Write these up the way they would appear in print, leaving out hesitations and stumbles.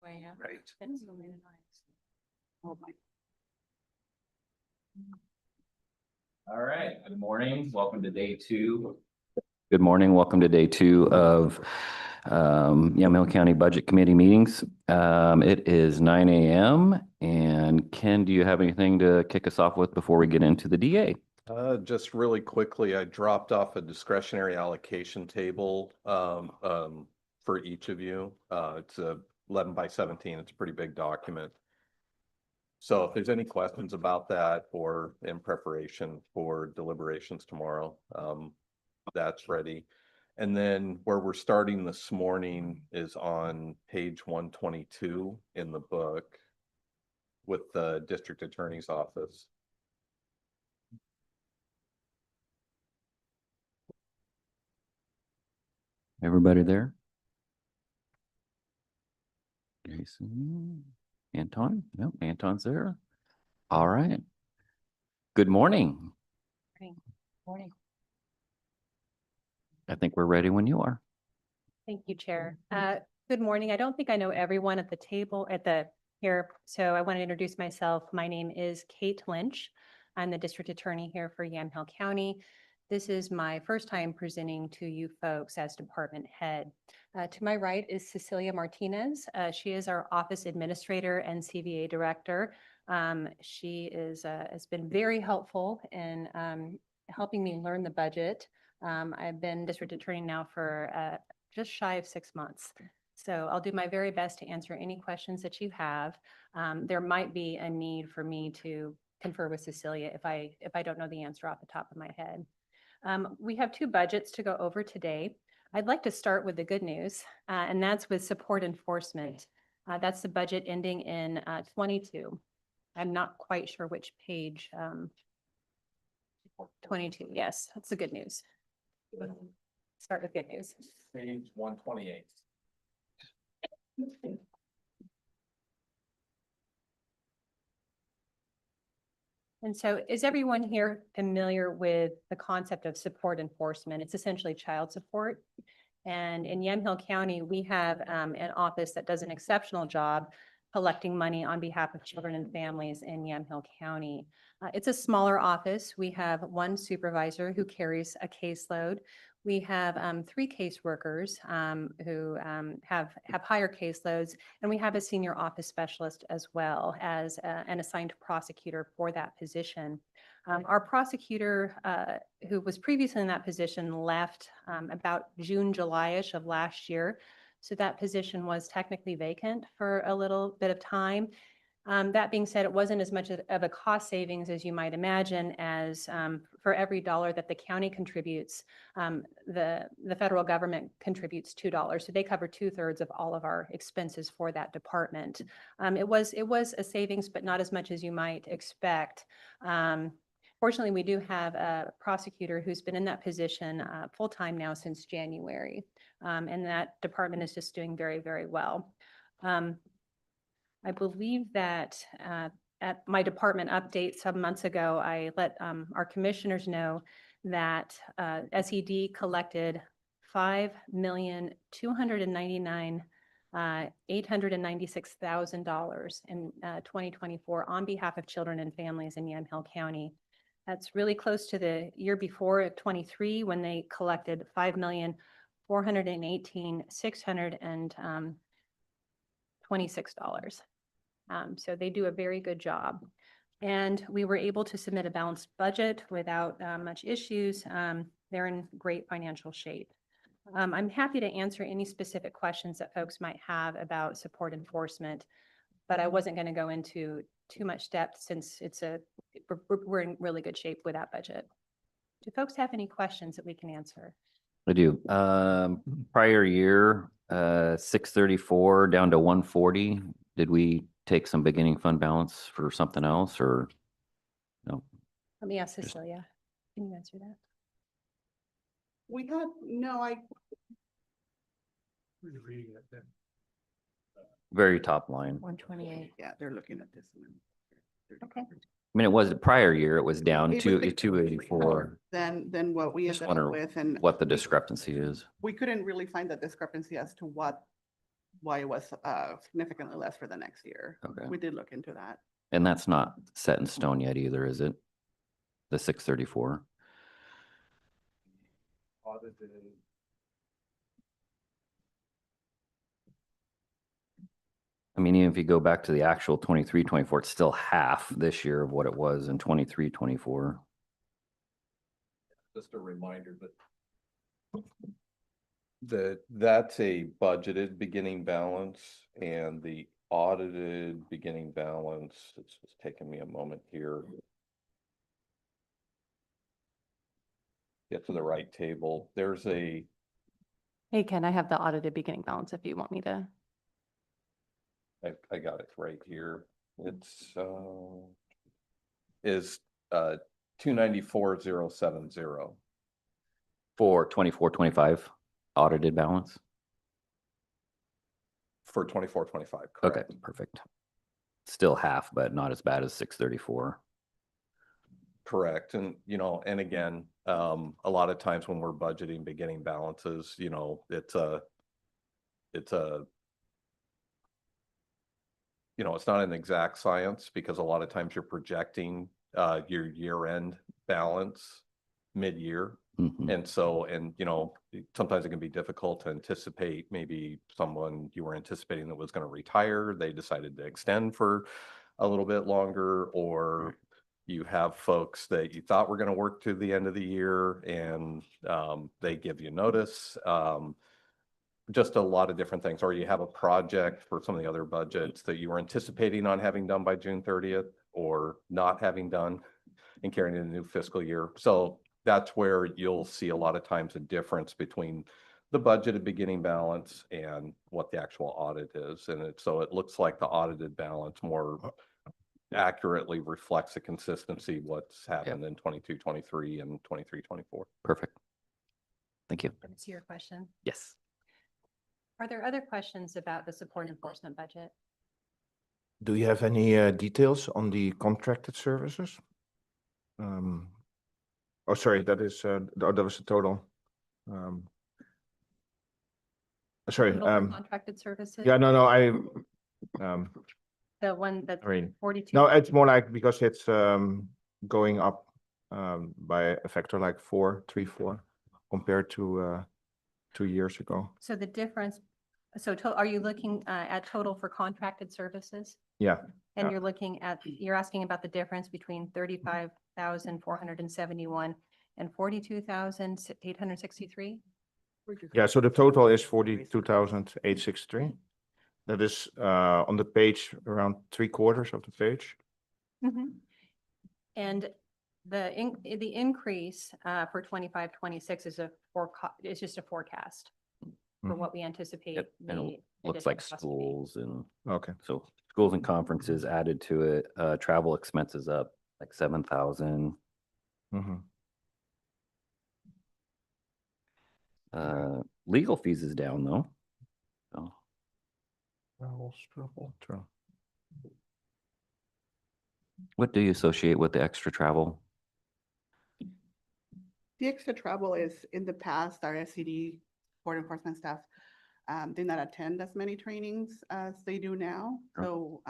Way up. Right. That's so nice. Oh my. All right, good morning. Welcome to day two. Good morning. Welcome to day two of Yamhill County Budget Committee meetings. It is 9 a.m. And Ken, do you have anything to kick us off with before we get into the DA? Just really quickly, I dropped off a discretionary allocation table for each of you. It's a 11 by 17. It's a pretty big document. So if there's any questions about that or in preparation for deliberations tomorrow, that's ready. And then where we're starting this morning is on page 122 in the book with the district attorney's office. Everybody there? Jason, Anton? Yep, Anton's there. All right. Good morning. Morning. I think we're ready when you are. Thank you, Chair. Good morning. I don't think I know everyone at the table here, so I want to introduce myself. My name is Kate Lynch. I'm the district attorney here for Yamhill County. This is my first time presenting to you folks as department head. To my right is Cecilia Martinez. She is our office administrator and CVA director. She has been very helpful in helping me learn the budget. I've been district attorney now for just shy of 6 months. So I'll do my very best to answer any questions that you have. There might be a need for me to confer with Cecilia if I don't know the answer off the top of my head. We have two budgets to go over today. I'd like to start with the good news, and that's with support enforcement. That's the budget ending in 22. I'm not quite sure which page. 22, yes, that's the good news. Start with good news. Page 128. And so is everyone here familiar with the concept of support enforcement? It's essentially child support. And in Yamhill County, we have an office that does an exceptional job collecting money on behalf of children and families in Yamhill County. It's a smaller office. We have one supervisor who carries a caseload. We have 3 caseworkers who have higher caseloads, and we have a senior office specialist as well as an assigned prosecutor for that position. Our prosecutor, who was previously in that position, left about June, July-ish of last year. So that position was technically vacant for a little bit of time. That being said, it wasn't as much of a cost savings as you might imagine, as for every dollar that the county contributes, the federal government contributes $2. So they cover 2/3 of all of our expenses for that department. It was a savings, but not as much as you might expect. Fortunately, we do have a prosecutor who's been in that position full-time now since January, and that department is just doing very, very well. I believe that at my department update some months ago, I let our commissioners know that SED collected $5,299,896,000 in 2024 on behalf of children and families in Yamhill County. That's really close to the year before, 23, when they collected $5,418,626. So they do a very good job. And we were able to submit a balanced budget without much issues. They're in great financial shape. I'm happy to answer any specific questions that folks might have about support enforcement, but I wasn't going to go into too much depth since we're in really good shape with that budget. Do folks have any questions that we can answer? I do. Prior year, 634 down to 140. Did we take some beginning fund balance for something else or no? Let me ask Cecilia. Can you answer that? We had, no, Very top line. 128. yeah, they're looking at this one. Okay. I mean, it was the prior year, it was down It was to the- 284. Than what we Just ended up wonder with, and what the discrepancy is. we couldn't really find the discrepancy as to what why it was significantly less for the next year. Okay. We did look into that. And that's not set in stone yet either, is it? The 634? Audited. I mean, even if you go back to the actual 23, 24, it's still half this year of what it was in 23, 24. Just a reminder that that's a budgeted beginning balance and the audited beginning balance, it's just taking me a moment here. Get to the right table. There's a, Hey, Ken, I have the audited beginning balance if you want me to. I got it right here. It's, is, 294,070. For 24, 25 audited balance? For 24, 25, Okay, correct? perfect. Still half, but not as bad as 634. Correct. And, you know, and again, a lot of times when we're budgeting beginning balances, you know, it's a, you know, it's not an exact science because a lot of times you're projecting, your year-end balance mid-year. Mhm. And so, and you know, sometimes it can be difficult to anticipate, maybe someone you were anticipating that was going to retire, they decided to extend for a little bit longer, or you have folks that you thought were going to work to the end of the year and they give you notice. Just a lot of different things, or you have a project for some of the other budgets that you were anticipating on having done by June 30th or not having done and carrying in the new fiscal year. So that's where you'll see a lot of times a difference between the budgeted beginning balance and what the actual audit is. And so it looks like the audited balance more accurately reflects the consistency, what's happened in 22, 23 and 23, 24. Perfect. Thank you. To your question. Yes. Are there other questions about the support enforcement budget? Do you have any details on the contracted services? Oh, sorry, that is, that was the total. Sorry, Total for Contracted services? yeah, no, The one that's I mean, 42? no, it's more like because it's going up by a factor like 4 compared to 2 years ago. So the difference, so are you looking at total for contracted services? Yeah, And Yeah. you're looking at, you're asking about the difference between 35,471 and 42,863? yeah, so the total is 42,863. That is on the page, around 3/4 of the page. And the increase for 25, 26 is is just a forecast for Mhm. what we anticipate. Yep, and the Looks additional like cost to be. schools and Okay. so schools and conferences added to it, travel expenses up like 7,000. Mhm. Legal fees is down though. So True. what do you associate with the extra travel? The extra travel is in the past, our SCD, Board Enforcement staff, did not attend as many trainings as they do now. Sure. So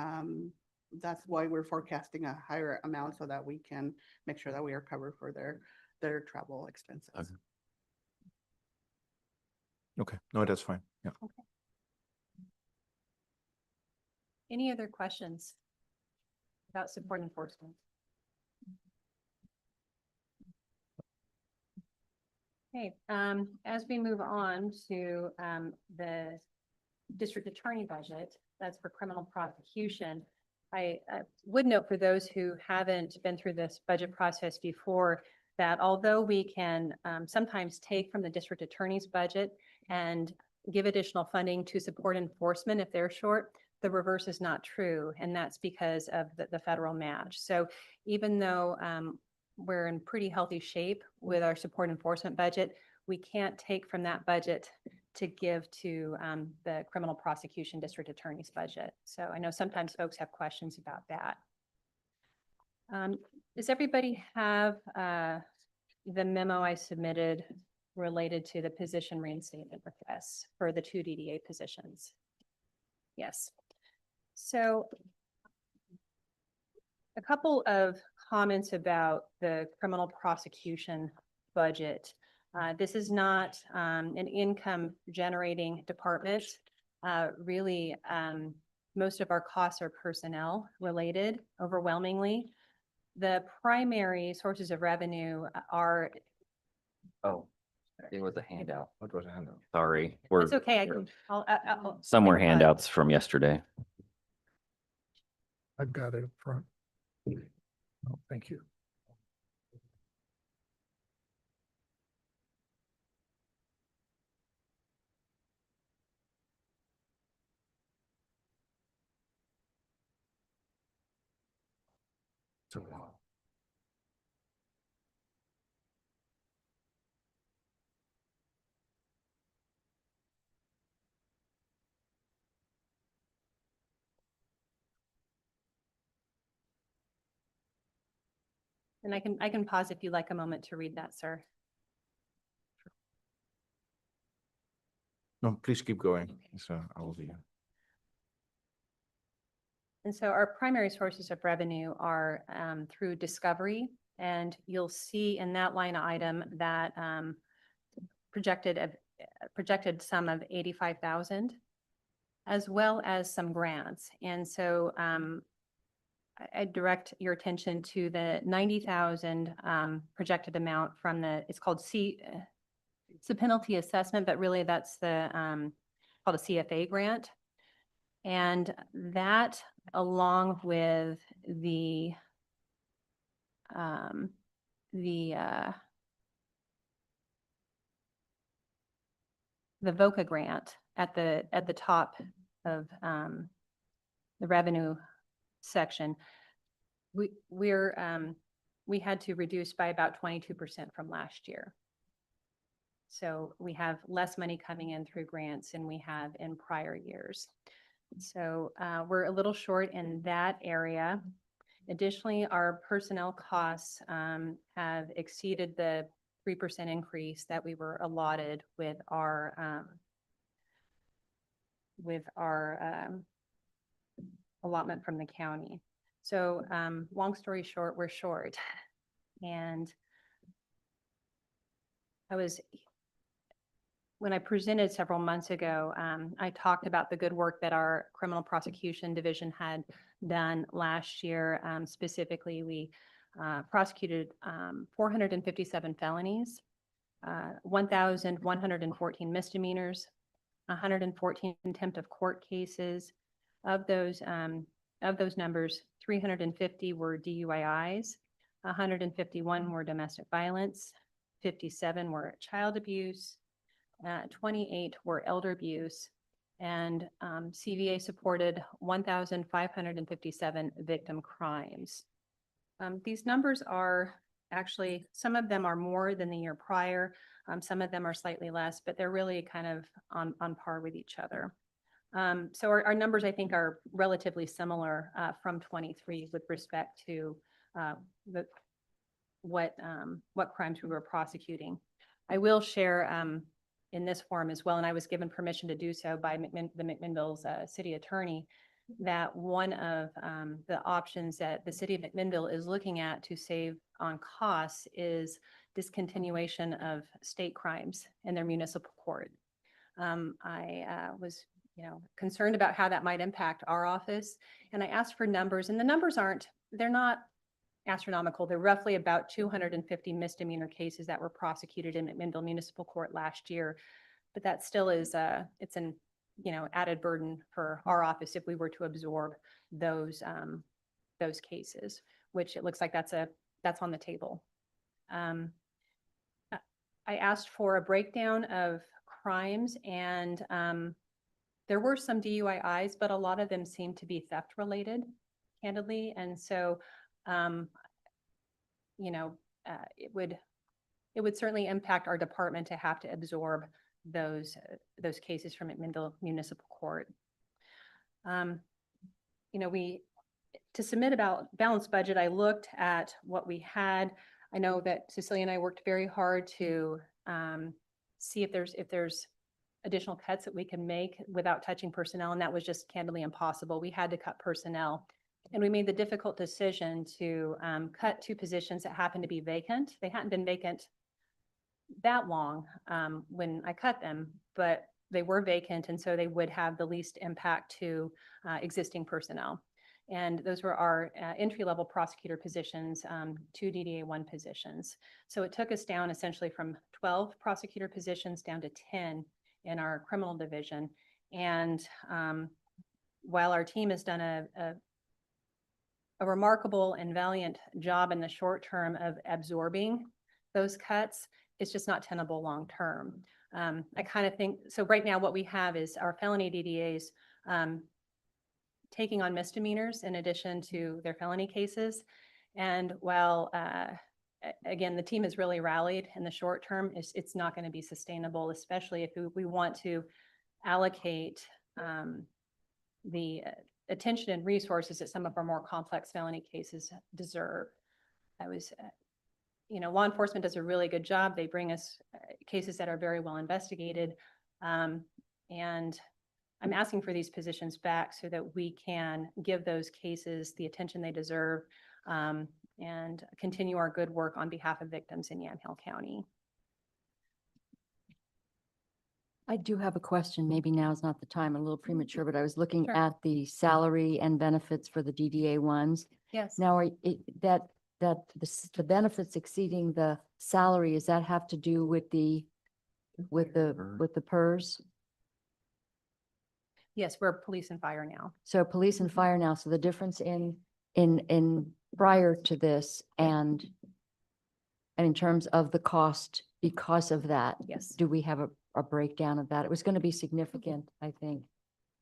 that's why we're forecasting a higher amount so that we can make sure that we are covered for their travel expenses. Okay. Okay, no, that's fine. Yeah. Any other questions about support enforcement? Okay, as we move on to the district attorney budget, that's for criminal prosecution. I would note for those who haven't been through this budget process before that although we can sometimes take from the district attorney's budget and give additional funding to support enforcement if they're short, the reverse is not true. And that's because of the federal match. So even though we're in pretty healthy shape with our support enforcement budget, we can't take from that budget to give to the criminal prosecution district attorney's budget. So I know sometimes folks have questions about that. Does everybody have the memo I submitted related to the position reinstatement requests for the 2 DDA positions? Yes. So a couple of comments about the criminal prosecution budget. This is not an income generating department. Really, most of our costs are personnel related overwhelmingly. The primary sources of revenue are, Oh, it was a handout. What was a handout? Sorry. it's okay, I can, Some were I can, handouts from yesterday. I've got it up front. Oh, thank you. So, and I can pause if you'd like a moment to read that, sir. No, please keep going. So I will be. And so our primary sources of revenue are through discovery. And you'll see in that line item that projected sum of 85,000, as well as some grants. And so I direct your attention to the 90,000 projected amount from it's called it's a penalty assessment, but really that's the called a CFA grant. And that, along with the VOCA grant at the top of the revenue section, we had to reduce by about 22% from last year. So we have less money coming in through grants than we have in prior years. So we're a little short in that area. Additionally, our personnel costs have exceeded the 3% increase that we were allotted with our allotment from the county. So long story short, we're short. And when I presented several months ago, I talked about the good work that our criminal prosecution division had done last year. Specifically, we prosecuted 457 felonies, 1,114 misdemeanors, 114 contempt of court cases. Of those numbers, 350 were DUIs, 151 were domestic violence, 57 were child abuse, 28 were elder abuse, and CVA supported 1,557 victim crimes. These numbers are actually, some of them are more than the year prior, some of them are slightly less, but they're really kind of on par with each other. So our numbers, I think, are relatively similar from 23 with respect to what crimes we were prosecuting. I will share in this forum as well, and I was given permission to do so by the McMinnville's city attorney, that one of the options that the city of McMinnville is looking at to save on costs is discontinuation of state crimes in their municipal court. I was concerned about how that might impact our office, and I asked for numbers, and the numbers they're not astronomical. They're roughly about 250 misdemeanor cases that were prosecuted in McMinnville Municipal Court last year. But that still is it's an added burden for our office if we were to absorb those cases, which it looks like that's on the table. I asked for a breakdown of crimes, and there were some DUIs, but a lot of them seemed to be theft related, candidly. And so it would certainly impact our department to have to absorb those cases from McMinnville Municipal Court. To submit about balanced budget, I looked at what we had. I know that Cecilia and I worked very hard to see if there's additional cuts that we can make without touching personnel, and that was just candidly impossible. We had to cut personnel. And we made the difficult decision to cut 2 positions that happened to be vacant. They hadn't been vacant that long when I cut them, but they were vacant, and so they would have the least impact to existing personnel. And those were our entry-level prosecutor positions, 2 DDA1 positions. So it took us down essentially from 12 prosecutor positions down to 10 in our criminal division. And while our team has done a remarkable and valiant job in the short term of absorbing those cuts, it's just not tenable long term. I kind of think, so right now what we have is our felony DDAs taking on misdemeanors in addition to their felony cases. And while, again, the team has really rallied in the short term, it's not going to be sustainable, especially if we want to allocate the attention and resources that some of our more complex felony cases deserve. Law enforcement does a really good job. They bring us cases that are very well investigated. And I'm asking for these positions back so that we can give those cases the attention they deserve and continue our good work on behalf of victims in Yamhill County. I do have a question. Maybe now is not the time, a little premature, but I was looking Sure. at the salary and benefits for the DDA ones. Yes. Now, the benefits exceeding the salary, does that have to do with the PERS? Yes, we're police and fire now. So police and fire now, so the difference in prior to this and in terms of the cost because of that, Yes. do we have a breakdown of that? It was going to be significant, I think,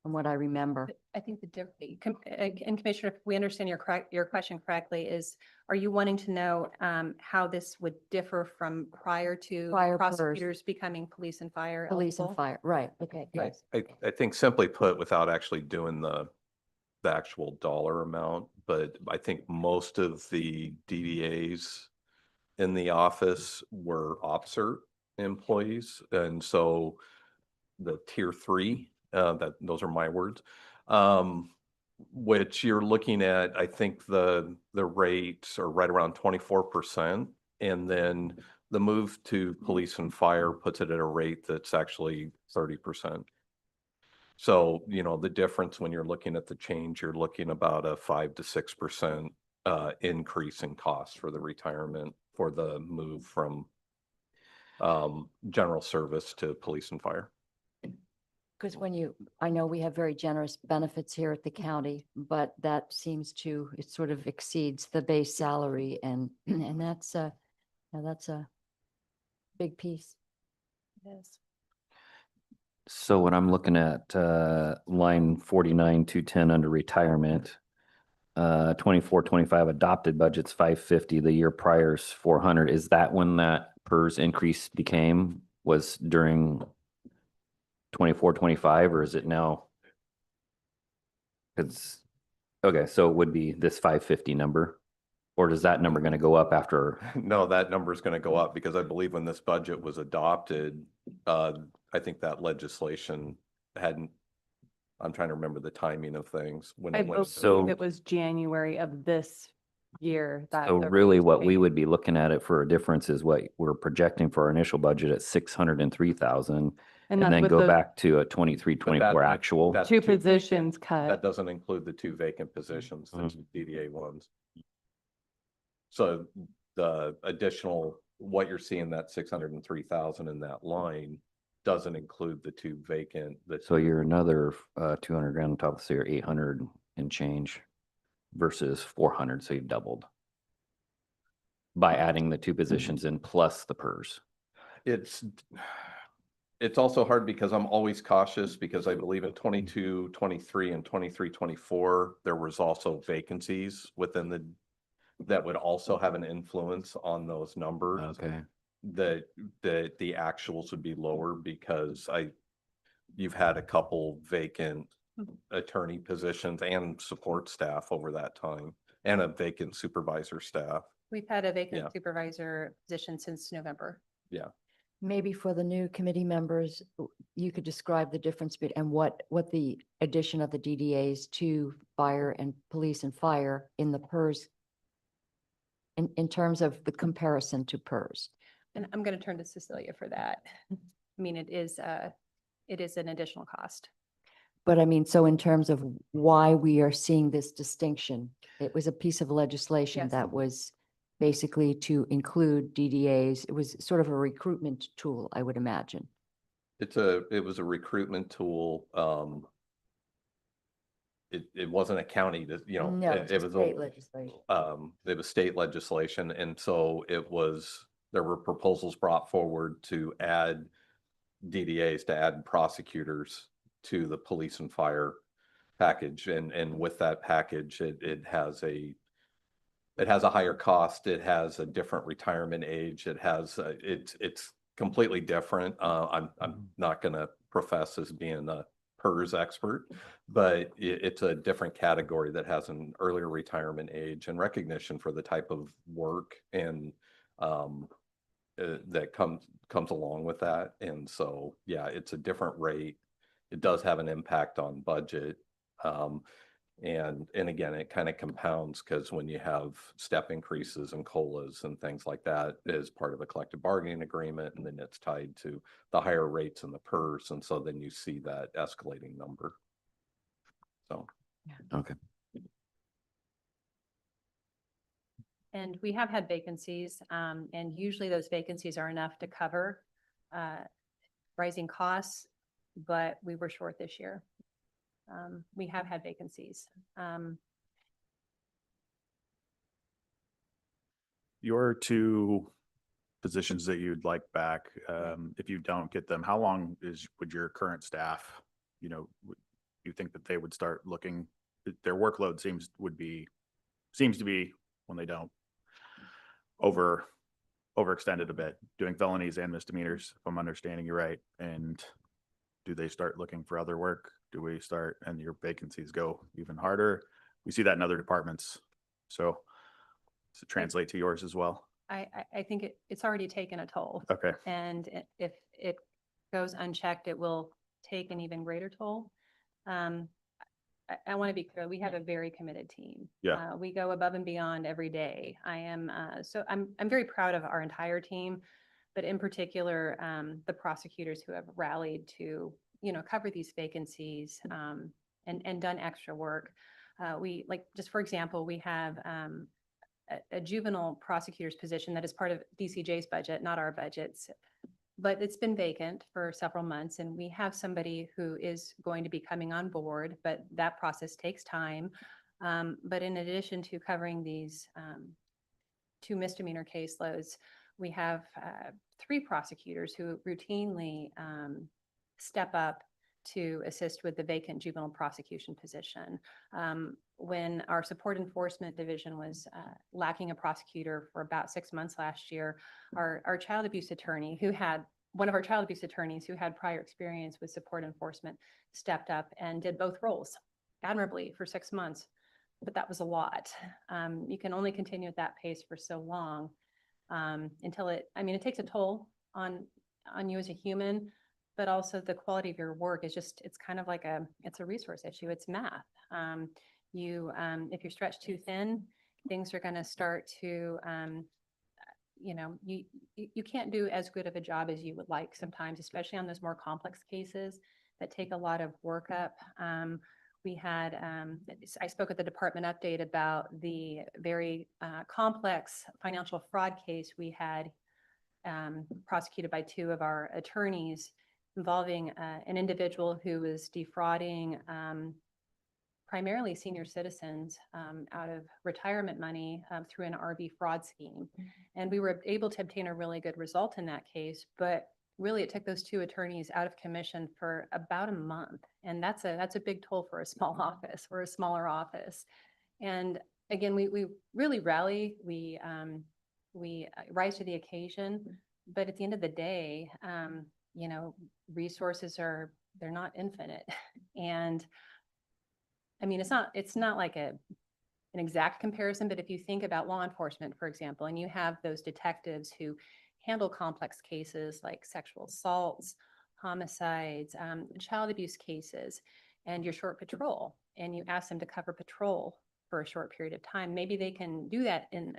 from what I remember. I think and Commissioner, if we understand your question correctly, are you wanting to know how this would differ from prior to Prior PERS. prosecutors becoming police and fire Police and eligible? fire, right, okay, good. I think simply put, without actually doing the actual dollar amount, but I think most of the DDAs in the office were OPSERT employees. And so the tier 3, those are my words, which you're looking at, I think the rates are right around 24%. And then the move to police and fire puts it at a rate that's actually 30%. So, the difference when you're looking at the change, you're looking about a 5 to 6% increase in cost for the retirement for the move from general service to police and fire. Because I know we have very generous benefits here at the county, but it sort of exceeds the base salary and that's a big piece. Yes. So when I'm looking at line 49, 210 under retirement, 24, 25 adopted budget's 550, the year prior's 400. Is that when that PERS increase was during 24, 25, or is it now? Okay, so it would be this 550 number, or does that number going to go up after? No, that number is going to go up because I believe when this budget was adopted, I think that legislation I'm trying to remember the timing of things when I it went. believe it was January of this year. So really what we would be looking at it for a difference is what we're projecting for our initial budget at 603,000 and that's then with go those back to a 23, 24 actual. That's two positions That cut. doesn't include the 2 vacant positions, the Mhm. DDA ones. So the additional, what you're seeing, that 603,000 in that line doesn't include the 2 vacant. So you're another 200 grand on top of, so you're 800 and change versus 400, so you've doubled by adding the 2 positions in plus the PERS. It's also hard because I'm always cautious because I believe in 22, 23 and 23, 24, there was also vacancies within that would also have an influence on those numbers. Okay. The actuals would be lower because you've had a couple vacant attorney positions and support staff over that time and a vacant supervisor staff. We've had a Yeah. vacant supervisor position since November. Yeah. Maybe for the new committee members, you could describe the difference and what the addition of the DDAs to fire and police and fire in the PERS in terms of the comparison to PERS. And I'm going to turn to Cecilia for that. I mean, it is an additional cost. But I mean, so in terms of why we are seeing this distinction, it was a piece of legislation Yes. that was basically to include DDAs. It was sort of a recruitment tool, I would imagine. It was a recruitment tool. It wasn't a county that, you know, No, it it's was state legislation. it was state legislation. And so there were proposals brought forward to add DDAs, to add prosecutors to the police and fire package. And with that package, it has a higher cost. It has a different retirement age. It's completely different. I'm not going to profess as being a PERS expert, but it's a different category that has an earlier retirement age and recognition for the type of work and that comes along with that. And so, yeah, it's a different rate. It does have an impact on budget. And again, it kind of compounds because when you have step increases and COLAs and things like that as part of a collective bargaining agreement, and then it's tied to the higher rates in the PERS. And so then you see that escalating number. So. Okay. And we have had vacancies, and usually those vacancies are enough to cover rising costs, but we were short this year. We have had vacancies. Your two positions that you'd like back, if you don't get them, how long would your current staff, you think that they would start looking, their workload seems to be, when they don't, overextended a bit, doing felonies and misdemeanors, if I'm understanding you right. And do they start looking for other work? Do we start and your vacancies go even harder? We see that in other departments. So does it translate to yours as well? I think it's already taken a toll. Okay. And if it goes unchecked, it will take an even greater toll. I want to be clear, we have a very committed team. Yeah. We go above and beyond every day. I'm very proud of our entire team, but in particular, the prosecutors who have rallied to, cover these vacancies, and done extra work. Just for example, we have, a juvenile prosecutor's position that is part of DCJ's budget, not our budgets, but it's been vacant for several months, and we have somebody who is going to be coming on board, but that process takes time. But in addition to covering these 2 misdemeanor caseloads, we have 3 prosecutors who routinely step up to assist with the vacant juvenile prosecution position. When our support enforcement division was lacking a prosecutor for about 6 months last year, our child abuse attorney, one of our child abuse attorneys who had prior experience with support enforcement, stepped up and did both roles admirably for 6 months. But that was a lot. You can only continue at that pace for so long until it takes a toll on you as a human, but also the quality of your work is it's kind of like it's a resource issue. It's math. If you're stretched too thin, things are going to start to, you can't do as good of a job as you would like sometimes, especially on those more complex cases that take a lot of workup. I spoke at the department update about the very complex financial fraud case we had prosecuted by 2 of our attorneys involving an individual who was defrauding primarily senior citizens out of retirement money through an RV fraud scheme. And we were able to obtain a really good result in that case, but really it took those 2 attorneys out of commission for about a month. And that's a big toll for a small office or a smaller office. And again, we really rally, we rise to the occasion, but at the end of the day, resources they're not infinite. And it's not like an exact comparison, but if you think about law enforcement, for example, and you have those detectives who handle complex cases like sexual assaults, homicides, child abuse cases, and you're short patrol, and you ask them to cover patrol for a short period of time, maybe they can do that in,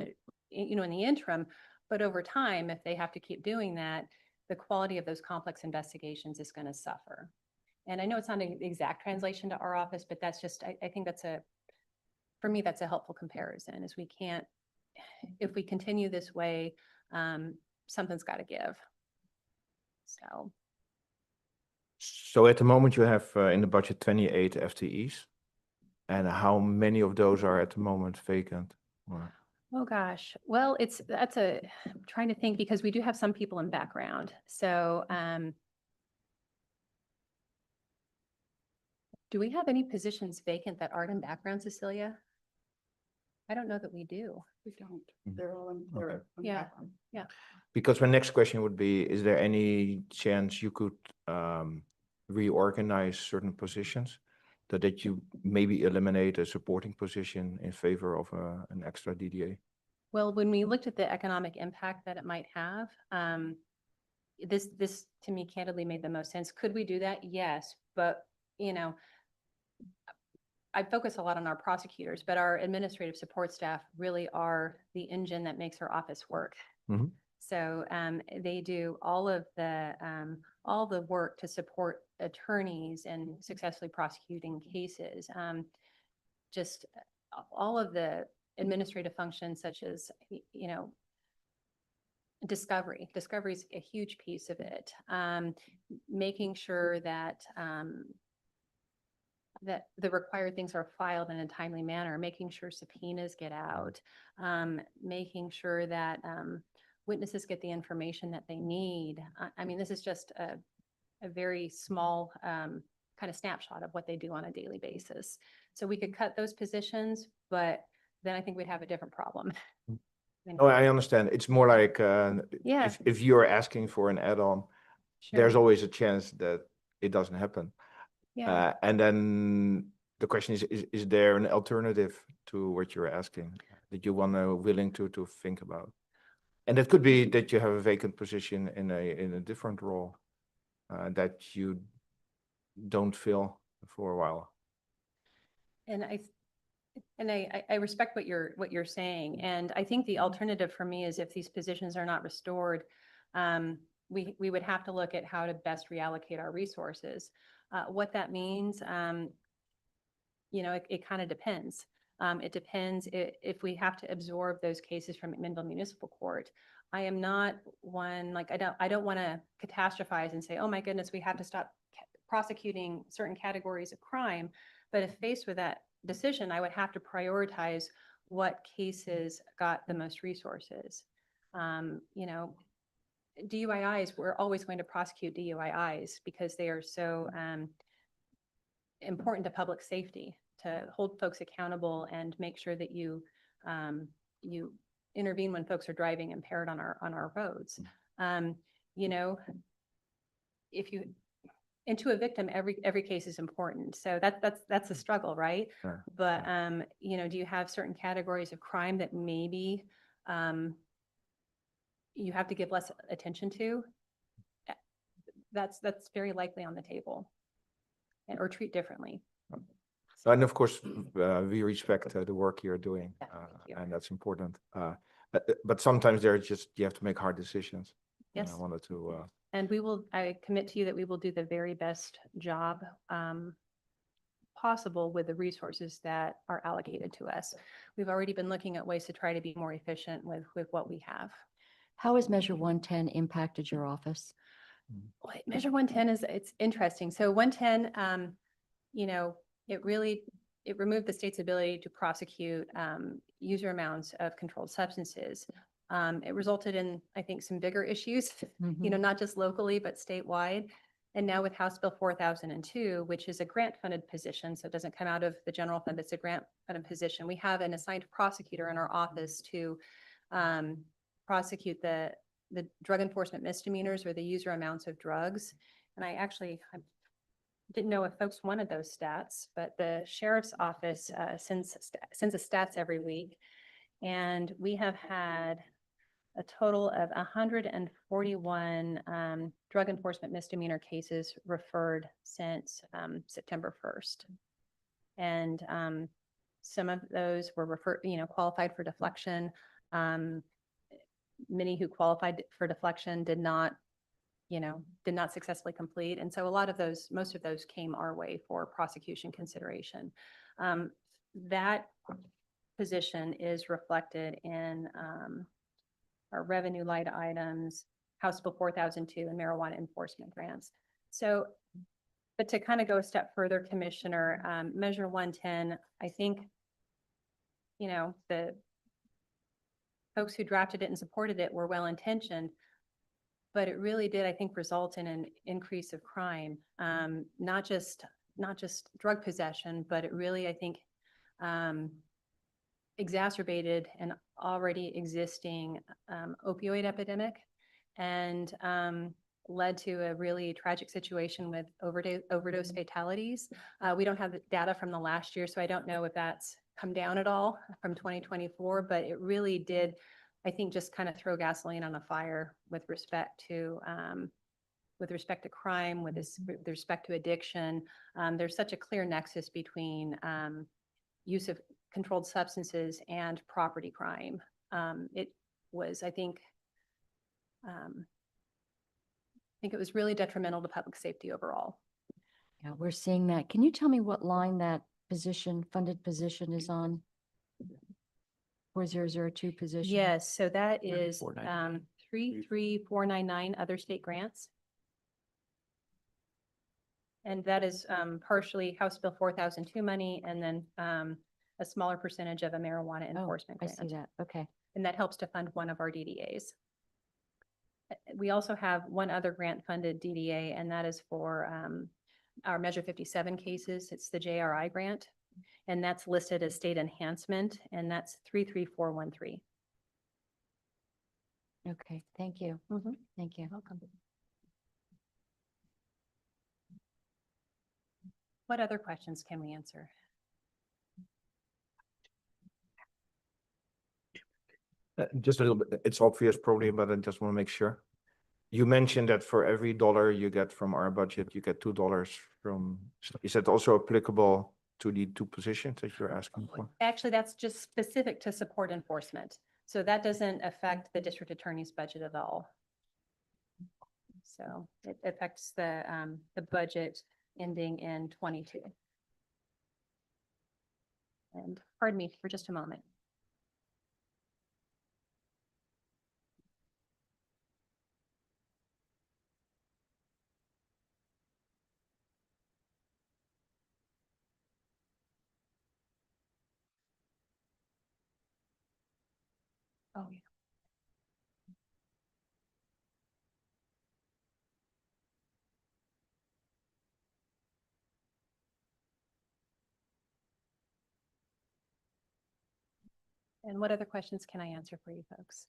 in the interim, but over time, if they have to keep doing that, the quality of those complex investigations is going to suffer. And I know it's not an exact translation to our office, but that's just, I think for me, that's a helpful comparison, is we can't, if we continue this way, something's got to give. So, So at the moment you have in the budget 28 FTEs. And how many of those are at the moment vacant? Or- oh gosh, well, I'm trying to think, because we do have some people in background. So, do we have any positions vacant that aren't in background, Cecilia? I don't know that we do. We don't, Mhm. they're all in, Okay. they're on Yeah. background. Because my next question would be, is there any chance you could reorganize certain positions so that you maybe eliminate a supporting position in favor of an extra DDA? Well, when we looked at the economic impact that it might have, this to me candidly made the most sense. Could we do that? Yes, but I focus a lot on our prosecutors, but our administrative support staff really are the engine that makes our office work. Mhm. So they do all the work to support attorneys and successfully prosecuting cases. Just all of the administrative functions, such as discovery. Discovery is a huge piece of it. Making sure that that the required things are filed in a timely manner, making sure subpoenas get out, making sure that witnesses get the information that they need. I mean, this is just a very small kind of snapshot of what they do on a daily basis. So we could cut those positions, but then I think we'd have a different problem. No, I understand. It's more like Yeah. if you're asking for an add-on, there's Sure. always a chance that it doesn't happen. Yeah. And then the question is there an alternative to what you're asking that you willing to think about? And it could be that you have a vacant position in a different role that you don't fill for a while. And I respect what you're saying. And I think the alternative for me is, if these positions are not restored, we would have to look at how to best reallocate our resources. What that means, it kind of depends. It depends if we have to absorb those cases from McMinnville Municipal Court. I am not one, like, I don't want to catastrophize and say, oh my goodness, we have to stop prosecuting certain categories of crime. But if faced with that decision, I would have to prioritize what cases got the most resources. DUIs, we're always going to prosecute DUIs because they are so important to public safety, to hold folks accountable and make sure that you intervene when folks are driving impaired on our roads. If you, and to a victim, every case is important. So that's a struggle, right? Sure. But do you have certain categories of crime that maybe you have to give less attention to? That's very likely on the table, or treat differently. And of course, we respect the work you're doing, Yeah, thank you. and that's important. But sometimes you have to make hard decisions. And Yes. I wanted to. And I commit to you that we will do the very best job possible with the resources that are allocated to us. We've already been looking at ways to try to be more efficient with what we have. How has Measure 110 impacted your office? Well, Measure 110 it's interesting. So 110, it removed the state's ability to prosecute user amounts of controlled substances. It resulted in, I think, some bigger issues, not just locally, but statewide. And now with House Bill 4002, which is a grant-funded position, so it doesn't come out of the general fund, it's a grant-funded position. We have an assigned prosecutor in our office to prosecute the drug enforcement misdemeanors or the user amounts of drugs. And I didn't know if folks wanted those stats, but the sheriff's office sends the stats every week. And we have had a total of 141 drug enforcement misdemeanor cases referred since September 1st. And some of those were qualified for deflection. Many who qualified for deflection did not successfully complete. And so most of those came our way for prosecution consideration. That position is reflected in our revenue line items, House Bill 4002 and marijuana enforcement grants. So, but to kind of go a step further, Commissioner, Measure 110, I think, the folks who drafted it and supported it were well-intentioned, but it really did, I think, result in an increase of crime, not just drug possession, but it really, I think, exacerbated an already existing opioid epidemic and led to a really tragic situation with overdose fatalities. We don't have the data from the last year, so I don't know if that's come down at all from 2024, but it really did, I think, just kind of throw gasoline on a fire with respect to crime, with respect to addiction. There's such a clear nexus between use of controlled substances and property crime. It was, I think it was really detrimental to public safety overall. Yeah, we're seeing that. Can you tell me what line that funded position is on? 4002 position? Yes, so that is 3499. 33499 other state grants. And that is partially House Bill 4002 money and then a smaller percentage of a marijuana enforcement I grant. see that. Okay. And that helps to fund one of our DDAs. We also have one other grant funded DDA, and that is for our Measure 57 cases. It's the JRI grant, and that's listed as state enhancement, and that's 33413. Okay. Thank you. Mhm. Thank you. Welcome. What other questions can we answer? Just a little bit, it's obvious probably, but I just want to make sure. You mentioned that for every dollar you get from our budget, you get $2 from, is that also applicable to the two positions that you're asking for? Actually, that's just specific to support enforcement. So that doesn't affect the district attorney's budget at all. So it affects the budget ending in 22. And pardon me for just a moment. Oh, yeah. And what other questions can I answer for you folks?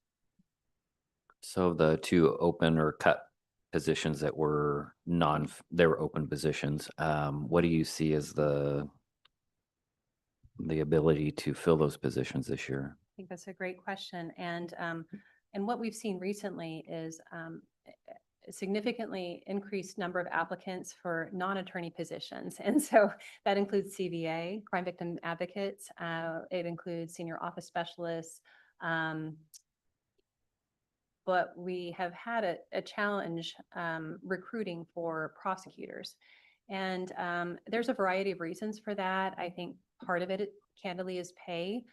So the two open or cut positions that were they were open positions. What do you see as the ability to fill those positions this year? I think that's a great question. And what we've seen recently is a significantly increased number of applicants for non-attorney positions. And so that includes CVA, crime victim advocates. It includes senior office specialists. But we have had a challenge recruiting for prosecutors. And there's a variety of reasons for that. I think part of it, candidly, is pay.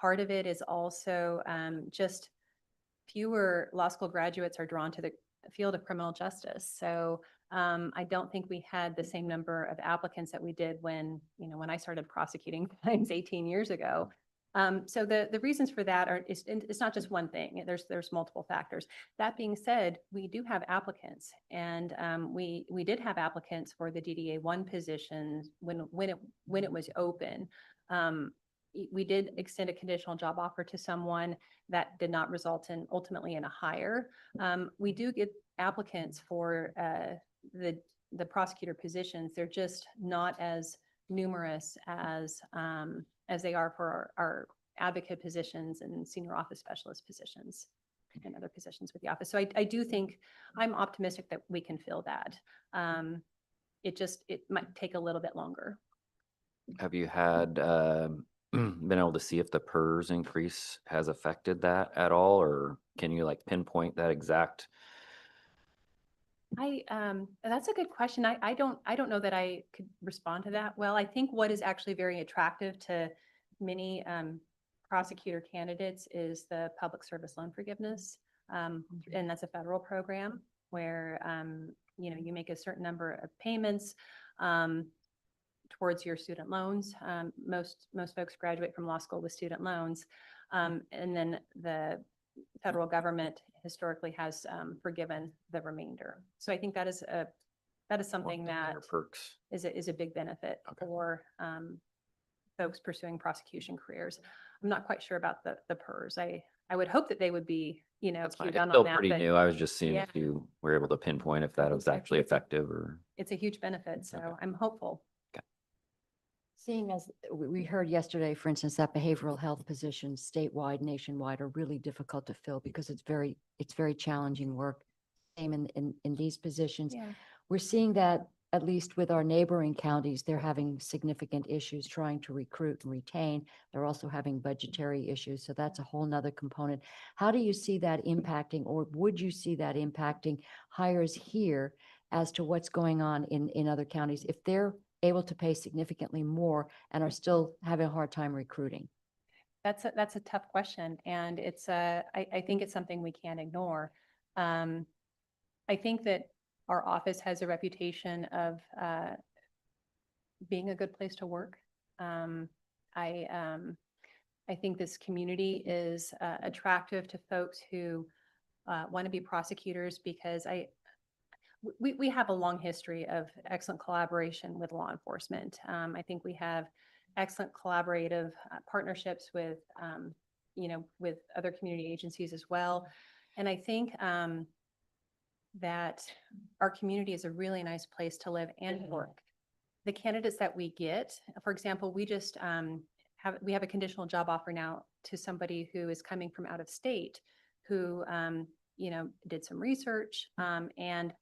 Part of it is also just fewer law school graduates are drawn to the field of criminal justice. So I don't think we had the same number of applicants that we did when I started prosecuting crimes 18 years ago. So the reasons for that it's not just one thing. There's multiple factors. That being said, we do have applicants, and we did have applicants for the DDA 1 position when it was open. We did extend a conditional job offer to someone that did not result in ultimately in a hire. We do get applicants for the prosecutor positions. They're just not as numerous as they are for our advocate positions and senior office specialist positions. and other positions with the office. So I do think, I'm optimistic that we can fill that. It might take a little bit longer. Have you had, been able to see if the PERS increase has affected that at all, or can you like pinpoint that exact? That's a good question. I don't know that I could respond to that well. I think what is actually very attractive to many prosecutor candidates is the public service loan forgiveness. And that's a federal program where, you make a certain number of payments towards your student loans. Most folks graduate from law school with student loans. And then the federal government historically has forgiven the remainder. So I think that is something that Perks. is a big benefit for folks pursuing prosecution careers. I'm not quite sure about the PERS. I would hope that they would be, That's fine. queued It's on still that, pretty but new. I was just seeing yeah. if you were able to pinpoint if that was actually effective or. it's a huge benefit. So I'm hopeful. Seeing as we heard yesterday, for instance, that behavioral health positions statewide, nationwide are really difficult to fill because it's very challenging work. Same in these positions. Yeah. We're seeing that at least with our neighboring counties, they're having significant issues trying to recruit and retain. They're also having budgetary issues. So that's a whole nother component. How do you see that impacting, or would you see that impacting hires here as to what's going on in other counties if they're able to pay significantly more and are still having a hard time recruiting? That's a tough question. And I think it's something we can't ignore. I think that our office has a reputation of being a good place to work. I think this community is attractive to folks who want to be prosecutors because we have a long history of excellent collaboration with law enforcement. I think we have excellent collaborative partnerships with, with other community agencies as well. And I think that our community is a really nice place to live and work. The candidates that we get, for example, we just we have a conditional job offer now to somebody who is coming from out of state, who did some research and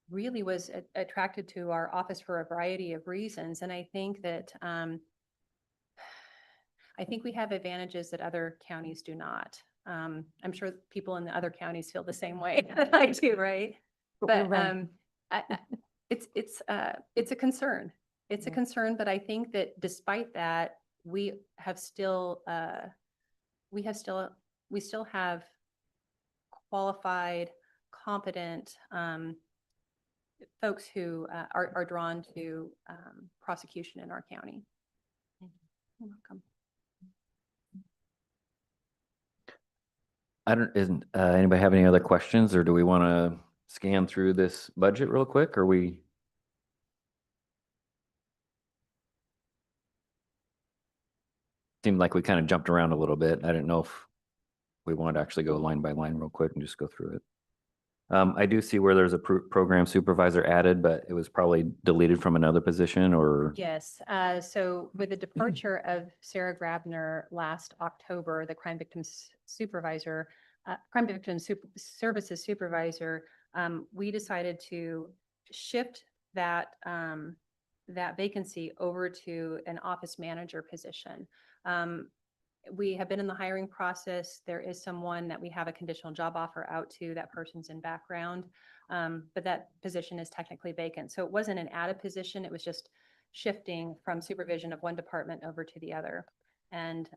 really was attracted to our office for a variety of reasons. And I think that we have advantages that other counties do not. I'm sure people in the other counties feel the same way that I do, right? But it's a concern. It's a concern, but I think that despite that, we still have qualified, competent folks who are drawn to prosecution in our county. You're welcome. Isn't anybody have any other questions, or do we want to scan through this budget real quick? Or we? Seemed like we kind of jumped around a little bit. I didn't know if we want to actually go line by line real quick and just go through it. I do see where there's a program supervisor added, but it was probably deleted from another position, or? Yes. So with the departure of Sarah Grabner last October, the crime victims supervisor, services supervisor, we decided to shift that vacancy over to an office manager position. We have been in the hiring process. There is someone that we have a conditional job offer out to. That person's in background, but that position is technically vacant. So it wasn't an added position. It was just shifting from supervision of one department over to the other. And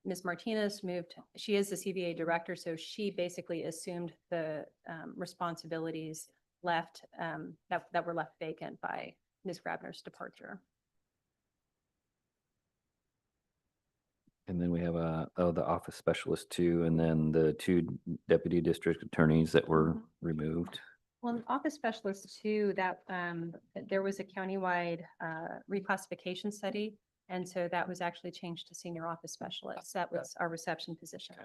Ms. Martinez moved. She is the CVA director, so she basically assumed the responsibilities left that were left vacant by Ms. Grabner's departure. And then we have the office specialist too, and then the 2 deputy district attorneys that were removed. Well, in office specialist too, that there was a countywide reclassification study. And so that was actually changed to senior office specialist. That was our reception position.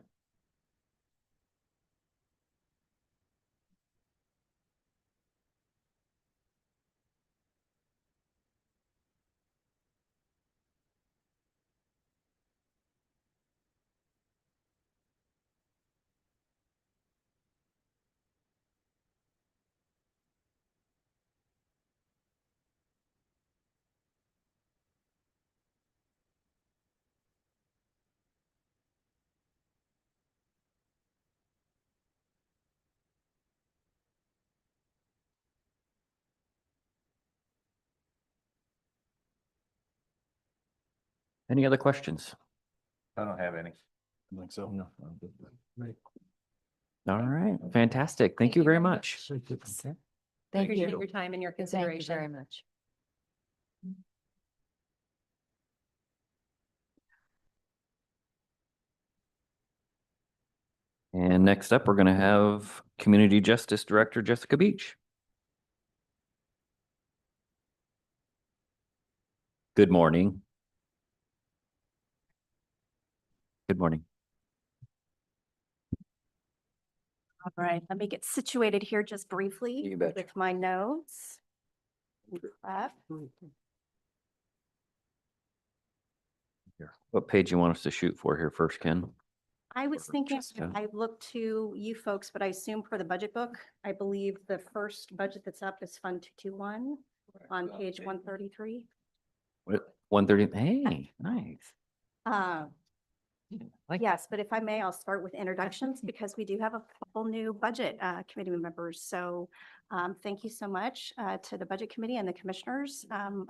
Any other questions? I don't have any. I think so. No. All right, fantastic. Thank you very much. Thank Appreciate you. your time and your Thank you consideration. very much. And next up, we're going to have Community Justice Director Jessica Beach. Good morning. Good morning. All right, let me get situated here just briefly You betcha. with my notes. Prep. What page you want us to shoot for here first, Ken? I was Or thinking, Jessica. I looked to you folks, but I assume for the budget book, I believe the first budget that's up is Fund 221 on page 133. What, 130? Hey, nice. Like- Yes, but if I may, I'll start with introductions because we do have a couple new budget committee members. So thank you so much to the Budget Committee and the Commissioners.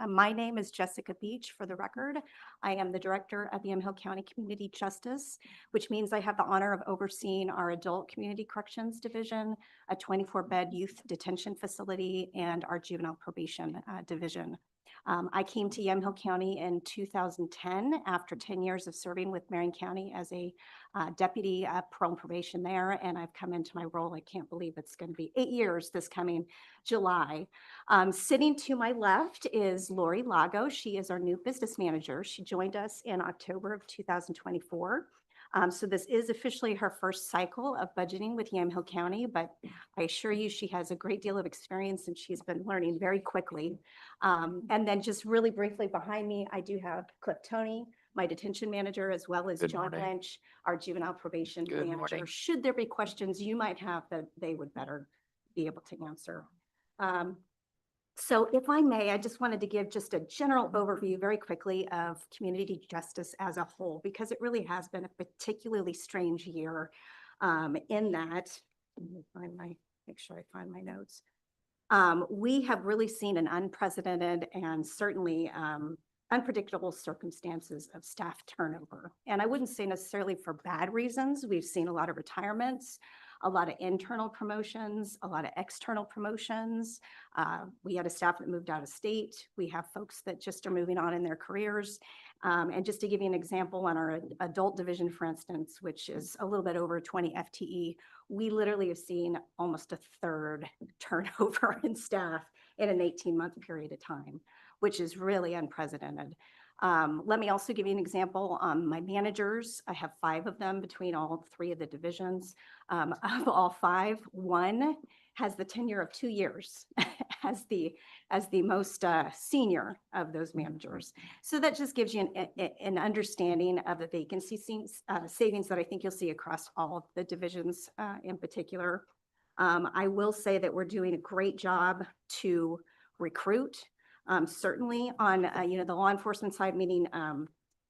My name is Jessica Beach, for the record. I am the Director at the Yamhill County Community Justice, which means I have the honor of overseeing our Adult Community Corrections Division, a 24-bed youth detention facility, and our Juvenile Probation Division. I came to Yamhill County in 2010 after 10 years of serving with Marion County as a deputy parole and probation there. And I've come into my role, I can't believe it's going to be 8 years this coming July. Sitting to my left is Lori Lago. She is our new business manager. She joined us in October of 2024. So this is officially her first cycle of budgeting with Yamhill County, but I assure you she has a great deal of experience and she's been learning very quickly. And then just really briefly behind me, I do have Cliff Tony, my detention manager, as well as Good John morning. Lynch, our juvenile probation Good manager. morning. Should there be questions you might have that they would better be able to answer. So if I may, I just wanted to give just a general overview very quickly of community justice as a whole, because it really has been a particularly strange year in that, let me find make sure I find my notes. We have really seen an unprecedented and certainly unpredictable circumstances of staff turnover. And I wouldn't say necessarily for bad reasons. We've seen a lot of retirements, a lot of internal promotions, a lot of external promotions. We had a staff that moved out of state. We have folks that just are moving on in their careers. And just to give you an example, on our adult division, for instance, which is a little bit over 20 FTE, we literally have seen almost a third turnover in staff in an 18-month period of time, which is really unprecedented. Let me also give you an example. My managers, I have 5 of them between all 3 of the divisions. Of all 5, 1 has the tenure of 2 years as the most senior of those managers. So that just gives you an understanding of the vacancy savings that I think you'll see across all of the divisions in particular. I will say that we're doing a great job to recruit. Certainly on the law enforcement side, meaning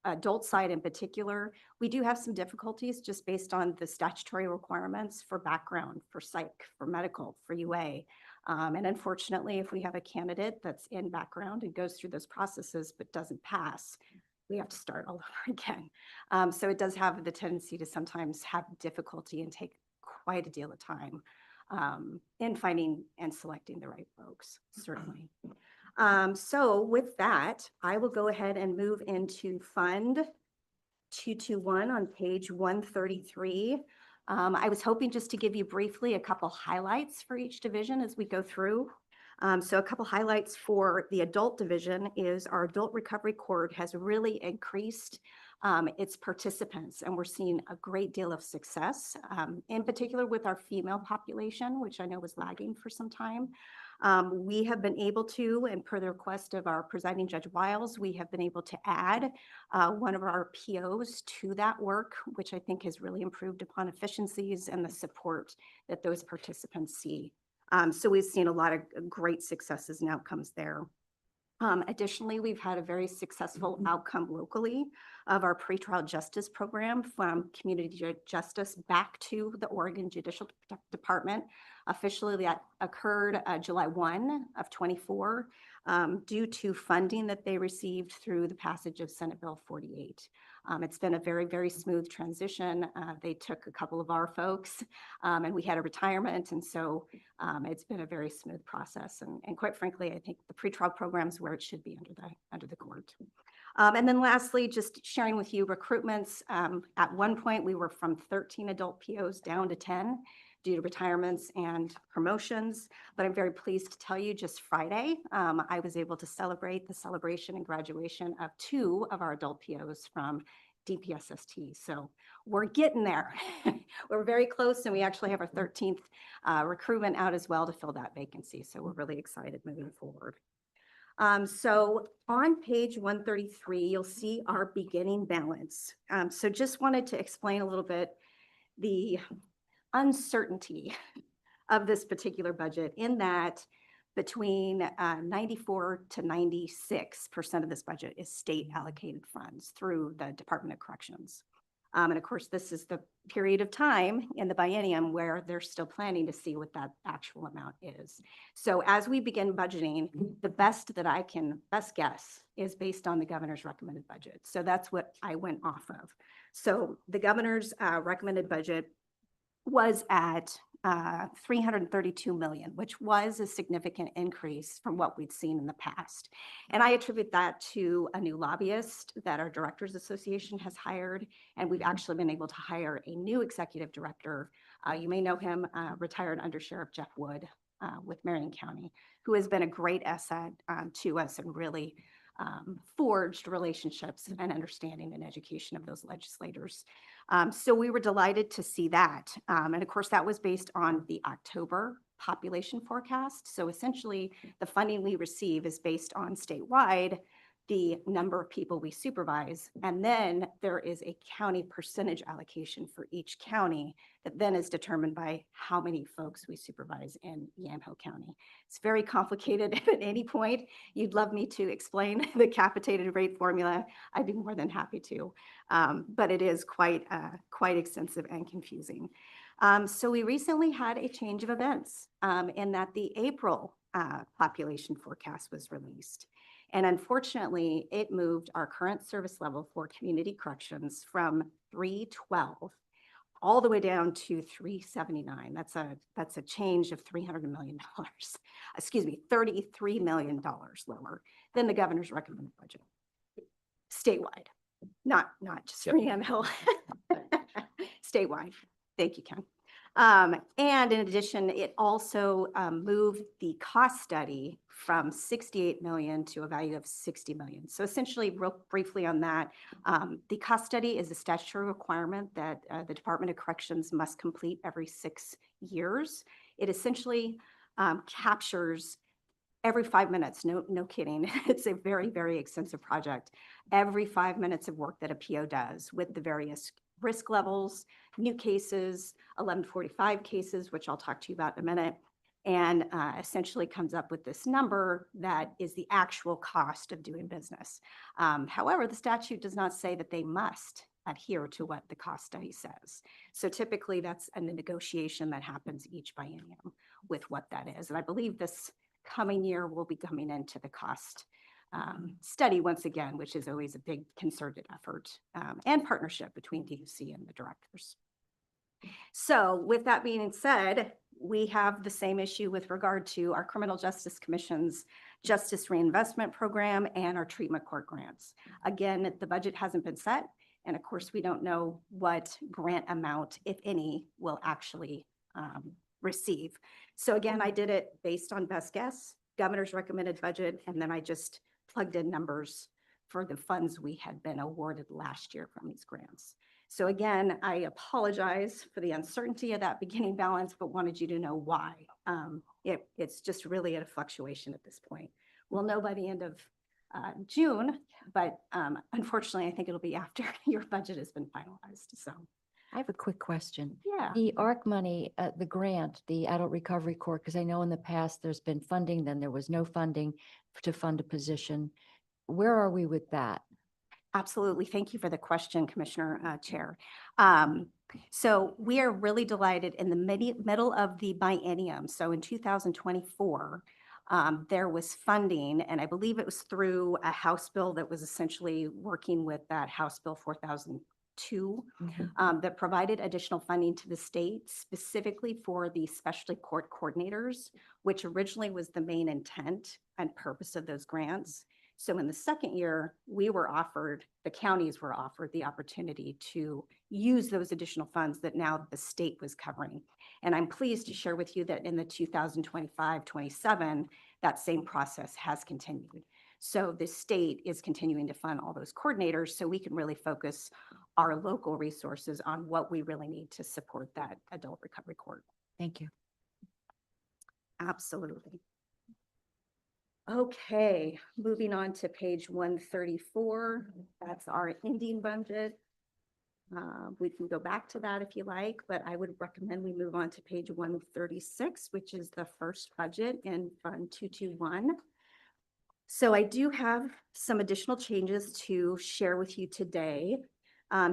adult side in particular, we do have some difficulties just based on the statutory requirements for background, for psych, for medical, for UA. And unfortunately, if we have a candidate that's in background and goes through those processes but doesn't pass, we have to start all over again. So it does have the tendency to sometimes have difficulty and take quite a deal of time in finding and selecting the right folks, certainly. So with that, I will go ahead and move into Fund 221 on page 133. I was hoping just to give you briefly a couple highlights for each division as we go through. So a couple highlights for the adult division is our Adult Recovery Court has really increased its participants, and we're seeing a great deal of success, in particular with our female population, which I know was lagging for some time. We have been able to, and per the request of our presiding Judge Wiles, we have been able to add one of our POs to that work, which I think has really improved upon efficiencies and the support that those participants see. So we've seen a lot of great successes and outcomes there. Additionally, we've had a very successful outcome locally of our pretrial justice program from community justice back to the Oregon Judicial Department. Officially, that occurred July 1 of 24 due to funding that they received through the passage of Senate Bill 48. It's been a very, very smooth transition. They took a couple of our folks and we had a retirement. And so it's been a very smooth process. And quite frankly, I think the pretrial program is where it should be under the court. And then lastly, just sharing with you recruitments. At one point, we were from 13 adult POs down to 10 due to retirements and promotions. But I'm very pleased to tell you just Friday, I was able to celebrate the celebration and graduation of 2 of our adult POs from DPSST. So we're getting there. We're very close, and we actually have our 13th recruitment out as well to fill that vacancy. So we're really excited moving forward. So on page 133, you'll see our beginning balance. So just wanted to explain a little bit the uncertainty of this particular budget, in that between 94 to 96% of this budget is state allocated funds through the Department of Corrections. And of course, this is the period of time in the biennium where they're still planning to see what that actual amount is. So as we begin budgeting, the best guess is based on the governor's recommended budget. So that's what I went off of. So the governor's recommended budget was at 332 million, which was a significant increase from what we'd seen in the past. And I attribute that to a new lobbyist that our Directors Association has hired. And we've actually been able to hire a new executive director. You may know him, retired Under Sheriff Jeff Wood with Marion County, who has been a great asset to us and really forged relationships and understanding and education of those legislators. So we were delighted to see that. And of course, that was based on the October population forecast. So essentially, the funding we receive is based on statewide, the number of people we supervise. And then there is a county percentage allocation for each county that then is determined by how many folks we supervise in Yamhill County. It's very complicated. At any point you'd love me to explain the capitated rate formula, I'd be more than happy to. But it is quite extensive and confusing. So we recently had a change of events in that the April population forecast was released. And unfortunately, it moved our current service level for community corrections from 312 all the way down to 379. That's a change of $300 million. Excuse me, $33 million lower than the governor's recommended budget, statewide, not just for Yamhill, statewide. Thank you, Ken. And in addition, it also moved the cost study from 68 million to a value of 60 million. So essentially, real briefly on that, the cost study is a statutory requirement that the Department of Corrections must complete every 6 years. It essentially captures every 5 minutes, no kidding. It's a very, very extensive project. Every 5 minutes of work that a PO does with the various risk levels, new cases, 1145 cases, which I'll talk to you about in a minute, and essentially comes up with this number that is the actual cost of doing business. However, the statute does not say that they must adhere to what the cost study says. So typically that's a negotiation that happens each biennium with what that is. And I believe this coming year will be coming into the cost study once again, which is always a big concerted effort and partnership between DUC and the directors. So with that being said, we have the same issue with regard to our Criminal Justice Commission's Justice Reinvestment Program and our treatment court grants. Again, the budget hasn't been set. And of course, we don't know what grant amount, if any, we'll actually receive. So again, I did it based on best guess, governor's recommended budget, and then I just plugged in numbers for the funds we had been awarded last year from these grants. So again, I apologize for the uncertainty of that beginning balance, but wanted you to know why. It's just really at a fluctuation at this point. We'll know by the end of June, but unfortunately, I think it'll be after your budget has been finalized. So I have a quick question. Yeah. The ARC money, the grant, the Adult Recovery Court, because I know in the past there's been funding, then there was no funding to fund a position. Where are we with that? Absolutely. Thank you for the question, Commissioner Chair. So we are really delighted in the middle of the biennium. So in 2024, there was funding, and I believe it was through a House bill that was essentially working with that House Bill 4002 that provided additional funding to the state specifically for the specialty court coordinators, which originally was the main intent and purpose of those grants. So in the second year, the counties were offered the opportunity to use those additional funds that now the state was covering. And I'm pleased to share with you that in the 2025-27, that same process has continued. So the state is continuing to fund all those coordinators so we can really focus our local resources on what we really need to support that adult recovery court. Thank you. Absolutely. Okay, moving on to page 134. That's our ending budget. We can go back to that if you like, but I would recommend we move on to page 136, which is the first budget in Fund 221. So I do have some additional changes to share with you today.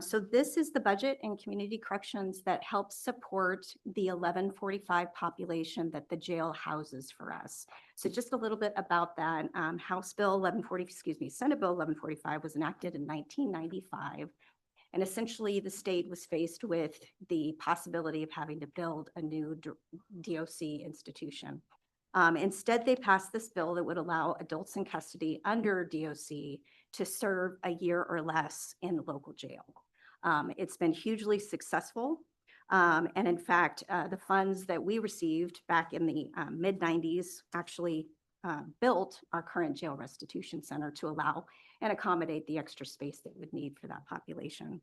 So this is the budget in community corrections that helps support the 1145 population that the jail houses for us. So just a little bit about that. House Bill 1140, Senate Bill 1145 was enacted in 1995. And essentially the state was faced with the possibility of having to build a new DOC institution. Instead, they passed this bill that would allow adults in custody under DOC to serve a year or less in the local jail. It's been hugely successful. And in fact, the funds that we received back in the mid-90s actually built our current jail restitution center to allow and accommodate the extra space they would need for that population.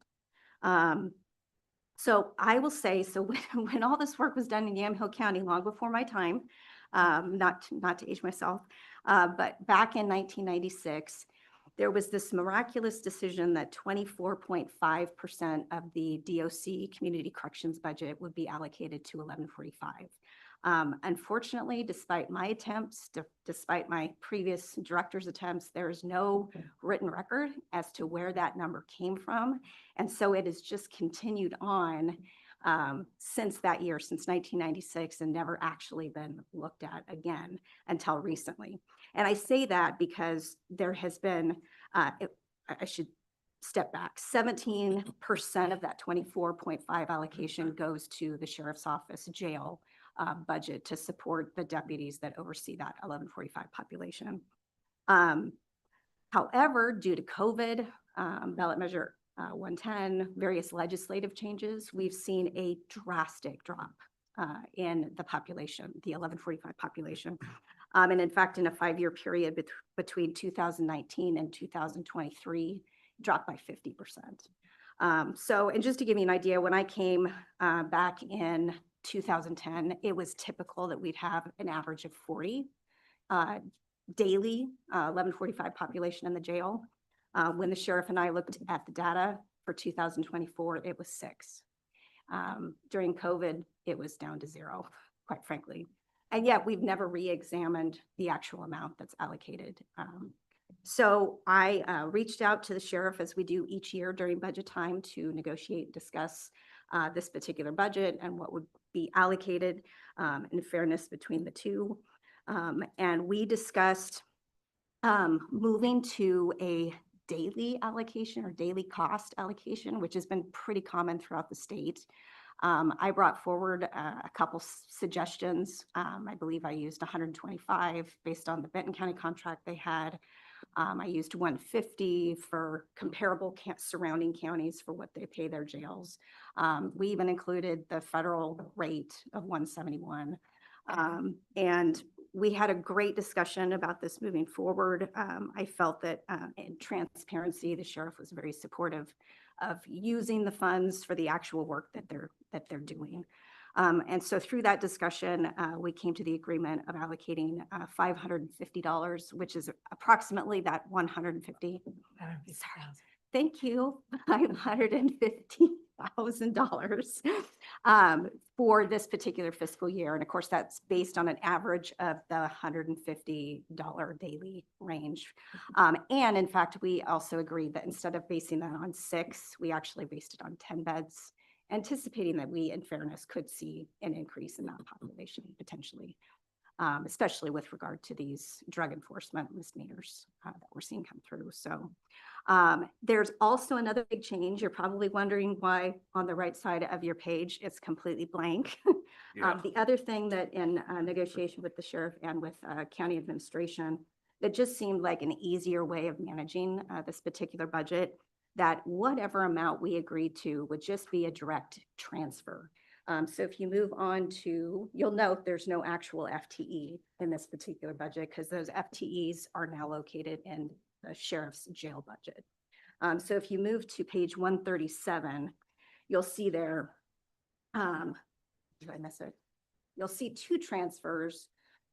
So I will say, so when all this work was done in Yamhill County long before my time, not to age myself, but back in 1996, there was this miraculous decision that 24.5% of the DOC community corrections budget would be allocated to 1145. Unfortunately, despite my attempts, despite my previous director's attempts, there is no written record as to where that number came from. And so it has just continued on since that year, since 1996, and never actually been looked at again until recently. And I say that because there has been, I should step back, 17% of that 24.5 allocation goes to the sheriff's office jail budget to support the deputies that oversee that 1145 population. However, due to COVID, ballot measure 110, various legislative changes, we've seen a drastic drop in the population, the 1145 population. And in fact, in a 5-year period between 2019 and 2023, dropped by 50%. So, and just to give you an idea, when I came back in 2010, it was typical that we'd have an average of 40 daily 1145 population in the jail. When the sheriff and I looked at the data for 2024, it was 6. During COVID, it was down to 0, quite frankly. And yet we've never re-examined the actual amount that's allocated. So I reached out to the sheriff, as we do each year during budget time, to negotiate and discuss this particular budget and what would be allocated in fairness between the two. And we discussed moving to a daily allocation or daily cost allocation, which has been pretty common throughout the state. I brought forward a couple suggestions. I believe I used 125 based on the Benton County contract they had. I used 150 for comparable surrounding counties for what they pay their jails. We even included the federal rate of 171. And we had a great discussion about this moving forward. I felt that in transparency, the sheriff was very supportive of using the funds for the actual work that they're doing. And so through that discussion, we came to the agreement of allocating $550, which is approximately that 150. thank you, $550,000 for this particular fiscal year. And of course, that's based on an average of the $150 daily range. And in fact, we also agreed that instead of basing that on 6, we actually based it on 10 beds, anticipating that we, in fairness, could see an increase in that population potentially, especially with regard to these drug enforcement misdemeanors that we're seeing come through. So there's also another big change. You're probably wondering why on the right side of your page, it's completely blank. The other thing that in negotiation with the sheriff and with county administration, that just seemed like an easier way of managing this particular budget, that whatever amount we agreed to would just be a direct transfer. So if you move on to, you'll note there's no actual FTE in this particular budget because those FTEs are now located in the sheriff's jail budget. So if you move to page 137, you'll see there, did I miss it? You'll see 2 transfers,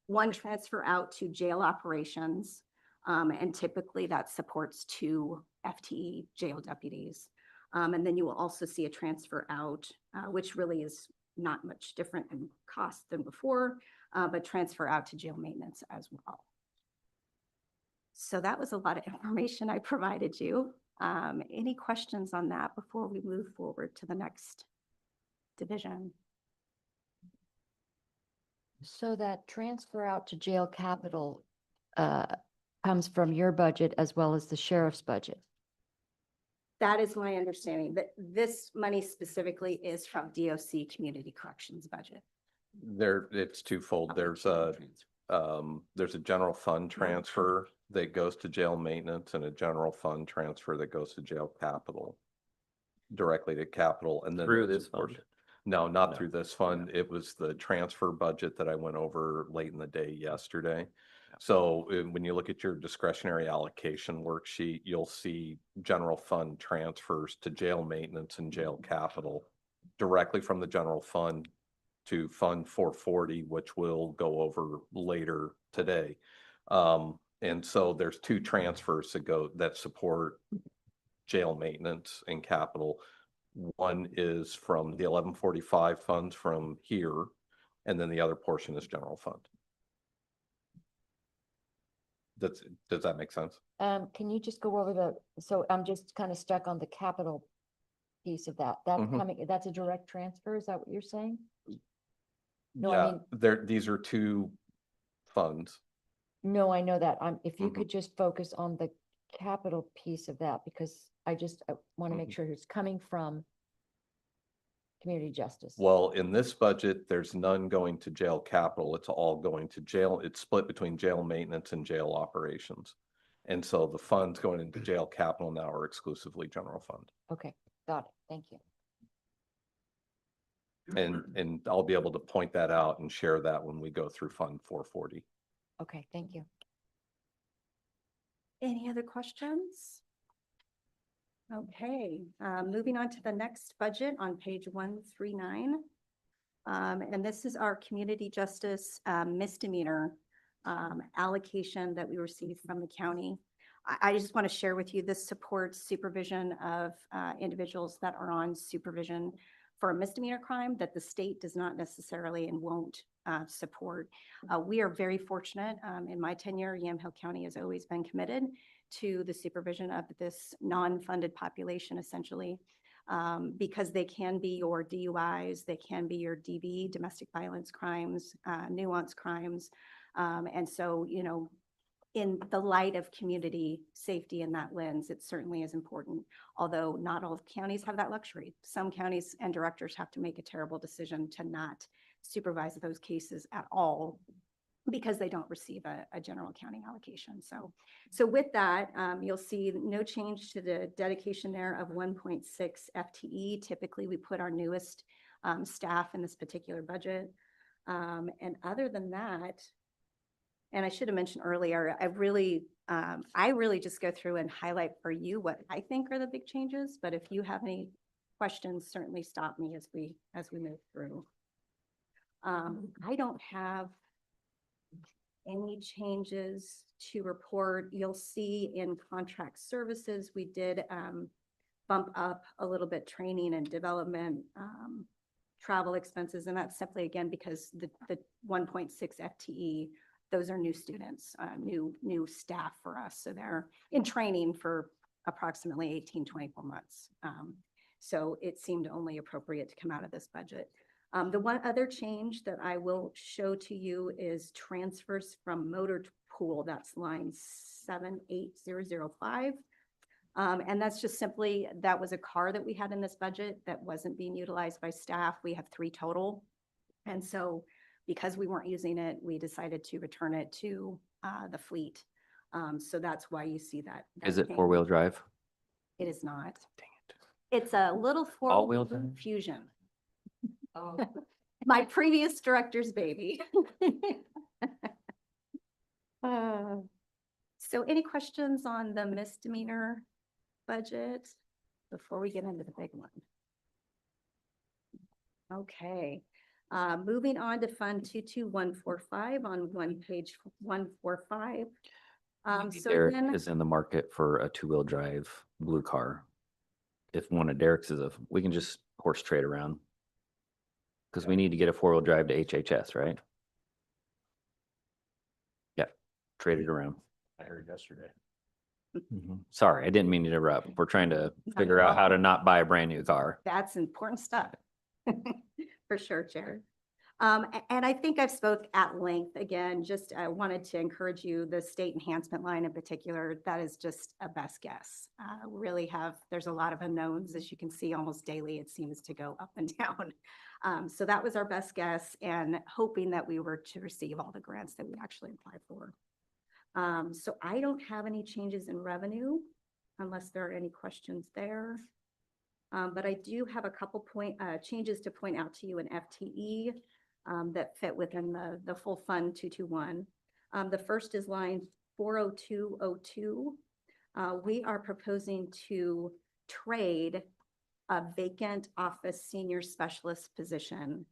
one transfer out to jail operations, and typically that supports 2 FTE jail deputies. And then you will also see a transfer out, which really is not much different in cost than before, but transfer out to jail maintenance as well. So that was a lot of information I provided you. Any questions on that before we move forward to the next division? So that transfer out to jail capital comes from your budget as well as the sheriff's budget. That is my understanding, that this money specifically is from DOC Community Corrections budget. It's twofold. There's a general fund transfer that goes to jail maintenance and a general fund transfer that goes to jail capital, directly to capital. And then Through there's, this of course, fund? no, not No. through this fund. It was the transfer budget that I went over late in the day yesterday. So when you look at your discretionary allocation worksheet, you'll see general fund transfers to jail maintenance and jail capital directly from the general fund to Fund 440, which we'll go over later today. And so there's 2 transfers that support jail maintenance and capital. One is from the 1145 funds from here, and then the other portion is general fund. Does that make sense? Can you just go over so I'm just kind of stuck on the capital piece of that. That's Mhm. coming, that's a direct transfer, is that what you're saying? No, I Yeah, mean, these are 2 funds. no, I know that. If you Mhm. could just focus on the capital piece of that, because I want to make sure it's coming from community justice. Well, in this budget, there's none going to jail capital. It's all going to jail. It's split between jail maintenance and jail operations. And so the funds going into jail capital now are exclusively general fund. Okay, got it. Thank you. And I'll be able to point that out and share that when we go through Fund 440. Okay, thank you. Any other questions? Okay, moving on to the next budget on page 139. And this is our community justice misdemeanor allocation that we received from the county. I just want to share with you, this supports supervision of individuals that are on supervision for a misdemeanor crime that the state does not necessarily and won't support. We are very fortunate. In my tenure, Yamhill County has always been committed to the supervision of this non-funded population, essentially, because they can be your DUIs, they can be your DV, domestic violence crimes, nuance crimes. And so, you know, in the light of community safety in that lens, it certainly is important, although not all counties have that luxury. Some counties and directors have to make a terrible decision to not supervise those cases at all because they don't receive a general county allocation. So with that, you'll see no change to the dedication there of 1.6 FTE. Typically, we put our newest staff in this particular budget. And other than that, and I should have mentioned earlier, I really just go through and highlight for you what I think are the big changes. But if you have any questions, certainly stop me as we move through. I don't have any changes to report. You'll see in contract services, we did bump up a little bit training and development, travel expenses, and that's simply again because the 1.6 FTE, those are new students, new staff for us. So they're in training for approximately 18, 24 months. So it seemed only appropriate to come out of this budget. The one other change that I will show to you is transfers from motor pool. That's line 78005. And that's just simply, that was a car that we had in this budget that wasn't being utilized by staff. We have 3 total. And so because we weren't using it, we decided to return it to the fleet. So that's why you see that. Is that it 4-wheel change. drive? It is not. It's a little All-wheel 4-wheel drive? Fusion. My previous director's baby. So any questions on the misdemeanor budget before we get into the big one? Okay, moving on to Fund 22145 on page 145. So Derek then, is in the market for a 2-wheel drive blue car. If one of Derek's we can just horse trade around. Because we need to get a 4-wheel drive to HHS, right? Yeah, trade it around. I heard yesterday. Sorry, I didn't mean to interrupt. We're trying to figure out how to not buy a brand new car. that's important stuff. For sure, Jared. And I think I've spoke at length again, just I wanted to encourage you, the state enhancement line in particular, that is just a best guess. There's a lot of unknowns, as you can see almost daily, it seems to go up and down. So that was our best guess and hoping that we were to receive all the grants that we actually applied for. So I don't have any changes in revenue unless there are any questions there. But I do have a couple changes to point out to you in FTE that fit within the full fund 221. The first is line 40202. We are proposing to trade a vacant office senior specialist position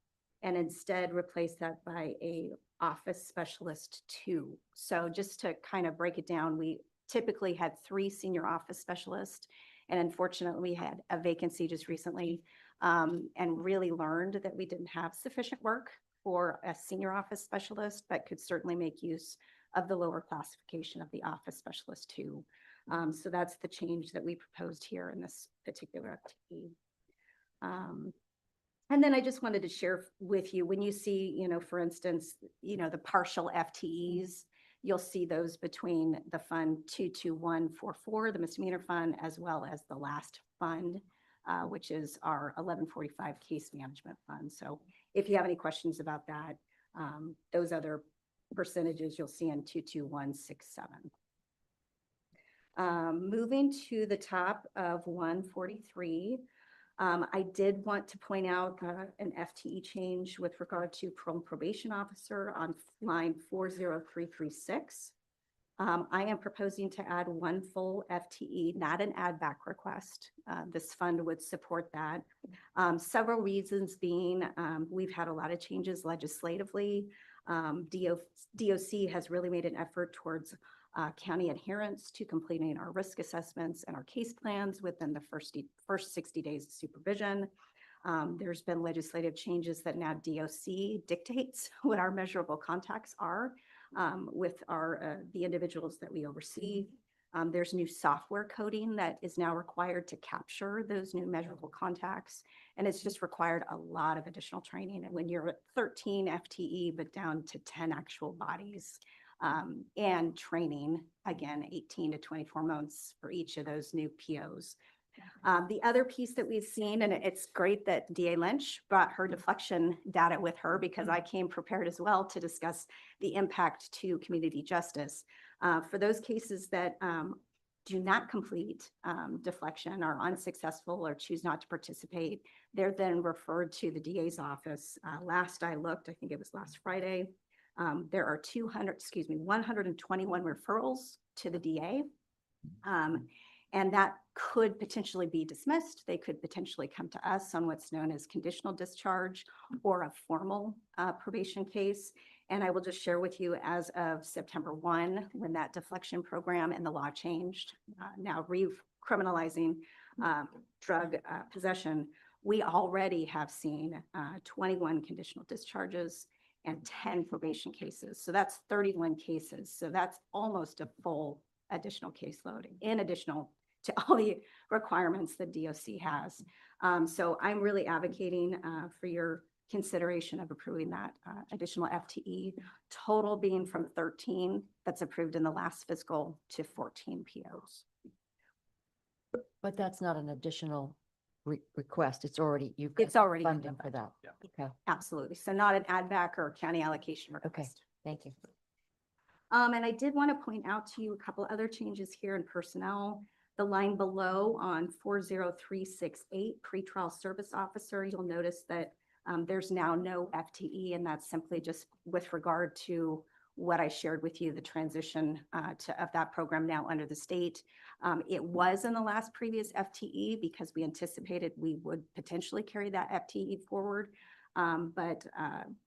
and instead replace that by a office specialist 2. So just to kind of break it down, we typically had 3 senior office specialists. And unfortunately, we had a vacancy just recently and really learned that we didn't have sufficient work for a senior office specialist, but could certainly make use of the lower classification of the office specialist 2. So that's the change that we proposed here in this particular FTE. And then I just wanted to share with you, when you see, for instance, the partial FTEs, you'll see those between the fund 22144, the misdemeanor fund, as well as the last fund, which is our 1145 case management fund. So if you have any questions about that, those other percentages you'll see in 22167. Moving to the top of 143, I did want to point out an FTE change with regard to parole and probation officer on line 40336. I am proposing to add 1 full FTE, not an add back request. This fund would support that. Several reasons being, we've had a lot of changes legislatively. DOC has really made an effort towards county adherence to completing our risk assessments and our case plans within the first 60 days of supervision. There's been legislative changes that now DOC dictates what our measurable contacts are with the individuals that we oversee. There's new software coding that is now required to capture those new measurable contacts. And it's just required a lot of additional training. And when you're at 13 FTE, but down to 10 actual bodies, and training, again, 18 to 24 months for each of those new POs. The other piece that we've seen, and it's great that DA Lynch brought her deflection data with her because I came prepared as well to discuss the impact to community justice. For those cases that do not complete deflection, are unsuccessful or choose not to participate, they're then referred to the DA's office. Last I looked, I think it was last Friday, there are 121 referrals to the DA. And that could potentially be dismissed. They could potentially come to us on what's known as conditional discharge or a formal probation case. And I will just share with you as of September 1, when that deflection program and the law changed, now criminalizing drug possession, we already have seen 21 conditional discharges and 10 probation cases. So that's 31 cases. So that's almost a full additional caseload in additional to all the requirements that DOC has. So I'm really advocating for your consideration of approving that additional FTE, total being from 13 that's approved in the last fiscal to 14 POs. But that's not an additional request. It's already, you've It's got already in the funding for that. Okay, Absolutely. So not an add back or county allocation request. thank you. And I did want to point out to you a couple other changes here in personnel. The line below on 40368 pretrial service officer, you'll notice that there's now no FTE, and that's simply just with regard to what I shared with you, the transition of that program now under the state. It was in the last previous FTE because we anticipated we would potentially carry that FTE forward. But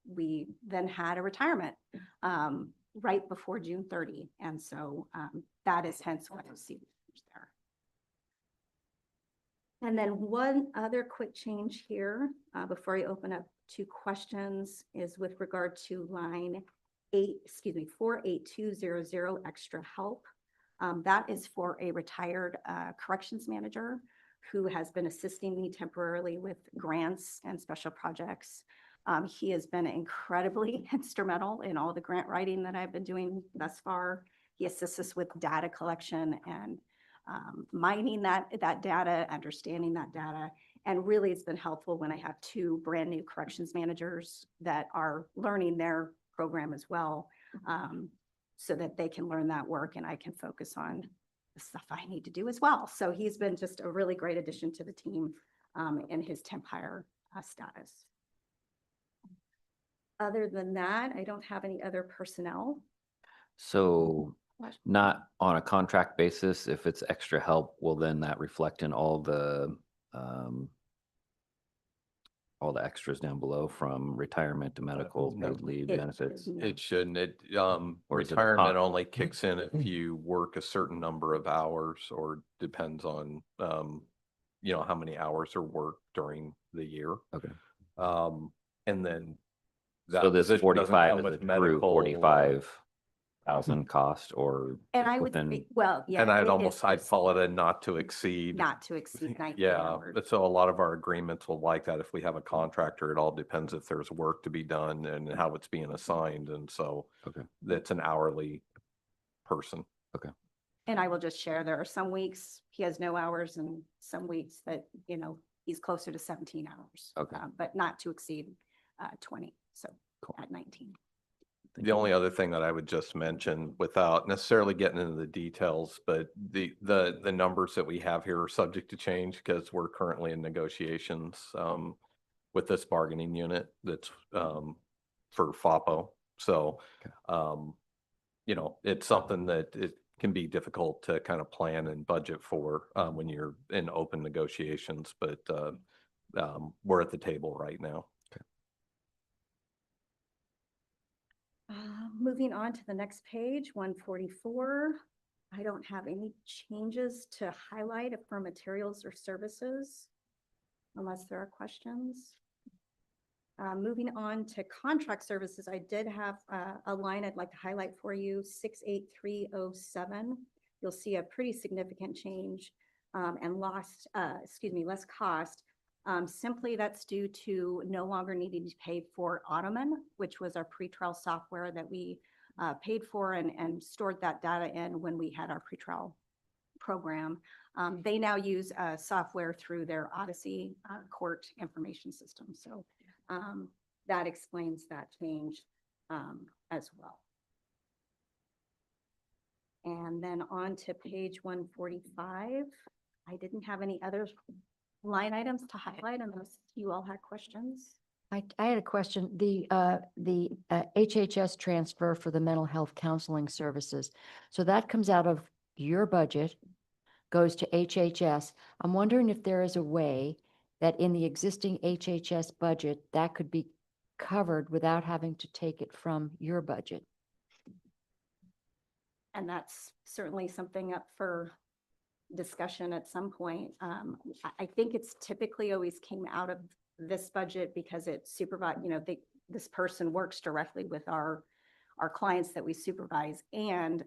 we then had a retirement right before June 30. And so that is hence what you see there. And then one other quick change here before I open up to questions is with regard to line 48200 extra help. That is for a retired corrections manager who has been assisting me temporarily with grants and special projects. He has been incredibly instrumental in all the grant writing that I've been doing thus far. He assists us with data collection and mining that data, understanding that data. And really it's been helpful when I have two brand new corrections managers that are learning their program as well, so that they can learn that work and I can focus on the stuff I need to do as well. So he's been just a really great addition to the team in his temp hire status. Other than that, I don't have any other personnel. So not on a contract basis, if it's extra help, will then that reflect in all the extras down below from retirement to medical, no. paid leave, It- benefits? It shouldn't. Or is it a Retirement con- only kicks in if you work a certain number of hours, or depends on, how many hours are worked during the year. Okay. And then. So that this position doesn't 45 come is with a true medical or- 45,000 cost or And I would, within, well, yeah. And it is I'd call it just a not to exceed. not to exceed 19 Yeah, hours. but so a lot of our agreements will like that. If we have a contractor, it all depends if there's work to be done and how it's being assigned. And so Okay. that's an hourly person. And I will just share, there are some weeks he has no hours and some weeks that, he's closer to 17 hours. Okay. But not to exceed 20, so Cool. at 19. The only other thing that I would just mention, without necessarily getting into the details, but the numbers that we have here are subject to change because we're currently in negotiations with this bargaining unit that's for FAPO. So, it's something that it can be difficult to kind of plan and budget for when you're in open negotiations, but we're at the table right now. Moving on to the next page, 144. I don't have any changes to highlight for materials or services unless there are questions. Moving on to contract services, I did have a line I'd like to highlight for you, 68307. You'll see a pretty significant change and less cost. Simply that's due to no longer needing to pay for Ottoman, which was our pretrial software that we paid for and stored that data in when we had our pretrial program. They now use software through their Odyssey court information system. So that explains that change as well. And then on to page 145. I didn't have any other line items to highlight unless you all had questions. I had a question. The HHS transfer for the mental health counseling services. So that comes out of your budget, goes to HHS. I'm wondering if there is a way that in the existing HHS budget, that could be covered without having to take it from your budget? And that's certainly something up for discussion at some point. I think it's typically always came out of this budget because it supervise, this person works directly with our clients that we supervise. And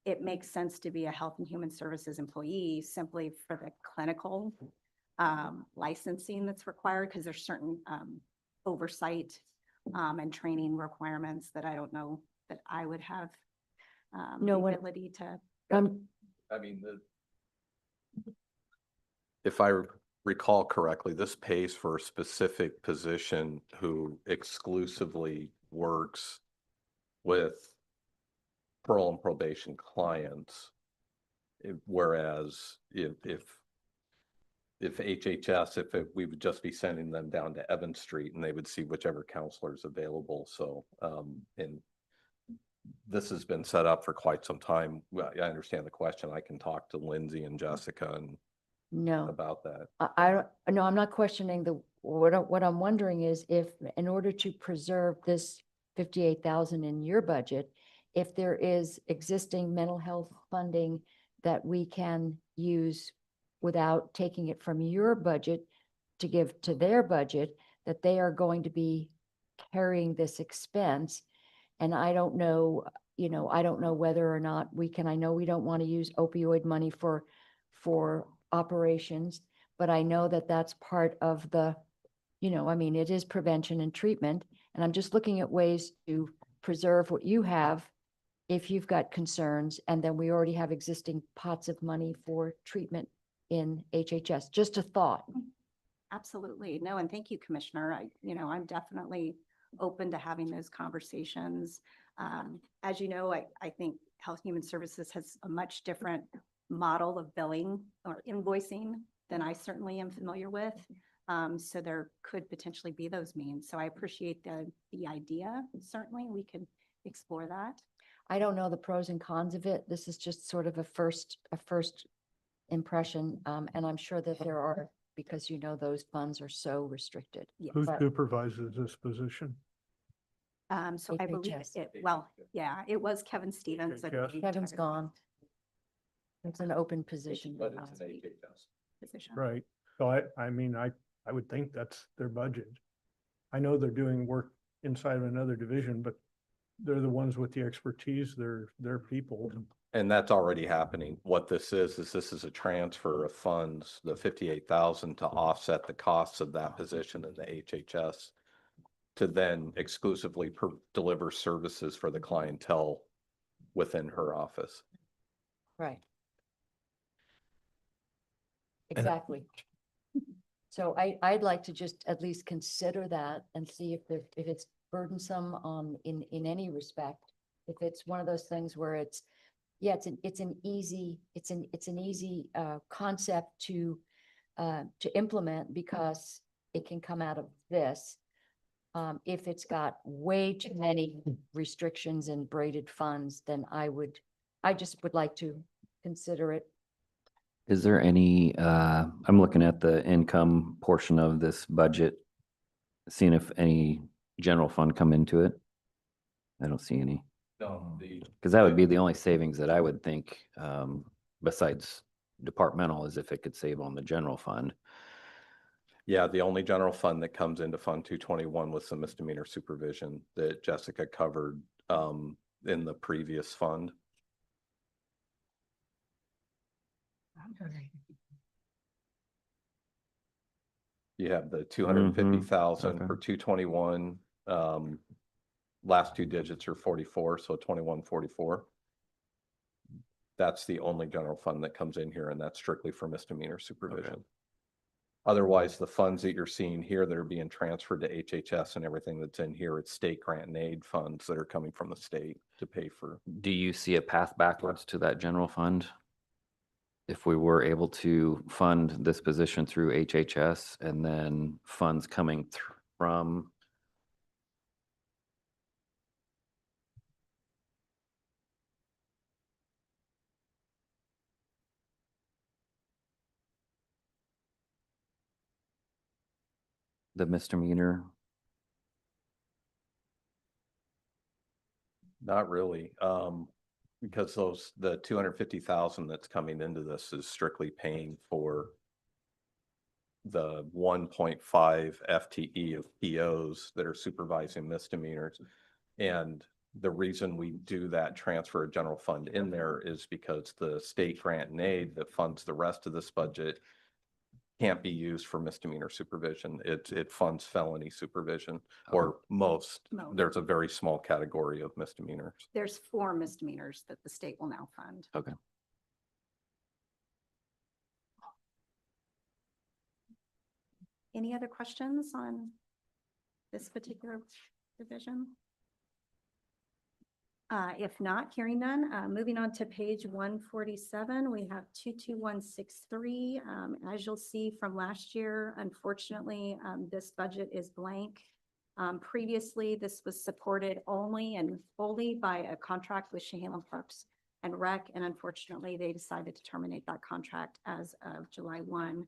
it makes sense to be a Health and Human Services employee simply for the clinical licensing that's required, because there's certain oversight and training requirements that I don't know that I would have No, the what- ability to. I mean, if I recall correctly, this pays for a specific position who exclusively works with parole and probation clients. Whereas if HHS, we would just be sending them down to Evans Street and they would see whichever counselor is available. So, and this has been set up for quite some time. Well, I understand the question. I can talk to Lindsay and Jessica and No. about that. I don't, no, I'm not questioning what I'm wondering is if, in order to preserve this 58,000 in your budget, if there is existing mental health funding that we can use without taking it from your budget to give to their budget, that they are going to be carrying this expense. And I don't know, I don't know whether or not we can, I know we don't want to use opioid money for operations, but I know that that's part of the, I mean, it is prevention and treatment. And I'm just looking at ways to preserve what you have if you've got concerns, and then we already have existing pots of money for treatment in HHS. Just a thought. Absolutely. No, and thank you, Commissioner. I'm definitely open to having those conversations. As you know, I think Health and Human Services has a much different model of billing or invoicing than I certainly am familiar with. So there could potentially be those means. So I appreciate the idea. Certainly, we could explore that. I don't know the pros and cons of it. This is just sort of a first impression. And I'm sure that there are, because those funds are so restricted. Yes. Who But- supervises this position? So I believe HHS. it was Kevin Stevens. that HHS. Kevin's gone. It's an open position. But it's an HHS. position. Right. So I mean, I would think that's their budget. I know they're doing work inside of another division, but they're the ones with the expertise. They're people. And that's already happening. What this is this is a transfer of funds, the 58,000 to offset the costs of that position in the HHS to then exclusively deliver services for the clientele within her office. Right. Exactly. So I'd like to just at least consider that and see if it's burdensome in any respect. If it's one of those things where it's an easy concept to implement because it can come out of this. If it's got way too many restrictions and braided funds, then I just would like to consider it. Is there any, I'm looking at the income portion of this budget, seeing if any general fund come into it. I don't see any, No, because that would be the only savings that I would think, besides departmental, is if it could save on the general fund. yeah, the only general fund that comes into Fund 221 was some misdemeanor supervision that Jessica covered in the previous fund. You have the 250,000 for okay. 221. Last two digits are 44, so 2144. That's the only general fund that comes in here, and that's strictly for misdemeanor supervision. Otherwise, the funds that you're seeing here that are being transferred to HHS and everything that's in here, it's state grant and aid funds that are coming from the state to pay for. Do you see a path backwards to that general fund? If we were able to fund this position through HHS and then funds coming from the misdemeanor Not really, because the 250,000 that's coming into this is strictly paying for the 1.5 FTE of POs that are supervising misdemeanors. And the reason we do that transfer of general fund in there is because the state grant and aid that funds the rest of this budget can't be used for misdemeanor supervision. It funds felony supervision, or most. Most. There's a very small category of misdemeanors. There's 4 misdemeanors that the state will now fund. Okay. Any other questions on this particular division? If not, hearing none, moving on to page 147, we have 22163. As you'll see from last year, unfortunately, this budget is blank. Previously, this was supported only and fully by a contract with Chehalis Parks and Rec, and unfortunately, they decided to terminate that contract as of July 1.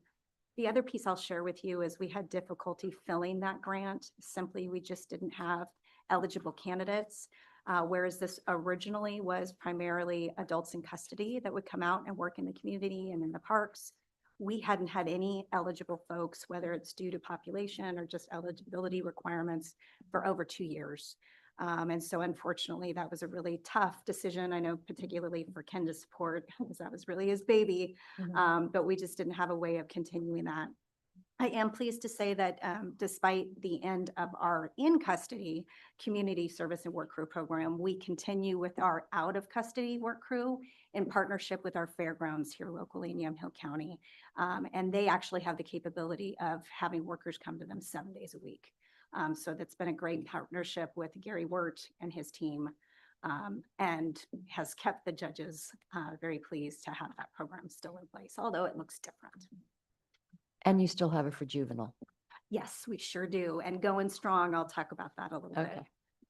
The other piece I'll share with you is we had difficulty filling that grant. Simply, we just didn't have eligible candidates. Whereas this originally was primarily adults in custody that would come out and work in the community and in the parks. We hadn't had any eligible folks, whether it's due to population or just eligibility requirements, for over 2 years. And so unfortunately, that was a really tough decision. I know particularly for Ken to support, because that was really his baby. But we just didn't have a way of continuing that. I am pleased to say that despite the end of our in-custody community service and work crew program, we continue with our out-of-custody work crew in partnership with our fairgrounds here locally in Yamhill County. And they actually have the capability of having workers come to them 7 days a week. So that's been a great partnership with Gary Wirt and his team, and has kept the judges very pleased to have that program still in place, although it looks different. And you still have it for juvenile. Yes, we sure do. And going strong, I'll talk about that a little bit. Okay.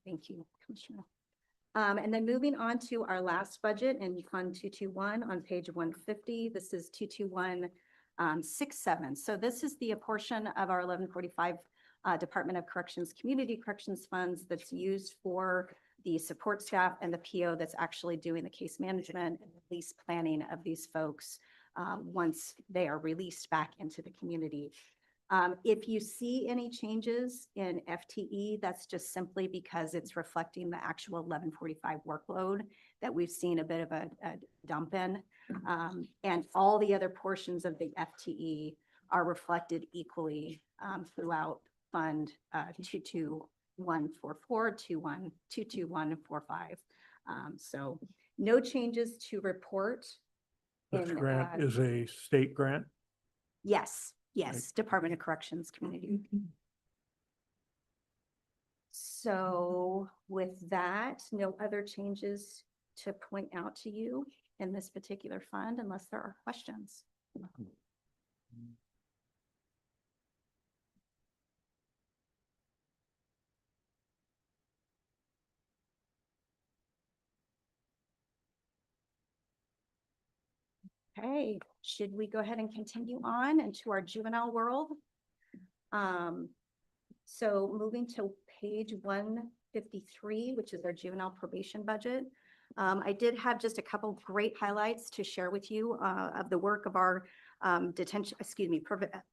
Thank you, Commissioner. And then moving on to our last budget in Fund 221 on page 150, this is 22167. So this is the portion of our 1145 Department of Corrections Community Corrections Funds that's used for the support staff and the PO that's actually doing the case management and release planning of these folks once they are released back into the community. If you see any changes in FTE, that's just simply because it's reflecting the actual 1145 workload that we've seen a bit of a dump in. And all the other portions of the FTE are reflected equally throughout Fund 22144, 22145. So no changes to report. This in, grant is a state grant. Yes, yes, Department of Corrections Community. So with that, no other changes to point out to you in this particular fund unless there are questions. Okay, should we go ahead and continue on into our juvenile world? So moving to page 153, which is our juvenile probation budget. I did have just a couple great highlights to share with you of the work of our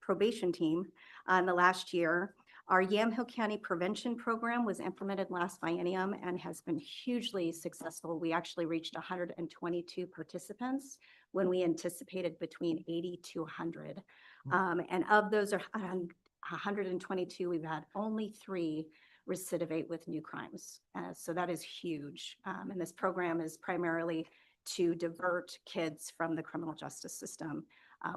probation team in the last year. Our Yamhill County Prevention Program was implemented last biennium and has been hugely successful. We actually reached 122 participants when we anticipated between 80 to 100. And of those 122, we've had only 3 recidivate with new crimes. So that is huge. And this program is primarily to divert kids from the criminal justice system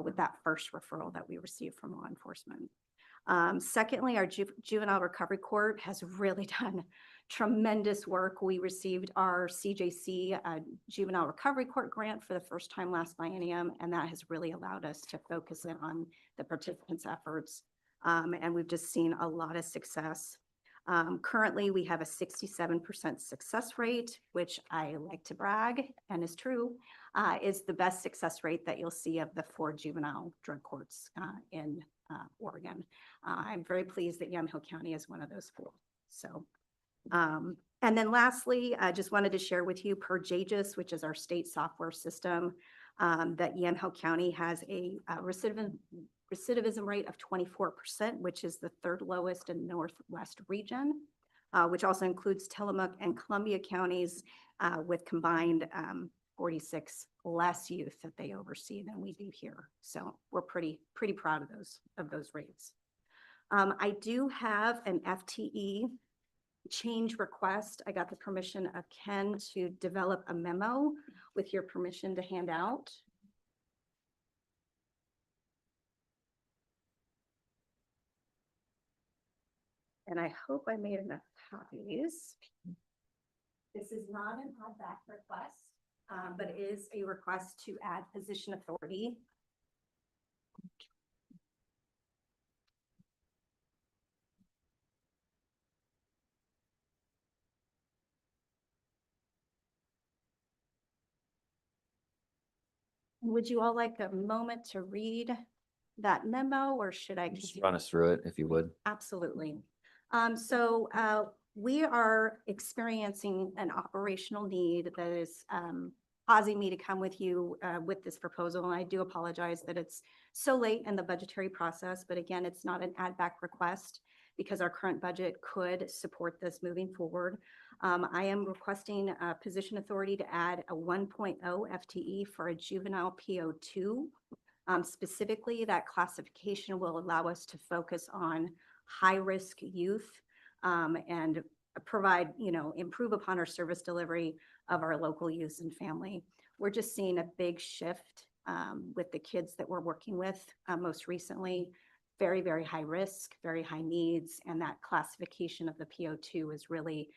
with that first referral that we received from law enforcement. Secondly, our Juvenile Recovery Court has really done tremendous work. We received our CJC Juvenile Recovery Court grant for the first time last biennium, and that has really allowed us to focus in on the participants' efforts. And we've just seen a lot of success. Currently, we have a 67% success rate, which I like to brag, and is true, is the best success rate that you'll see of the 4 juvenile drug courts in Oregon. I'm very pleased that Yamhill County is one of those 4. So And then lastly, I just wanted to share with you per JAGIS, which is our state software system, that Yamhill County has a recidivism rate of 24%, which is the third lowest in Northwest region, which also includes Tillamook and Columbia counties with combined 46 less youth that they oversee than we do here. So we're pretty proud of those rates. I do have an FTE change request. I got the permission of Ken to develop a memo with your permission to hand out. And I hope I made enough copies. This is not an add back request, but it is a request to add position authority. Would you all like a moment to read that memo, or should I? Just run us through it if you would. Absolutely. We are experiencing an operational need that is causing me to come with you with this proposal. And I do apologize that it's so late in the budgetary process, but again, it's not an add back request because our current budget could support this moving forward. I am requesting a position authority to add a 1.0 FTE for a juvenile PO2. Specifically, that classification will allow us to focus on high-risk youth and provide, improve upon our service delivery of our local youth and family. We're just seeing a big shift with the kids that we're working with most recently. Very, very high risk, very high needs, and that classification of the PO2 is really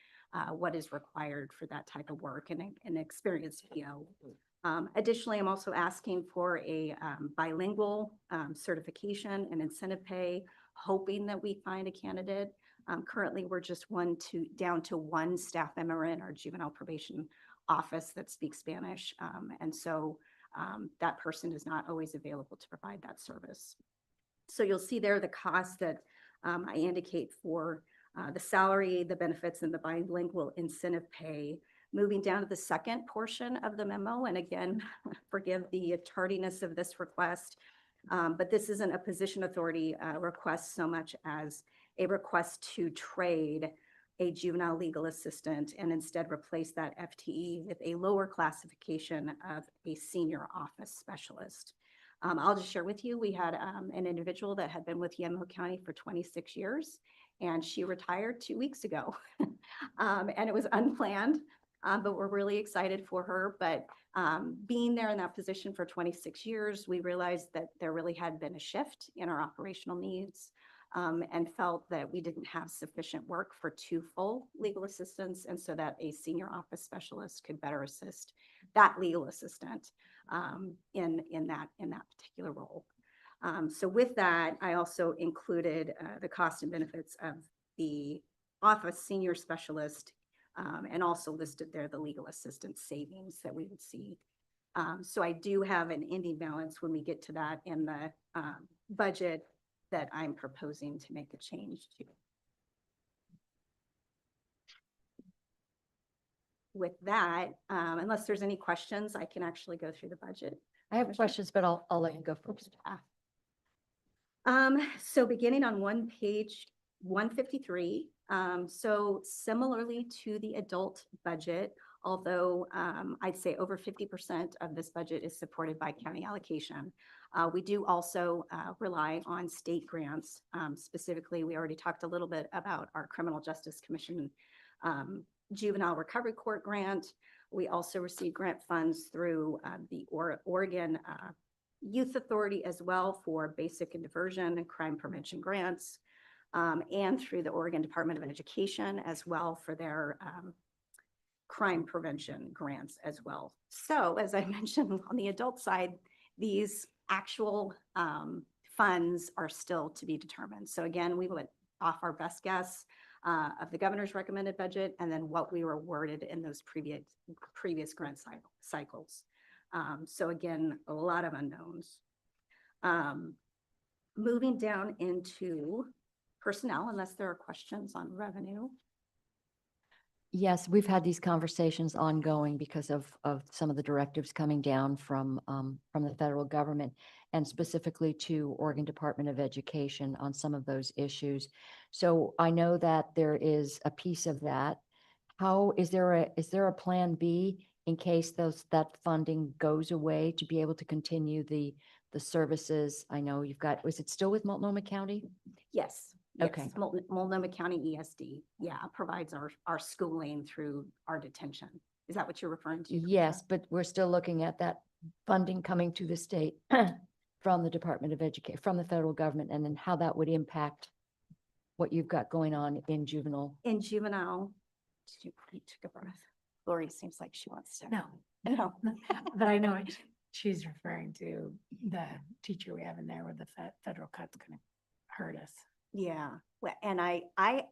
what is required for that type of work and an experienced PO. Additionally, I'm also asking for a bilingual certification and incentive pay, hoping that we find a candidate. Currently, we're just down to one staff member in our juvenile probation office that speaks Spanish. And so that person is not always available to provide that service. So you'll see there the cost that I indicate for the salary, the benefits, and the bilingual incentive pay. Moving down to the second portion of the memo, and again, forgive the tardiness of this request, but this isn't a position authority request so much as a request to trade a juvenile legal assistant and instead replace that FTE with a lower classification of a senior office specialist. I'll just share with you, we had an individual that had been with Yamhill County for 26 years, and she retired 2 weeks ago. And it was unplanned, but we're really excited for her. But being there in that position for 26 years, we realized that there really had been a shift in our operational needs and felt that we didn't have sufficient work for 2 full legal assistants, and so that a senior office specialist could better assist that legal assistant in that particular role. So with that, I also included the cost and benefits of the office senior specialist and also listed there the legal assistant savings that we would see. So I do have an ending balance when we get to that in the budget that I'm proposing to make a change to. With that, unless there's any questions, I can actually go through the budget. I have questions, but I'll let you go first. So beginning on page 153, so similarly to the adult budget, although I'd say over 50% of this budget is supported by county allocation. We do also rely on state grants. Specifically, we already talked a little bit about our Criminal Justice Commission Juvenile Recovery Court grant. We also receive grant funds through the Oregon Youth Authority as well for basic and diversion and crime prevention grants, and through the Oregon Department of Education as well for their crime prevention grants as well. So as I mentioned on the adult side, these actual funds are still to be determined. So again, we went off our best guess of the governor's recommended budget and then what we were awarded in those previous grant cycles. So again, a lot of unknowns. Moving down into personnel, unless there are questions on revenue. Yes, we've had these conversations ongoing because of some of the directives coming down from the federal government and specifically to Oregon Department of Education on some of those issues. So I know that there is a piece of that. Is there a plan B in case that funding goes away to be able to continue the services? I know you've got, was it still with Multnomah County? Yes. Okay. Yes, Multnomah County ESD, yeah, provides our schooling through our detention. Is that what you're referring to? Yes, but we're still looking at that funding coming to the state from the Department of Education, from the federal government, and then how that would impact what you've got going on in juvenile. In juvenile, you took a breath. Lori seems like she wants to. No, No. but I know she's referring to the teacher we have in there where the federal cut's gonna hurt us. Yeah, and I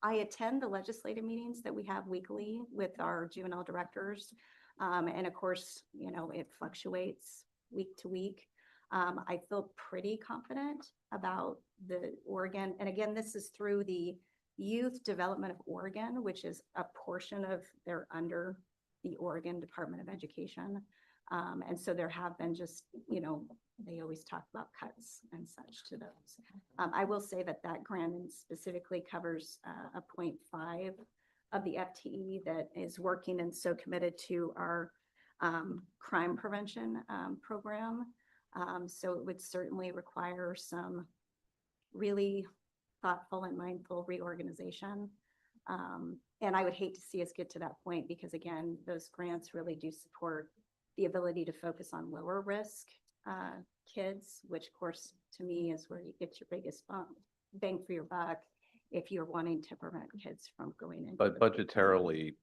attend the legislative meetings that we have weekly with our juvenile directors. And of course, you know, it fluctuates week to week. I feel pretty confident about the Oregon, and again, this is through the Youth Development of Oregon, which is a portion of they're under the Oregon Department of Education. And so there have been just, you know, they always talk about cuts and such to those. I will say that grant specifically covers a 0.5 of the FTE that is working and so committed to our crime prevention program. So it would certainly require some really thoughtful and mindful reorganization. And I would hate to see us get to that point because again, those grants really do support the ability to focus on lower risk kids, which of course to me is where you get your biggest bang for your buck if you're wanting to prevent kids from going into. But budgetarily,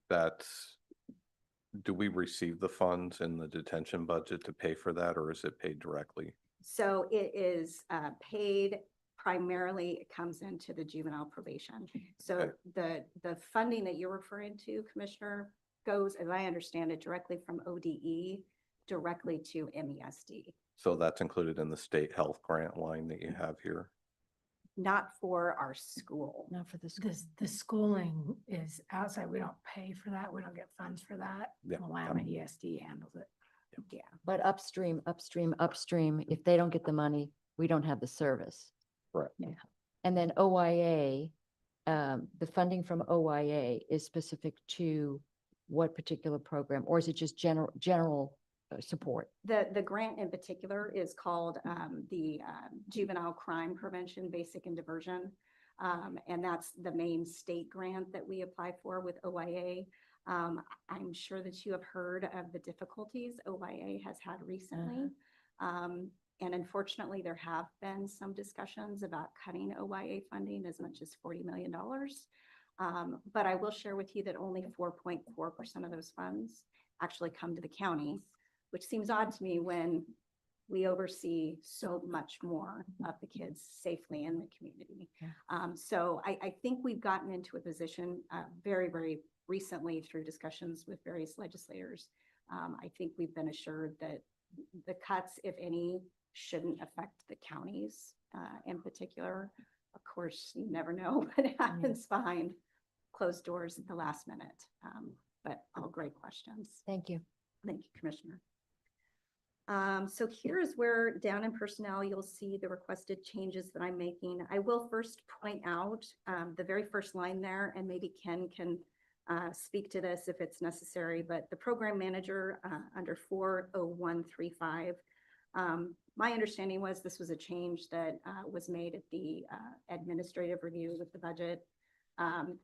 do we receive the funds in the detention budget to pay for that, or is it paid directly? So it is paid primarily, it comes into the juvenile probation. So the funding that you're referring to, Commissioner, goes, as I understand it, directly from ODE directly to MESD. So that's included in the state health grant line that you have here? Not for our school. Not for the school. The schooling is outside. We don't pay for that. We don't get funds for that. Yeah. Willamette ESD handles it. Yeah. But upstream, if they don't get the money, we don't have the service. Correct. Yeah. And then OIA, the funding from OIA is specific to what particular program, or is it just general support? The grant in particular is called the Juvenile Crime Prevention Basic and Diversion. And that's the main state grant that we apply for with OIA. I'm sure that you have heard of the difficulties OIA has had recently. And unfortunately, there have been some discussions about cutting OIA funding as much as $40 million. But I will share with you that only 4.4% of those funds actually come to the county, which seems odd to me when we oversee so much more of the kids safely in the community. Yeah. So I think we've gotten into a position very, very recently through discussions with various legislators. I think we've been assured that the cuts, if any, shouldn't affect the counties in particular. Of course, you never know what happens behind closed doors at the last minute. But all great questions. Thank you. Thank you, Commissioner. So here is where down in personnel, you'll see the requested changes that I'm making. I will first point out the very first line there, and maybe Ken can speak to this if it's necessary, but the program manager under 40135, my understanding was this was a change that was made at the administrative review with the budget.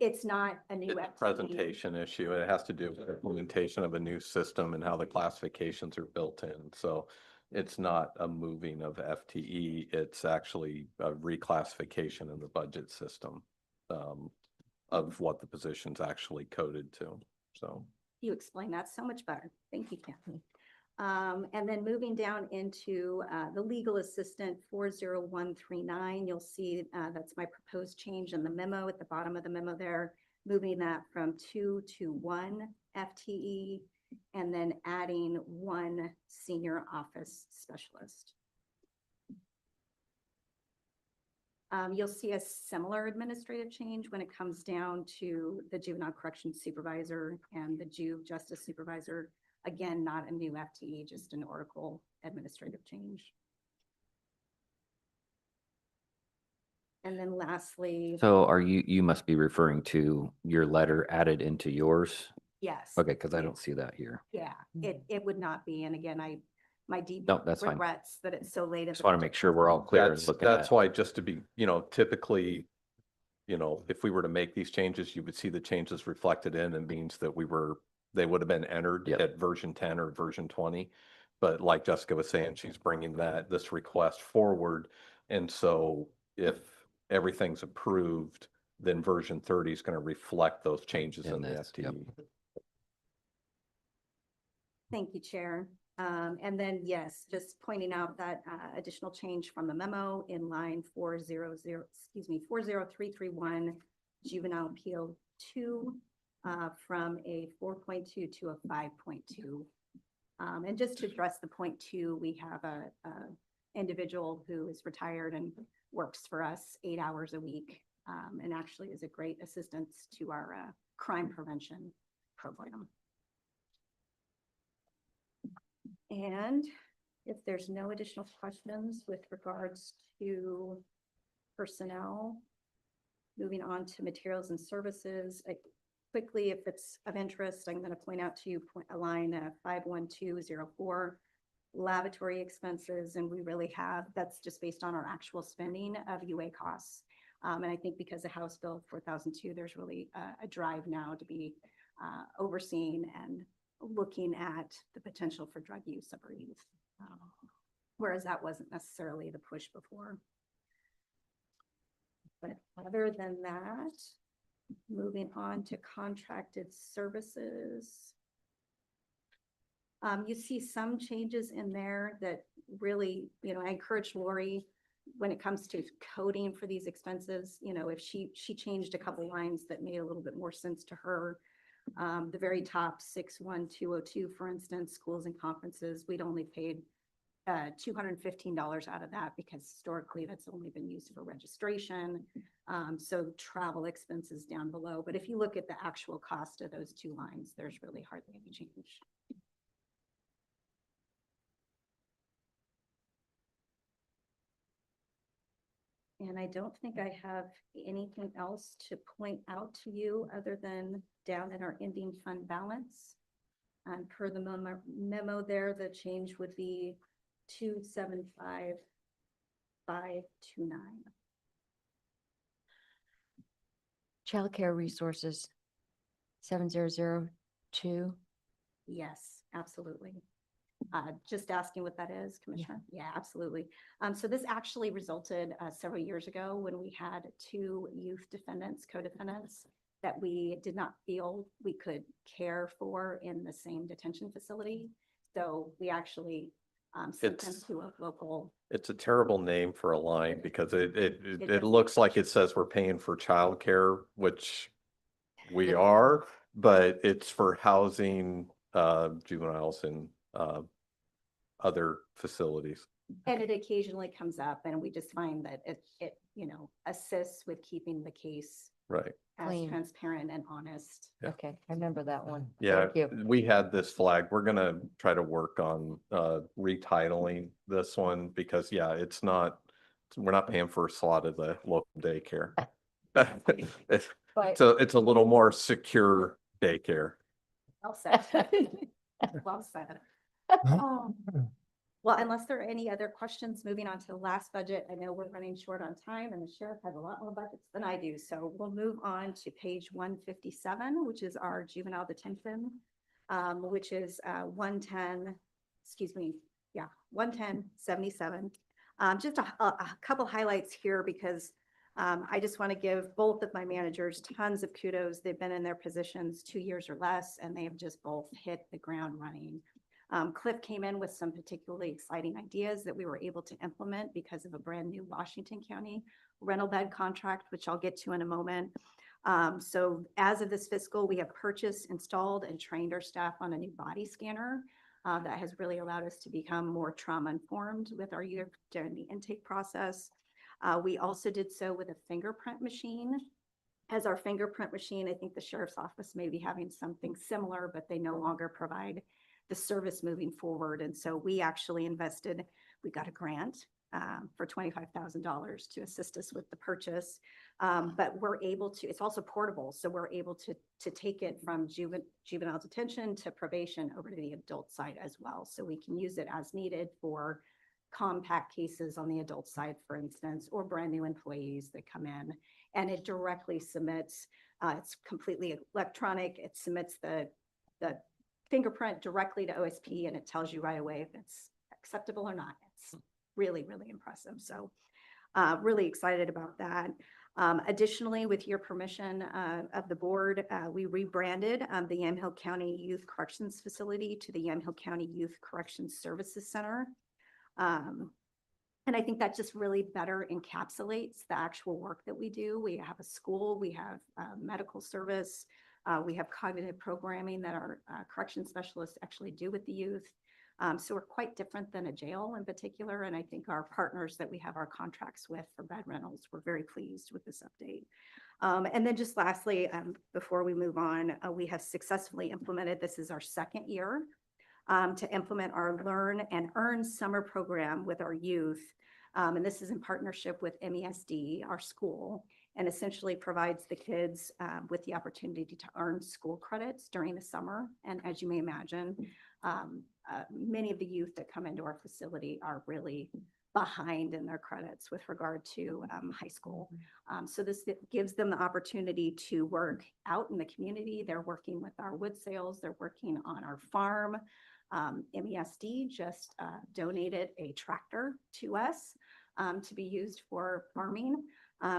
It's not a new It's a FTE. presentation issue. It has to do with implementation of a new system and how the classifications are built in. So it's not a moving of FTE. It's actually a reclassification in the budget system of what the position's actually coded to. So You explain that so much better. Thank you, Kathy. And then moving down into the legal assistant 40139, you'll see that's my proposed change in the memo at the bottom of the memo there, moving that from 2 to 1 FTE, and then adding 1 senior office specialist. You'll see a similar administrative change when it comes down to the juvenile corrections supervisor and the justice supervisor. Again, not a new FTE, just an Oracle administrative change. And then lastly, So you must be referring to your letter added into yours? yes. Okay, because I don't see that here. Yeah, it would not be. And again, my deep No, that's fine. regrets that it's so late. in Just the want to budget make sure we're all process. clear and That's, looking that's at. why, just to be, typically, if we were to make these changes, you would see the changes reflected in, and means that they would have been entered Yep. at version 10 or version 20. But like Jessica was saying, she's bringing this request forward. And so if everything's approved, then version 30 is going to reflect those changes In in the this, yep. FTE. Thank you, Chair. And then, yes, just pointing out that additional change from the memo in line 40331 juvenile appeal 2 from a 4.2 to a 5.2. And just to address the 0.2, we have a individual who is retired and works for us 8 hours a week, and actually is a great assistance to our crime prevention program. And if there's no additional questions with regards to personnel, moving on to materials and services, quickly, if it's of interest, I'm going to point out to you a line 51204, lavatory expenses, and we really have, that's just based on our actual spending of UA costs. And I think because of House Bill 4002, there's really a drive now to be overseeing and looking at the potential for drug use of our youth, whereas that wasn't necessarily the push before. But other than that, moving on to contracted services. You see some changes in there that really, I encourage Lori when it comes to coding for these expenses, if she changed a couple lines that made a little bit more sense to her. The very top 61202, for instance, schools and conferences, we'd only paid $215 out of that because historically that's only been used for registration. So travel expenses down below. But if you look at the actual cost of those two lines, there's really hardly any change. And I don't think I have anything else to point out to you other than down in our ending fund balance. And per the memo there, the change would be 275,529. Childcare resources, 7002. Yes, absolutely. Just asking what that is, Commissioner? Yeah, absolutely. So this actually resulted several years ago when we had 2 youth defendants, co-defendants, that we did not feel we could care for in the same detention facility. So we actually sent them to a local. It's a terrible name for a line because it does. looks like it says we're paying for childcare, which we are, but it's for housing juveniles in other facilities. And it occasionally comes up and we just find that it assists with keeping the case Right. as Clean. transparent and honest. Yeah. Okay, I remember that one. Yeah, Thank you. we had this flag. We're gonna try to work on retitling this one because we're not paying for a slot of the local daycare. But So it's a little more secure daycare. Well said. Well said. Oh. Well, unless there are any other questions, moving on to the last budget. I know we're running short on time and the sheriff has a lot more budgets than I do. So we'll move on to page 157, which is our juvenile detention, which is 11077. Just a couple highlights here because I just want to give both of my managers tons of kudos. They've been in their positions 2 years or less, and they have just both hit the ground running. Cliff came in with some particularly exciting ideas that we were able to implement because of a brand new Washington County rental bed contract, which I'll get to in a moment. So as of this fiscal, we have purchased, installed, and trained our staff on a new body scanner that has really allowed us to become more trauma informed with our youth during the intake process. We also did so with a fingerprint machine. As our fingerprint machine, I think the sheriff's office may be having something similar, but they no longer provide the service moving forward. And so we actually invested, we got a grant for $25,000 to assist us with the purchase. But we're able to, it's also portable. So we're able to take it from juvenile detention to probation over to the adult side as well. So we can use it as needed for compact cases on the adult side, for instance, or brand new employees that come in. And it directly submits, it's completely electronic. It submits the fingerprint directly to OSP, and it tells you right away if it's acceptable or not. It's really, really impressive. So really excited about that. Additionally, with your permission of the board, we rebranded the Yamhill County Youth Corrections Facility to the Yamhill County Youth Corrections Services Center. And I think that just really better encapsulates the actual work that we do. We have a school, we have medical service, we have cognitive programming that our correction specialists actually do with the youth. So we're quite different than a jail in particular. And I think our partners that we have our contracts with for bed rentals, we're very pleased with this update. And then just lastly, before we move on, we have successfully implemented, this is our second year, to implement our Learn and Earn summer program with our youth. And this is in partnership with MESD, our school, and essentially provides the kids with the opportunity to earn school credits during the summer. And as you may imagine, many of the youth that come into our facility are really behind in their credits with regard to high school. So this gives them the opportunity to work out in the community. They're working with our wood sales. They're working on our farm. MESD just donated a tractor to us to be used for farming.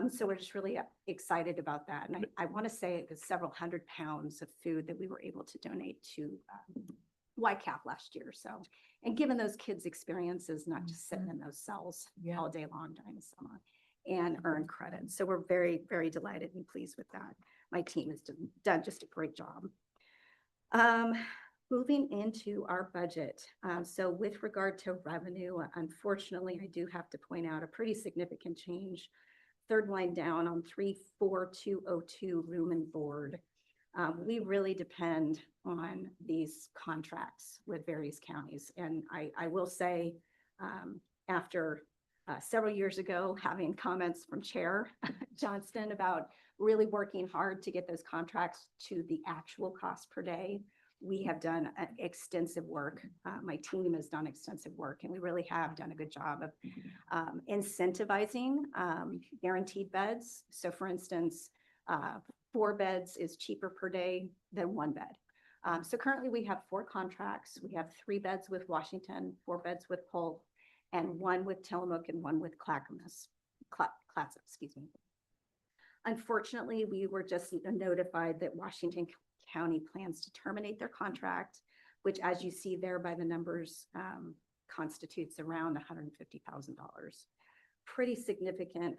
So we're just really excited about that. And I want to say it was several hundred pounds of food that we were able to donate to YCAP last year. So, and given those kids' experiences, not just sitting in those cells all day long during the summer and earn credit. So we're very, very delighted and pleased with that. My team has done just a great job. Moving into our budget. So with regard to revenue, unfortunately, I do have to point out a pretty significant change. Third line down on 34202 room and board. We really depend on these contracts with various counties. And I will say, after several years ago, having comments from Chair Johnston about really working hard to get those contracts to the actual cost per day, we have done extensive work. My team has done extensive work, and we really have done a good job of incentivizing guaranteed beds. So for instance, 4 beds is cheaper per day than 1 bed. So currently we have 4 contracts. We have 3 beds with Washington, 4 beds with Polk, and 1 with Tillamook and 1 with Clackamas, excuse me. Unfortunately, we were just notified that Washington County plans to terminate their contract, which, as you see there by the numbers, constitutes around $150,000. Pretty significant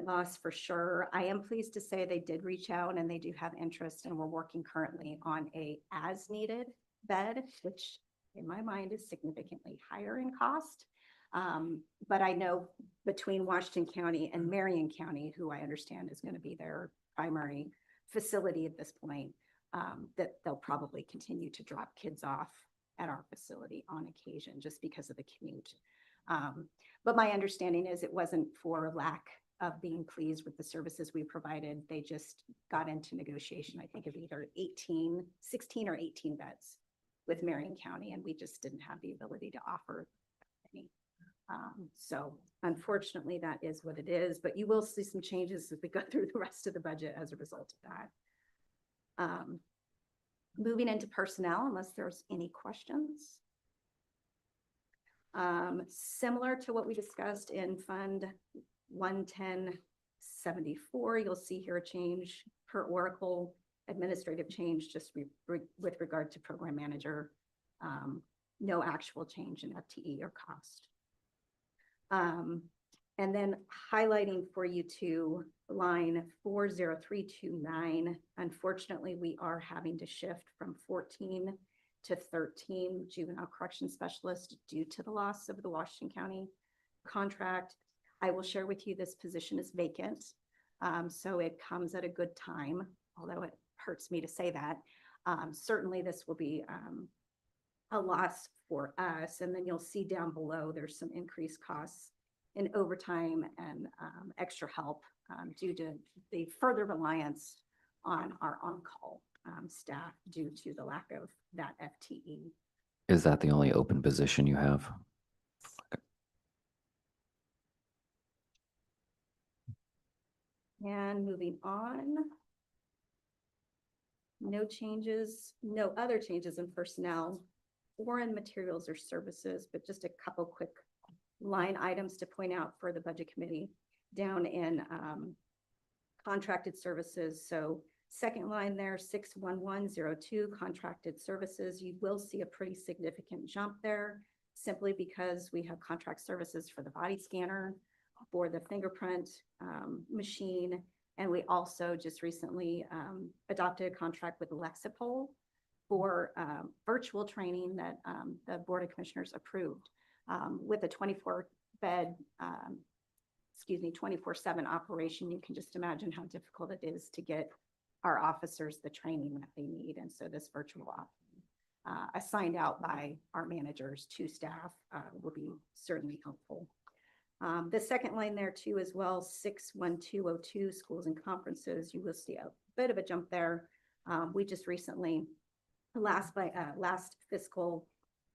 loss for sure. I am pleased to say they did reach out and they do have interest, and we're working currently on a as needed bed, which in my mind is significantly higher in cost. But I know between Washington County and Marion County, who I understand is going to be their primary facility at this point, that they'll probably continue to drop kids off at our facility on occasion just because of the commute. But my understanding is it wasn't for lack of being pleased with the services we provided. They just got into negotiation, I think, of either 16 or 18 beds with Marion County, and we just didn't have the ability to offer any. So unfortunately, that is what it is, but you will see some changes as we go through the rest of the budget as a result of that. Moving into personnel, unless there's any questions. Similar to what we discussed in Fund 11074, you'll see here a change per Oracle, administrative change just with regard to program manager. No actual change in FTE or cost. And then highlighting for you to line 40329, unfortunately, we are having to shift from 14 to 13 juvenile correction specialists due to the loss of the Washington County contract. I will share with you, this position is vacant. So it comes at a good time, although it hurts me to say that. Certainly this will be a loss for us. And then you'll see down below, there's some increased costs in overtime and extra help due to the further reliance on our on-call staff due to the lack of that FTE. Is that the only open position you have? And moving on. No changes, no other changes in personnel or in materials or services, but just a couple quick line items to point out for the budget committee down in contracted services. So second line there, 61102 contracted services, you will see a pretty significant jump there simply because we have contract services for the body scanner, for the fingerprint machine. And we also just recently adopted a contract with Lexipol for virtual training that the Board of Commissioners approved with a 24-bed, 24/7 operation. You can just imagine how difficult it is to get our officers the training that they need. And so this virtual assigned out by our managers to staff will be certainly helpful. The second line there too as well, 61202 schools and conferences, you will see a bit of a jump there. We just recently, last fiscal,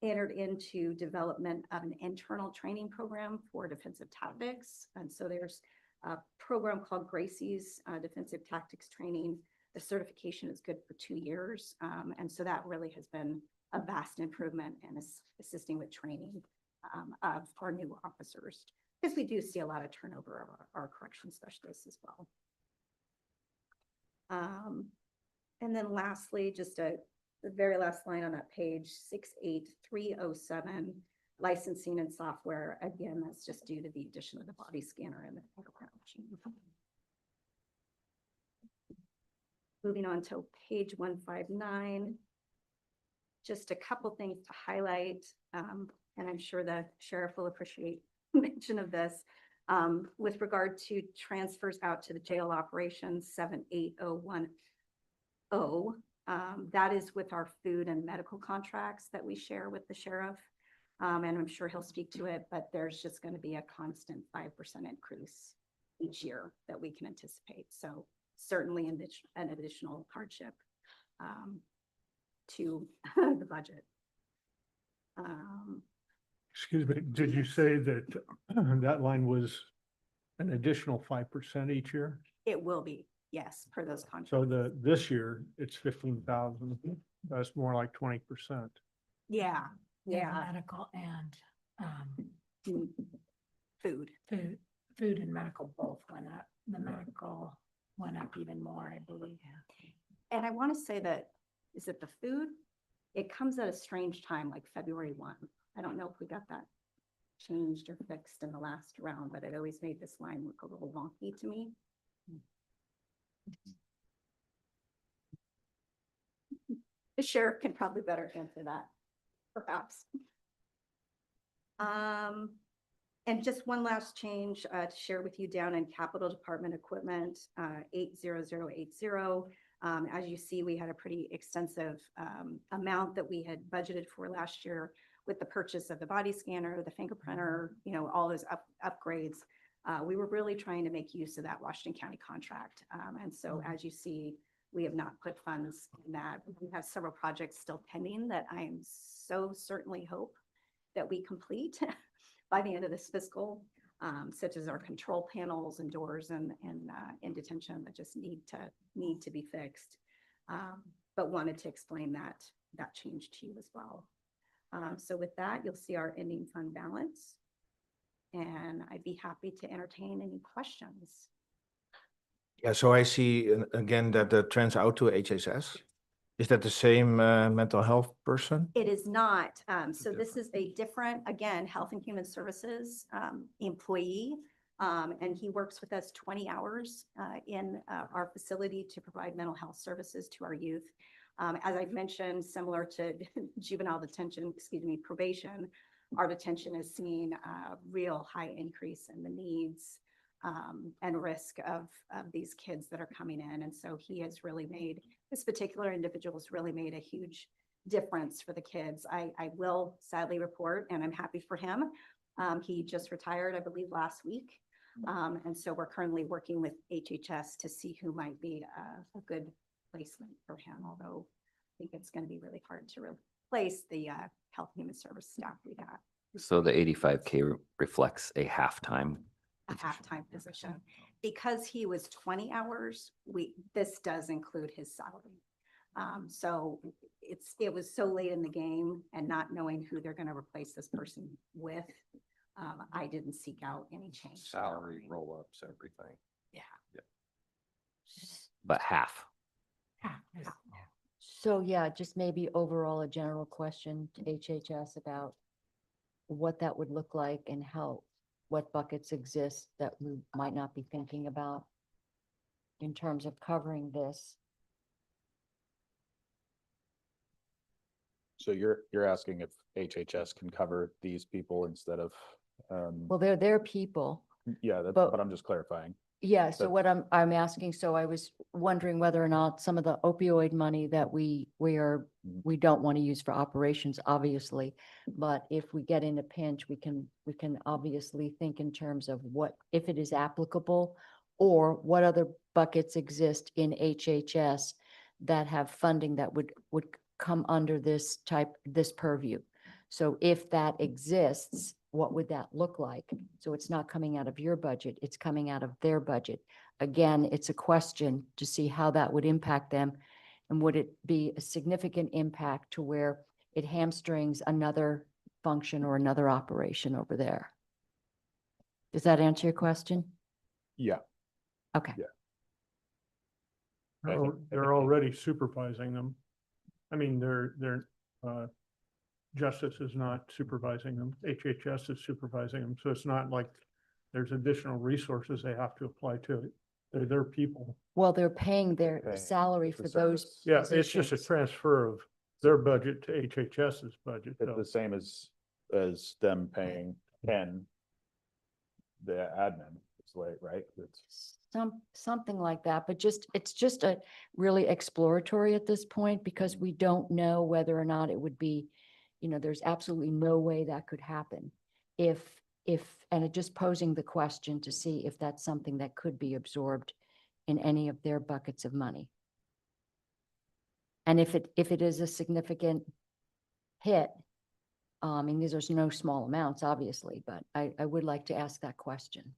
entered into development of an internal training program for defensive tactics. And so there's a program called Gracie's Defensive Tactics Training. The certification is good for 2 years. And so that really has been a vast improvement in assisting with training of our new officers, because we do see a lot of turnover of our correction specialists as well. And then lastly, just the very last line on that page, 68307, licensing and software. Again, that's just due to the addition of the body scanner and the fingerprint machine. Moving on to page 159. Just a couple things to highlight, and I'm sure the sheriff will appreciate mention of this. With regard to transfers out to the jail operations 78010, that is with our food and medical contracts that we share with the sheriff. And I'm sure he'll speak to it, but there's just going to be a constant 5% increase each year that we can anticipate. So certainly an additional hardship to the budget. Excuse me, did you say that that line was an additional 5% each year? It will be, yes, per those contracts. So this year, it's 15,000. That's more like 20%. Yeah, yeah. Medical and Food. food and medical both went up. The medical went up even more, I believe. And I want to say that, is it the food? It comes at a strange time, like February 1. I don't know if we got that changed or fixed in the last round, but it always made this line look a little wonky to me. The sheriff can probably better answer that, perhaps. And just one last change to share with you down in Capital Department Equipment, 80080. As you see, we had a pretty extensive amount that we had budgeted for last year with the purchase of the body scanner, the fingerprinter, all those upgrades. We were really trying to make use of that Washington County contract. And so as you see, we have not put funds in that. We have several projects still pending that I am so certainly hope that we complete by the end of this fiscal, such as our control panels and doors and in detention that just need to be fixed. But wanted to explain that change to you as well. So with that, you'll see our ending fund balance. And I'd be happy to entertain any questions. Yeah, so I see again that the trends out to HSS. Is that the same mental health person? It is not. So this is a different, again, Health and Human Services employee. And he works with us 20 hours in our facility to provide mental health services to our youth. As I've mentioned, similar to juvenile detention, probation, our detention is seeing a real high increase in the needs and risk of these kids that are coming in. And so he has really made, this particular individual has really made a huge difference for the kids. I will sadly report, and I'm happy for him. He just retired, I believe, last week. And so we're currently working with HHS to see who might be a good placement for him, although I think it's going to be really hard to replace the Health and Human Service staff we got. So the 85K reflects a halftime. A halftime position. Because he was 20 hours, this does include his salary. So it was so late in the game, and not knowing who they're going to replace this person with, I didn't seek out any change. Salary, roll-ups, everything. But half. So yeah, just maybe overall a general question to HHS about what that would look like and what buckets exist that we might not be thinking about in terms of covering this. So you're asking if HHS can cover these people instead of, Well, they're their people. yeah, but- but I'm just clarifying. Yeah, so That- what I'm asking, so I was wondering whether or not some of the opioid money that we don't want to use for operations, obviously. But if we get in a pinch, we can obviously think in terms of what, if it is applicable, or what other buckets exist in HHS that have funding that would come under this purview. So if that exists, what would that look like? So it's not coming out of your budget, it's coming out of their budget. Again, it's a question to see how that would impact them. And would it be a significant impact to where it hamstrings another function or another operation over there? Does that answer your question? Yeah. Okay. Yeah. I think- They're already supervising them. I mean, Justice is not supervising them. HHS is supervising them. So it's not like there's additional resources they have to apply to it. They're their people. Well, they're paying their Paying salary the for those. service. Yeah, it's just a positions. transfer of their budget to HHS's budget. It's though. the same as them paying Ken the admin, it's like, right? It's, Something like that, but it's just a really exploratory at this point because we don't know whether or not it would be, there's absolutely no way that could happen. And it just posing the question to see if that's something that could be absorbed in any of their buckets of money. And if it is a significant hit, I mean, these are no small amounts, obviously, but I would like to ask that question.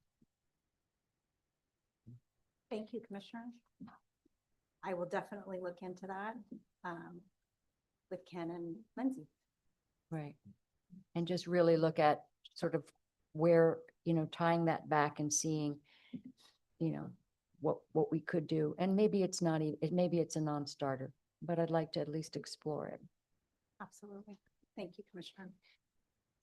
Thank you, Commissioner. I will definitely look into that with Ken and Lindsay. Right. And just really look at sort of where, tying that back and seeing, what we could do. And maybe it's not even, maybe it's a non-starter, but I'd like to at least explore it. Absolutely. Thank you, Commissioner.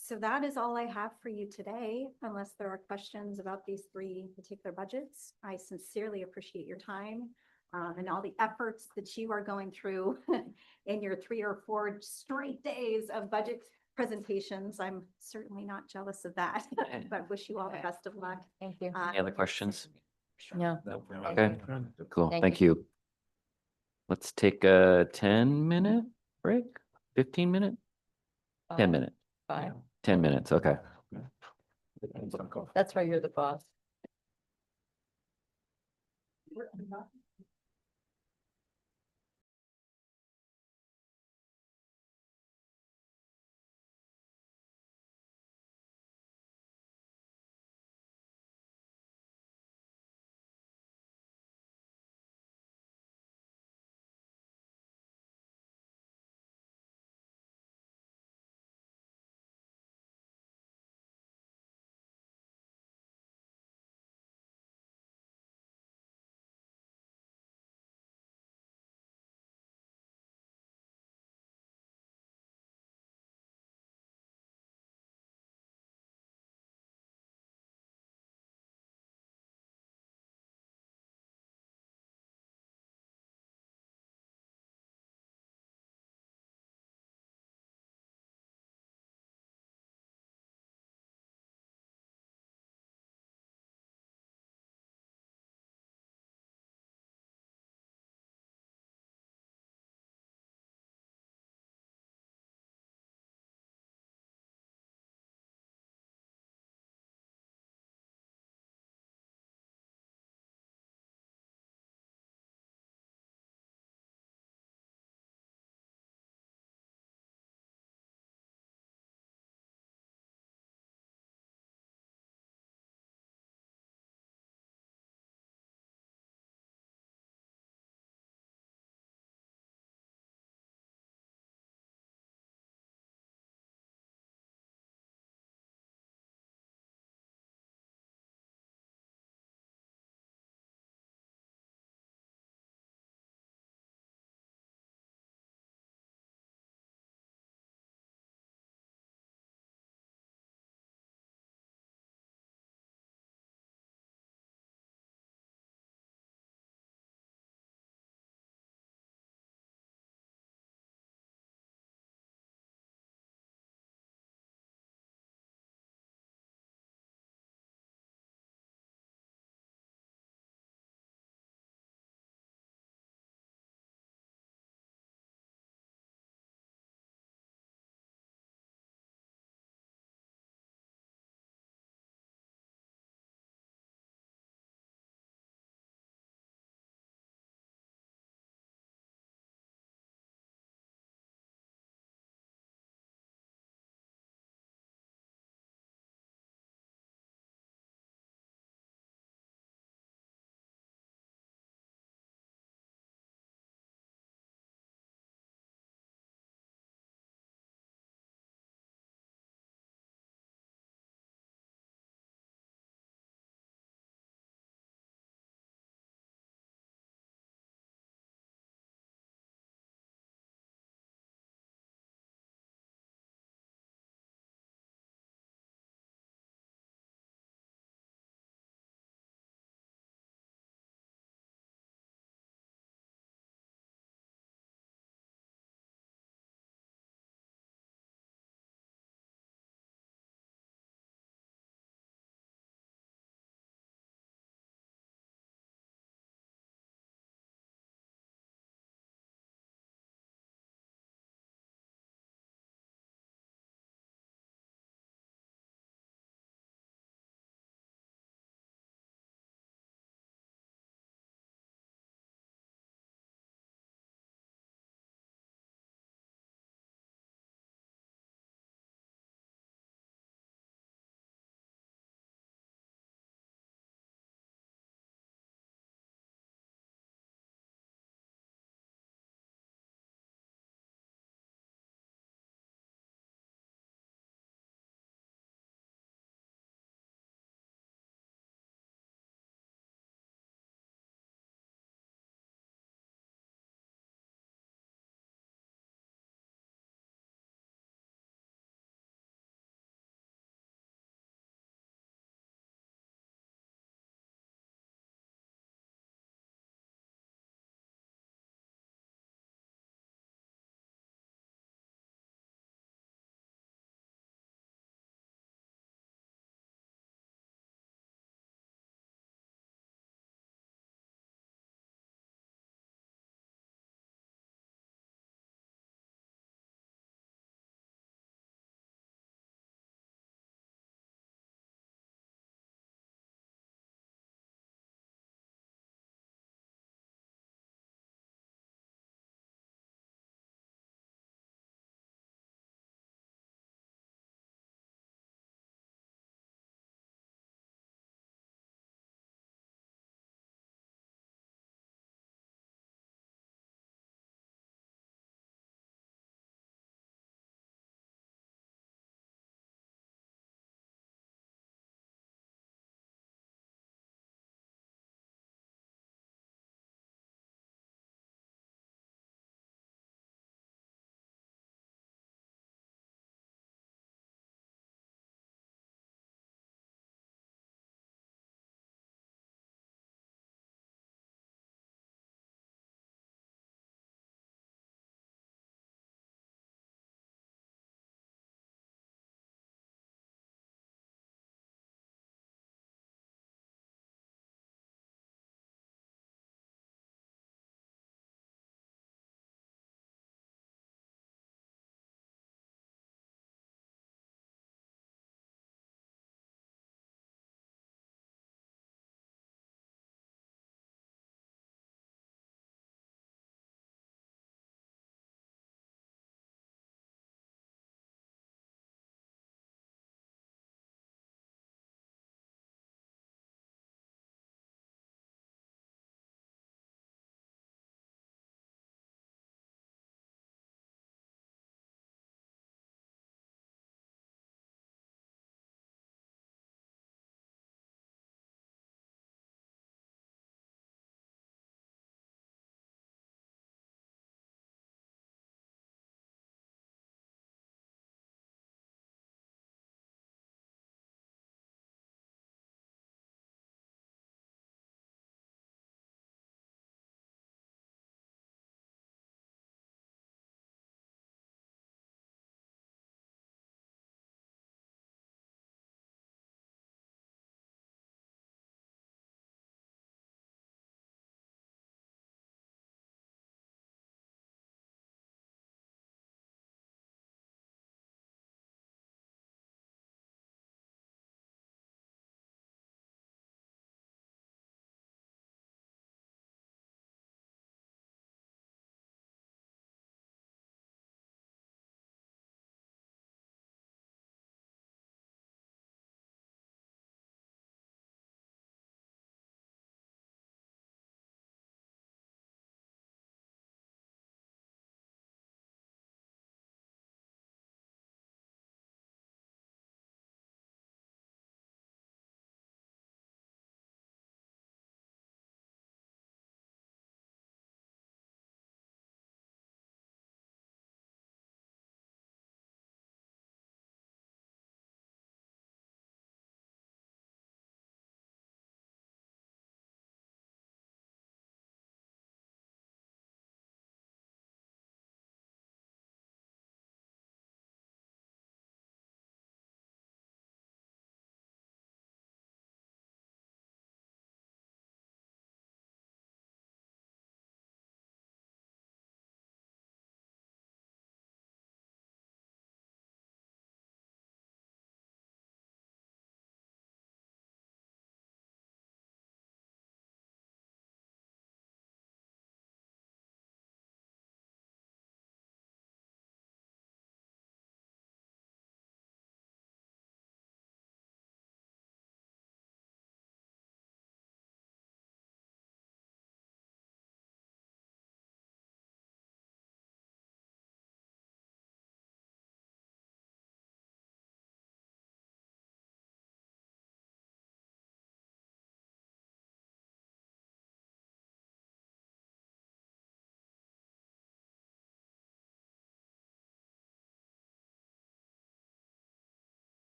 So that is all I have for you today, unless there are questions about these three particular budgets. I sincerely appreciate your time and all the efforts that you are going through in your 3 or 4 straight days of budget presentations. I'm certainly not jealous of that, but wish you all the best of luck. Thank you. Any other questions? No. Okay, cool. Thank Thank you. Let's take a 10-minute break, 15-minute, 10-minute, Bye. 10 minutes. Okay. That's why you're the boss.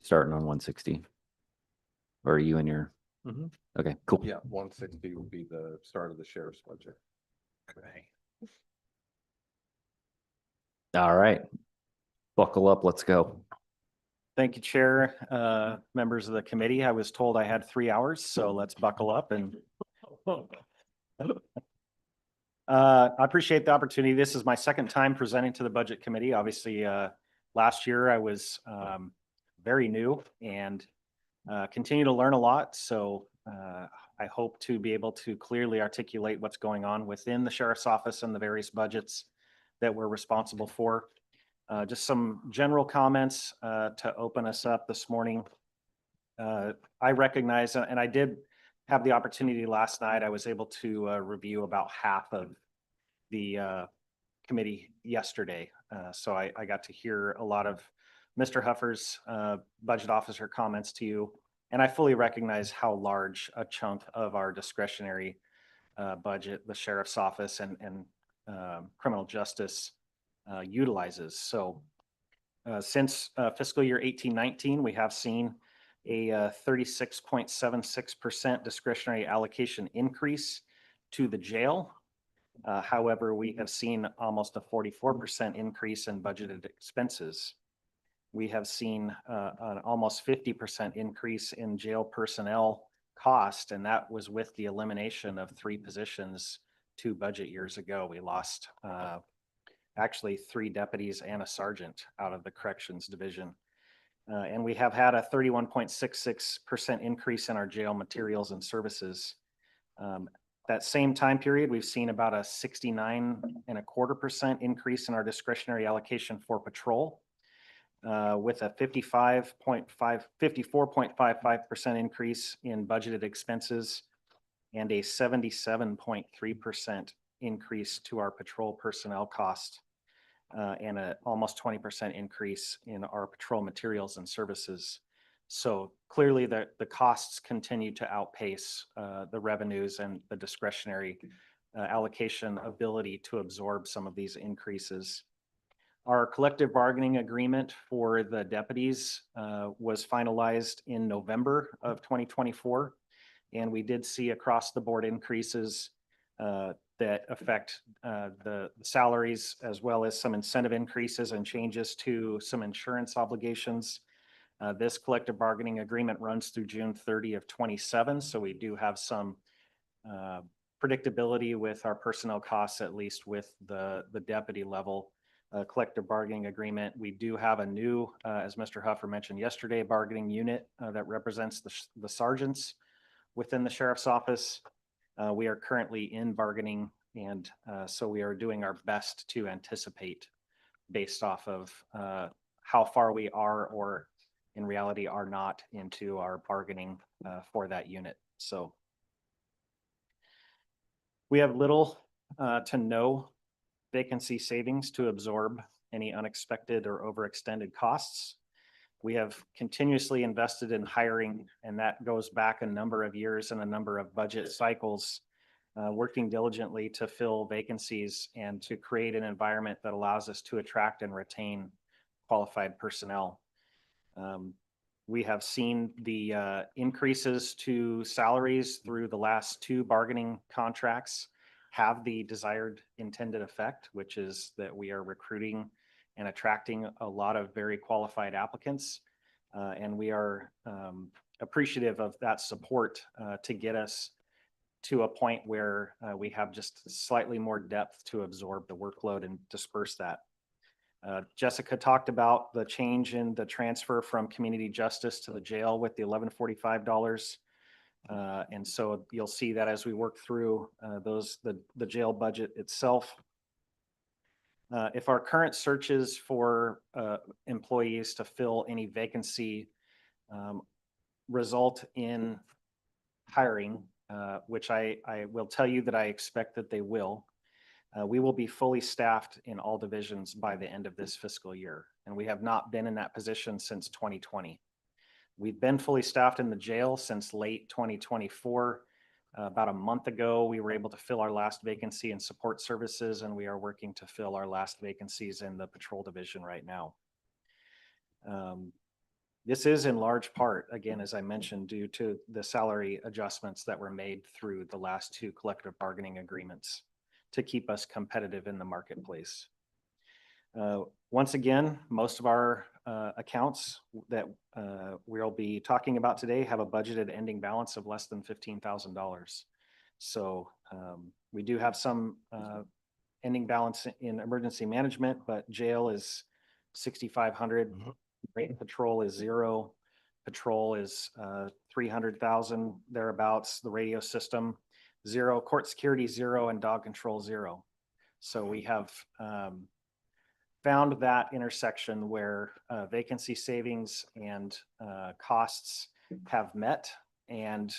starting on 160? Or are you in your, Mhm. okay, cool. Yeah, 160 will be the start of the sheriff's budget. Okay. All right. Buckle up, let's go. Thank you, Chair, members of the committee. I was told I had 3 hours, so let's buckle up and I appreciate the opportunity. This is my second time presenting to the Budget Committee. Obviously, last year I was very new and continue to learn a lot. So I hope to be able to clearly articulate what's going on within the Sheriff's Office and the various budgets that we're responsible for. Just some general comments to open us up this morning. I recognize, and I did have the opportunity last night, I was able to review about half of the committee yesterday. So I got to hear a lot of Mr. Huffer's budget officer comments to you. And I fully recognize how large a chunk of our discretionary budget the Sheriff's Office and criminal justice utilizes. So since fiscal year 18-19, we have seen a 36.76% discretionary allocation increase to the jail. However, we have seen almost a 44% increase in budgeted expenses. We have seen an almost 50% increase in jail personnel cost, and that was with the elimination of 3 positions 2 budget years ago. We lost actually 3 deputies and a sergeant out of the corrections division. And we have had a 31.66% increase in our jail materials and services. That same time period, we've seen about a 69.25% increase in our discretionary allocation for patrol, with a 54.55% increase in budgeted expenses and a 77.3% increase to our patrol personnel cost, and a almost 20% increase in our patrol materials and services. So clearly the costs continue to outpace the revenues and the discretionary allocation ability to absorb some of these increases. Our collective bargaining agreement for the deputies was finalized in November of 2024. And we did see across the board increases that affect the salaries, as well as some incentive increases and changes to some insurance obligations. This collective bargaining agreement runs through June 30 of 27. So we do have some predictability with our personnel costs, at least with the deputy level collective bargaining agreement. We do have a new, as Mr. Huffer mentioned yesterday, bargaining unit that represents the sergeants within the Sheriff's Office. We are currently in bargaining, and so we are doing our best to anticipate based off of how far we are, or in reality are not, into our bargaining for that unit. So we have little to no vacancy savings to absorb any unexpected or overextended costs. We have continuously invested in hiring, and that goes back a number of years and a number of budget cycles, working diligently to fill vacancies and to create an environment that allows us to attract and retain qualified personnel. We have seen the increases to salaries through the last 2 bargaining contracts have the desired intended effect, which is that we are recruiting and attracting a lot of very qualified applicants. And we are appreciative of that support to get us to a point where we have just slightly more depth to absorb the workload and disperse that. Jessica talked about the change in the transfer from community justice to the jail with the $1145. And so you'll see that as we work through the jail budget itself. If our current searches for employees to fill any vacancy result in hiring, which I will tell you that I expect that they will, we will be fully staffed in all divisions by the end of this fiscal year. And we have not been in that position since 2020. We've been fully staffed in the jail since late 2024. About a month ago, we were able to fill our last vacancy in support services, and we are working to fill our last vacancies in the patrol division right now. This is in large part, again, as I mentioned, due to the salary adjustments that were made through the last two collective bargaining agreements to keep us competitive in the marketplace. Once again, most of our accounts that we'll be talking about today have a budgeted ending balance of less than $15,000. So we do have some ending balance in emergency management, but jail is 6,500. Rate patrol is 0. Patrol is 300,000 thereabouts. The radio system 0. Court security 0, and dog control 0. So we have found that intersection where vacancy savings and costs have met, and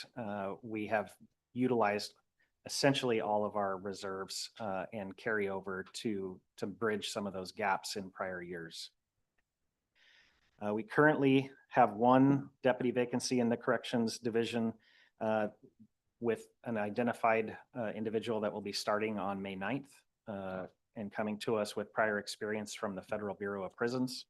we have utilized essentially all of our reserves and carryover to bridge some of those gaps in prior years. We currently have one deputy vacancy in the corrections division with an identified individual that will be starting on May 9th and coming to us with prior experience from the Federal Bureau of Prisons.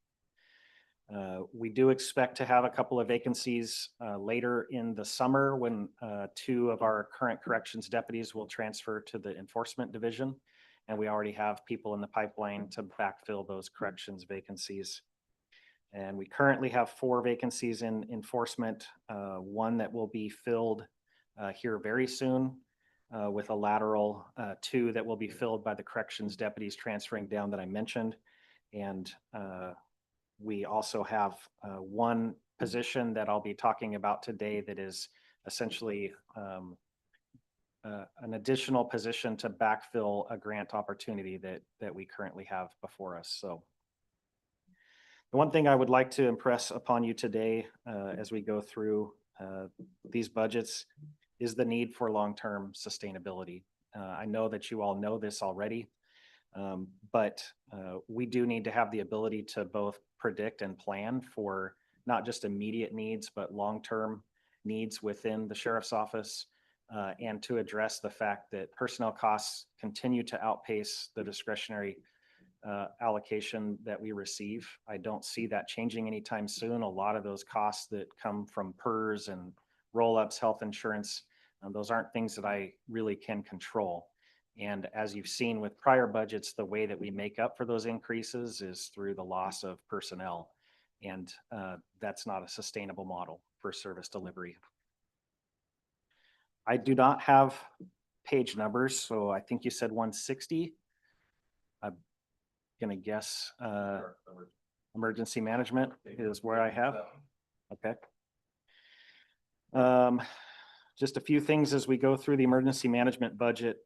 We do expect to have a couple of vacancies later in the summer when 2 of our current corrections deputies will transfer to the enforcement division. And we already have people in the pipeline to backfill those corrections vacancies. And we currently have 4 vacancies in enforcement, 1 that will be filled here very soon with a lateral, 2 that will be filled by the corrections deputies transferring down that I mentioned. And we also have 1 position that I'll be talking about today that is essentially an additional position to backfill a grant opportunity that we currently have before us. So the one thing I would like to impress upon you today as we go through these budgets is the need for long-term sustainability. I know that you all know this already, but we do need to have the ability to both predict and plan for not just immediate needs, but long-term needs within the sheriff's office, and to address the fact that personnel costs continue to outpace the discretionary allocation that we receive. I don't see that changing anytime soon. A lot of those costs that come from PERS and roll-ups, health insurance, those aren't things that I really can control. And as you've seen with prior budgets, the way that we make up for those increases is through the loss of personnel. And that's not a sustainable model for service delivery. I do not have page numbers, so I think you said 160. I'm gonna guess emergency management is where I have. Okay. Just a few things as we go through the emergency management budget.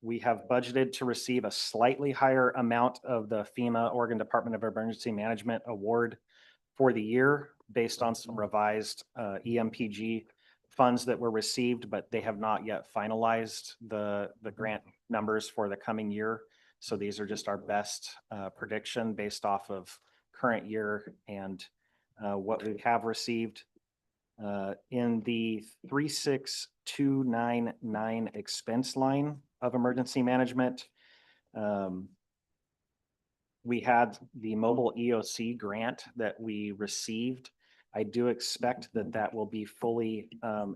We have budgeted to receive a slightly higher amount of the FEMA Oregon Department of Emergency Management award for the year based on some revised EMPG funds that were received, but they have not yet finalized the grant numbers for the coming year. So these are just our best prediction based off of current year and what we have received. In the 36299 expense line of emergency management, we had the mobile EOC grant that we received. I do expect that that will be fully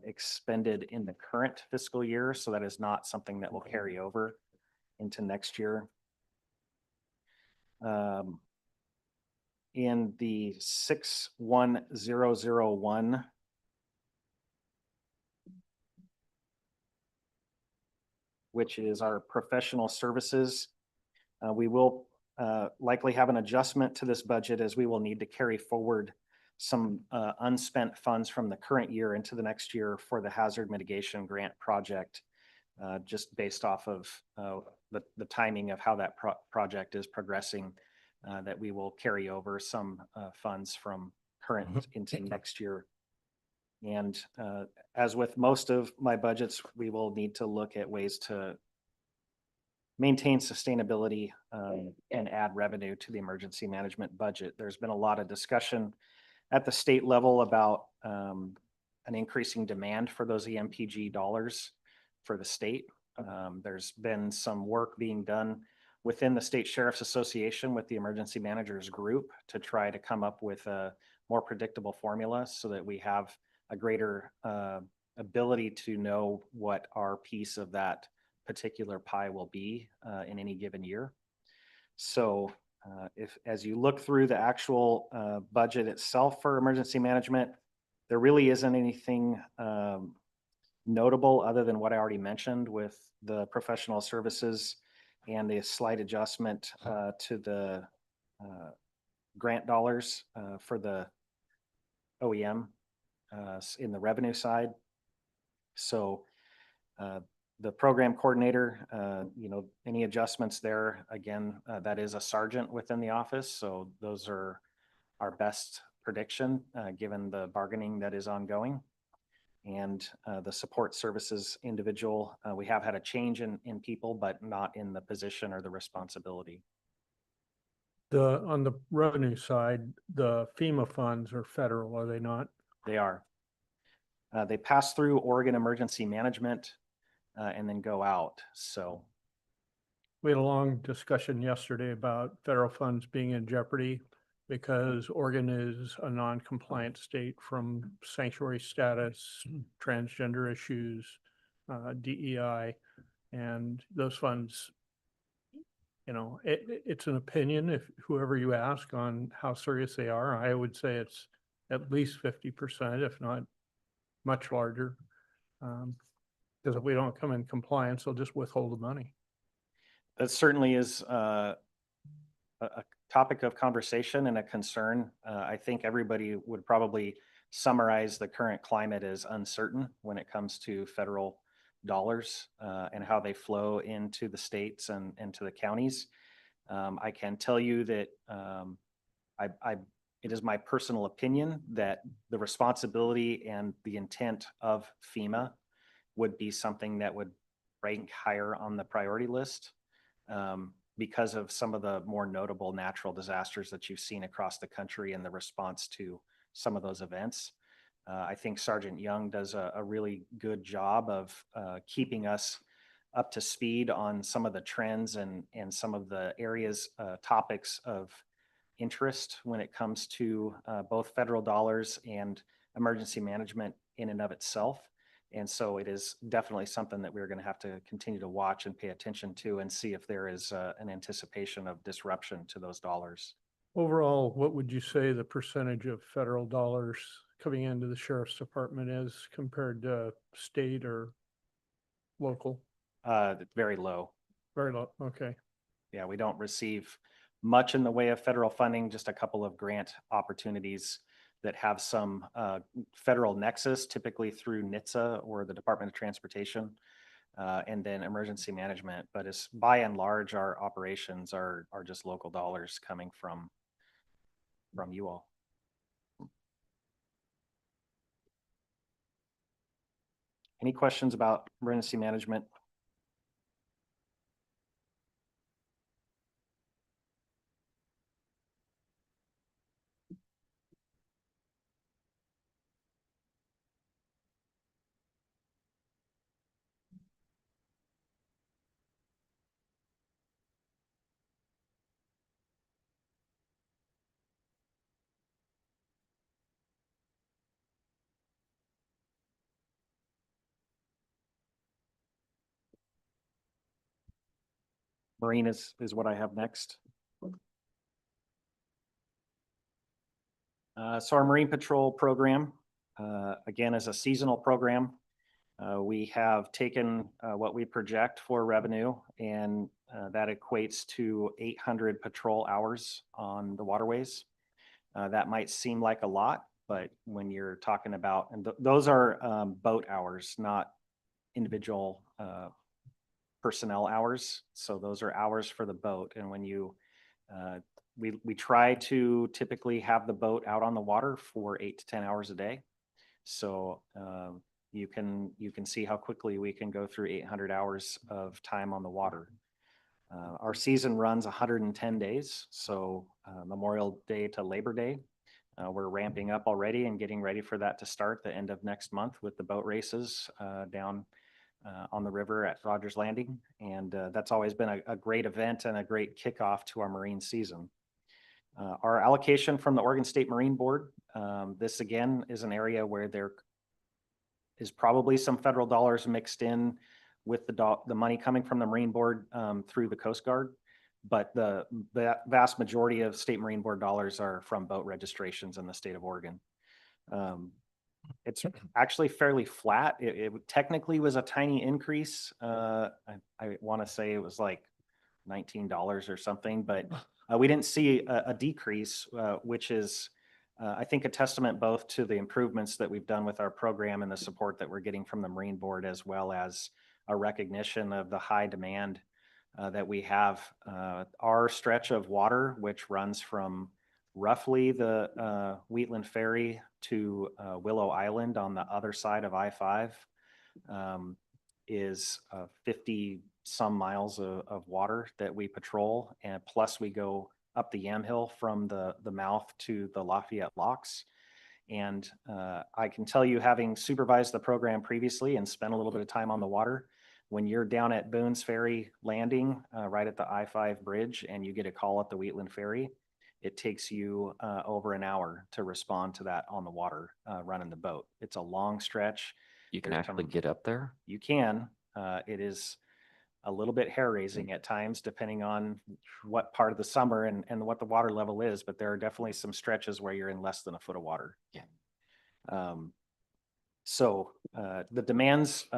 expended in the current fiscal year, so that is not something that will carry over into next year. In the 61001, which is our professional services, we will likely have an adjustment to this budget as we will need to carry forward some unspent funds from the current year into the next year for the hazard mitigation grant project, just based off of the timing of how that project is progressing, that we will carry over some funds from current into next year. And as with most of my budgets, we will need to look at ways to maintain sustainability and add revenue to the emergency management budget. There's been a lot of discussion at the state level about an increasing demand for those EMPG dollars for the state. There's been some work being done within the State Sheriff's Association with the Emergency Managers Group to try to come up with a more predictable formula so that we have a greater ability to know what our piece of that particular pie will be in any given year. So as you look through the actual budget itself for emergency management, there really isn't anything notable other than what I already mentioned with the professional services and the slight adjustment to the grant dollars for the OEM in the revenue side. So the program coordinator, any adjustments there, again, that is a sergeant within the office. So those are our best prediction given the bargaining that is ongoing. And the support services individual, we have had a change in people, but not in the position or the responsibility. On the revenue side, the FEMA funds are federal, are they not? They are. They pass through Oregon Emergency Management and then go out. So We had a long discussion yesterday about federal funds being in jeopardy because Oregon is a non-compliant state from sanctuary status, transgender issues, DEI, and those funds, it's an opinion if whoever you ask on how serious they are. I would say it's at least 50%, if not much larger. Because if we don't come in compliance, they'll just withhold the money. that certainly is a topic of conversation and a concern. I think everybody would probably summarize the current climate as uncertain when it comes to federal dollars and how they flow into the states and to the counties. I can tell you that it is my personal opinion that the responsibility and the intent of FEMA would be something that would rank higher on the priority list because of some of the more notable natural disasters that you've seen across the country and the response to some of those events. I think Sergeant Young does a really good job of keeping us up to speed on some of the trends and some of the areas, topics of interest when it comes to both federal dollars and emergency management in and of itself. And so it is definitely something that we're going to have to continue to watch and pay attention to and see if there is an anticipation of disruption to those dollars. Overall, what would you say the percentage of federal dollars coming into the sheriff's department is compared to state or local? Very low. Very low, okay. Yeah, we don't receive much in the way of federal funding, just a couple of grant opportunities that have some federal nexus, typically through NHTSA or the Department of Transportation, and then emergency management. But as by and large, our operations are just local dollars coming from you all. Any questions about emergency management? Marine is what I have next. So our Marine Patrol program, again, is a seasonal program. We have taken what we project for revenue, and that equates to 800 patrol hours on the waterways. That might seem like a lot, but when you're talking about, and those are boat hours, not individual personnel hours. So those are hours for the boat. And when you, we try to typically have the boat out on the water for 8 to 10 hours a day. So you can see how quickly we can go through 800 hours of time on the water. Our season runs 110 days. So Memorial Day to Labor Day. We're ramping up already and getting ready for that to start the end of next month with the boat races down on the river at Rogers Landing. And that's always been a great event and a great kickoff to our Marine season. Our allocation from the Oregon State Marine Board, this again is an area where there is probably some federal dollars mixed in with the money coming from the Marine Board through the Coast Guard. But the vast majority of State Marine Board dollars are from boat registrations in the state of Oregon. It's actually fairly flat. It technically was a tiny increase. I want to say it was like $19 or something, but we didn't see a decrease, which is, I think, a testament both to the improvements that we've done with our program and the support that we're getting from the Marine Board, as well as a recognition of the high demand that we have. Our stretch of water, which runs from roughly the Wheatland Ferry to Willow Island on the other side of I-5, is 50 some miles of water that we patrol, and plus we go up the Yamhill from the mouth to the Lafayette Locks. And I can tell you, having supervised the program previously and spent a little bit of time on the water, when you're down at Boone's Ferry Landing, right at the I-5 bridge, and you get a call at the Wheatland Ferry, it takes you over an hour to respond to that on the water, running the boat. It's a long stretch. You can There's actually some- get up there? You can. It is a little bit hair raising at times, depending on what part of the summer and what the water level is, but there are definitely some stretches where you're in less than a foot of water. Yeah. So the demands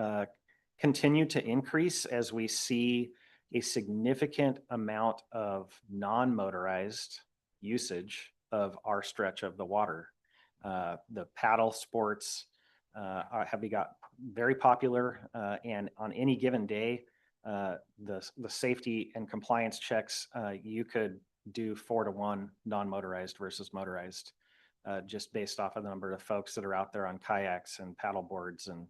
continue to increase as we see a significant amount of non-motorized usage of our stretch of the water. The paddle sports have got very popular, and on any given day, the safety and compliance checks, you could do 4-to-1 non-motorized versus motorized, just based off of the number of folks that are out there on kayaks and paddle boards and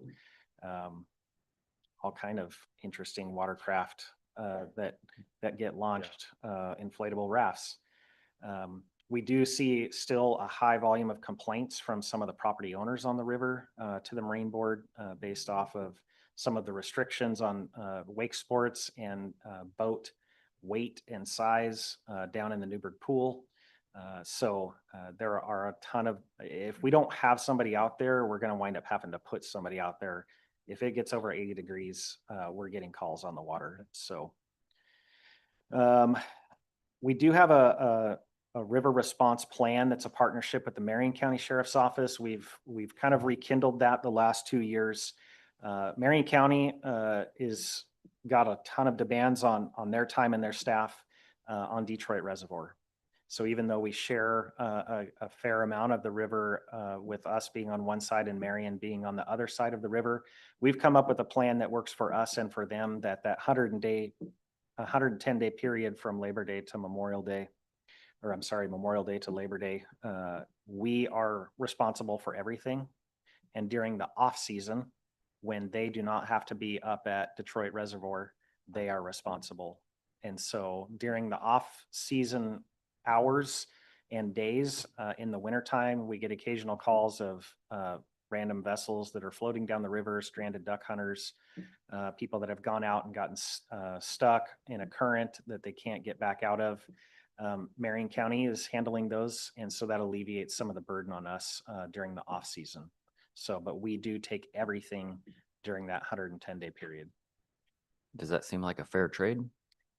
all kind of interesting watercraft that get launched, inflatable rafts. We do see still a high volume of complaints from some of the property owners on the river to the Marine Board based off of some of the restrictions on wake sports and boat weight and size down in the Newburgh Pool. So there are a ton of, if we don't have somebody out there, we're going to wind up having to put somebody out there. If it gets over 80 degrees, we're getting calls on the water. So we do have a river response plan that's a partnership with the Marion County Sheriff's Office. We've kind of rekindled that the last 2 years. Marion County is got a ton of demands on their time and their staff on Detroit Reservoir. So even though we share a fair amount of the river with us being on one side and Marion being on the other side of the river, we've come up with a plan that works for us and for them, that 110-day period from Labor Day to Memorial Day, or I'm sorry, Memorial Day to Labor Day, we are responsible for everything. And during the off season, when they do not have to be up at Detroit Reservoir, they are responsible. And so during the off season hours and days in the wintertime, we get occasional calls of random vessels that are floating down the river, stranded duck hunters, people that have gone out and gotten stuck in a current that they can't get back out of. Marion County is handling those, and so that alleviates some of the burden on us during the off season. So, but we do take everything during that 110-day period. Does that seem like a fair trade?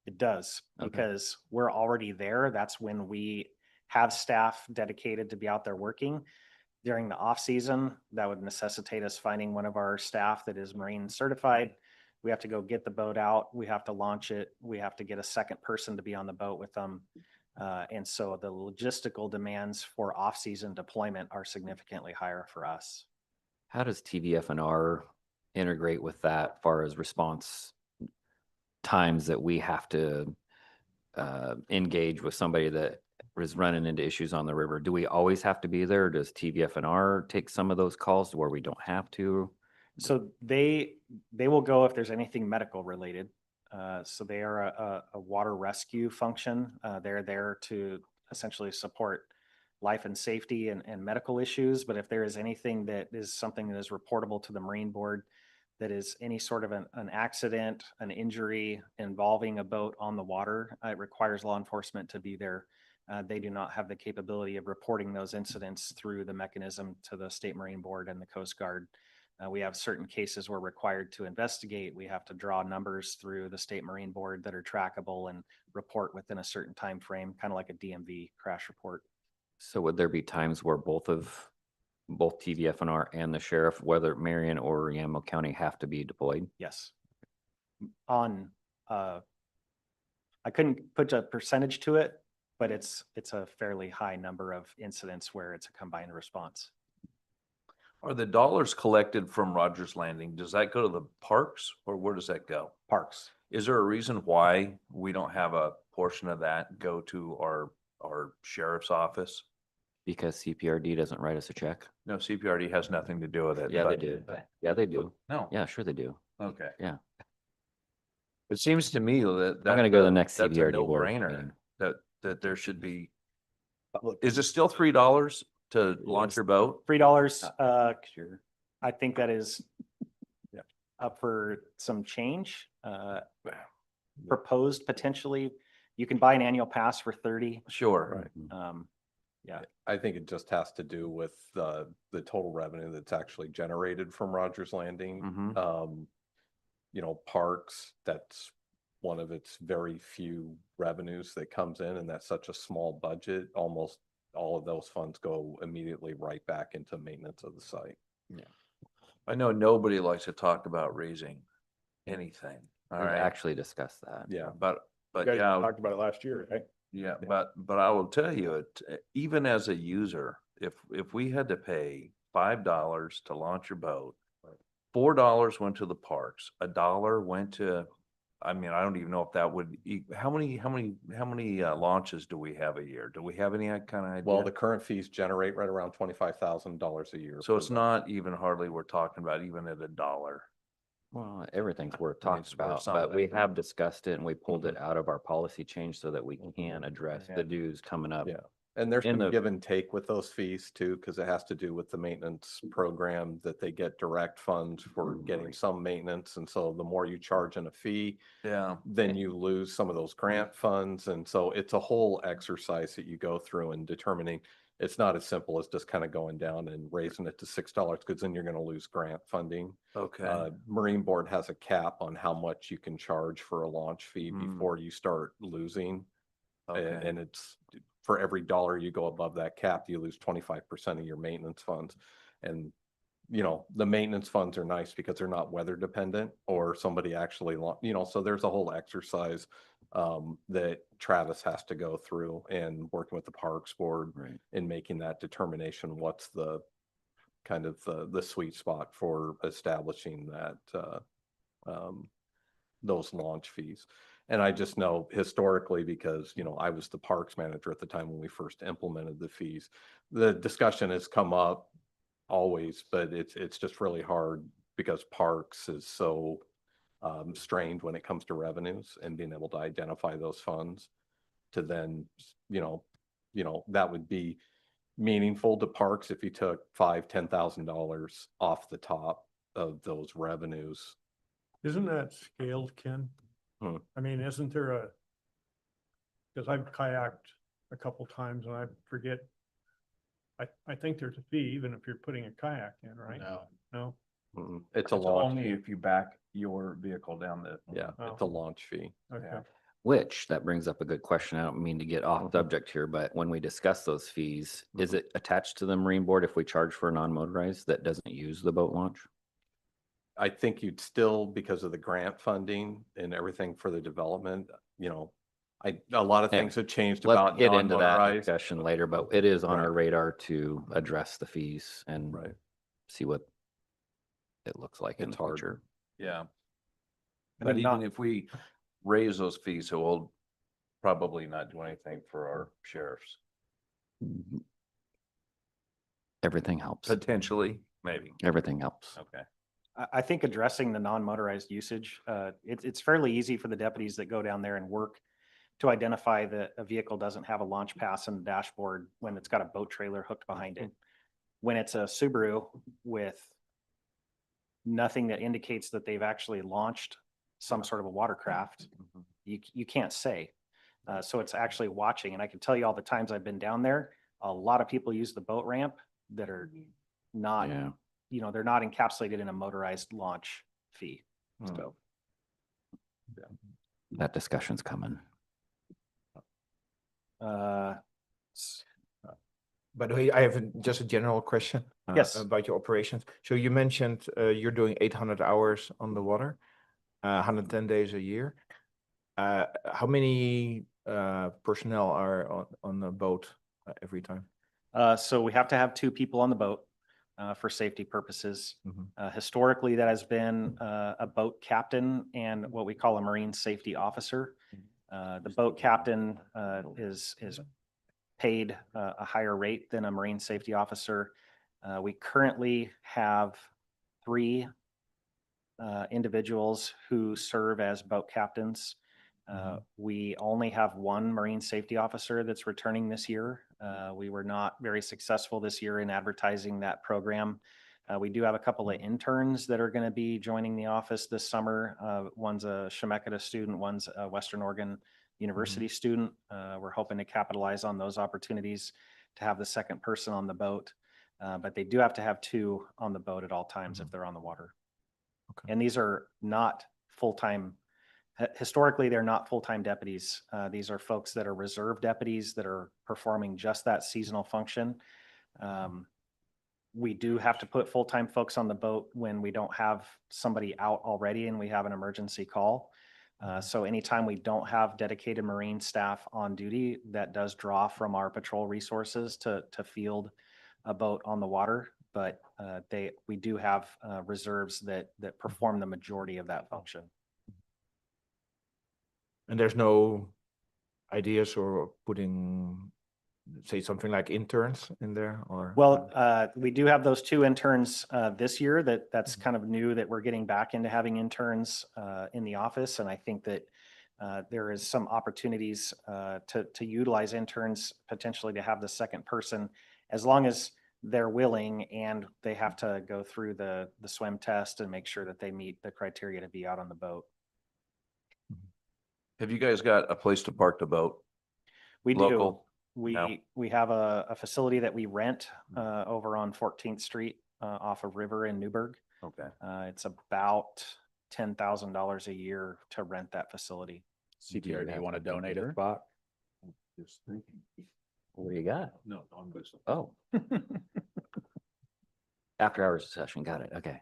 It does, Okay. because we're already there. That's when we have staff dedicated to be out there working. During the off season, that would necessitate us finding one of our staff that is marine certified. We have to go get the boat out. We have to launch it. We have to get a second person to be on the boat with them. And so the logistical demands for off-season deployment are significantly higher for us. How does TVFNR integrate with that far as response times that we have to engage with somebody that is running into issues on the river? Do we always have to be there? Does TVFNR take some of those calls to where we don't have to? So they will go if there's anything medical related. So they are a water rescue function. They're there to essentially support life and safety and medical issues. But if there is anything that is something that is reportable to the Marine Board, that is any sort of an accident, an injury involving a boat on the water, it requires law enforcement to be there They do not have the capability of reporting those incidents through the mechanism to the State Marine Board and the Coast Guard. We have certain cases we're required to investigate. We have to draw numbers through the State Marine Board that are trackable and report within a certain time frame, kind of like a DMV crash report. So would there be times where both TVFNR and the sheriff, whether Marion or Yamhill County, have to be deployed? Yes. On, I couldn't put a percentage to it, but it's a fairly high number of incidents where it's a combined response. Are the dollars collected from Rogers Landing, does that go to the parks or where does that go? Parks. Is there a reason why we don't have a portion of that go to our sheriff's office? Because CPRD doesn't write us a check? No, CPRD has nothing to do with it. Yeah, they but- do. Yeah, they do. No. Yeah, sure they do. Okay. Yeah. It seems to me that. I'm gonna go to the next that's a CPRD board no-brainer, meeting. that there should be. Is it still $3 to launch your boat? $3, Sure. I think that is Yeah. up for some change. Proposed potentially, you can buy an annual pass for 30. Sure. Yeah, I think it just has to do with the total revenue that's actually generated from Rogers Landing. Mhm. You know, parks, that's one of its very few revenues that comes in, and that's such a small budget. Almost all of those funds go immediately right back into maintenance of the site. I know nobody likes to talk about raising anything. All We've right. actually discussed that. Yeah. But You guys yeah, talked about it last year, right? yeah, but I will tell you, even as a user, if we had to pay $5 to launch your boat, $4 went to the parks, $1 went to, I mean, I don't even know if that would, how many launches do we have a year? Do we have any kind of idea? Well, the current fees generate right around $25,000 a year. So for it's them. not even hardly we're talking about even at $1. Well, everything's worth I mean, talking it's worth about, but something. we have discussed it and we pulled it out of our policy change so that we can address Yeah. the dues coming up. Yeah. And there's in some the- give and take with those fees too, because it has to do with the maintenance program that they get direct funds for getting some maintenance. And so the more you charge in a fee, Yeah. then you lose some of those grant funds. And so it's a whole exercise that you go through in determining. It's not as simple as just kind of going down and raising it to $6 because then you're going to lose grant funding. Okay. Marine Board has a cap on how much you can charge for a launch fee Mm. before you start losing. Okay. And it's for every dollar you go above that cap, you lose 25% of your maintenance funds. And, you know, the maintenance funds are nice because they're not weather dependent or somebody actually, so there's a whole exercise that Travis has to go through and working with the Parks Board Right. in making that determination. What's the kind of the sweet spot for establishing that, those launch fees. And I just know historically, because, you know, I was the parks manager at the time when we first implemented the fees. The discussion has come up always, but it's just really hard because parks is so strained when it comes to revenues and being able to identify those funds to then, that would be meaningful to parks if you took $5,000-$10,000 off the top of those revenues. Isn't that scaled, Ken? Hmm. I mean, isn't there because I've kayaked a couple times and I forget. I think there's a fee even if you're putting a kayak in, right? No? It's a launch. Only if you back your vehicle down the. Yeah, it's a launch fee. Okay. Which, that brings up a good question. I don't mean to get off subject here, but when we discuss those fees, is it attached to the Marine Board if we charge for a non-motorized that doesn't use the boat launch? I think you'd still, because of the grant funding and everything for the development, a lot of Yeah. things have changed Let's about get into that non-motorized. discussion later, but it is on Right. our radar to address the fees and Right. see what it looks like in It's the hard. future. Yeah. And But then not- even if we raise those fees, it will probably not do anything for our sheriffs. Everything helps. Potentially, maybe. Everything helps. Okay. I think addressing the non-motorized usage, it's fairly easy for the deputies that go down there and work to identify that a vehicle doesn't have a launch pass on the dashboard when it's got a boat trailer hooked behind it. When it's a Subaru with nothing that indicates that they've actually launched some sort of a watercraft, you can't say. So it's actually watching, and I can tell you all the times I've been down there, a lot of people use the boat ramp that are not, Yeah. you know, they're not encapsulated in a motorized launch fee. So. That discussion's coming. S- By the way, I have just a general question. Yes. About your operations. So you mentioned you're doing 800 hours on the water, 110 days a year. How many personnel are on the boat every time? So we have to have 2 people on the boat for safety purposes. Mhm. Historically, that has been a boat captain and what we call a marine safety officer. The boat captain is paid a higher rate than a marine safety officer. We currently have 3 individuals who serve as boat captains. We only have 1 marine safety officer that's returning this year. We were not very successful this year in advertising that program. We do have a couple of interns that are going to be joining the office this summer. One's a Chemeketa student, one's a Western Oregon University student. We're hoping to capitalize on those opportunities to have the second person on the boat. But they do have to have 2 on the boat at all times if they're on the water. Okay. And these are not full-time. Historically, they're not full-time deputies. These are folks that are reserve deputies that are performing just that seasonal function. We do have to put full-time folks on the boat when we don't have somebody out already and we have an emergency call. So anytime we don't have dedicated Marine staff on duty, that does draw from our patrol resources to field a boat on the water. But we do have reserves that perform the majority of that function. And there's no ideas or putting, say, something like interns in there or? Well, we do have those 2 interns this year that's kind of new that we're getting back into having interns in the office. And I think that there is some opportunities to utilize interns potentially to have the second person, as long as they're willing and they have to go through the swim test and make sure that they meet the criteria to be out on the boat. Have you guys got a place to park the boat? We do. Local? We No. we have a facility that we rent over on 14th Street off of River in Newburgh. Okay. It's about $10,000 a year to rent that facility. CTR, do you want to donate a spot? What do you got? No, I'm good. Oh. After hours session, got it, okay.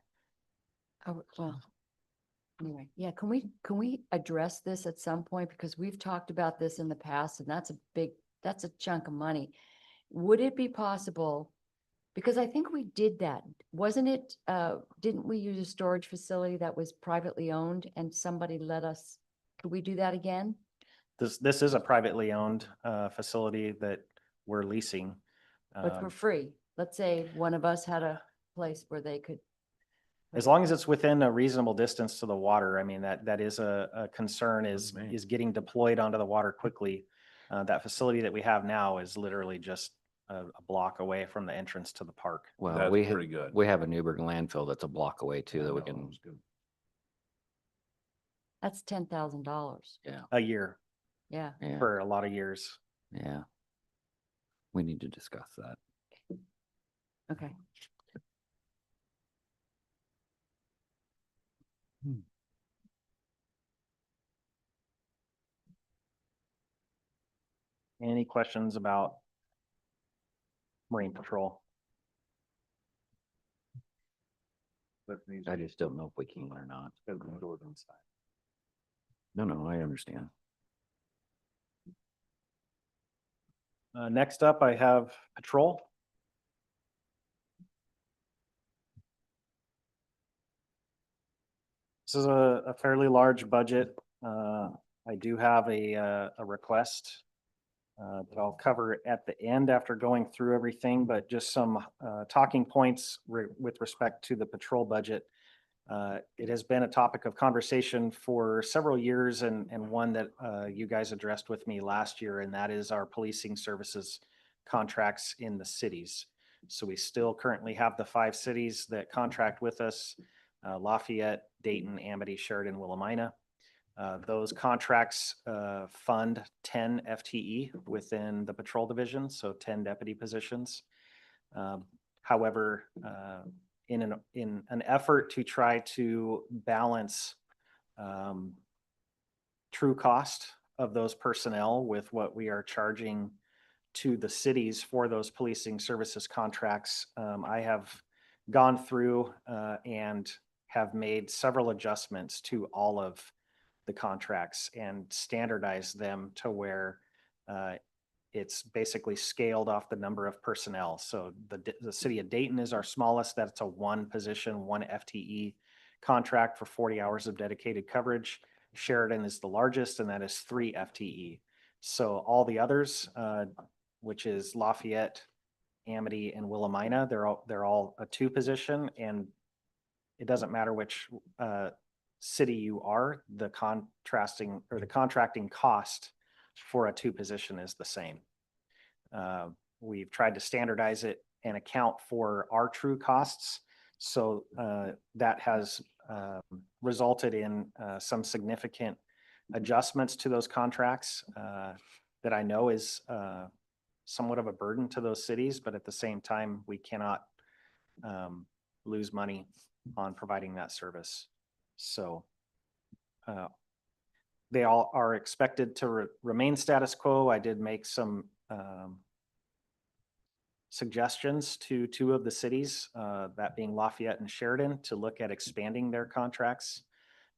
Oh, well, anyway, yeah, can we address this at some point? Because we've talked about this in the past and that's a chunk of money. Would it be possible? Because I think we did that, wasn't it? Didn't we use a storage facility that was privately owned and somebody let us, could we do that again? This is a privately owned facility that we're leasing. But for free? Let's say one of us had a place where they could. As long as it's within a reasonable distance to the water, I mean, that is a concern is getting deployed onto the water quickly. That facility that we have now is literally just a block away from the entrance to the park. Well, That's we pretty good. we have a Newburgh landfill that's a block away too that we No, can, it was good. That's $10,000. A year Yeah. yeah, for a lot of years. yeah. We need to discuss that. Okay. Any questions about Marine Patrol? I just don't know if we can or not. No, I understand. Next up, I have Patrol. This is a fairly large budget. I do have a request that I'll cover at the end after going through everything, but just some talking points with respect to the patrol budget. It has been a topic of conversation for several years and one that you guys addressed with me last year, and that is our policing services contracts in the cities. So we still currently have the 5 cities that contract with us, Lafayette, Dayton, Amity, Sheridan, Willamina. Those contracts fund 10 FTE within the patrol division, so 10 deputy positions. However, in an effort to try to balance true cost of those personnel with what we are charging to the cities for those policing services contracts, I have gone through and have made several adjustments to all of the contracts and standardized them to where it's basically scaled off the number of personnel. So the city of Dayton is our smallest. That's a one position, one FTE contract for 40 hours of dedicated coverage. Sheridan is the largest, and that is 3 FTE. So all the others, which is Lafayette, Amity, and Willamina, they're all a 2 position, and it doesn't matter which city you are, the contracting cost for a 2 position is the same. We've tried to standardize it and account for our true costs. So that has resulted in some significant adjustments to those contracts that I know is somewhat of a burden to those cities, but at the same time, we cannot lose money on providing that service. So they all are expected to remain status quo. I did make some suggestions to 2 of the cities, that being Lafayette and Sheridan, to look at expanding their contracts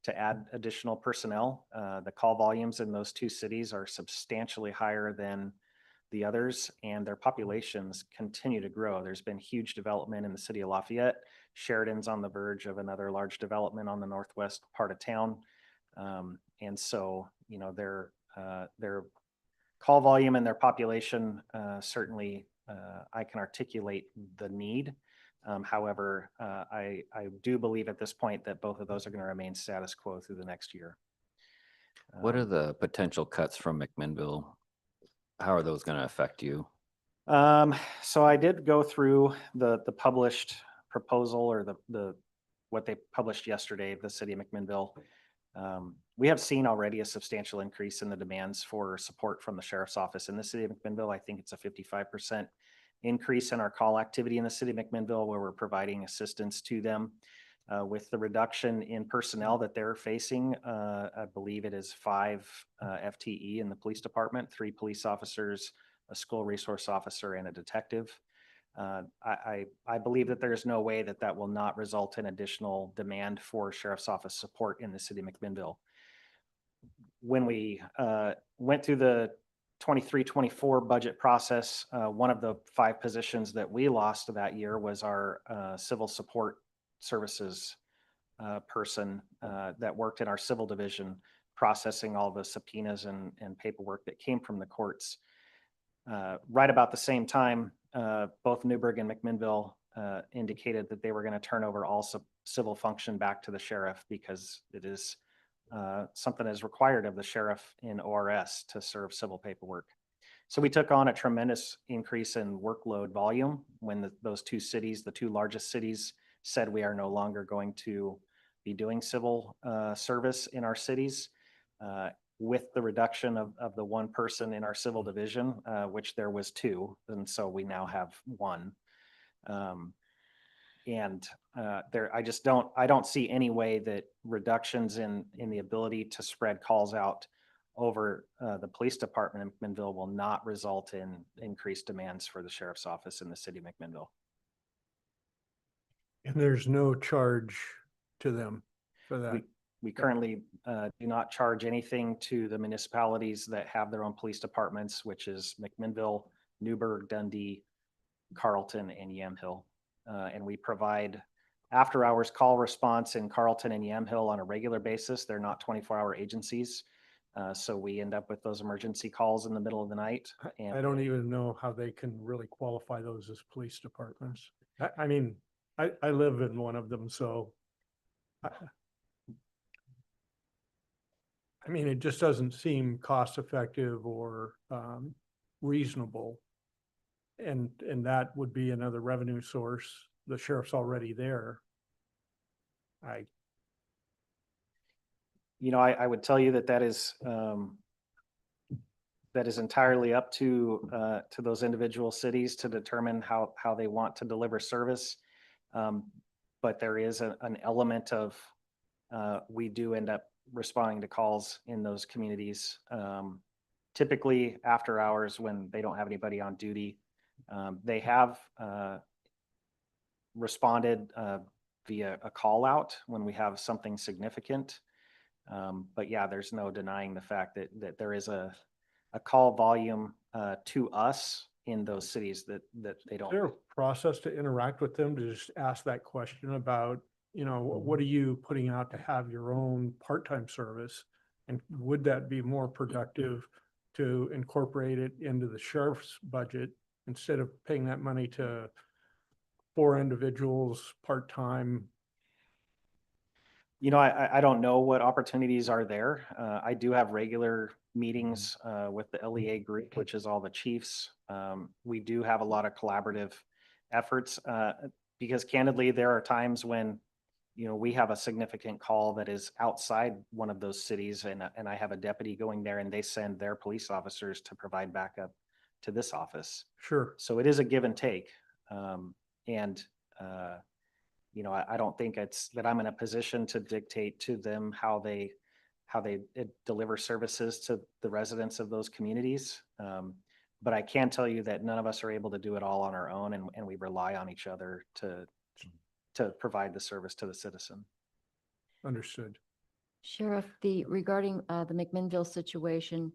to add additional personnel. The call volumes in those 2 cities are substantially higher than the others, and their populations continue to grow. There's been huge development in the city of Lafayette. Sheridan's on the verge of another large development on the northwest part of town. And so, you know, their call volume and their population, certainly I can articulate the need. However, I do believe at this point that both of those are going to remain status quo through the next year. What are the potential cuts from McMinnville? How are those going to affect you? So I did go through the published proposal, or the what they published yesterday, the city of McMinnville. We have seen already a substantial increase in the demands for support from the sheriff's office in the city of McMinnville. I think it's a 55% increase in our call activity in the city of McMinnville, where we're providing assistance to them. With the reduction in personnel that they're facing, I believe it is 5 FTE in the police department, 3 police officers, a school resource officer, and a detective. I believe that there's no way that will not result in additional demand for sheriff's office support in the city of McMinnville. When we went through the 23-24 budget process, one of the 5 positions that we lost that year was our civil support services person that worked in our civil division, processing all the subpoenas and paperwork that came from the courts. Right about the same time, both Newburgh and McMinnville indicated that they were going to turn over all civil function back to the sheriff, because it is something that is required of the sheriff in ORS to serve civil paperwork. So we took on a tremendous increase in workload volume when those 2 cities, the 2 largest cities, said we are no longer going to be doing civil service in our cities. With the reduction of the 1 person in our civil division, which there was 2, and so we now have 1. I don't see any way that reductions in the ability to spread calls out over the police department in McMinnville will not result in increased demands for the sheriff's office in the city of McMinnville. And there's no charge to them for that. We currently do not charge anything to the municipalities that have their own police departments, which is McMinnville, Newburgh, Dundee, Carlton, and Yamhill. And we provide after-hours call response in Carlton and Yamhill on a regular basis. They're not 24-hour agencies. So we end up with those emergency calls in the middle of the night. And I don't even know how they can really qualify those as police departments. I mean, I live in one of them, so I mean, it just doesn't seem cost effective or reasonable. And that would be another revenue source. The sheriff's already there. You know, I would tell you that that is entirely up to those individual cities to determine how they want to deliver service. But there is an element of, we do end up responding to calls in those communities. Typically after hours when they don't have anybody on duty. They have responded via a call out when we have something significant. But yeah, there's no denying the fact that there is a call volume to us in those cities that they Is don't. there a process to interact with them to just ask that question about, you know, what are you putting out to have your own part-time service? And would that be more productive to incorporate it into the sheriff's budget instead of paying that money to 4 individuals part-time? You know, I don't know what opportunities are there. I do have regular meetings with the LEA group, which is all the chiefs. We do have a lot of collaborative efforts because candidly, there are times when, you know, we have a significant call that is outside one of those cities and I have a deputy going there and they send their police officers to provide backup to this office. Sure. So it is a give and take. You know, I don't think it's that I'm in a position to dictate to them how they deliver services to the residents of those communities. But I can tell you that none of us are able to do it all on our own and we rely on each other to provide the service to the citizen. Understood. Sheriff, regarding the McMinnville situation,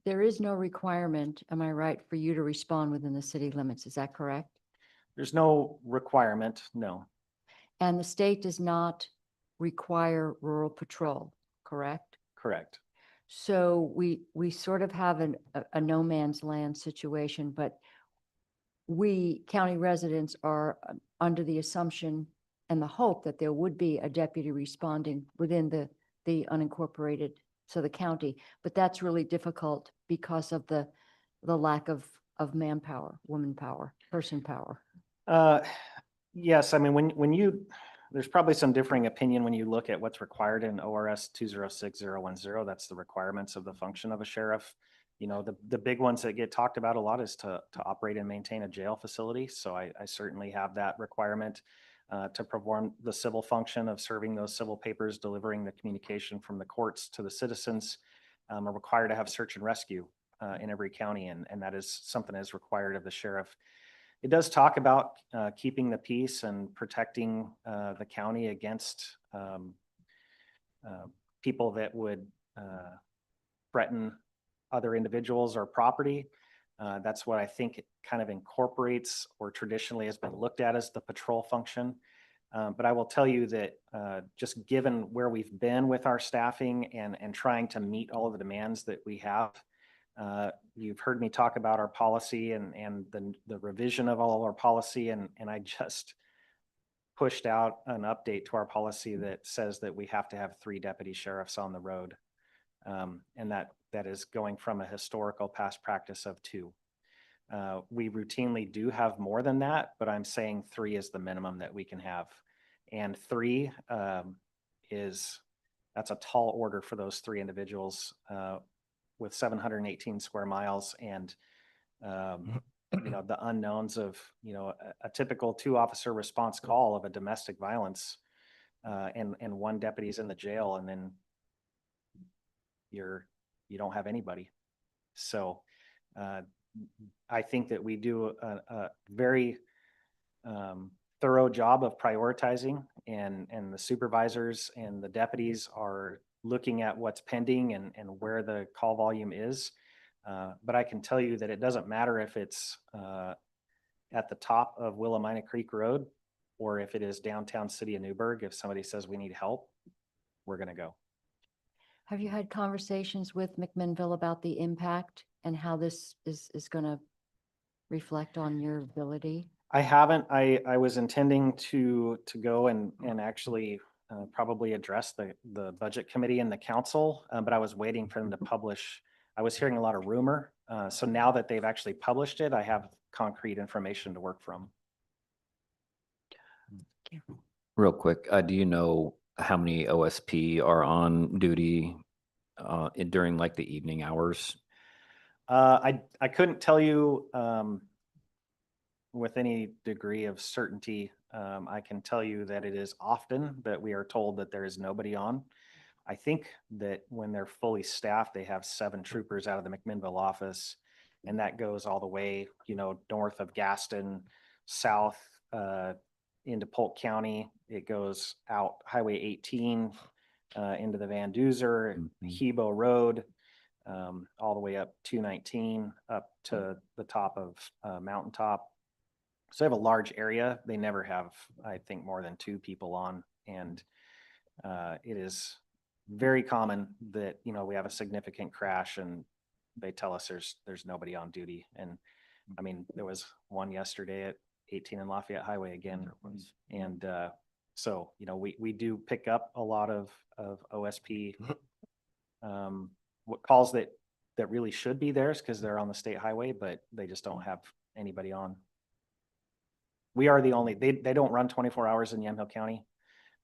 there is no requirement, am I right, for you to respond within the city limits? Is that correct? There's no requirement, no. And the state does not require rural patrol, correct? Correct. So we sort of have a no man's land situation, but we county residents are under the assumption and the hope that there would be a deputy responding within the unincorporated, so the county, but that's really difficult because of the lack of manpower, woman power, person power. Yes, I mean, there's probably some differing opinion when you look at what's required in ORS 206010. That's the requirements of the function of a sheriff. You know, the big ones that get talked about a lot is to operate and maintain a jail facility. So I certainly have that requirement to perform the civil function of serving those civil papers, delivering the communication from the courts to the citizens. Are required to have search and rescue in every county, and that is something that is required of the sheriff. It does talk about keeping the peace and protecting the county against people that would threaten other individuals or property. That's what I think it kind of incorporates or traditionally has been looked at as the patrol function. But I will tell you that just given where we've been with our staffing and trying to meet all of the demands that we have, you've heard me talk about our policy and the revision of all of our policy. And I just pushed out an update to our policy that says that we have to have 3 deputy sheriffs on the road. And that is going from a historical past practice of 2. We routinely do have more than that, but I'm saying 3 is the minimum that we can have. And 3 that's a tall order for those 3 individuals with 718 square miles and you know, the unknowns of, you know, a typical 2-officer response call of a domestic violence and 1 deputy's in the jail, and then you don't have anybody. So I think that we do a very thorough job of prioritizing, and the supervisors and the deputies are looking at what's pending and where the call volume is. But I can tell you that it doesn't matter if it's at the top of Willamina Creek Road or if it is downtown city of Newburgh. If somebody says we need help, we're going to go. Have you had conversations with McMinnville about the impact and how this is going to reflect on your ability? I haven't. I was intending to go and actually probably address the budget committee and the council, but I was waiting for them to publish. I was hearing a lot of rumor. So now that they've actually published it, I have concrete information to work from. Real quick, do you know how many OSP are on duty during like the evening hours? I couldn't tell you with any degree of certainty. I can tell you that it is often that we are told that there is nobody on. I think that when they're fully staffed, they have 7 troopers out of the McMinnville office, and that goes all the way, north of Gaston, south into Polk County. It goes out Highway 18 into the Van Duzer, Hebo Road, all the way up 219 up to the top of Mountaintop. So they have a large area. They never have, I think, more than 2 people on, and it is very common that, we have a significant crash and they tell us there's nobody on duty. And I mean, there was one yesterday at 18 and Lafayette Highway again. And so, we do pick up a lot of OSP what calls that really should be theirs because they're on the state highway, but they just don't have anybody on. We are the only, they don't run 24 hours in Yamhill County.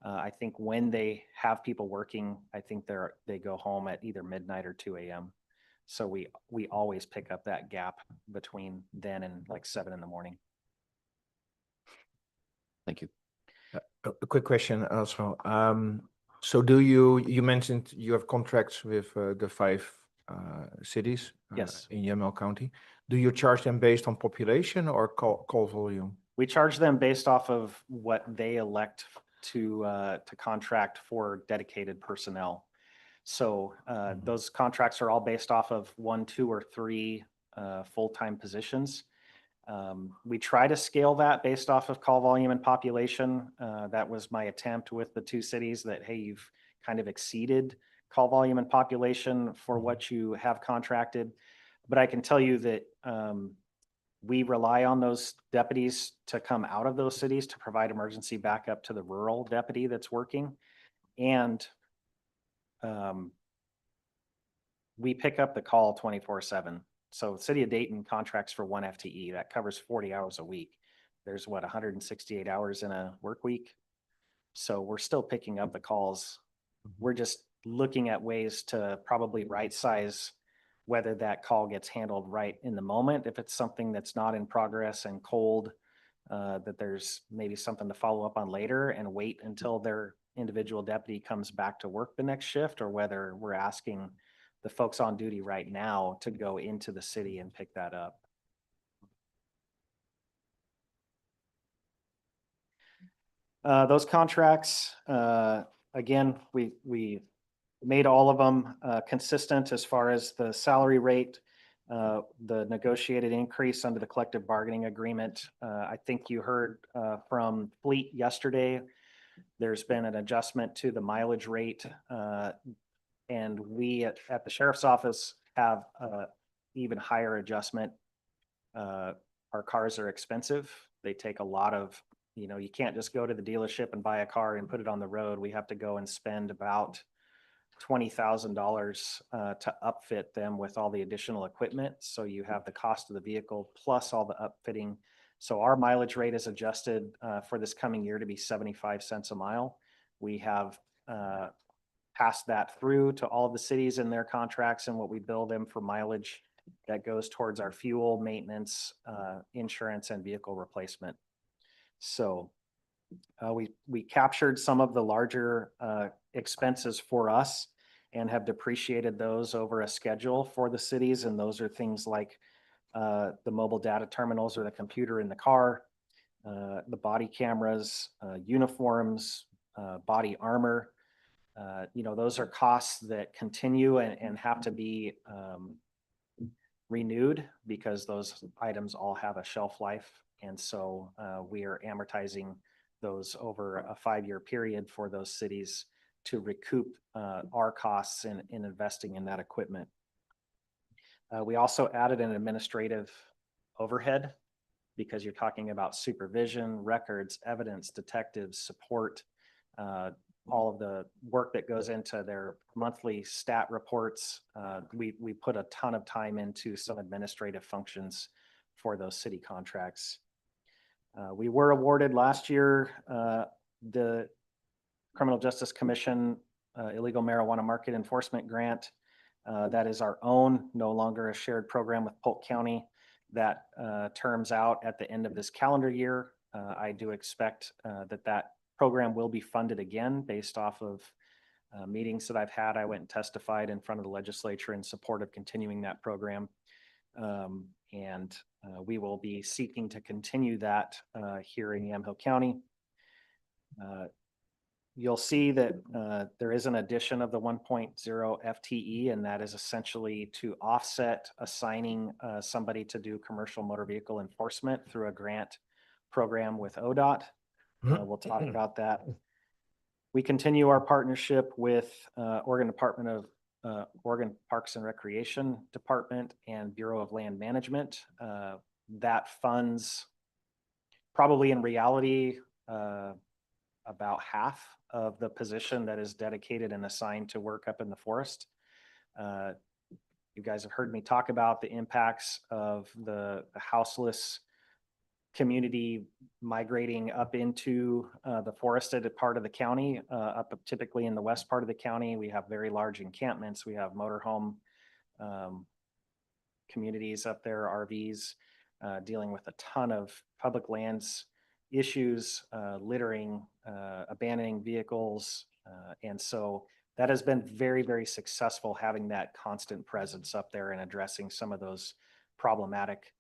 I think when they have people working, I think they go home at either midnight or 2 a.m. So we always pick up that gap between then and like 7 in the morning. Thank you. A quick question also. So you mentioned you have contracts with the 5 cities Yes. in Yamhill County. Do you charge them based on population or call volume? We charge them based off of what they elect to contract for dedicated personnel. So those contracts are all based off of 1, 2, or 3 full-time positions. We try to scale that based off of call volume and population. That was my attempt with the 2 cities that, hey, you've kind of exceeded call volume and population for what you have contracted. But I can tell you that we rely on those deputies to come out of those cities to provide emergency backup to the rural deputy that's working. And we pick up the call 24/7. So City of Dayton contracts for 1 FTE. That covers 40 hours a week. There's 168 hours in a work week. So we're still picking up the calls. We're just looking at ways to probably right size whether that call gets handled right in the moment. If it's something that's not in progress and cold, that there's maybe something to follow up on later and wait until their individual deputy comes back to work the next shift, or whether we're asking the folks on duty right now to go into the city and pick that up. Those contracts, again, we made all of them consistent as far as the salary rate, the negotiated increase under the collective bargaining agreement. I think you heard from Fleet yesterday, there's been an adjustment to the mileage rate. And we at the sheriff's office have even higher adjustment. Our cars are expensive. They take a lot of, you can't just go to the dealership and buy a car and put it on the road. We have to go and spend about $20,000 to upfit them with all the additional equipment. So you have the cost of the vehicle plus all the upfitting. So our mileage rate is adjusted for this coming year to be 75 cents a mile. We have passed that through to all of the cities in their contracts and what we bill them for mileage that goes towards our fuel, maintenance, insurance, and vehicle replacement. So we captured some of the larger expenses for us and have depreciated those over a schedule for the cities. And those are things like the mobile data terminals or the computer in the car, the body cameras, uniforms, body armor. Those are costs that continue and have to be renewed because those items all have a shelf life. And so we are amortizing those over a 5-year period for those cities to recoup our costs in investing in that equipment. We also added an administrative overhead because you're talking about supervision, records, evidence, detectives, support, all of the work that goes into their monthly stat reports. We put a ton of time into some administrative functions for those city contracts. We were awarded last year the Criminal Justice Commission illegal marijuana market enforcement grant. That is our own, no longer a shared program with Polk County. That terms out at the end of this calendar year. I do expect that program will be funded again based off of meetings that I've had. I went and testified in front of the legislature in support of continuing that program. We will be seeking to continue that here in Yamhill County. You'll see that there is an addition of the 1.0 FTE, and that is essentially to offset assigning somebody to do commercial motor vehicle enforcement through a grant program with ODOT. We'll talk about that. We continue our partnership with Oregon Parks and Recreation Department and Bureau of Land Management. That funds probably in reality about half of the position that is dedicated and assigned to work up in the forest. You guys have heard me talk about the impacts of the houseless community migrating up into the forested part of the county, up typically in the west part of the county. We have very large encampments. We have motorhome communities up there, RVs, dealing with a ton of public lands issues, littering, abandoning vehicles. And so that has been very, very successful, having that constant presence up there and addressing some of those problematic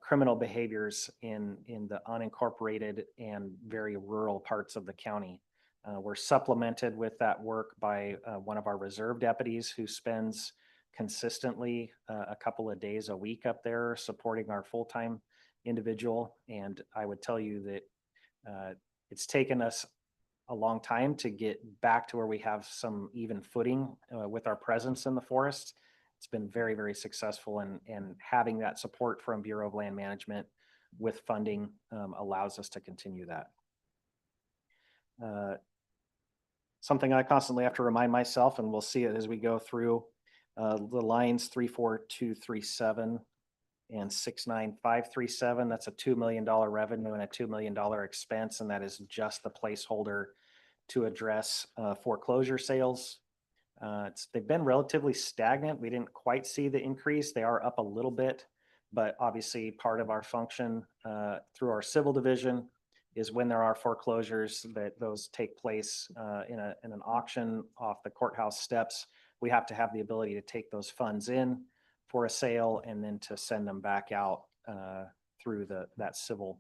criminal behaviors in the unincorporated and very rural parts of the county. We're supplemented with that work by one of our reserve deputies who spends consistently a couple of days a week up there supporting our full-time individual. And I would tell you that it's taken us a long time to get back to where we have some even footing with our presence in the forest. It's been very, very successful, and having that support from Bureau of Land Management with funding allows us to continue that. Something I constantly have to remind myself, and we'll see it as we go through the lines 34237 and 69537. That's a $2 million revenue and a $2 million expense, and that is just the placeholder to address foreclosure sales. They've been relatively stagnant. We didn't quite see the increase. They are up a little bit, but obviously part of our function through our civil division is when there are foreclosures, that those take place in an auction off the courthouse steps. We have to have the ability to take those funds in for a sale and then to send them back out through that civil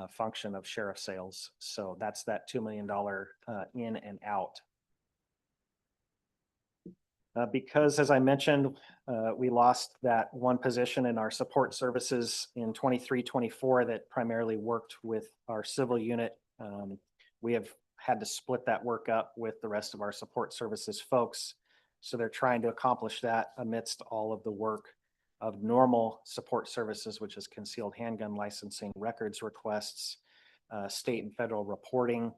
function of sheriff sales. So that's that $2 million in and out. Because, as I mentioned, we lost that one position in our support services in 23-24 that primarily worked with our civil unit. We have had to split that work up with the rest of our support services folks. So they're trying to accomplish that amidst all of the work of normal support services, which is concealed handgun licensing, records requests, state and federal reporting,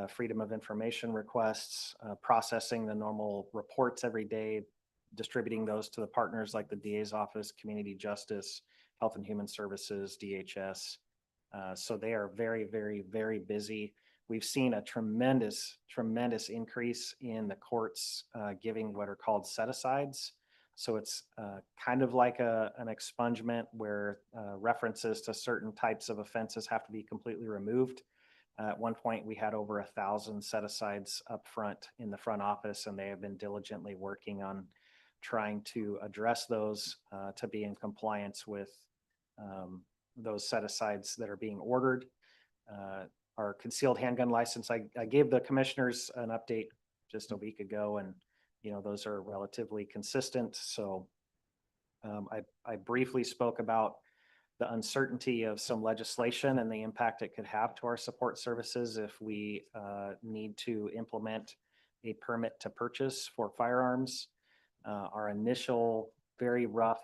freedom of information requests, processing the normal reports every day, distributing those to the partners like the DA's office, community justice, health and human services, DHS. So they are very, very, very busy. We've seen a tremendous increase in the courts giving what are called set-asides. So it's kind of like an expungement where references to certain types of offenses have to be completely removed. At one point, we had over 1,000 set-asides up front in the front office, and they have been diligently working on trying to address those to be in compliance with those set-asides that are being ordered. Our concealed handgun license, I gave the commissioners an update just a week ago, and those are relatively consistent. So I briefly spoke about the uncertainty of some legislation and the impact it could have to our support services if we need to implement a permit to purchase for firearms. Our initial very rough,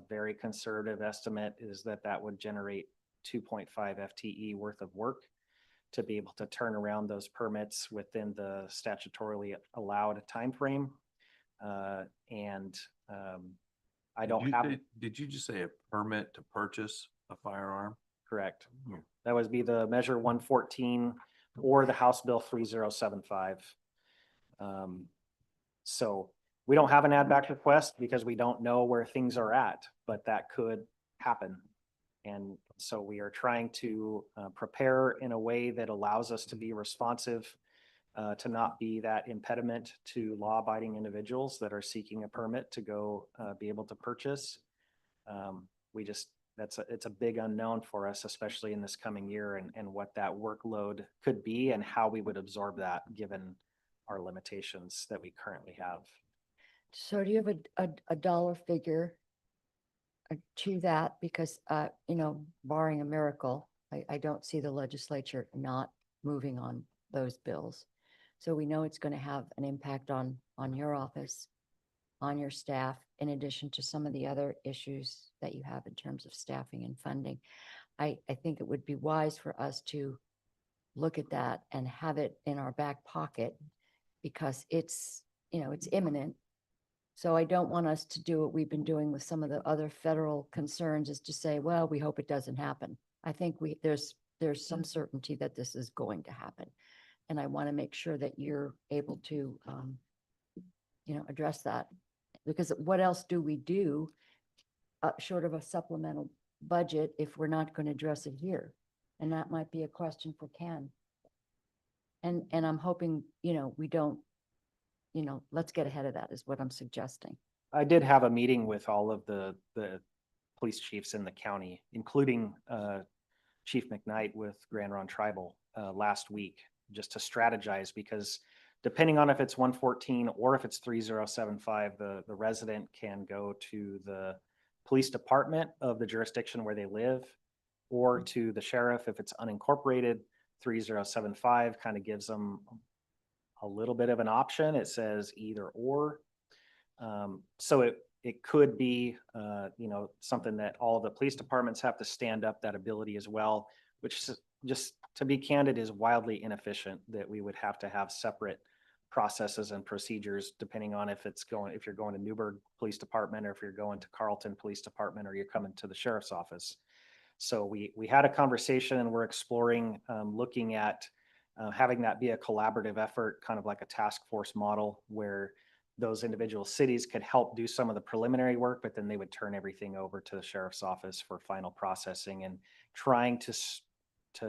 very conservative estimate is that would generate 2.5 FTE worth of work to be able to turn around those permits within the statutorily allowed timeframe. I don't have. Did you just say a permit to purchase a firearm? Correct. That would be the measure 114 or the House Bill 3075. So we don't have an add back request because we don't know where things are at, but that could happen. And so we are trying to prepare in a way that allows us to be responsive, to not be that impediment to law-abiding individuals that are seeking a permit to go be able to purchase. It's a big unknown for us, especially in this coming year, and what that workload could be and how we would absorb that given our limitations that we currently have. So do you have a dollar figure to that? Because, barring a miracle, I don't see the legislature not moving on those bills. So we know it's going to have an impact on your office, on your staff, in addition to some of the other issues that you have in terms of staffing and funding. I think it would be wise for us to look at that and have it in our back pocket, because it's imminent. So I don't want us to do what we've been doing with some of the other federal concerns, is to say, well, we hope it doesn't happen. I think there's some certainty that this is going to happen. And I want to make sure that you're able to, address that. Because what else do we do short of a supplemental budget if we're not going to address it here? And that might be a question for Ken. And I'm hoping, we don't, let's get ahead of that is what I'm suggesting. I did have a meeting with all of the police chiefs in the county, including Chief McKnight with Grand Ronde Tribal last week, just to strategize, because depending on if it's 114 or if it's 3075, the resident can go to the police department of the jurisdiction where they live, or to the sheriff if it's unincorporated. 3075 kind of gives them a little bit of an option. It says either or. So it could be, something that all the police departments have to stand up that ability as well, which, just to be candid, is wildly inefficient, that we would have to have separate processes and procedures depending on if you're going to Newburgh Police Department, or if you're going to Carlton Police Department, or you're coming to the sheriff's office. So we had a conversation, and we're exploring looking at having that be a collaborative effort, kind of like a task force model, where those individual cities could help do some of the preliminary work, but then they would turn everything over to the sheriff's office for final processing, and trying to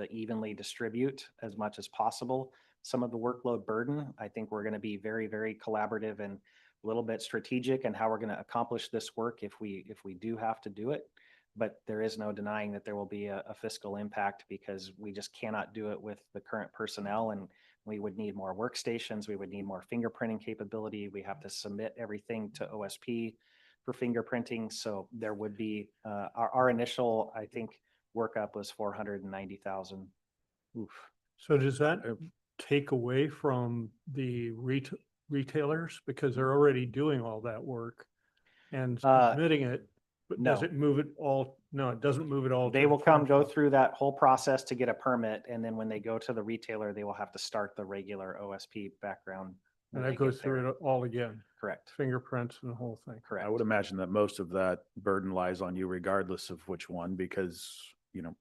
evenly distribute as much as possible some of the workload burden. I think we're going to be very, very collaborative and a little bit strategic in how we're going to accomplish this work if we do have to do it. But there is no denying that there will be a fiscal impact, because we just cannot do it with the current personnel, and we would need more workstations. We would need more fingerprinting capability. We have to submit everything to OSP for fingerprinting. So there would be, our initial, I think, workup was 490,000. Oof. So does that take away from the retailers, because they're already doing all that work and submitting it? But does No. it move it all? No, it doesn't move it all. They will go through that whole process to get a permit, and then when they go to the retailer, they will have to start the regular OSP background. And when that they goes get there. through it all again, Correct. fingerprints and the whole thing. Correct. I would imagine that most of that burden lies on you regardless of which one, because,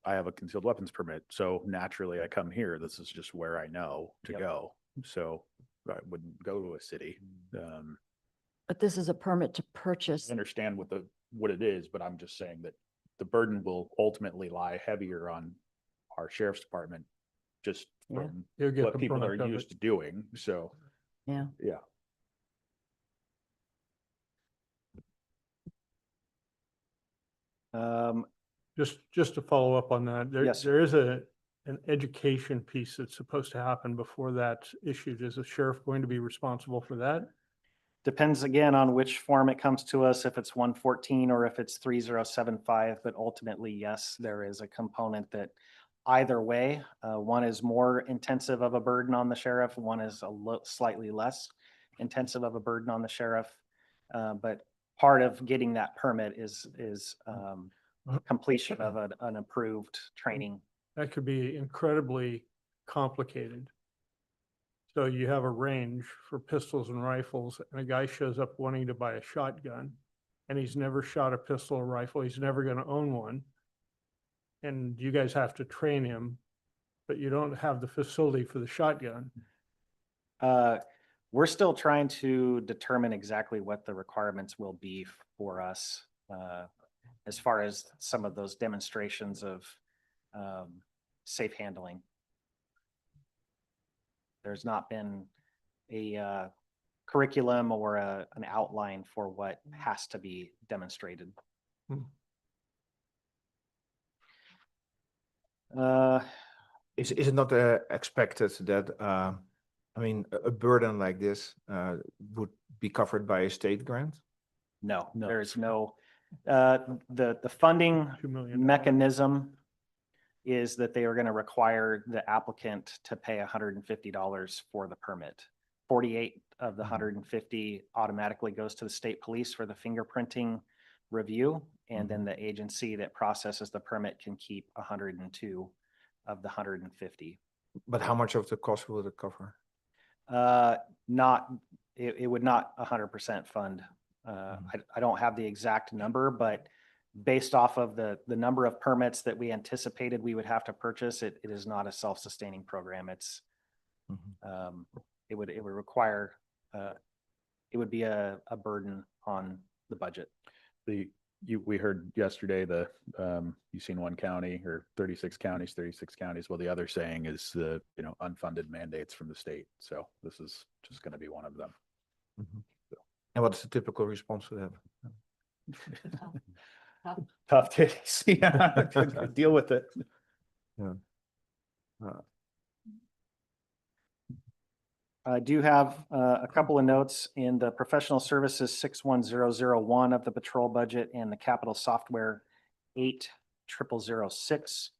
I have a concealed weapons permit. So naturally I come here. This is just where I know to Yep. go. So I wouldn't go to a city. But this is a permit to purchase. I understand what it is, but I'm just saying that the burden will ultimately lie heavier on our sheriff's department, just Yeah. from You'll get what the people brunt are of used it. to doing. So, Yeah. yeah. Just to follow up on that, Yes, sir. there is an education piece that's supposed to happen before that's issued. Is the sheriff going to be responsible for that? Depends again on which form it comes to us, if it's 114 or if it's 3075, but ultimately, yes, there is a component that either way, one is more intensive of a burden on the sheriff, one is slightly less intensive of a burden on the sheriff. But part of getting that permit is completion of an approved training. That could be incredibly complicated. So you have a range for pistols and rifles, and a guy shows up wanting to buy a shotgun, and he's never shot a pistol or rifle. He's never going to own one. And you guys have to train him but you don't have the facility for the shotgun. We're still trying to determine exactly what the requirements will be for us, as far as some of those demonstrations of, safe handling. There's not been a, curriculum or an outline for what has to be demonstrated. Is it not expected that, I mean, a burden like this would be covered by a state grant? No, No. there's no, the funding $2 million. mechanism is that they are going to require the applicant to pay $150 for the permit. 48 of the 150 automatically goes to the state police for the fingerprinting review. And then the agency that processes the permit can keep 102 of the 150. But how much of the cost will it cover? Not, it would not 100% fund. I don't have the exact number, but based off of the number of permits that we anticipated we would have to purchase, it is not a self-sustaining program. It's, it would require, it would be a burden on the budget. We heard yesterday you've seen one county or 36 counties. Well, the other saying is the, unfunded mandates from the state. So this is just going to be one of them. And what's the typical response to that? Tough titties. Yeah, deal with it. Yeah. I do have a couple of notes in the professional services 61001 of the patrol budget and the capital software 8006.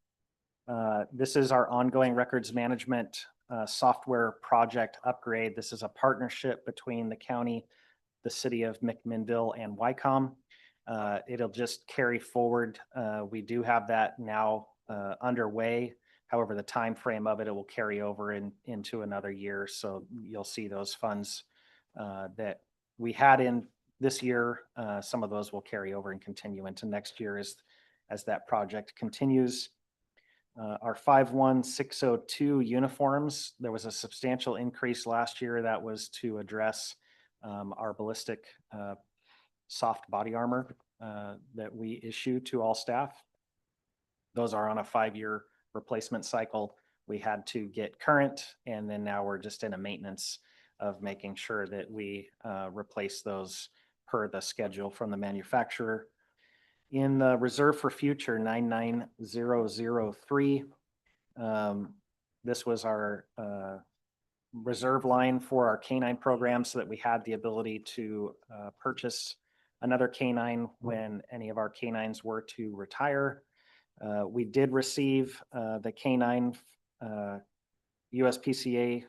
This is our ongoing records management software project upgrade. This is a partnership between the county, the city of McMinnville, and Wycombe. It'll just carry forward. We do have that now underway. However, the time frame of it will carry over into another year. So you'll see those funds that we had in this year. Some of those will carry over and continue into next year as that project continues. Our 51602 uniforms, there was a substantial increase last year that was to address our ballistic soft body armor that we issue to all staff. Those are on a 5-year replacement cycle. We had to get current, and then now we're just in a maintenance of making sure that we replace those per the schedule from the manufacturer. In the reserve for future 99003, this was our reserve line for our canine program so that we had the ability to purchase another canine when any of our canines were to retire. We did receive the canine USPCA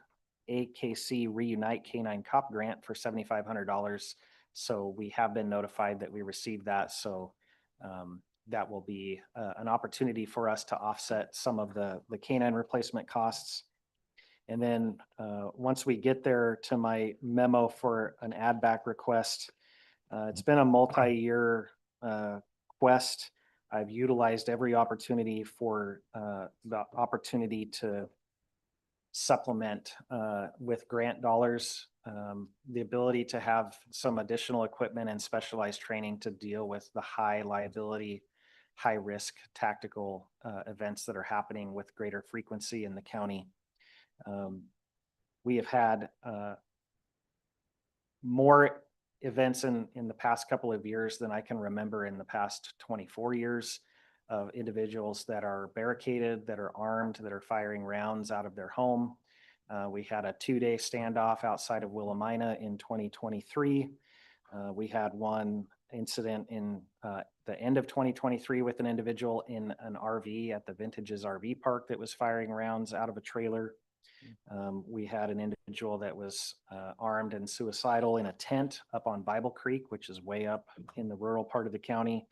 AKC Reunite Canine Cop Grant for $7,500. So we have been notified that we received that. So that will be an opportunity for us to offset some of the canine replacement costs. And then once we get there to my memo for an add back request, it's been a multi-year quest. I've utilized every opportunity for the opportunity to supplement with grant dollars, the ability to have some additional equipment and specialized training to deal with the high liability, high risk tactical events that are happening with greater frequency in the county. We have had more events in the past couple of years than I can remember in the past 24 years of individuals that are barricaded, that are armed, that are firing rounds out of their home. We had a 2-day standoff outside of Willamina in 2023. We had one incident in the end of 2023 with an individual in an RV at the Vintages RV Park that was firing rounds out of a trailer. We had an individual that was armed and suicidal in a tent up on Bible Creek, which is way up in the rural part of the county.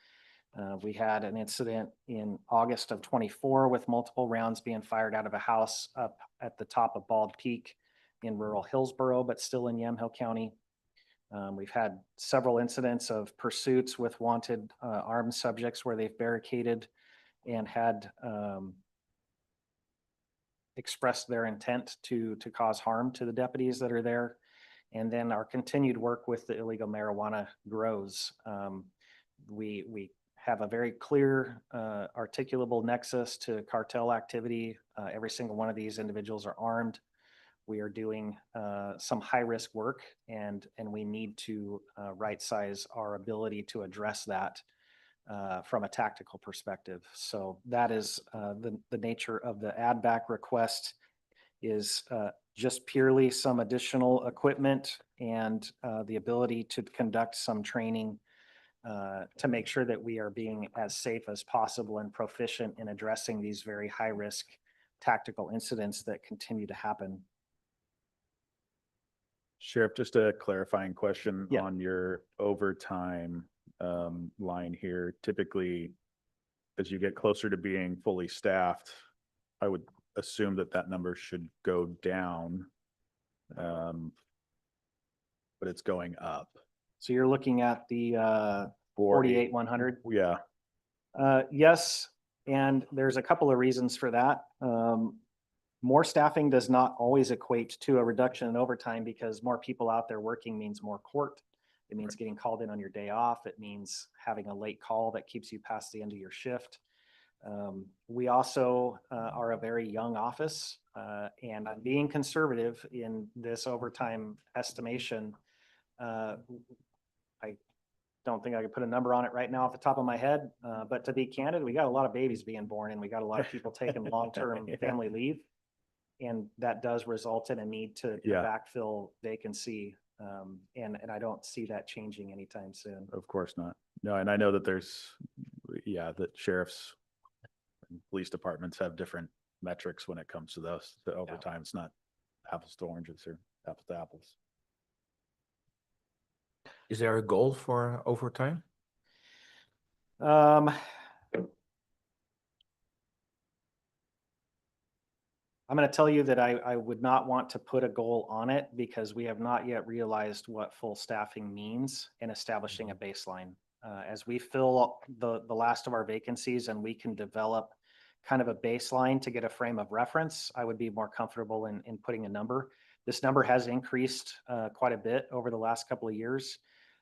We had an incident in August of 24 with multiple rounds being fired out of a house up at the top of Bald Peak in rural Hillsborough, but still in Yamhill County. We've had several incidents of pursuits with wanted armed subjects where they've barricaded and had expressed their intent to cause harm to the deputies that are there. And then our continued work with the illegal marijuana grows. We have a very clear articulable nexus to cartel activity. Every single one of these individuals are armed. We are doing some high-risk work, and we need to right-size our ability to address that from a tactical perspective. So that is the nature of the add back request, is just purely some additional equipment and the ability to conduct some training to make sure that we are being as safe as possible and proficient in addressing these very high-risk tactical incidents that continue to happen. Sheriff, just a clarifying question Yeah. on your overtime line here. Typically, as you get closer to being fully staffed, I would assume that that number should go down. But it's going up. So you're looking at the 48,100? Yeah. Yes, and there's a couple of reasons for that. More staffing does not always equate to a reduction in overtime, because more people out there working means more court. It means getting called in on your day off. It means having a late call that keeps you past the end of your shift. We also are a very young office, and I'm being conservative in this overtime estimation. I don't think I could put a number on it right now off the top of my head, but to be candid, we got a lot of babies being born, and we got a lot of people taking long-term family leave. And that does result in a need to backfill vacancy. And I don't see that changing anytime soon. Of course not. No, and I know that there's, that sheriffs and police departments have different metrics when it comes to those. The overtime, it's not apples to oranges or apples to apples. Is there a goal for overtime? I'm going to tell you that I would not want to put a goal on it, because we have not yet realized what full staffing means in establishing a baseline. As we fill the last of our vacancies and we can develop kind of a baseline to get a frame of reference, I would be more comfortable in putting a number. This number has increased quite a bit over the last couple of years,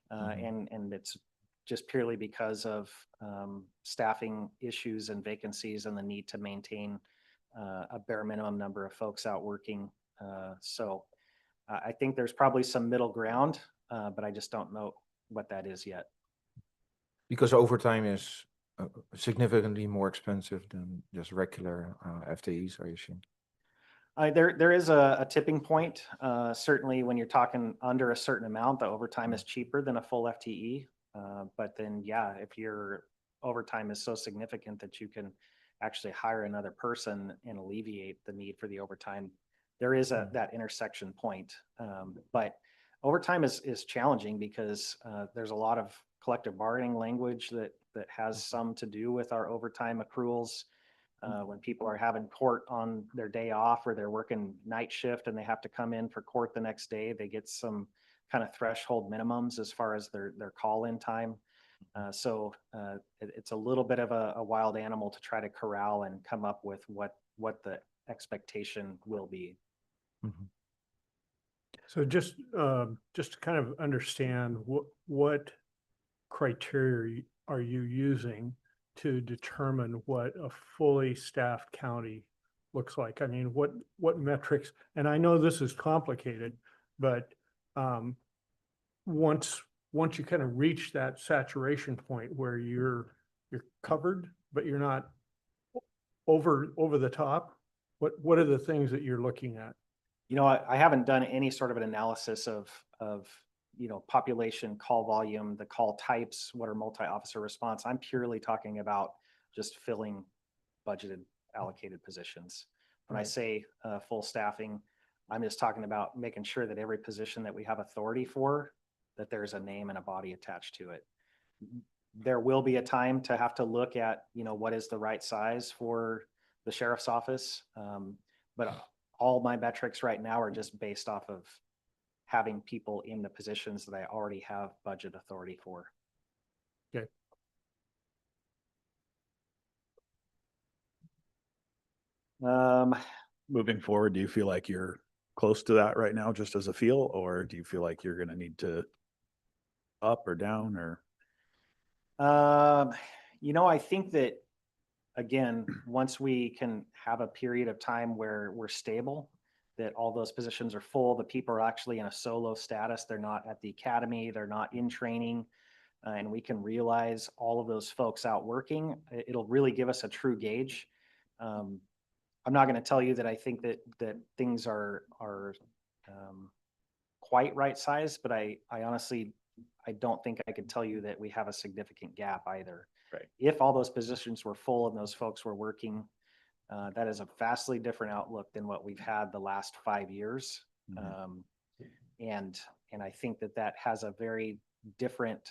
and it's just purely because of staffing issues and vacancies and the need to maintain a bare minimum number of folks out working. So I think there's probably some middle ground, but I just don't know what that is yet. Because overtime is significantly more expensive than just regular FTEs, I assume. There is a tipping point. Certainly when you're talking under a certain amount, the overtime is cheaper than a full FTE. But then, if your overtime is so significant that you can actually hire another person and alleviate the need for the overtime, there is that intersection point. But overtime is challenging because there's a lot of collective bargaining language that has some to do with our overtime accruals. When people are having court on their day off, or they're working night shift and they have to come in for court the next day, they get some kind of threshold minimums as far as their call-in time. So it's a little bit of a wild animal to try to corral and come up with what the expectation will be. Mm-hmm. So just to kind of understand, what criteria are you using to determine what a fully staffed county looks like? I mean, what metrics, and I know this is complicated, but once you kind of reach that saturation point where you're covered, but you're not over the top, what are the things that you're looking at? I haven't done any sort of an analysis of population, call volume, the call types, what are multi-officer response. I'm purely talking about just filling budgeted allocated positions. When I say full staffing, I'm just talking about making sure that every position that we have authority for, that there's a name and a body attached to it. There will be a time to have to look at, what is the right size for the sheriff's office. But all my metrics right now are just based off of having people in the positions that I already have budget authority for. Okay. moving forward, do you feel like you're close to that right now, just as a feel, or do you feel like you're gonna need to up or down or? I think that, again, once we can have a period of time where we're stable, that all those positions are full, the people are actually in a solo status, they're not at the academy, they're not in training, and we can realize all of those folks out working, it'll really give us a true gauge. I'm not going to tell you that I think that things are quite right sized, but I honestly, I don't think I could tell you that we have a significant gap either. Right. If all those positions were full and those folks were working, that is a vastly different outlook than what we've had the last 5 years. And I think that has a very different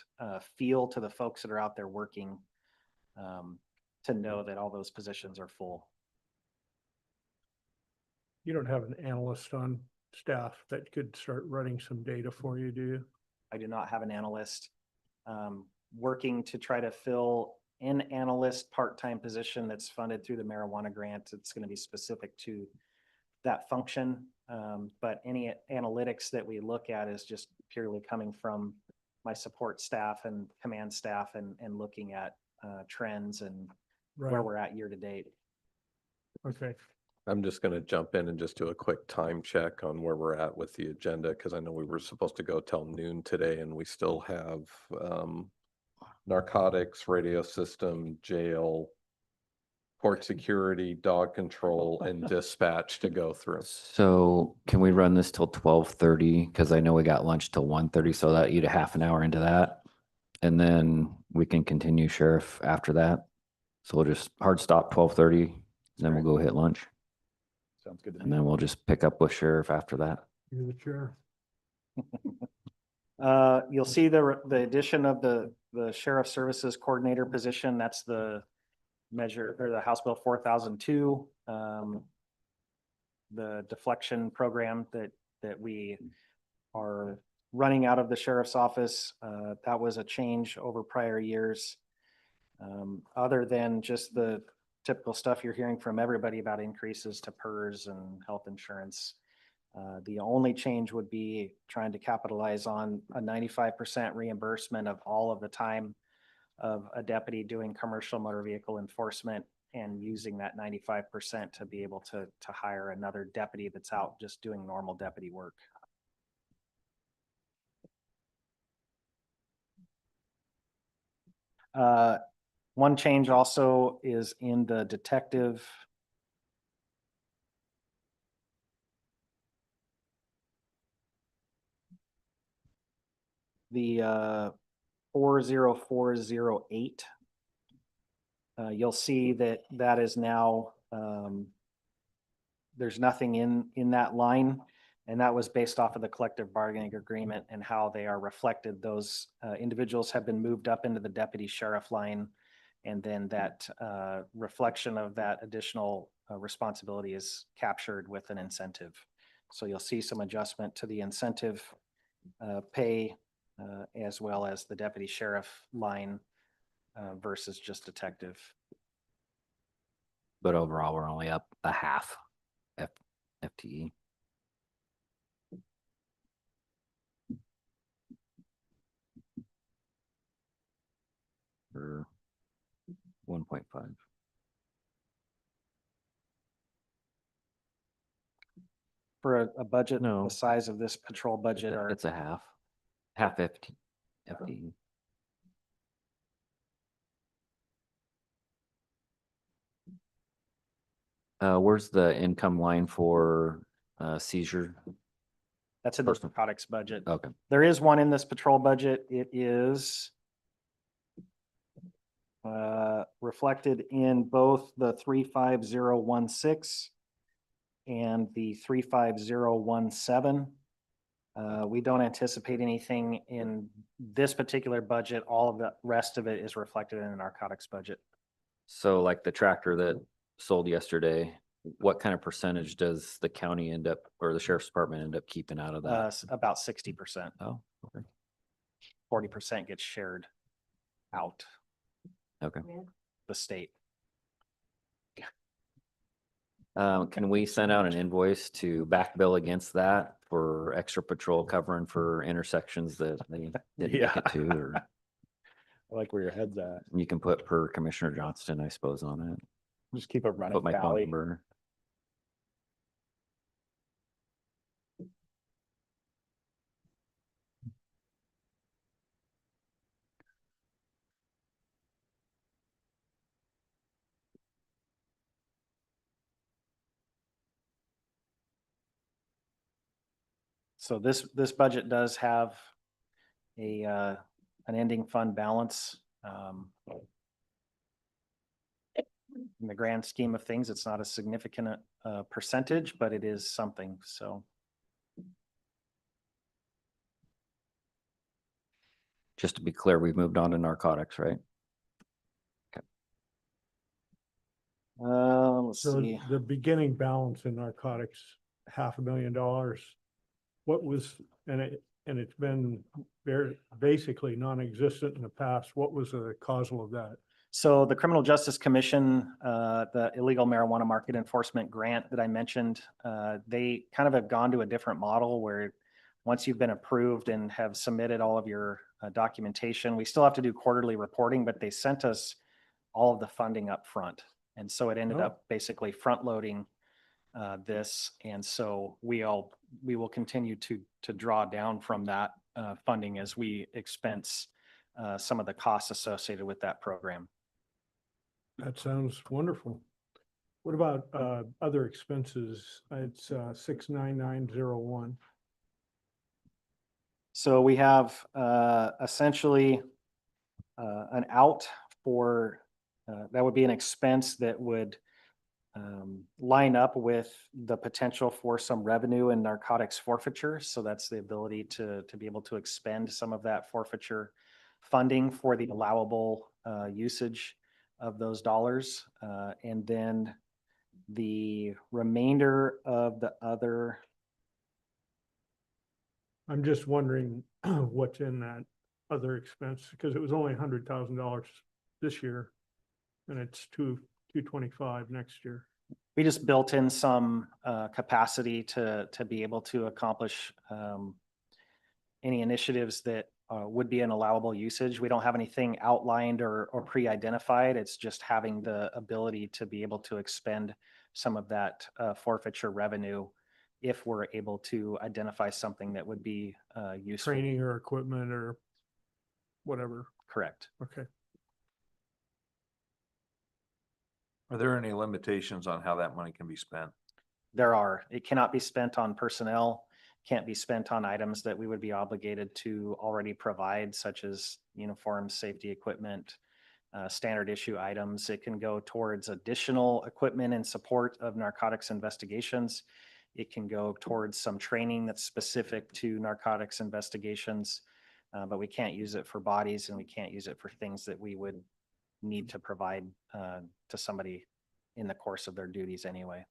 feel to the folks that are out there working, to know that all those positions are full. You don't have an analyst on staff that could start running some data for you, do you? I do not have an analyst. Working to try to fill an analyst part-time position that's funded through the marijuana grant. It's going to be specific to that function. But any analytics that we look at is just purely coming from my support staff and command staff and looking at trends and where Right. we're at year to date. Okay. I'm just going to jump in and just do a quick time check on where we're at with the agenda, because I know we were supposed to go till noon today and we still have narcotics, radio system, jail, court security, dog control, and dispatch to go through. So can we run this till 12:30? Because I know we got lunch till 1:30, so that you'd a half an hour into that. And then we can continue sheriff after that. So we'll just hard stop 12:30, then we'll go hit lunch. Sounds good to And me. then we'll just pick up with sheriff after that. You're the chair. You'll see the addition of the sheriff services coordinator position. That's the measure or the House Bill 4002. The deflection program that we are running out of the sheriff's office. That was a change over prior years. Other than just the typical stuff you're hearing from everybody about increases to PERS and health insurance. The only change would be trying to capitalize on a 95% reimbursement of all of the time of a deputy doing commercial motor vehicle enforcement and using that 95% to be able to hire another deputy that's out just doing normal deputy work. One change also is in the detective. The 40408. You'll see that is now, there's nothing in that line. And that was based off of the collective bargaining agreement and how they are reflected. Those individuals have been moved up into the deputy sheriff line. And then that reflection of that additional responsibility is captured with an incentive. So you'll see some adjustment to the incentive pay as well as the deputy sheriff line versus just detective. But overall, we're only up a half FTE. For 1.5. For a budget No. the size of this patrol budget, or It's a half FTE. Where's the income line for seizure? that's in the personal- narcotics budget. Okay. There is one in this patrol budget. It is reflected in both the 35016 and the 35017. We don't anticipate anything in this particular budget. All of the rest of it is reflected in the narcotics budget. So like the tractor that sold yesterday, what kind of percentage does the county end up, or the sheriff's department end up keeping out of that? About 60%. Oh, okay. 40% gets shared out Okay. the state. Can we send out an invoice to back bill against that for extra patrol covering for intersections that they didn't make Yeah. it to? Or I like where your head's at. you can put per Commissioner Johnston, I suppose, on it. Just keep a running Put my phone tally. number. So this budget does have an ending fund balance. In the grand scheme of things, it's not a significant percentage, but it is something, so. Just to be clear, we've moved on to narcotics, right? Let's So see. the beginning balance in narcotics, $500,000. What was, and it's been very, basically non-existent in the past. What was the causal of that? So the Criminal Justice Commission, the illegal marijuana market enforcement grant that I mentioned, they kind of have gone to a different model where once you've been approved and have submitted all of your documentation, we still have to do quarterly reporting, but they sent us all of the funding up front. And so it ended Oh. up basically front loading this. And so we will continue to draw down from that funding as we expense some of the costs associated with that program. That sounds wonderful. What about other expenses? It's 69901. So we have essentially an out for, that would be an expense that would line up with the potential for some revenue in narcotics forfeiture. So that's the ability to be able to expend some of that forfeiture funding for the allowable usage of those dollars. And then the remainder of the other, I'm just wondering what's in that other expense, because it was only $100,000 this year. And it's 225 next year. we just built in some capacity to be able to accomplish any initiatives that would be an allowable usage. We don't have anything outlined or pre-identified. It's just having the ability to be able to expend some of that forfeiture revenue if we're able to identify something that would be useful. Training or equipment or whatever. Correct. Okay. Are there any limitations on how that money can be spent? There are. It cannot be spent on personnel, can't be spent on items that we would be obligated to already provide, such as uniforms, safety equipment, standard issue items. It can go towards additional equipment in support of narcotics investigations. It can go towards some training that's specific to narcotics investigations, but we can't use it for bodies and we can't use it for things that we would need to provide to somebody in the course of their duties anyway.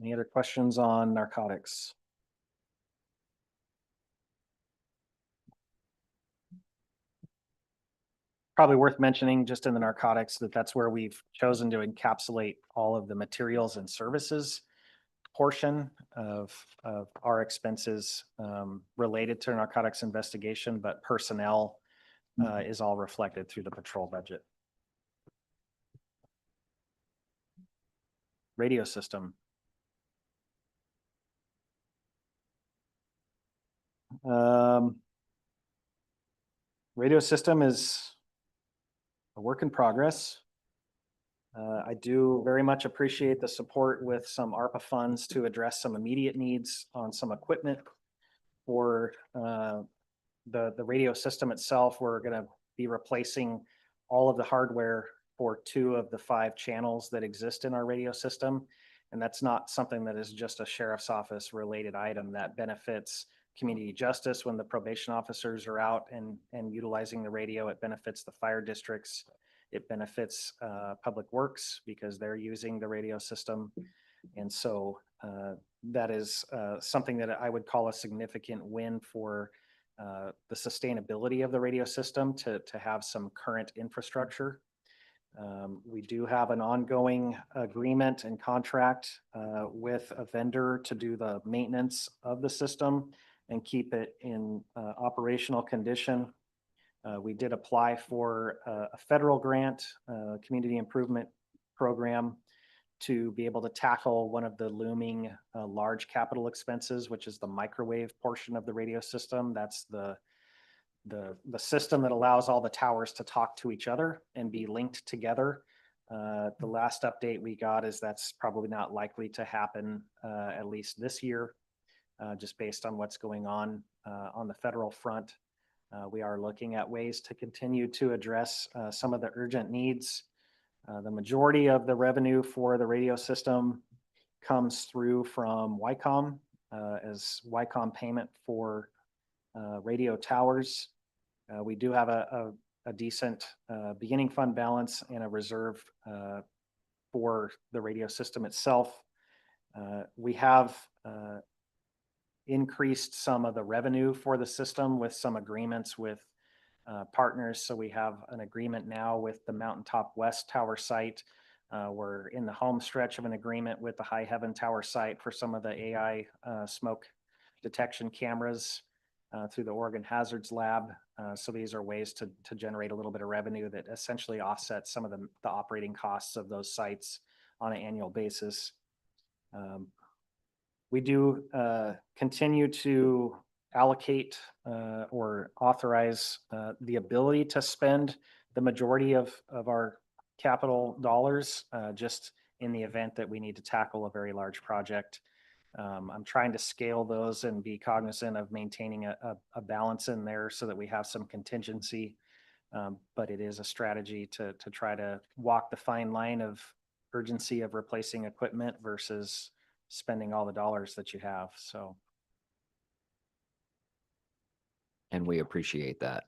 Any other questions on narcotics? Probably worth mentioning just in the narcotics that that's where we've chosen to encapsulate all of the materials and services portion of our expenses related to narcotics investigation, but personnel is all reflected through the patrol budget. Radio system. Radio system is a work in progress. I do very much appreciate the support with some ARPA funds to address some immediate needs on some equipment for the radio system itself. We're going to be replacing all of the hardware for 2 of the 5 channels that exist in our radio system. And that's not something that is just a sheriff's office related item that benefits community justice when the probation officers are out and utilizing the radio. It benefits the fire districts. It benefits public works because they're using the radio system. And so that is something that I would call a significant win for the sustainability of the radio system to have some current infrastructure. We do have an ongoing agreement and contract with a vendor to do the maintenance of the system and keep it in operational condition. We did apply for a federal grant, community improvement program, to be able to tackle one of the looming large capital expenses, which is the microwave portion of the radio system. That's the system that allows all the towers to talk to each other and be linked together. The last update we got is that's probably not likely to happen, at least this year, just based on what's going on the federal front. We are looking at ways to continue to address some of the urgent needs. The majority of the revenue for the radio system comes through from WICOM as WICOM payment for radio towers. We do have a decent beginning fund balance and a reserve for the radio system itself. We have increased some of the revenue for the system with some agreements with partners. So we have an agreement now with the Mountaintop West Tower site. We're in the home stretch of an agreement with the High Heaven Tower site for some of the AI smoke detection cameras through the Oregon Hazards Lab. So these are ways to generate a little bit of revenue that essentially offsets some of the operating costs of those sites on an annual basis. We do continue to allocate or authorize the ability to spend the majority of our capital dollars just in the event that we need to tackle a very large project. I'm trying to scale those and be cognizant of maintaining a balance in there so that we have some contingency. But it is a strategy to try to walk the fine line of urgency of replacing equipment versus spending all the dollars that you have. So. And we appreciate that.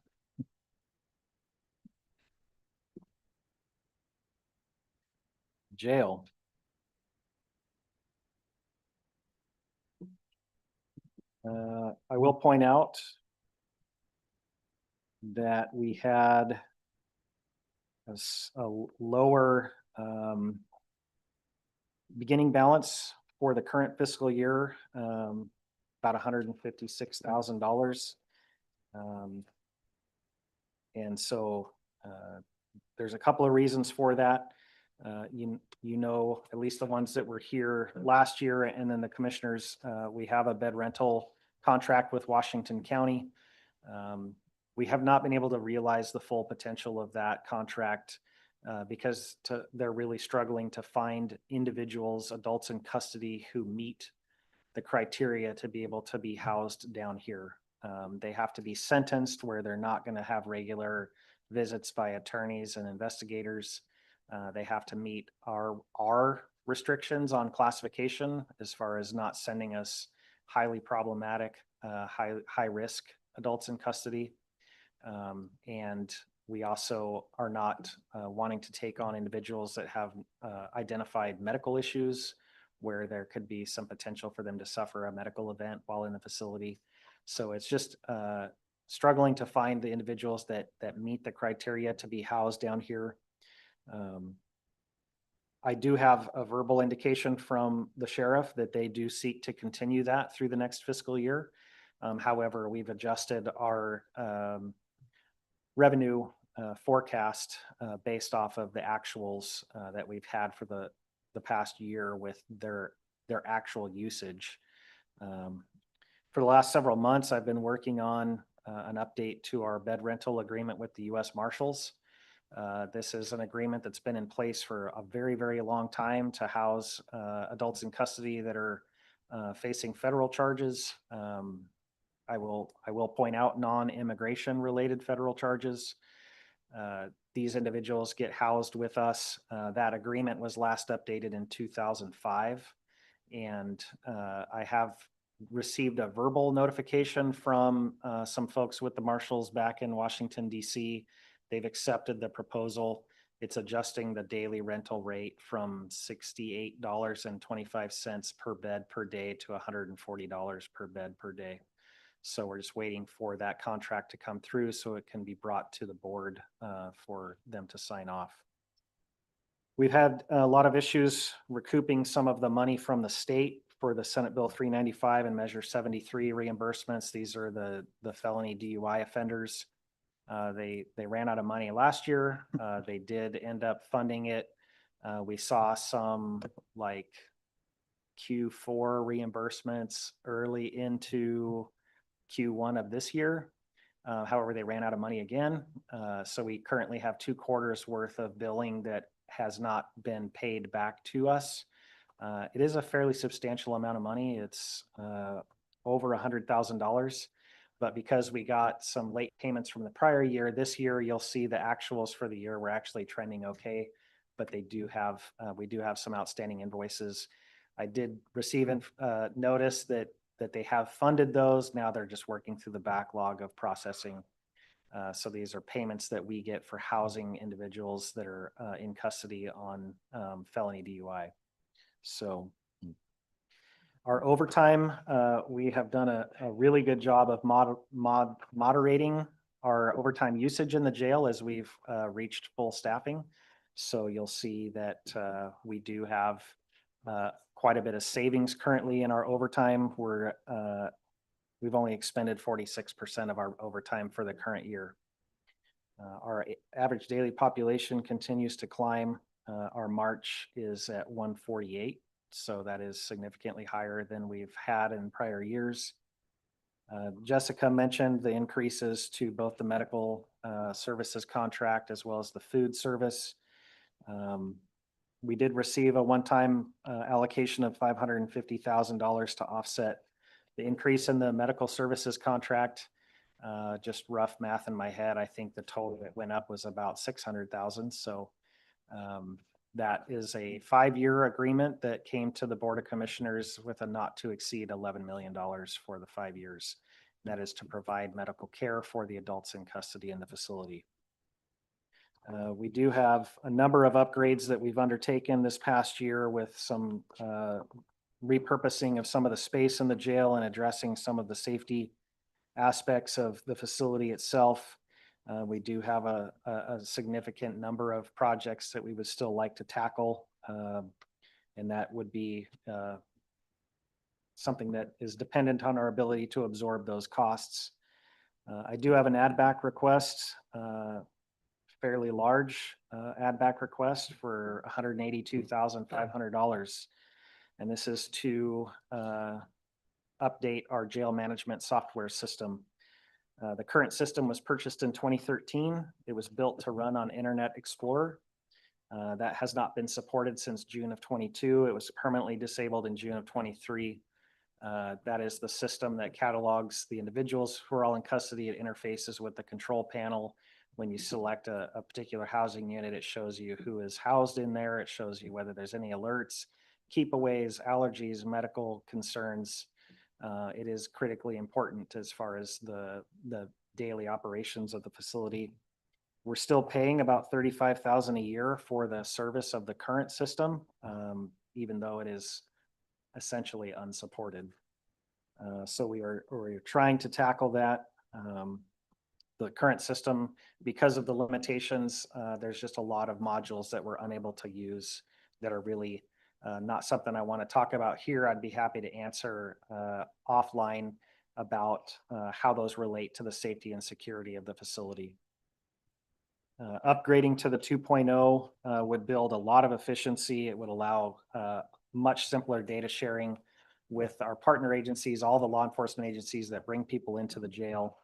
Jail. I will point out that we had a lower beginning balance for the current fiscal year, about $156,000. And so there's a couple of reasons for that. You know, at least the ones that were here last year, and then the commissioners, we have a bed rental contract with Washington County. We have not been able to realize the full potential of that contract because they're really struggling to find individuals, adults in custody who meet the criteria to be able to be housed down here. They have to be sentenced where they're not going to have regular visits by attorneys and investigators. They have to meet our restrictions on classification as far as not sending us highly problematic, high risk adults in custody. And we also are not wanting to take on individuals that have identified medical issues where there could be some potential for them to suffer a medical event while in the facility. So it's just struggling to find the individuals that meet the criteria to be housed down here. I do have a verbal indication from the sheriff that they do seek to continue that through the next fiscal year. However, we've adjusted our revenue forecast based off of the actuals that we've had for the past year with their actual usage. For the last several months, I've been working on an update to our bed rental agreement with the U.S. Marshals. This is an agreement that's been in place for a very, very long time to house adults in custody that are facing federal charges. I will point out non-immigration related federal charges. These individuals get housed with us. That agreement was last updated in 2005. And I have received a verbal notification from some folks with the Marshals back in Washington, D.C. They've accepted the proposal. It's adjusting the daily rental rate from $68.25 per bed per day to $140 per bed per day. So we're just waiting for that contract to come through so it can be brought to the board for them to sign off. We've had a lot of issues recouping some of the money from the state for the Senate Bill 395 and Measure 73 reimbursements. These are the felony DUI offenders. They ran out of money last year. They did end up funding it. We saw some like Q4 reimbursements early into Q1 of this year. However, they ran out of money again. So we currently have 2 quarters worth of billing that has not been paid back to us. It is a fairly substantial amount of money. It's over $100,000. But because we got some late payments from the prior year, this year you'll see the actuals for the year. We're actually trending okay, but we do have some outstanding invoices. I did receive notice that they have funded those. Now they're just working through the backlog of processing. So these are payments that we get for housing individuals that are in custody on felony DUI. So our overtime, we have done a really good job of moderating our overtime usage in the jail as we've reached full staffing. So you'll see that we do have quite a bit of savings currently in our overtime. We've only expended 46% of our overtime for the current year. Our average daily population continues to climb. Our March is at 148. So that is significantly higher than we've had in prior years. Jessica mentioned the increases to both the medical services contract as well as the food service. We did receive a one-time allocation of $550,000 to offset the increase in the medical services contract. Just rough math in my head, I think the total that went up was about $600,000. So that is a 5-year agreement that came to the Board of Commissioners with a not to exceed $11 million for the 5 years. That is to provide medical care for the adults in custody in the facility. We do have a number of upgrades that we've undertaken this past year with some repurposing of some of the space in the jail and addressing some of the safety aspects of the facility itself. We do have a significant number of projects that we would still like to tackle. And that would be something that is dependent on our ability to absorb those costs. I do have an add back request, fairly large add back request for $182,500. And this is to update our jail management software system. The current system was purchased in 2013. It was built to run on Internet Explorer. That has not been supported since June of 22. It was permanently disabled in June of 23. That is the system that catalogs the individuals who are all in custody. It interfaces with the control panel. When you select a particular housing unit, it shows you who is housed in there. It shows you whether there's any alerts, keepaways, allergies, medical concerns. It is critically important as far as the daily operations of the facility. We're still paying about $35,000 a year for the service of the current system, even though it is essentially unsupported. So we're trying to tackle that. The current system, because of the limitations, there's just a lot of modules that we're unable to use that are really not something I want to talk about here. I'd be happy to answer offline about how those relate to the safety and security of the facility. Upgrading to the 2.0 would build a lot of efficiency. It would allow much simpler data sharing with our partner agencies, all the law enforcement agencies that bring people into the jail.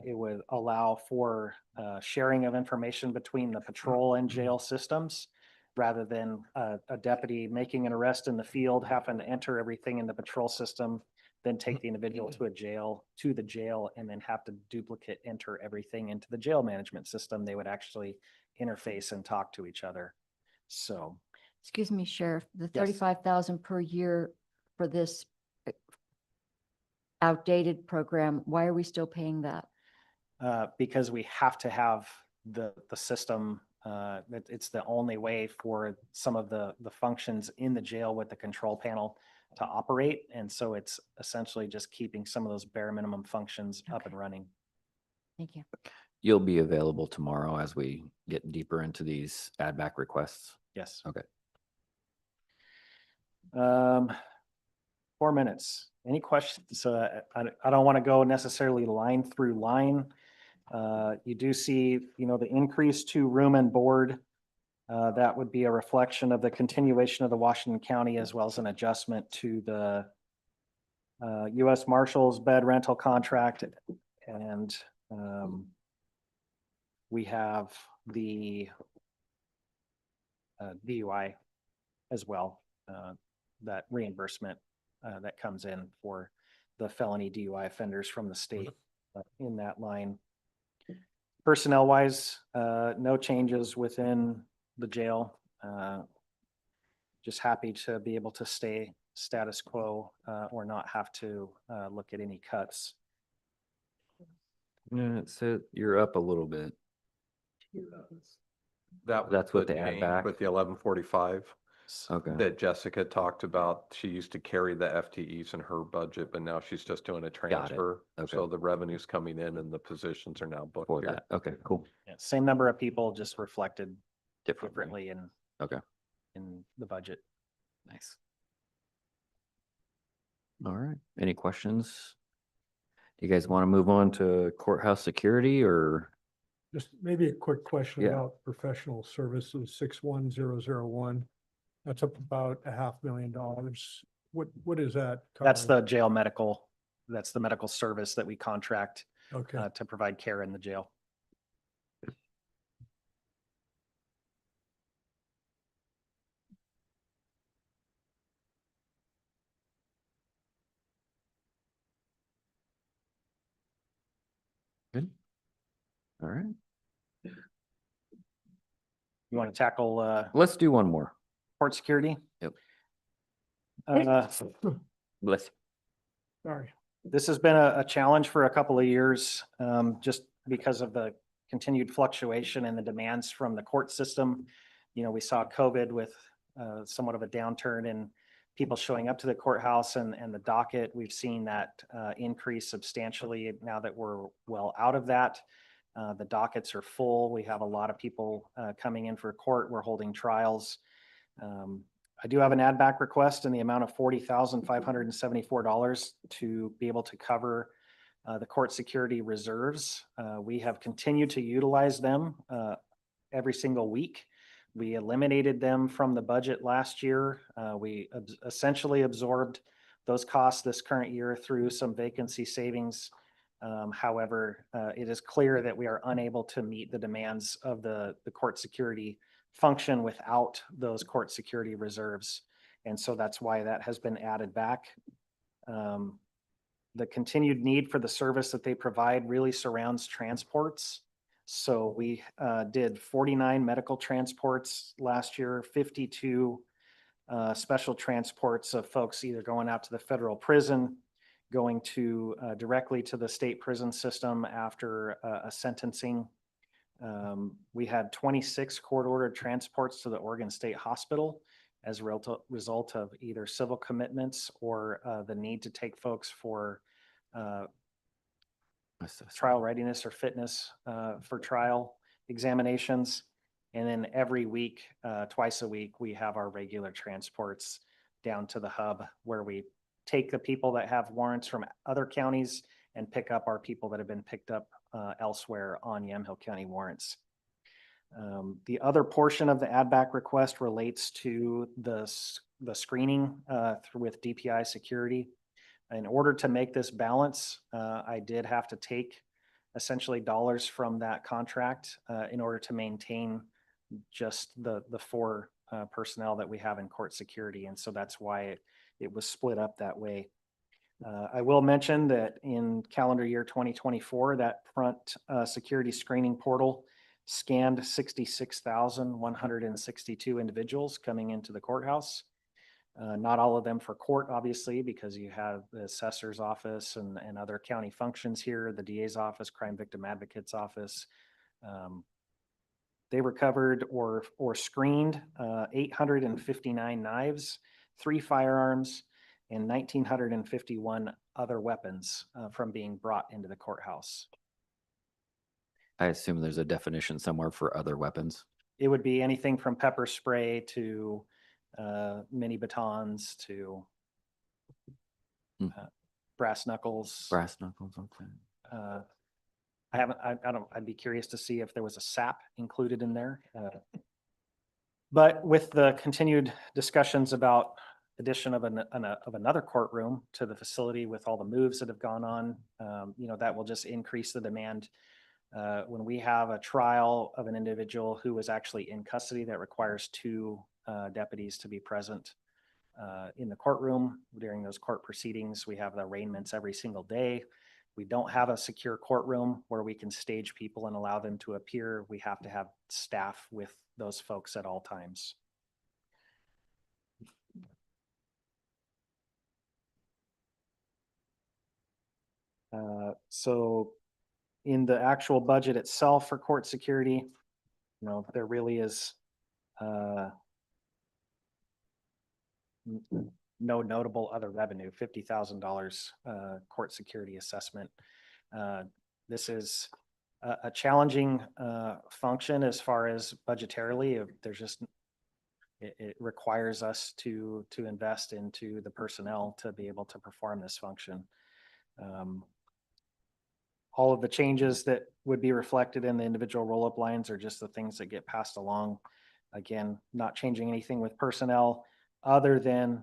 It would allow for sharing of information between the patrol and jail systems, rather than a deputy making an arrest in the field, having to enter everything in the patrol system, then take the individual to the jail, and then have to duplicate enter everything into the jail management system. They would actually interface and talk to each other. So, Excuse me, Sheriff, the Yes. $35,000 per year for this outdated program, why are we still paying that? because we have to have the system. It's the only way for some of the functions in the jail with the control panel to operate. And so it's essentially just keeping some of those bare minimum functions up and running. Thank you. You'll be available tomorrow as we get deeper into these add back requests. Yes. Okay. 4 minutes. Any questions? I don't want to go necessarily line through line. You do see, the increase to room and board. That would be a reflection of the continuation of the Washington County as well as an adjustment to the U.S. Marshals bed rental contract. And we have the DUI as well, that reimbursement that comes in for the felony DUI offenders from the state in that line. Personnel wise, no changes within the jail. Just happy to be able to stay status quo or not have to look at any cuts. Yeah, so you're up a little bit. That That's was what the they add change back? with the 1145 Okay. that Jessica talked about. She used to carry the FTEs in her budget, but now she's just doing a transfer. Okay. So the revenue's coming in and the positions are now booked For here. that. Okay, cool. Yeah, same number of people, just reflected Differently. differently in Okay, in the budget. nice. All right. Any questions? Do you guys want to move on to courthouse security or? Just maybe a quick question Yeah. about professional services, 61001. That's up about $500,000. What is that? That's the covering? jail medical. That's the medical service that we contract Okay, to provide care in the jail. Good. All right. You want to tackle Let's do one more. court security? Yep. Bless. sorry. This has been a challenge for a couple of years, just because of the continued fluctuation in the demands from the court system. We saw COVID with somewhat of a downturn in people showing up to the courthouse and the docket. We've seen that increase substantially now that we're well out of that. The dockets are full. We have a lot of people coming in for court. We're holding trials. I do have an add back request in the amount of $40,574 to be able to cover the court security reserves. We have continued to utilize them every single week. We eliminated them from the budget last year. We essentially absorbed those costs this current year through some vacancy savings. However, it is clear that we are unable to meet the demands of the court security function without those court security reserves. And so that's why that has been added back. The continued need for the service that they provide really surrounds transports. So we did 49 medical transports last year, 52 special transports of folks either going out to the federal prison, going to directly to the state prison system after a sentencing. We had 26 court-ordered transports to the Oregon State Hospital as a result of either civil commitments or the need to take folks for trial readiness or fitness for trial examinations. And then every week, twice a week, we have our regular transports down to the hub where we take the people that have warrants from other counties and pick up our people that have been picked up elsewhere on Yamhill County warrants. The other portion of the add back request relates to the screening with DPI security. In order to make this balance, I did have to take essentially dollars from that contract in order to maintain just the four personnel that we have in court security. And so that's why it was split up that way. I will mention that in calendar year 2024, that front security screening portal scanned 66,162 individuals coming into the courthouse. Not all of them for court, obviously, because you have the assessor's office and other county functions here, the DA's office, crime victim advocate's office. They recovered or screened 859 knives, 3 firearms, and 1,951 other weapons from being brought into the courthouse. I assume there's a definition somewhere for other weapons. It would be anything from pepper spray to mini batons to Hmm. brass knuckles. Brass knuckles, okay. I'd be curious to see if there was a SAP included in there. But with the continued discussions about addition of another courtroom to the facility with all the moves that have gone on, that will just increase the demand. When we have a trial of an individual who is actually in custody, that requires 2 deputies to be present in the courtroom during those court proceedings. We have the arraignments every single day. We don't have a secure courtroom where we can stage people and allow them to appear. We have to have staff with those folks at all times. So in the actual budget itself for court security, there really is no notable other revenue, $50,000 court security assessment. This is a challenging function as far as budgetarily. There's just, it requires us to invest into the personnel to be able to perform this function. All of the changes that would be reflected in the individual roll-up lines are just the things that get passed along. Again, not changing anything with personnel other than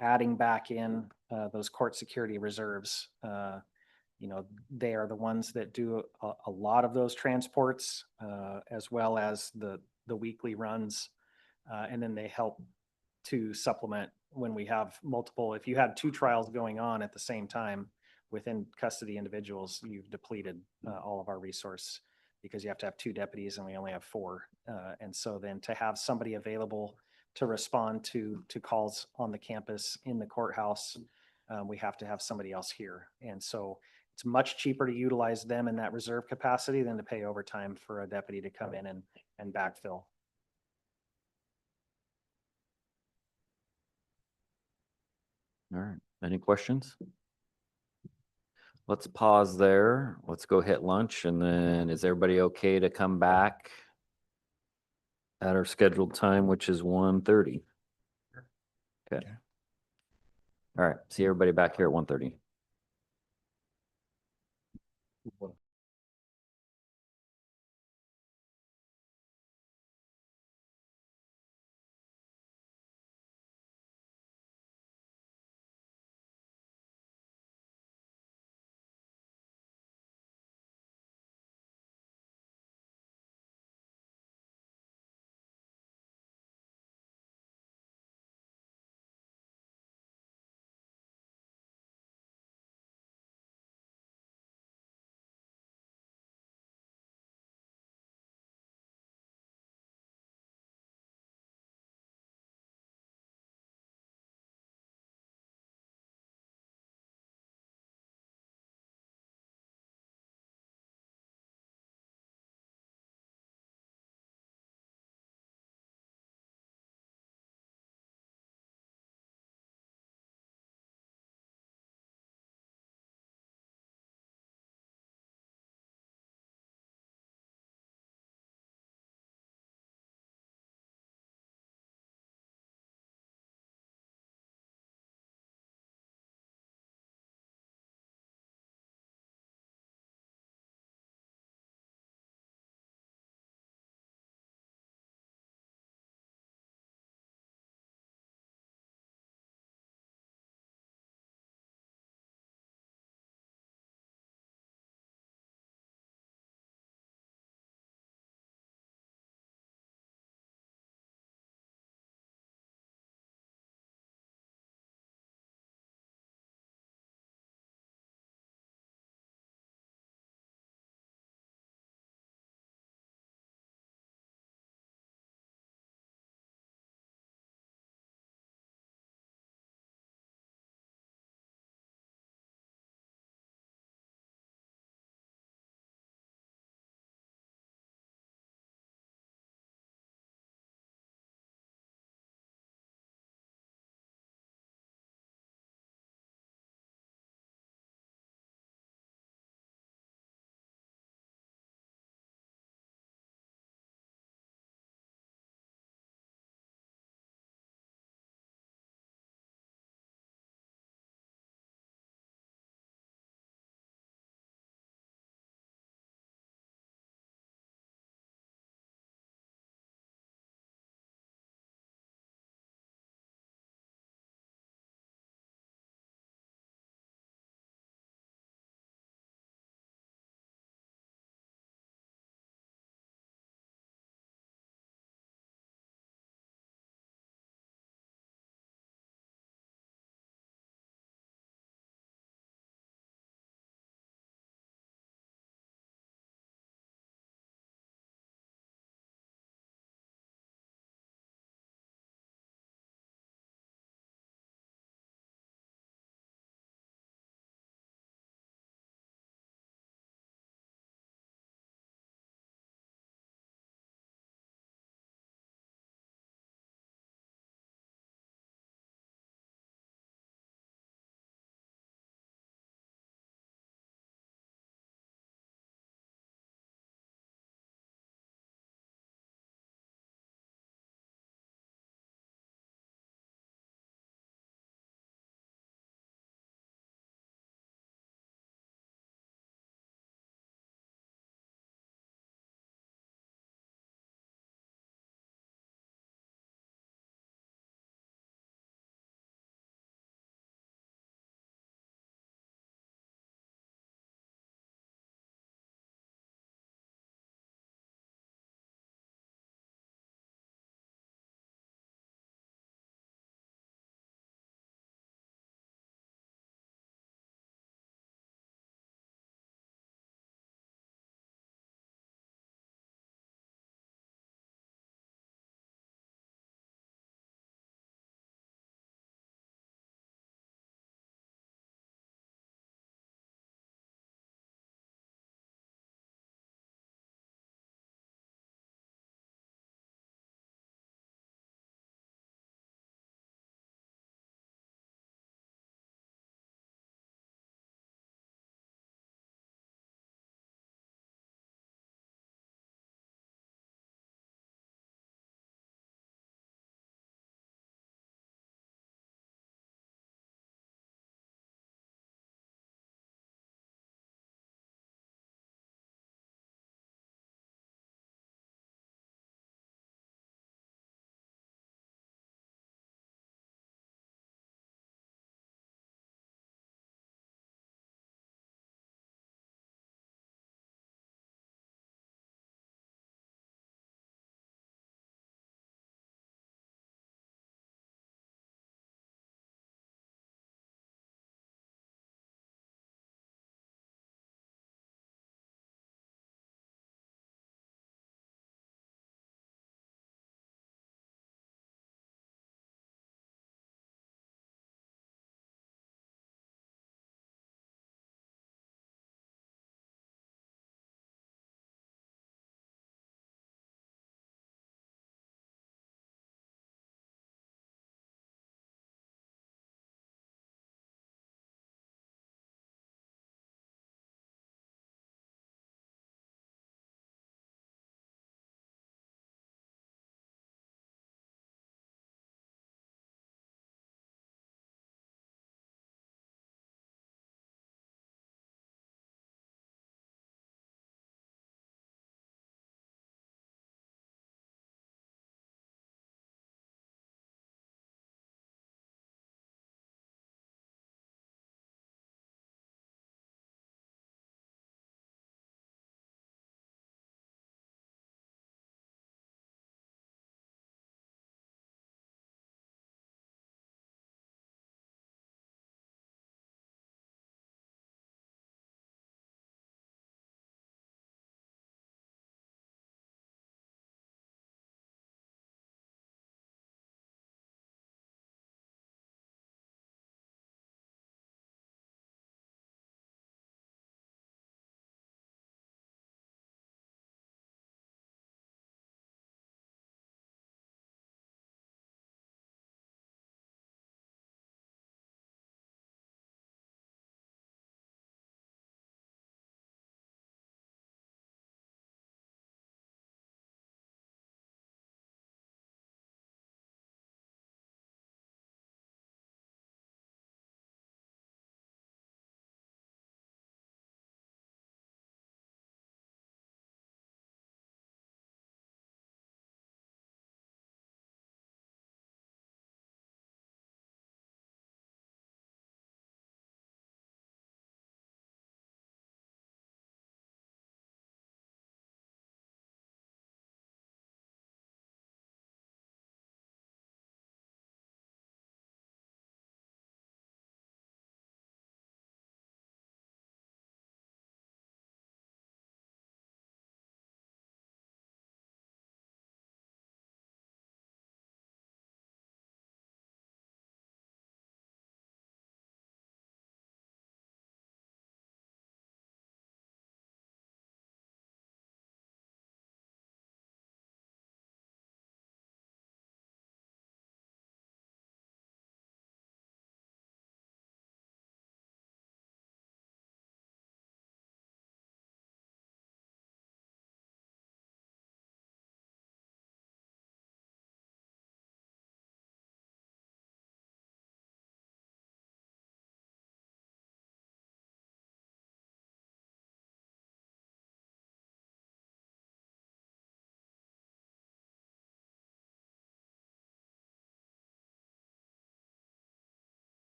adding back in those court security reserves. They are the ones that do a lot of those transports, as well as the weekly runs. And then they help to supplement when we have multiple. If you had 2 trials going on at the same time within custody individuals, you've depleted all of our resource, because you have to have 2 deputies and we only have 4. And so then to have somebody available to respond to calls on the campus in the courthouse, we have to have somebody else here. And so it's much cheaper to utilize them in that reserve capacity than to pay overtime for a deputy to come in and backfill. All right, any questions? Let's pause there. Let's go hit lunch, and then is everybody okay to come back at our scheduled time, which is 1:30? Okay. All right, see everybody back here at 1:30.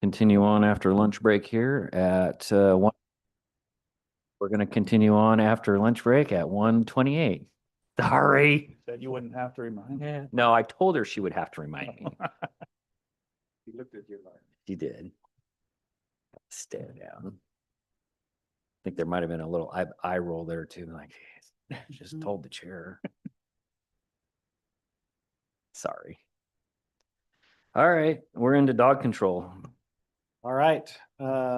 continue on after lunch break here at 1. We're going to continue on after lunch break at 1:28. Sorry. Said you wouldn't have to remind me. No, I told her she would have to remind me. You looked at your. She did. Stare down. I think there might have been a little eye roll there too, like, just told the chair. Sorry. All right, we're into dog control. All right,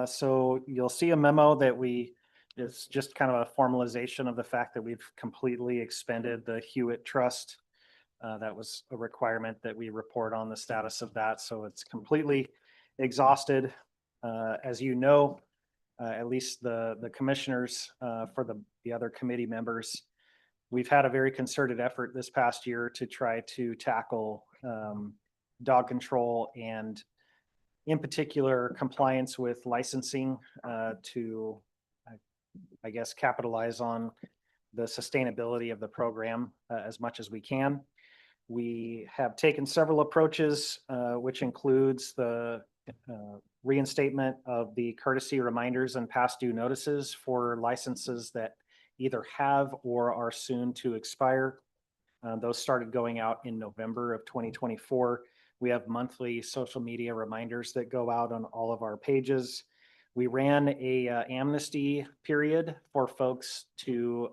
so you'll see a memo that it's just kind of a formalization of the fact that we've completely expended the Hewitt Trust. That was a requirement that we report on the status of that, so it's completely exhausted. As you know, at least the commissioners, for the other committee members, we've had a very concerted effort this past year to try to tackle dog control and in particular compliance with licensing to, I guess, capitalize on the sustainability of the program as much as we can. We have taken several approaches, which includes the reinstatement of the courtesy reminders and past due notices for licenses that either have or are soon to expire. Those started going out in November of 2024. We have monthly social media reminders that go out on all of our pages. We ran a amnesty period for folks to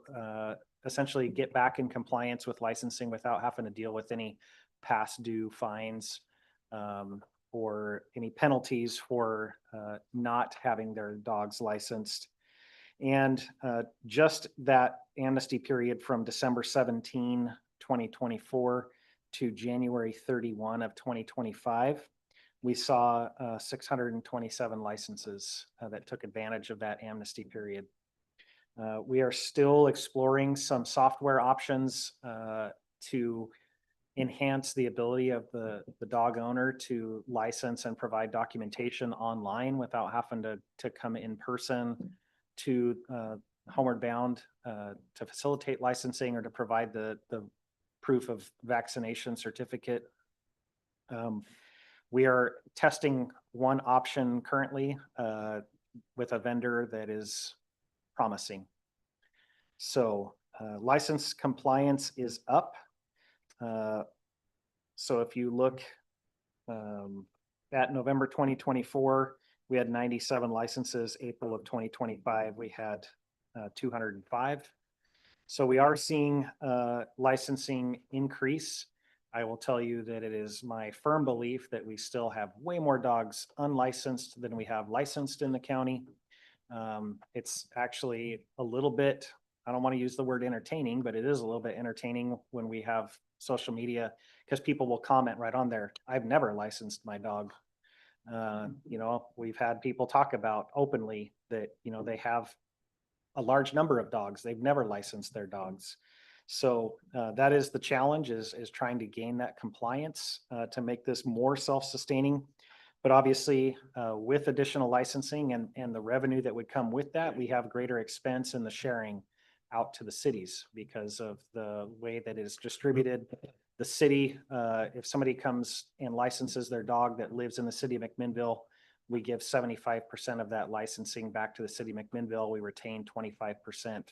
essentially get back in compliance with licensing without having to deal with any past due fines or any penalties for not having their dogs licensed. And just that amnesty period from December 17, 2024 to January 31 of 2025, we saw 627 licenses that took advantage of that amnesty period. We are still exploring some software options to enhance the ability of the dog owner to license and provide documentation online without having to come in person to Homeward Bound to facilitate licensing or to provide the proof of vaccination certificate. We are testing one option currently with a vendor that is promising. So license compliance is up. So if you look at November 2024, we had 97 licenses. April of 2025, we had 205. So we are seeing licensing increase. I will tell you that it is my firm belief that we still have way more dogs unlicensed than we have licensed in the county. It's actually a little bit, I don't want to use the word entertaining, but it is a little bit entertaining when we have social media because people will comment right on there, I've never licensed my dog. You know, we've had people talk about openly that, you know, they have a large number of dogs. They've never licensed their dogs. So that is the challenge is trying to gain that compliance to make this more self-sustaining. But obviously with additional licensing and the revenue that would come with that, we have greater expense in the sharing out to the cities because of the way that it is distributed. The city, if somebody comes and licenses their dog that lives in the city of McMinnville, we give 75% of that licensing back to the city of McMinnville. We retain 25%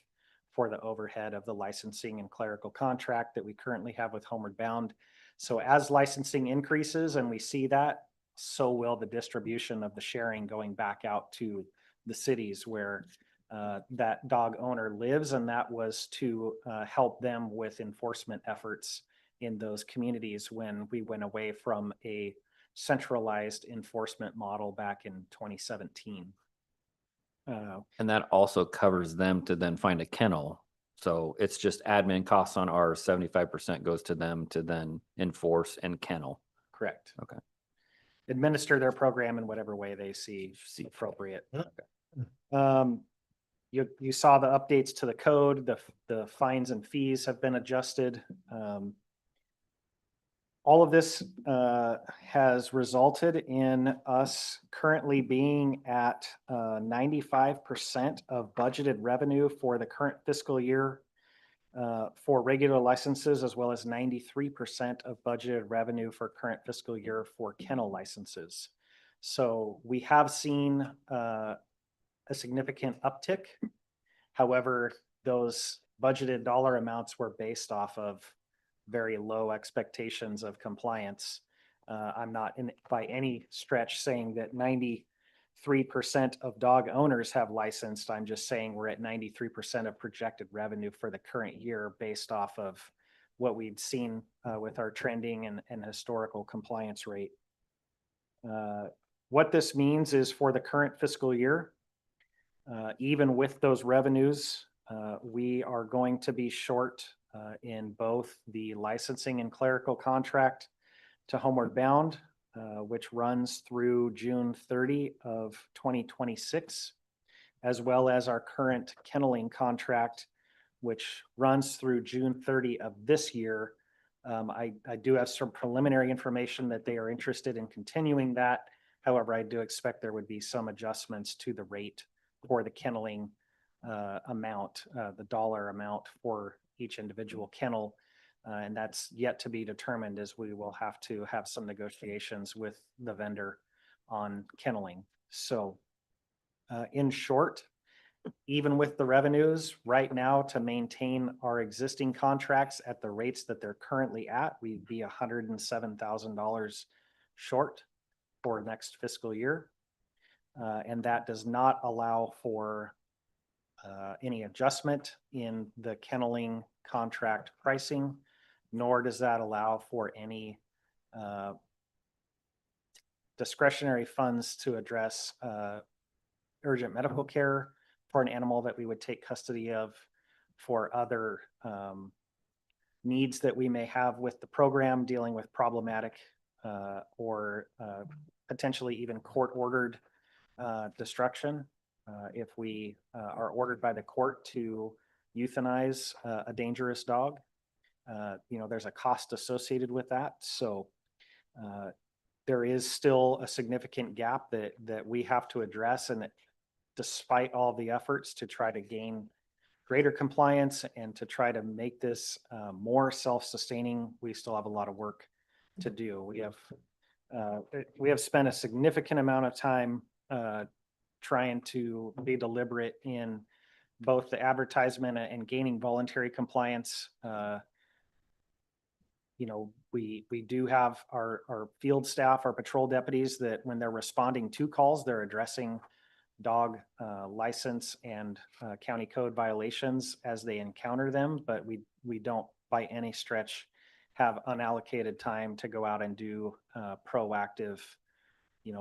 for the overhead of the licensing and clerical contract that we currently have with Homeward Bound. So as licensing increases and we see that, so will the distribution of the sharing going back out to the cities where that dog owner lives. And that was to help them with enforcement efforts in those communities when we went away from a centralized enforcement model back in 2017. And that also covers them to then find a kennel. So it's just admin costs on ours, 75% goes to them to then enforce and kennel. Correct. Okay. Administer their program in whatever way they see appropriate. You saw the updates to the code, the fines and fees have been adjusted. All of this has resulted in us currently being at 95% of budgeted revenue for the current fiscal year for regular licenses, as well as 93% of budgeted revenue for current fiscal year for kennel licenses. So we have seen a significant uptick. However, those budgeted dollar amounts were based off of very low expectations of compliance. I'm not by any stretch saying that 93% of dog owners have licensed. I'm just saying we're at 93% of projected revenue for the current year based off of what we'd seen with our trending and historical compliance rate. What this means is for the current fiscal year, even with those revenues, we are going to be short in both the licensing and clerical contract to Homeward Bound, which runs through June 30 of 2026, as well as our current kenneling contract, which runs through June 30 of this year. I do have some preliminary information that they are interested in continuing that. However, I do expect there would be some adjustments to the rate for the kenneling amount, the dollar amount for each individual kennel. And that's yet to be determined, as we will have to have some negotiations with the vendor on kenneling. So in short, even with the revenues right now, to maintain our existing contracts at the rates that they're currently at, we'd be $107,000 short for next fiscal year. And that does not allow for any adjustment in the kenneling contract pricing, nor does that allow for any discretionary funds to address urgent medical care for an animal that we would take custody of, for other needs that we may have with the program, dealing with problematic or potentially even court-ordered destruction. If we are ordered by the court to euthanize a dangerous dog, there's a cost associated with that. So there is still a significant gap that we have to address, and that despite all the efforts to try to gain greater compliance and to try to make this more self-sustaining, we still have a lot of work to do. We have spent a significant amount of time trying to be deliberate in both the advertisement and gaining voluntary compliance. We do have our field staff, our patrol deputies, that when they're responding to calls, they're addressing dog license and county code violations as they encounter them, but we don't by any stretch have unallocated time to go out and do proactive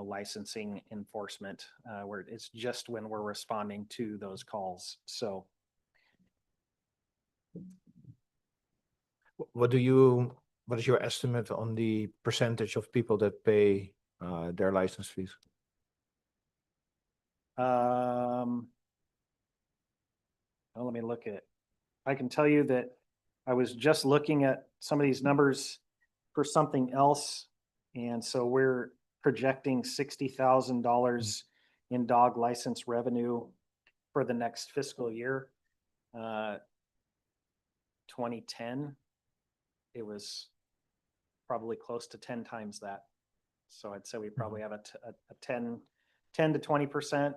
licensing enforcement, where it's just when we're responding to those calls. So What is your estimate on the percentage of people that pay their license fees? well, let me look at, I can tell you that I was just looking at some of these numbers for something else. And so we're projecting $60,000 in dog license revenue for the next fiscal year. 2010, it was probably close to 10 times that. So I'd say we probably have a 10 to 20%,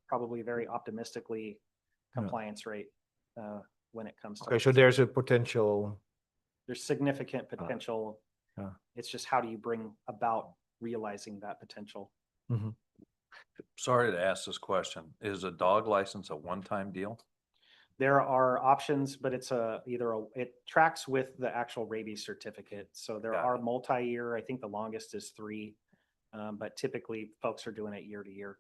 probably very optimistically compliance rate when it comes to. Okay, so there's a potential. There's significant potential. It's just how do you bring about realizing that potential? Sorry to ask this question. Is a dog license a one-time deal? There are options, but it's it tracks with the actual rabies certificate. So there are multi-year, I think the longest is 3, but typically folks are doing it year to year.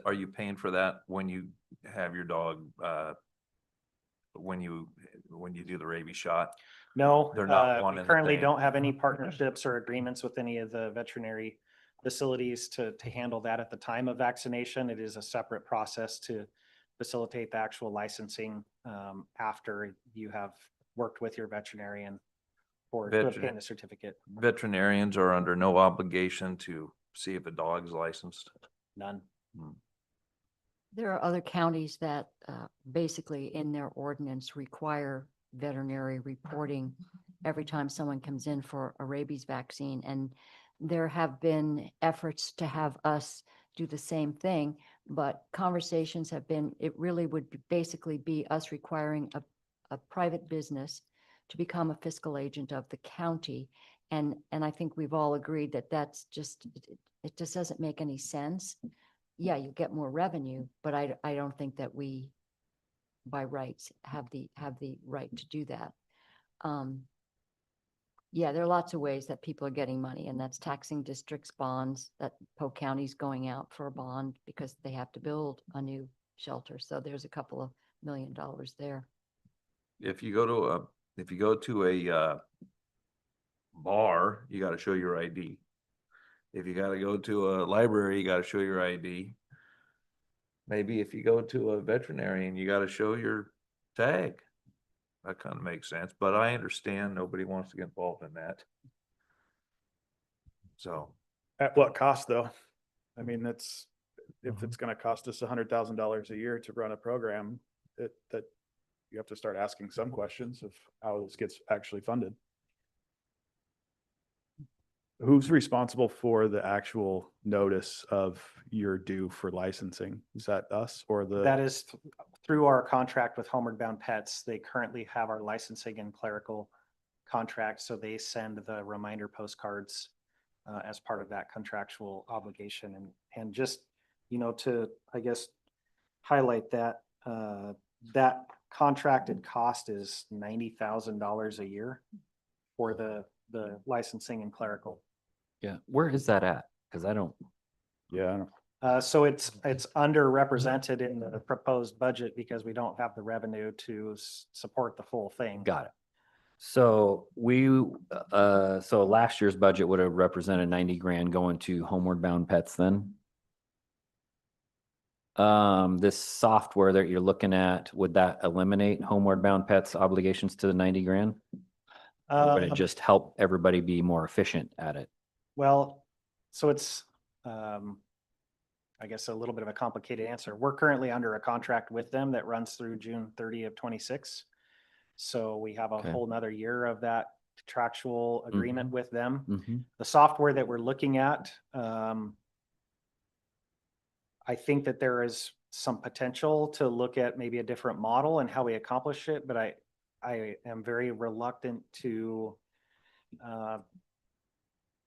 Are you paying for that when you have your dog, when you do the rabies shot? No, They're not one we and the currently same. don't have any partnerships or agreements with any of the veterinary facilities to handle that at the time of vaccination. It is a separate process to facilitate the actual licensing after you have worked with your veterinarian to obtain the certificate. Veterinarians are under no obligation to see if a dog's licensed? None. There are other counties that basically in their ordinance require veterinary reporting every time someone comes in for a rabies vaccine. And there have been efforts to have us do the same thing, but conversations have been, it really would basically be us requiring a private business to become a fiscal agent of the county. And I think we've all agreed that that's just, it just doesn't make any sense. Yeah, you get more revenue, but I don't think that we, by rights, have the right to do that. Yeah, there are lots of ways that people are getting money, and that's taxing districts, bonds, that Polk County's going out for a bond because they have to build a new shelter. So there's a couple of $1 million there. If you go to a bar, you gotta show your ID. If you gotta go to a library, you gotta show your ID. Maybe if you go to a veterinarian, you gotta show your tag. That kind of makes sense, but I understand nobody wants to get involved in that. So, At what cost, though? I mean, that's, if it's gonna cost us $100,000 a year to run a program, that you have to start asking some questions of how this gets actually funded. Who's responsible for the actual notice of your due for licensing? Is that us or the? That is through our contract with Homeward Bound Pets. They currently have our licensing and clerical contract, so they send the reminder postcards as part of that contractual obligation. And just, you know, to, I guess, highlight that, that contracted cost is $90,000 a year for the licensing and clerical. Yeah, where is that at? Because I don't, Yeah, I don't. So it's underrepresented in the proposed budget because we don't have the revenue to support the full thing. got it. So so last year's budget would have represented 90 grand going to Homeward Bound Pets then? This software that you're looking at, would that eliminate Homeward Bound Pets obligations to the 90 grand? Or would it just help everybody be more efficient at it? Well, so it's, I guess, a little bit of a complicated answer. We're currently under a contract with them that runs through June 30 of 26. So we have a Okay. whole nother year of that contractual agreement with them. Mm-hmm. The software that we're looking at, I think that there is some potential to look at maybe a different model and how we accomplish it, but I am very reluctant to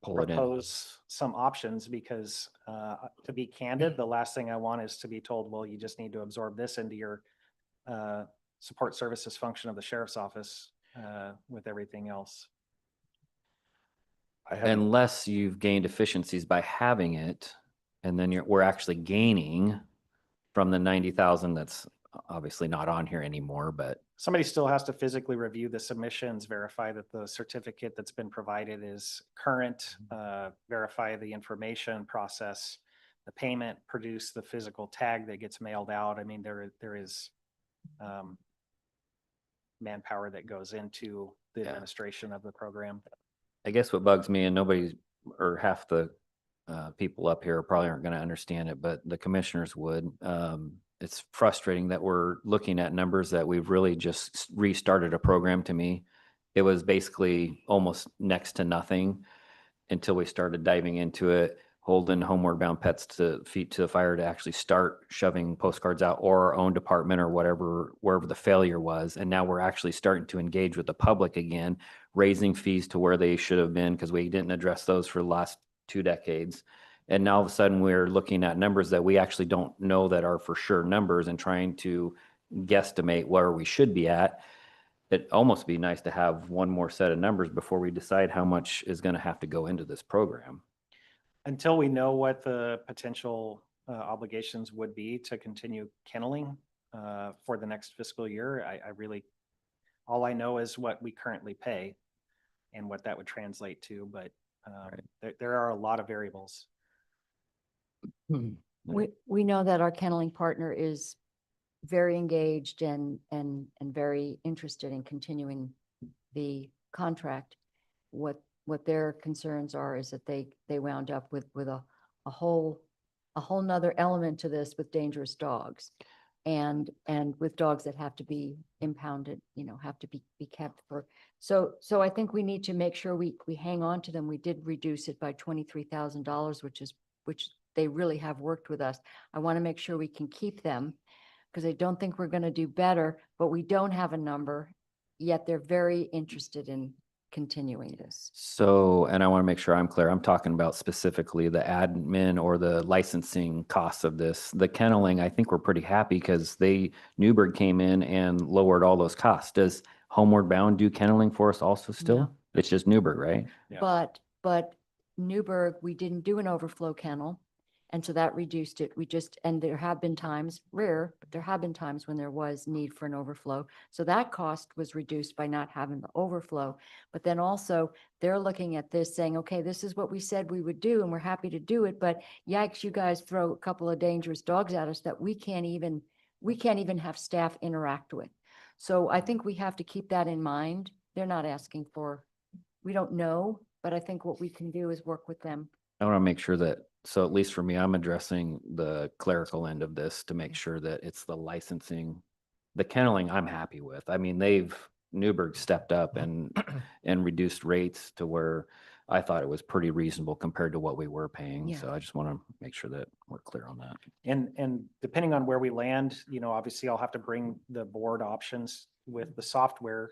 Pull it in. propose some options because to be candid, the last thing I want is to be told, well, you just need to absorb this into your support services function of the sheriff's office with everything else. Unless you've gained efficiencies by having it, and then we're actually gaining from the 90,000 that's obviously not on here anymore, but Somebody still has to physically review the submissions, verify that the certificate that's been provided is current, verify the information, process the payment, produce the physical tag that gets mailed out. I mean, there is manpower that goes into the administration of the program. I guess what bugs me, and nobody or half the people up here probably aren't going to understand it, but the commissioners would. It's frustrating that we're looking at numbers that we've really just restarted a program. To me, it was basically almost next to nothing until we started diving into it, holding Homeward Bound Pets to feet to the fire to actually start shoving postcards out, or our own department or whatever, wherever the failure was. And now we're actually starting to engage with the public again, raising fees to where they should have been because we didn't address those for the last 2 decades. And now all of a sudden we're looking at numbers that we actually don't know that are for sure numbers and trying to guesstimate where we should be at. It'd almost be nice to have one more set of numbers before we decide how much is going to have to go into this program. Until we know what the potential obligations would be to continue kenneling for the next fiscal year, I really, all I know is what we currently pay and what that would translate to, but there are a lot of variables. We know that our kenneling partner is very engaged and very interested in continuing the contract. What their concerns are is that they wound up with a whole nother element to this with dangerous dogs. and with dogs that have to be impounded, have to be kept for. So I think we need to make sure we hang on to them. We did reduce it by $23,000, which they really have worked with us. I want to make sure we can keep them because I don't think we're going to do better, but we don't have a number, yet they're very interested in continuing this. So, and I want to make sure I'm clear, I'm talking about specifically the admin or the licensing costs of this. The kenneling, I think we're pretty happy because Newburgh came in and lowered all those costs. Does Homeward Bound do kenneling for us also still? No. It's just Newburgh, right? Yeah. But Newburgh, we didn't do an overflow kennel. And so that reduced it. And there have been times, rare, but there have been times when there was need for an overflow. So that cost was reduced by not having the overflow. But then also they're looking at this saying, okay, this is what we said we would do and we're happy to do it. But yikes, you guys throw a couple of dangerous dogs at us that we can't even have staff interact with. So I think we have to keep that in mind. They're not asking for, we don't know, but I think what we can do is work with them. I want to make sure that, so at least for me, I'm addressing the clerical end of this to make sure that it's the licensing. The kenneling I'm happy with. I mean, Newburgh stepped up and reduced rates to where I thought it was pretty reasonable compared to what we were paying. Yeah. So I just want to make sure that we're clear on that. And depending on where we land, obviously I'll have to bring the board options with the software,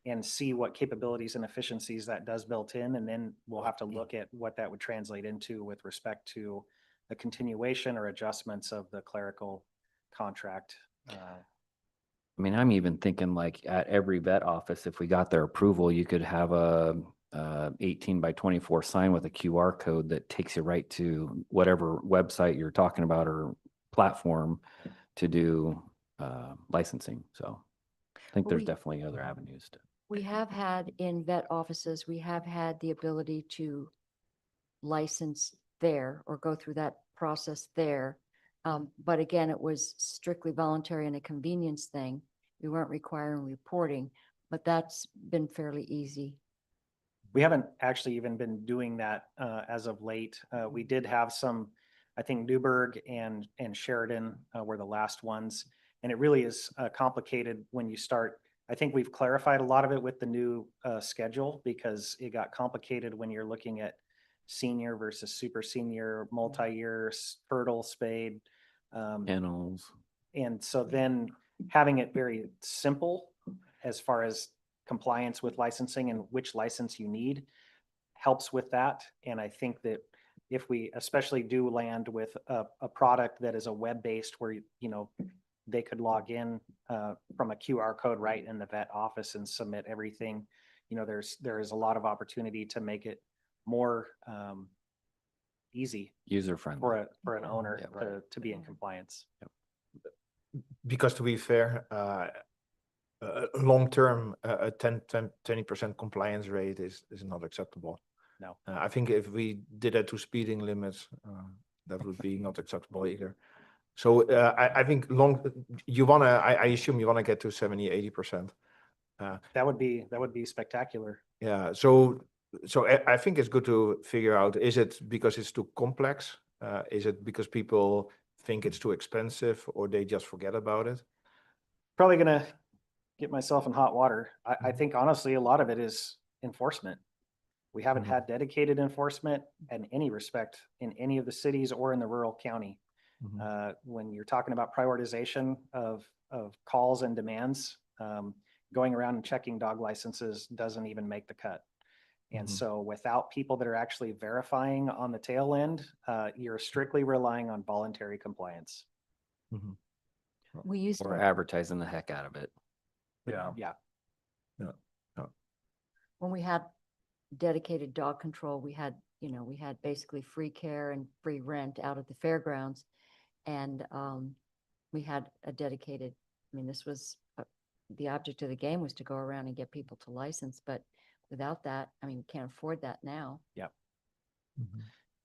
and see what capabilities and efficiencies that does built in. And then we'll have to look at what that would translate into with respect to the continuation or adjustments of the clerical contract. I mean, I'm even thinking like at every vet office, if we got their approval, you could have a 18x24 sign with a QR code that takes you right to whatever website you're talking about or platform to do licensing. So I think Well, there's we- definitely other avenues to. We have had in vet offices, we have had the ability to license there or go through that process there. But again, it was strictly voluntary and a convenience thing. We weren't requiring reporting, but that's been fairly easy. We haven't actually even been doing that as of late. We did have some, I think Newburgh and Sheridan were the last ones. And it really is complicated when you start. I think we've clarified a lot of it with the new schedule because it got complicated when you're looking at senior versus super senior, multi-year, fertile, spayed. Kennels. And so then having it very simple as far as compliance with licensing and which license you need helps with that. And I think that if we especially do land with a product that is a web-based where, they could log in from a QR code right in the vet office and submit everything. There is a lot of opportunity to make it more easy User friendly. for an owner Yeah. to be in compliance. Because to be fair, long term, a 20% compliance rate is not acceptable. No. I think if we did that to speeding limits, that would be not acceptable either. So I think I assume you wanna get to 70-80%. That would be spectacular. Yeah, so I think it's good to figure out, is it because it's too complex? Is it because people think it's too expensive or they just forget about it? Probably gonna get myself in hot water. I think honestly, a lot of it is enforcement. We haven't Mhm. had dedicated enforcement in any respect in any of the cities or in the rural county. When you're talking about prioritization of calls and demands, going around and checking dog licenses doesn't even make the cut. And so without people that are actually verifying on the tail end, you're strictly relying on voluntary compliance. We used Or to, advertising the heck out of it. Yeah. Yeah. when we had dedicated dog control, we had basically free care and free rent out at the fairgrounds. And we had a dedicated, this was, the object of the game was to go around and get people to license, but without that, we can't afford that now. Yep.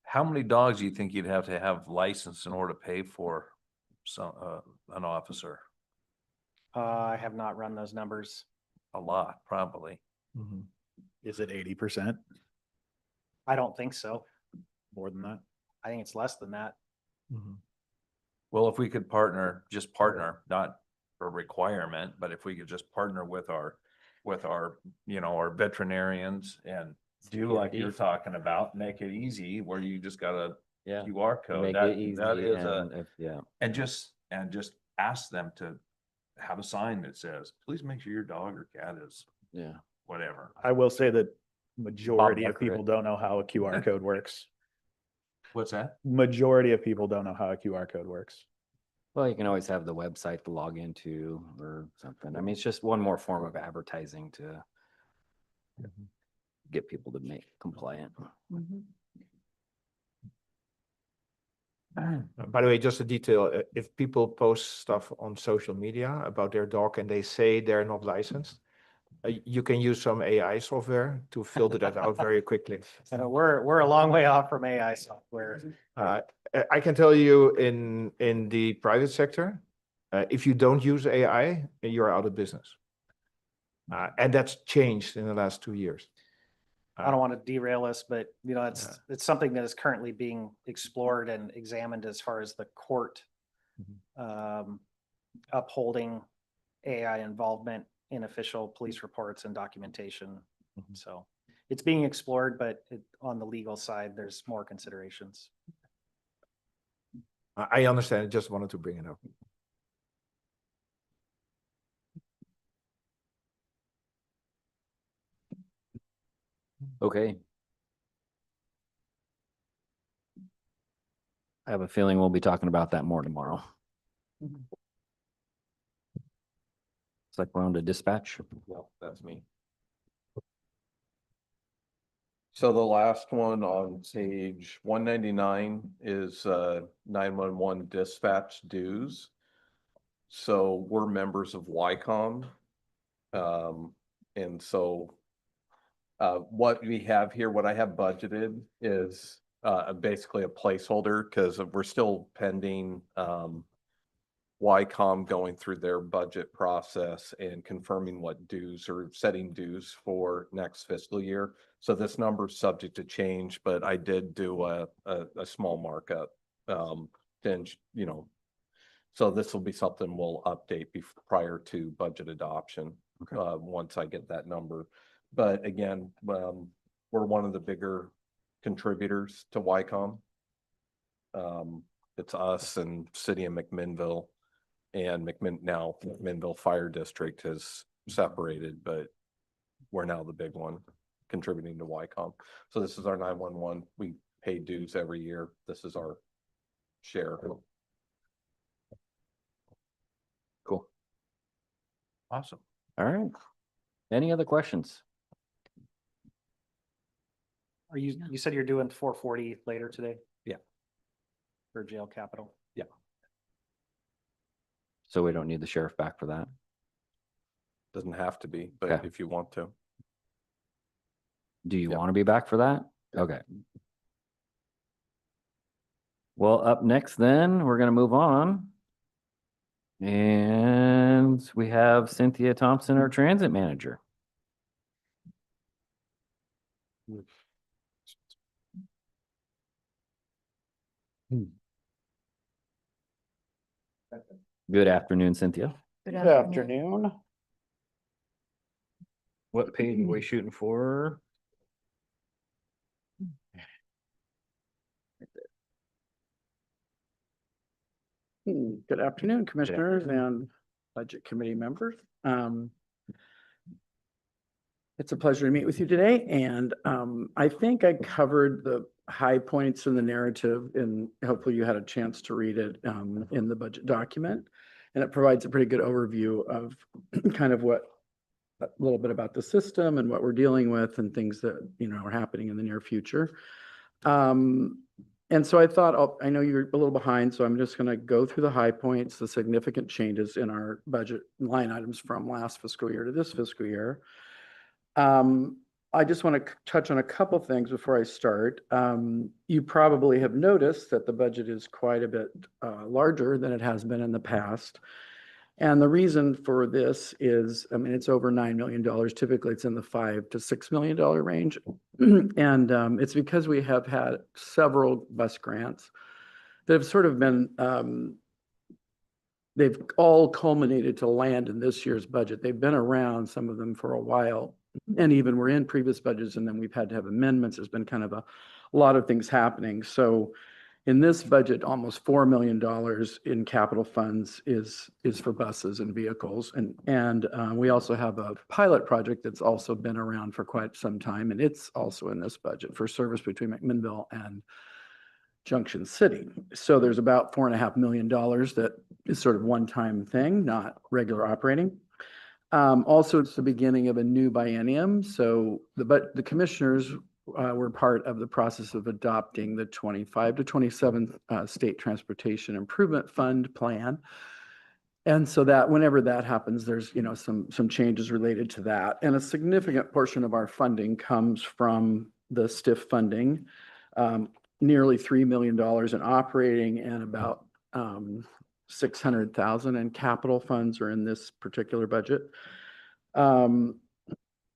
How many dogs do you think you'd have to have licensed in order to pay for an officer? I have not run those numbers. A lot, probably. Is it 80%? I don't think so. More than that? I think it's less than that. Well, if we could partner, just partner, not a requirement, but if we could just partner with our, our veterinarians and do like you're talking about, make it easy where you just got a Yeah. QR code. Make That it easy that is and if, yeah. and just ask them to have a sign that says, please make sure your dog or cat is Yeah. whatever. I will say that majority of Barker, people don't know how a QR code works. What's that? Majority of people don't know how a QR code works. Well, you can always have the website to log into or something. I mean, it's just one more form of advertising to get people to make compliant. By the way, just a detail, if people post stuff on social media about their dog and they say they're not licensed, you can use some AI software to filter that out very quickly. So we're a long way off from AI software. I can tell you in the private sector, if you don't use AI, you're out of business. And that's changed in the last 2 years. I don't want to derail us, but it's something that is currently being explored and examined as far as the court upholding AI involvement in official police reports and documentation. So it's being explored, but on the legal side, there's more considerations. I understand, I just wanted to bring it up. Okay. I have a feeling we'll be talking about that more tomorrow. It's like we're on to dispatch. Well, that's me. So the last one on page 199 is 911 dispatch dues. So we're members of YCOM. And so what we have here, what I have budgeted is basically a placeholder because we're still pending YCOM going through their budget process and confirming what dues or setting dues for next fiscal year. So this number is subject to change, but I did do a small markup. Then, so this will be something we'll update prior to budget adoption once I get that number. But again, we're one of the bigger contributors to YCOM. It's us and City of McMinnville. And McMinnville Fire District has separated, but we're now the big one contributing to YCOM. So this is our 911. We pay dues every year. This is our share. Cool. Awesome. All right. Any other questions? You said you're doing 440 later today? Yeah. For jail capital? Yeah. So we don't need the sheriff back for that? Doesn't have to be, but Okay. if you want to. Do you Yeah. want to be back for that? Okay. Well, up next then, we're going to move on. And we have Cynthia Thompson, our transit manager. Good afternoon, Cynthia. Good Good afternoon. What page are we shooting for? Good afternoon, commissioners and budget committee members. It's a pleasure to meet with you today, and I think I covered the high points in the narrative, and hopefully you had a chance to read it in the budget document. And it provides a pretty good overview of kind of a little bit about the system and what we're dealing with and things that, are happening in the near future. And so I thought, I know you're a little behind, so I'm just going to go through the high points, the significant changes in our budget line items from last fiscal year to this fiscal year. I just want to touch on a couple things before I start. You probably have noticed that the budget is quite a bit larger than it has been in the past. And the reason for this is, it's over $9 million. Typically, it's in the $5 to $6 million range. And it's because we have had several bus grants that have sort of been they've all culminated to land in this year's budget. They've been around, some of them for a while, and even were in previous budgets, and then we've had to have amendments. There's been kind of a lot of things happening. So in this budget, almost $4 million in capital funds is for buses and vehicles. And we also have a pilot project that's also been around for quite some time, and it's also in this budget for service between McMinnville and Junction City. So there's about $4.5 million that is sort of one-time thing, not regular operating. Also, it's the beginning of a new biennium. So the commissioners were part of the process of adopting the 25 to 27 State Transportation Improvement Fund plan. And so that whenever that happens, there's, you know, some changes related to that. And a significant portion of our funding comes from the STIF funding, nearly $3 million in operating and about 600,000 in capital funds are in this particular budget.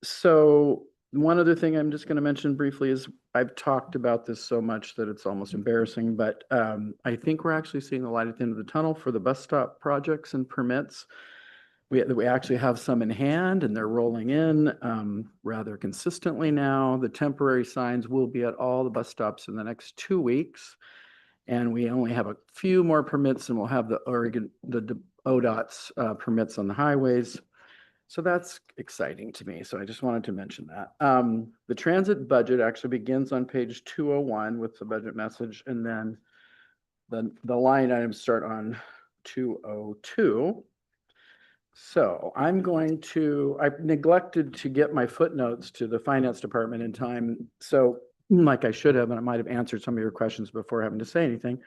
So one other thing I'm just going to mention briefly is I've talked about this so much that it's almost embarrassing, but I think we're actually seeing the light at the end of the tunnel for the bus stop projects and permits. We actually have some in hand and they're rolling in rather consistently now. The temporary signs will be at all the bus stops in the next 2 weeks. And we only have a few more permits and we'll have the ODOT's permits on the highways. So that's exciting to me. So I just wanted to mention that. The transit budget actually begins on page 201 with the budget message, and then the line items start on 202. So I've neglected to get my footnotes to the finance department in time. So like I should have, and I might have answered some of your questions before having to say anything.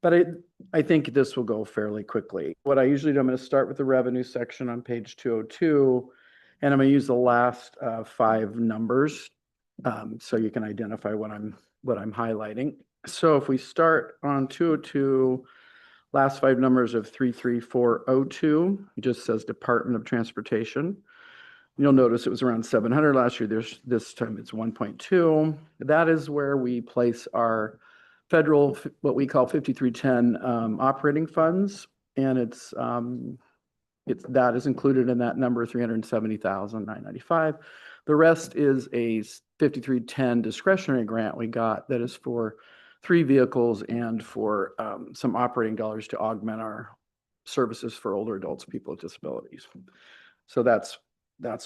But I think this will go fairly quickly. What I usually do, I'm going to start with the revenue section on page 202, and I'm going to use the last 5 numbers so you can identify what I'm highlighting. So if we start on 202, last 5 numbers of 33402, it just says Department of Transportation. You'll notice it was around 700 last year. This time it's 1.2. That is where we place our federal, what we call 5310 operating funds, and that is included in that number, 370,995. The rest is a 5310 discretionary grant we got that is for 3 vehicles and for some operating dollars to augment our services for older adults, people with disabilities. So that's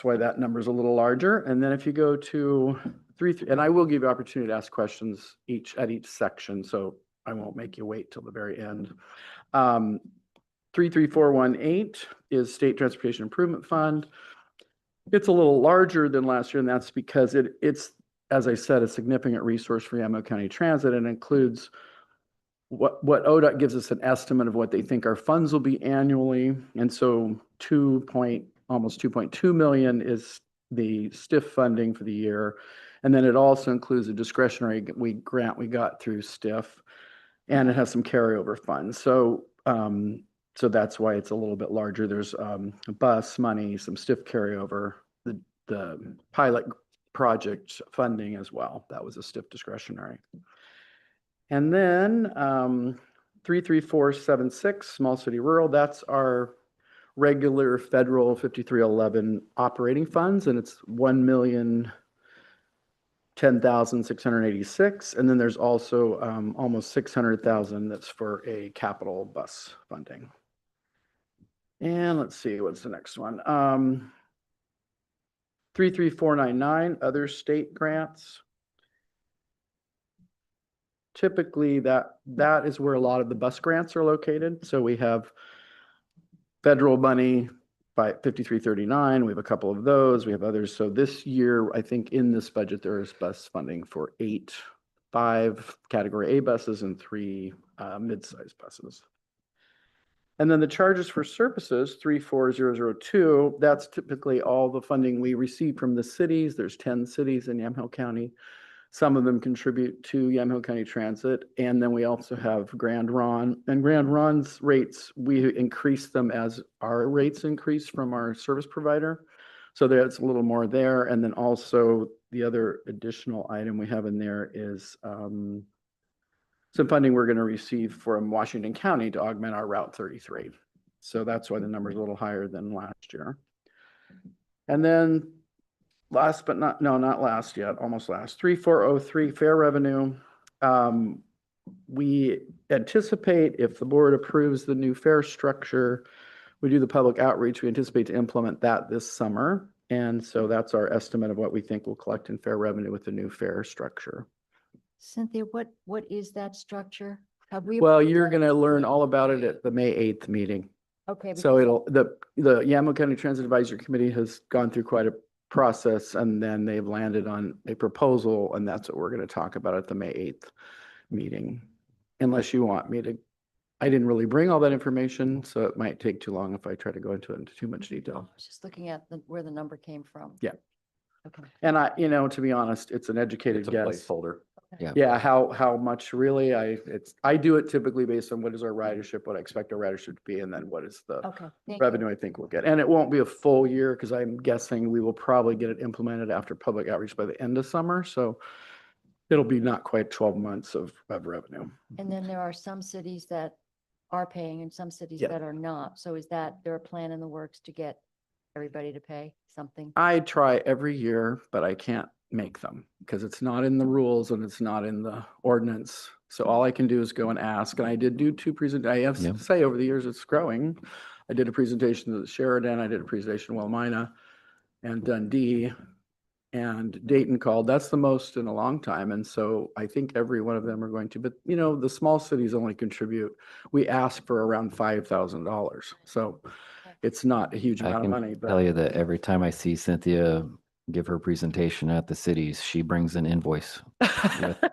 why that number is a little larger. And then if you go to and I will give you opportunity to ask questions at each section, so I won't make you wait till the very end. 33418 is State Transportation Improvement Fund. It's a little larger than last year, and that's because it's, as I said, a significant resource for Yamaha County Transit, and includes what ODOT gives us an estimate of what they think our funds will be annually. And so almost 2.2 million is the STIF funding for the year. And then it also includes a discretionary grant we got through STIF, and it has some carryover funds. So that's why it's a little bit larger. There's bus money, some STIF carryover, the pilot project funding as well. That was a STIF discretionary. And then 33476, Small City Rural, that's our regular federal 5311 operating funds, and it's 1,010,686. And then there's also almost 600,000 that's for a capital bus funding. And let's see, what's the next one? 33499, other state grants. Typically that is where a lot of the bus grants are located. So we have federal money by 5339. We have a couple of those. We have others. So this year, I think in this budget, there is bus funding for 5 category A buses and 3 mid-sized buses. And then the charges for services, 34002, that's typically all the funding we receive from the cities. There's 10 cities in Yamhill County. Some of them contribute to Yamhill County Transit. And then we also have Grand Ron. And Grand Ron's rates, we increase them as our rates increase from our service provider. So there's a little more there. And then also the other additional item we have in there is some funding we're going to receive from Washington County to augment our Route 33. So that's why the number's a little higher than last year. And then last but not, no, not last yet, almost last, 3403 fair revenue. We anticipate if the board approves the new fare structure, we do the public outreach, we anticipate to implement that this summer. And so that's our estimate of what we think we'll collect in fair revenue with the new fare structure. Cynthia, what is that structure? Have we? Well, approved you're that? going to learn all about it at the May 8th meeting. Okay. So because- the Yamhill County Transit Advisory Committee has gone through quite a process, and then they've landed on a proposal, and that's what we're going to talk about at the May 8th meeting. Unless you want me to, I didn't really bring all that information, so it might take too long if I try to go into it into too much I detail. was just looking at where the number came from. Yeah. Okay. And to be honest, it's an educated It's a guess. placeholder. Yeah. Yeah, how much really, I do it typically based on what is our ridership, what I expect our ridership to be, and then what is the Okay. Thank you. revenue I think we'll get. And it won't be a full year because I'm guessing we will probably get it implemented after public outreach by the end of summer. So it'll be not quite 12 months of revenue. And then there are some cities that are paying and some cities Yeah. that are not. So is there a plan in the works to get everybody to pay something? I try every year, but I can't make them because it's not in the rules and it's not in the ordinance. So all I can do is go and ask. And I did do two I have Yeah. to say over the years, it's growing. I did a presentation to the Sheridan, I did a presentation to Wilmina and Dundee, and Dayton called. That's the most in a long time. And so I think every one of them are going to, but the small cities only contribute. We ask for around $5,000. So it's not a huge I amount of can money, tell but you that every time I see Cynthia give her presentation at the cities, she brings an invoice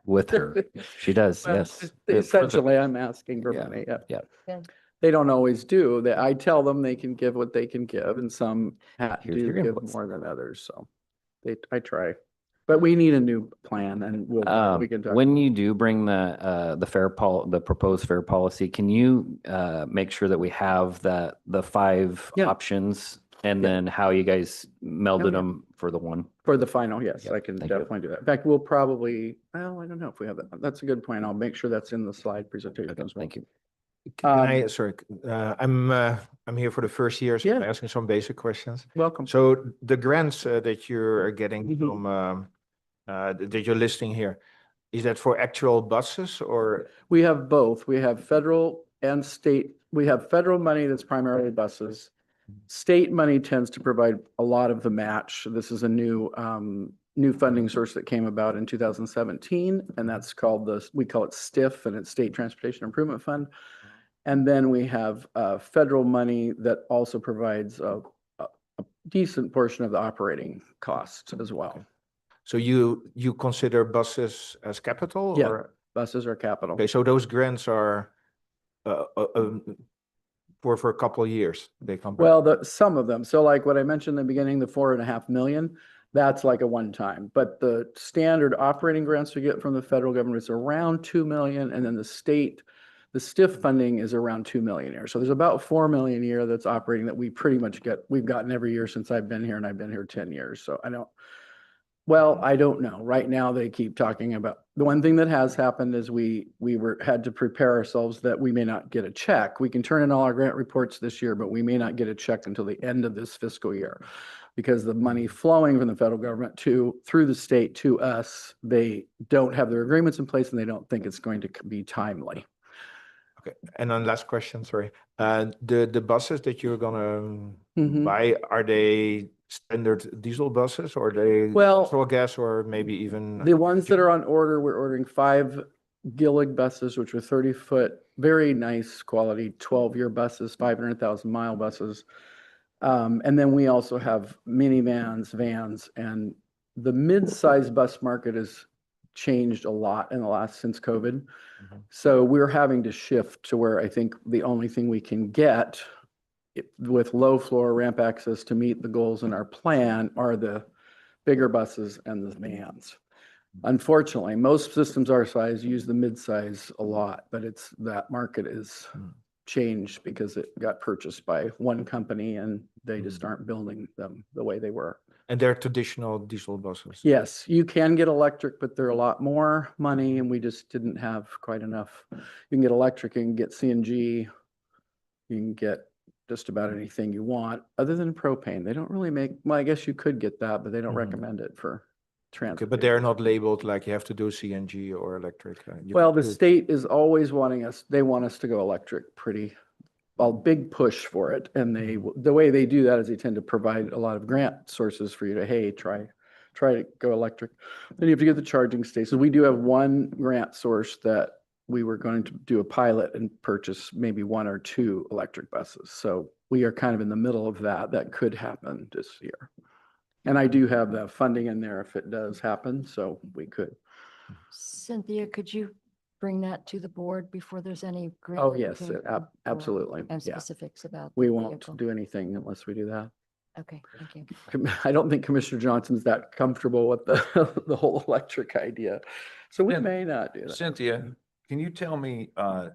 with her. She does, Well, yes. essentially, I'm asking for Yeah, money. yeah. They don't always do that. I tell them they can give what they can give, and some Here's do your give invoice. more than others. So I try, but we need a new plan, and we can talk. When you do bring the proposed fare policy, can you make sure that we have the 5 Yeah. options and Yeah. then how you guys melded yeah. them for the one? For the final, yes, Yep, I can thank you. definitely do that. In fact, we'll probably, well, I don't know if we have that. That's a good point. I'll make sure that's in the slide presentation Okay, as well. thank you. Sorry, I'm here for the first year, so I'm Yeah. asking some basic questions. Welcome. So the grants that you're getting Mhm. from, that you're listing here, is that for actual buses or? We have both. We have federal and state. We have federal money that's primarily buses. State money tends to provide a lot of the match. This is a new funding source that came about in 2017, and that's called we call it STIF, and it's State Transportation Improvement Fund. And then we have federal money that also provides a decent portion of the operating costs as well. So you consider buses as capital? Yeah. Or? Buses are capital. Okay, so those grants are for a couple of years, they come back? Well, some of them. So like what I mentioned in the beginning, the 4.5 million, that's like a one-time. But the standard operating grants we get from the federal government is around 2 million, and then the STIF funding is around 2 million a year. So there's about 4 million a year that's operating that we pretty much we've gotten every year since I've been here, and I've been here 10 years. So I don't know. Right now, they keep talking about, the one thing that has happened is we had to prepare ourselves that we may not get a check. We can turn in all our grant reports this year, but we may not get a check until the end of this fiscal year. Because the money flowing from the federal government through the state to us, they don't have their agreements in place and they don't think it's going to be timely. Okay, and then last question, sorry. The buses that you're gonna buy, are they standard diesel buses or are they natural gas or maybe even? The ones that are on order, we're ordering 5 Gillig buses, which are 30-foot, very nice quality, 12-year buses, 500,000 mile buses. And then we also have minivans, vans, and the mid-size bus market has changed a lot since COVID. So we're having to shift to where I think the only thing we can get with low floor ramp access to meet the goals in our plan are the bigger buses and the vans. Unfortunately, most systems our size use the mid-size a lot, but that market is changed because it got purchased by one company and they just aren't building them the way they were. And they're traditional diesel buses? Yes, you can get electric, but they're a lot more money and we just didn't have quite enough. You can get electric, you can get CNG, you can get just about anything you want, other than propane. They don't really make, well, I guess you could get that, but they don't Mhm. recommend it for Okay, transit. but they're not labeled like you have to do CNG or electric. You Well, can the choose. state is always wanting us, they want us to go electric pretty, well, big push for it. And they, the way they do that is they tend to provide a lot of grant sources for you to, hey, try to go electric. Then you have to get the charging stations. We do have one grant source that we were going to do a pilot and purchase maybe 1 or 2 electric buses. So we are kind of in the middle of that. That could happen this year. And I do have the funding in there if it does happen, so we could. Cynthia, could you bring that to the board before there's any? Oh, yes, grant or- absolutely. And Yeah. specifics about. We the won't vehicle? do anything unless we do that. Okay, thank you. I don't think Commissioner Johnson's that comfortable with the, the whole electric idea. So we Cyn- may not do that. Cynthia, can you tell me, how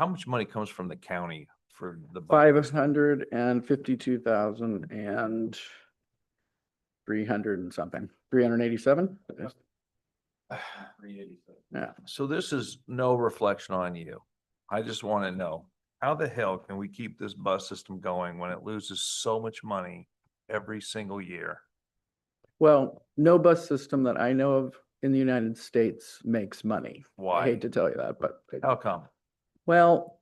much money comes from the county for the? 552,000 and 300 and something, 387? Yeah. So this is no reflection on you. I just want to know, how the hell can we keep this bus system going when it loses so much money every single year? Well, no bus system that I know of in the United States makes money. I Why? hate to tell you that, but How come? well,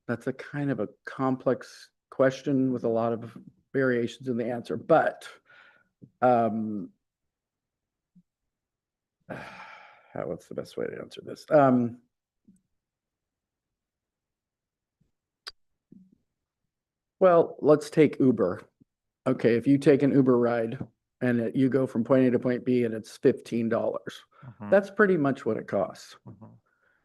that's a kind of a complex question with a lot of variations in the answer, but what's the best way to answer this? Well, let's take Uber. Okay, if you take an Uber ride and you go from point A to point B and it's $15, Mhm, that's pretty much what it costs. mhm,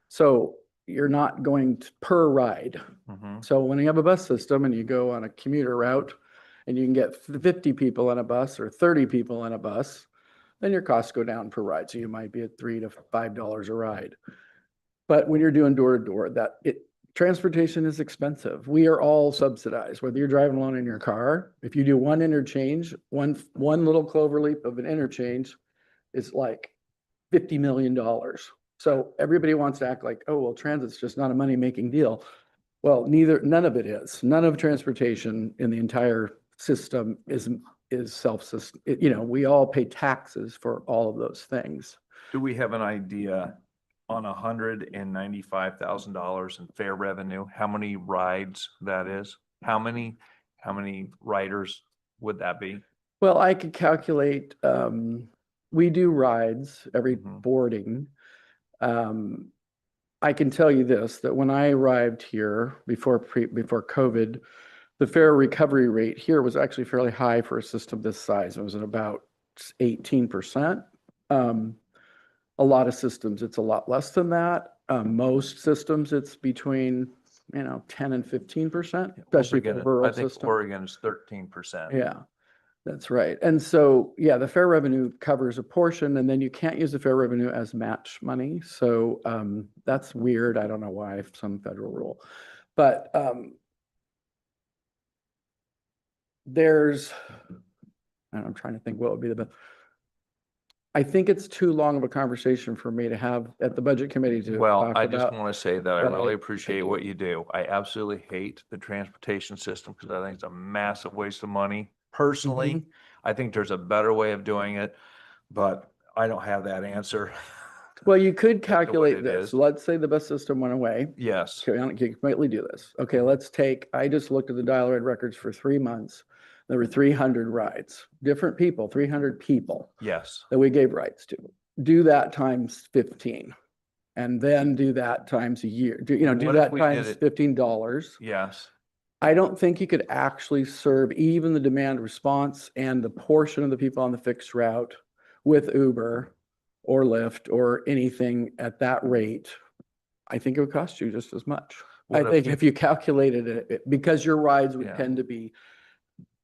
So you're not going per ride. mhm. So when you have a bus system and you go on a commuter route and you can get 50 people in a bus or 30 people in a bus, then your costs go down per ride. So you might be at $3 to $5 a ride. But when you're doing door to door, transportation is expensive. We are all subsidized, whether you're driving alone in your car. If you do one interchange, one little clover leap of an interchange is like $50 million. So everybody wants to act like, oh, well, transit's just not a money-making deal. Well, none of it is. None of transportation in the entire system is self-sustained. We all pay taxes for all of those things. Do we have an idea on $195,000 in fare revenue, how many rides that is? How many riders would that be? Well, I could calculate, we do rides every Mhm. boarding. I can tell you this, that when I arrived here before COVID, the fare recovery rate here was actually fairly high for a system this size. It was at about 18%. A lot of systems, it's a lot less than that. Most systems, it's between, 10 and 15%, especially for Oregon- rural I think systems. Oregon's 13%. Yeah, that's right. And so, yeah, the fair revenue covers a portion, and then you can't use the fair revenue as match money. So that's weird. I don't know why, some federal rule. But I'm trying to think what would be the best. I think it's too long of a conversation for me to have at the budget committee to Well, talk I just about. want to say that I but really appreciate what you do. I absolutely hate the transportation system because I think it's a massive waste of money. Personally, Mhm. I think there's a better way of doing it, but I don't have that answer. Well, you could as to what calculate it this. is. Let's say the bus system went away. Yes, Okay, I don't completely do this. Okay, I just looked at the dial ride records for 3 months. There were 300 rides, different people, 300 people yes. that we gave rides to. Do that times 15 and then do that times a year. Do What if that we did times it- $15. Yes. I don't think you could actually serve even the demand response and the portion of the people on the fixed route with Uber or Lyft or anything at that rate. I think it would cost you just as much. I What think if you calculated it, because your rides would Yeah. tend to be,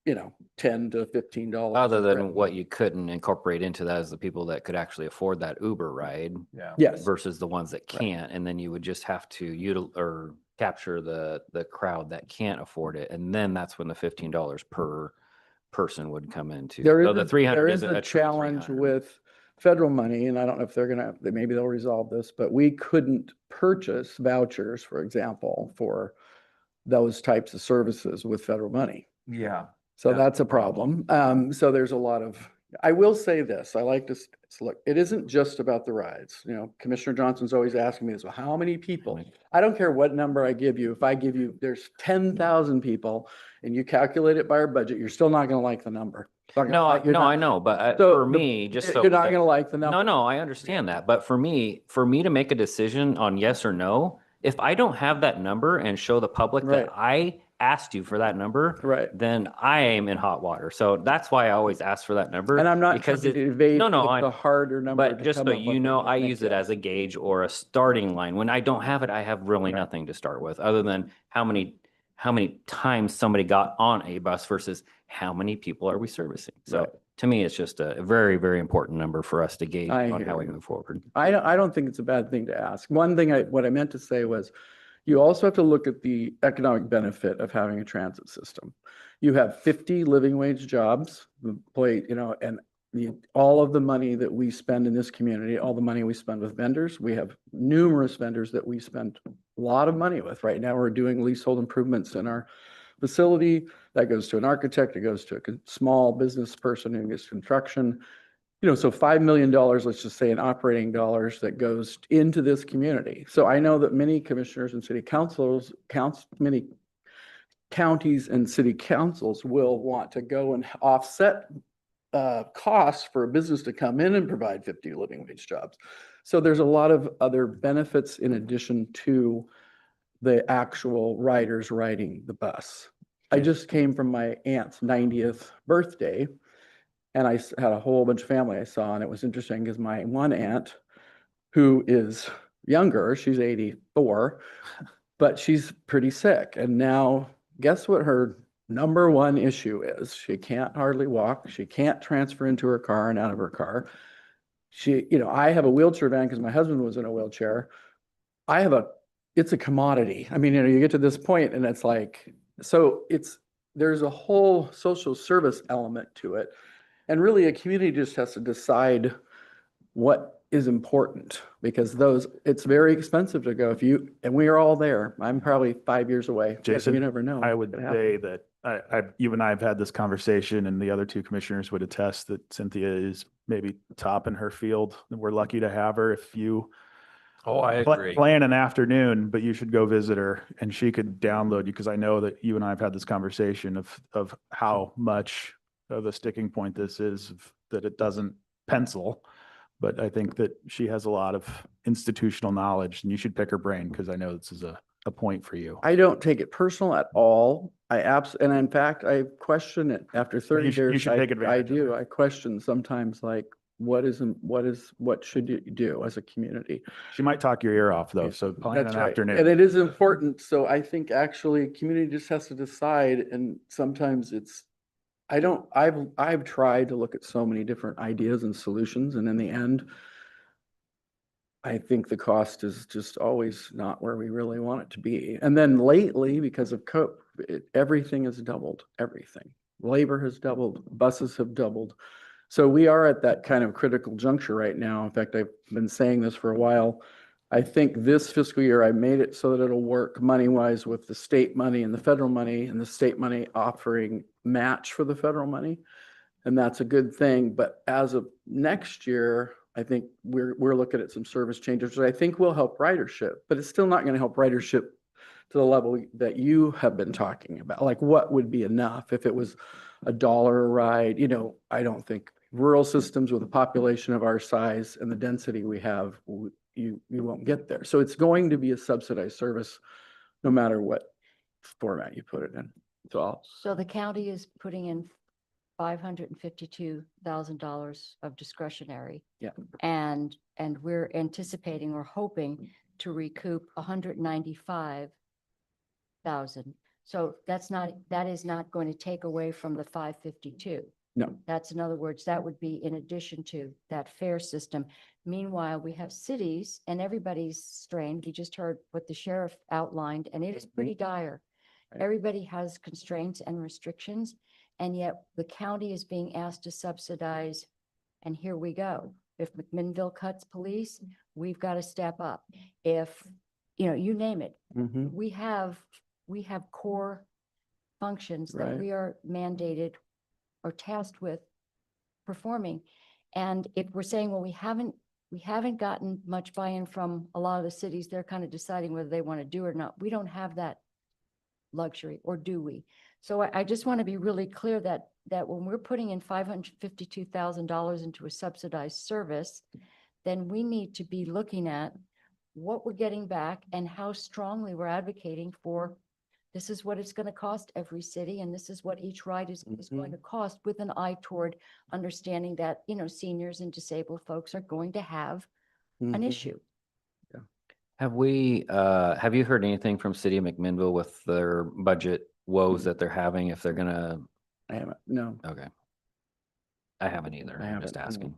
$10 to $15. Other spread. than what you couldn't incorporate into that is the people that could actually afford that Uber ride Yeah. Yes, versus the ones that can't. And then you would just have to capture the crowd that can't afford it. And then that's when the $15 per person would come into. there So is, the a- 300 there is isn't a true challenge 300. with federal money, and I don't know if maybe they'll resolve this, but we couldn't purchase vouchers, for example, for those types of services with federal money. Yeah. So That's that's the a problem. So there's a lot of, I will say this, I like to, look, it isn't just about the rides. You know, Commissioner Johnson's always asking me this, well, how many people? I don't care what number I give you. If I give you, there's 10,000 people and you calculate it by our budget, you're still not going to like the number. No, You're no, not- I know, but So for the- me, just so. You're not that- going to like the number. No, no, I understand that. But for me to make a decision on yes or no, if I don't have that number and show the public Right. that I asked you for that number, Right. then I am in hot water. So that's why I always ask for that number. And I'm not because trying to it- evade no, no, the harder number. But to just come so up you with know, that I makes use it sense. as a gauge or a starting line. When I don't have it, I have really nothing to start with, other than how many times somebody got on a bus versus how many people are we servicing. So Right. to me, it's just a very, very important number for us to gauge I on hear how we you. move forward. I don't think it's a bad thing to ask. One thing what I meant to say was, you also have to look at the economic benefit of having a transit system. You have 50 living wage jobs, and all of the money that we spend in this community, all the money we spend with vendors, we have numerous vendors that we spend a lot of money with. Right now, we're doing leasehold improvements in our facility. That goes to an architect, it goes to a small business person who gets construction. So $5 million, let's just say in operating dollars that goes into this community. So I know that many commissioners and city councils, many counties and city councils will want to go and offset costs for a business to come in and provide 50 living wage jobs. So there's a lot of other benefits in addition to the actual riders riding the bus. I just came from my aunt's 90th birthday. And I had a whole bunch of family I saw, and it was interesting because my one aunt, who is younger, she's 84, but she's pretty sick. And now, guess what her number one issue is? She can't hardly walk. She can't transfer into her car and out of her car. I have a wheelchair van because my husband was in a wheelchair. It's a commodity. I mean, you get to this point and it's like, there's a whole social service element to it. And really, a community just has to decide what is important, because it's very expensive to go and we are all there. I'm probably 5 years away. Jason, You never know. I would It happens. say that you and I have had this conversation, and the other two commissioners would attest that Cynthia is maybe top in her field. We're lucky to have her. If you Oh, I agree. plan an afternoon, but you should go visit her, and she could download you, because I know that you and I have had this conversation of how much of a sticking point this is, that it doesn't pencil. But I think that she has a lot of institutional knowledge, and you should pick her brain, because I know this is a point for you. I don't take it personal at all. And in fact, I question it after 30 You years. should take advantage I of do. I question sometimes, like, what should you do as a community? She might talk your ear off, though, so plan That's an right. afternoon. And it is important. So I think actually community just has to decide, and sometimes I've tried to look at so many different ideas and solutions, and in the end, I think the cost is just always not where we really want it to be. And then lately, because of COVID, everything has doubled, everything. Labor has doubled, buses have doubled. So we are at that kind of critical juncture right now. In fact, I've been saying this for a while. I think this fiscal year, I made it so that it'll work money-wise with the state money and the federal money, and the state money offering match for the federal money. And that's a good thing. But as of next year, I think we're looking at some service changes that I think will help ridership, but it's still not going to help ridership to the level that you have been talking about. Like, what would be enough if it was $1 a ride? I don't think rural systems with a population of our size and the density we have, you won't get there. So it's going to be a subsidized service no matter what format you put it in. So the county is putting in $552,000 of discretionary. Yeah. And we're anticipating or hoping to recoup 195,000. So that is not going to take away from the 552. No. That's, in other words, that would be in addition to that fare system. Meanwhile, we have cities, and everybody's strained. You just heard what the sheriff outlined, and it is pretty dire. Right. Everybody has constraints and restrictions, and yet the county is being asked to subsidize, and here we go. If McMinnville cuts police, we've got to step up. If, you name it. Mhm. We have we have core functions that Right. we are mandated or tasked with performing. And if we're saying, well, we haven't gotten much buy-in from a lot of the cities, they're kind of deciding whether they want to do it or not. We don't have that luxury, or do we? So I just want to be really clear that when we're putting in $552,000 into a subsidized service, then we need to be looking at what we're getting back and how strongly we're advocating for, this is what it's going to cost every city, and this is what each ride is going to cost, with an eye toward understanding that, you know, seniors and disabled folks are going to have an issue. Have you heard anything from City of McMinnville with their budget woes that they're having, if they're gonna? I haven't, no. Okay. I haven't either. I I'm just haven't, no. asking.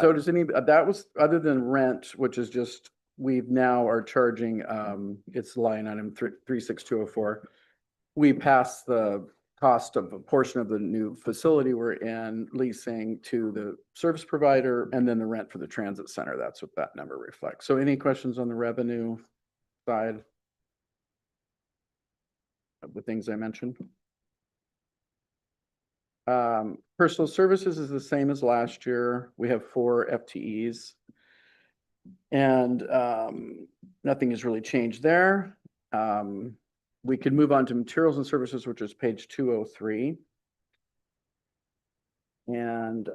So does any, that was, other than rent, which is just, we've now are charging, it's line item 36204. We passed the cost of a portion of the new facility we're in leasing to the service provider, and then the rent for the transit center. That's what that number reflects. So any questions on the revenue side of the things I mentioned? Personal services is the same as last year. We have 4 FTEs. And nothing has really changed there. We could move on to materials and services, which is page 203. And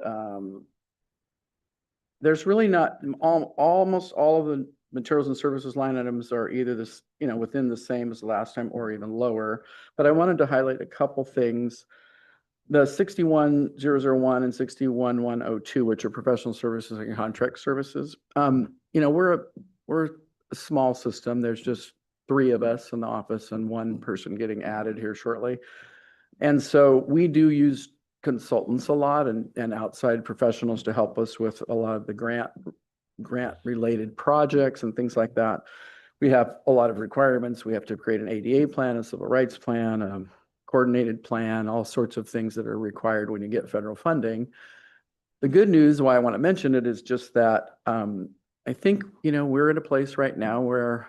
there's really not, almost all of the materials and services line items are either this, you know, within the same as last time or even lower. But I wanted to highlight a couple things. The 61001 and 61102, which are professional services and contract services. You know, we're a small system. There's just 3 of us in the office and 1 person getting added here shortly. And so we do use consultants a lot and outside professionals to help us with a lot of the grant related projects and things like that. We have a lot of requirements. We have to create an ADA plan, a civil rights plan, coordinated plan, all sorts of things that are required when you get federal funding. The good news, why I want to mention it, is just that I think, you know, we're at a place right now where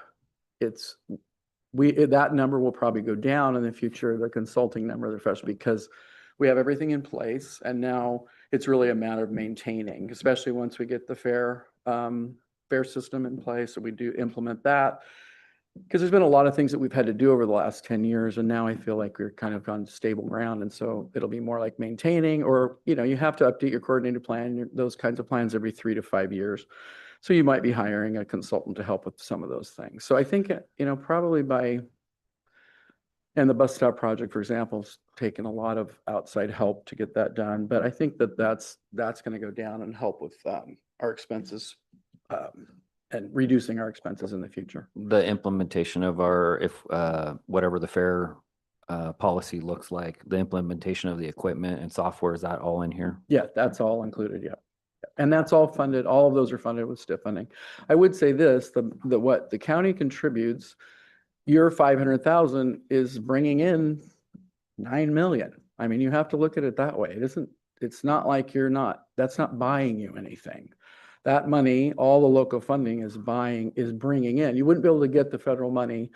that number will probably go down in the future, the consulting number, the professional, because we have everything in place, and now it's really a matter of maintaining, especially once we get the fare system in place, so we do implement that. Because there's been a lot of things that we've had to do over the last 10 years, and now I feel like we're kind of on stable ground. And so it'll be more like maintaining, or, you know, you have to update your coordinated plan, those kinds of plans every 3 to 5 years. So you might be hiring a consultant to help with some of those things. So I think, you know, probably and the bus stop project, for example, has taken a lot of outside help to get that done. But I think that that's going to go down and help with our expenses and reducing our expenses in the future. The implementation of whatever the fair policy looks like, the implementation of the equipment and software, is that all in here? Yeah, that's all included, yeah. And that's all funded, all of those are funded with STIF funding. I would say this, what the county contributes, your 500,000 is bringing in 9 million. I mean, you have to look at it that way. It's not like that's not buying you anything. That money, all the local funding is bringing in. You wouldn't be able to get the federal money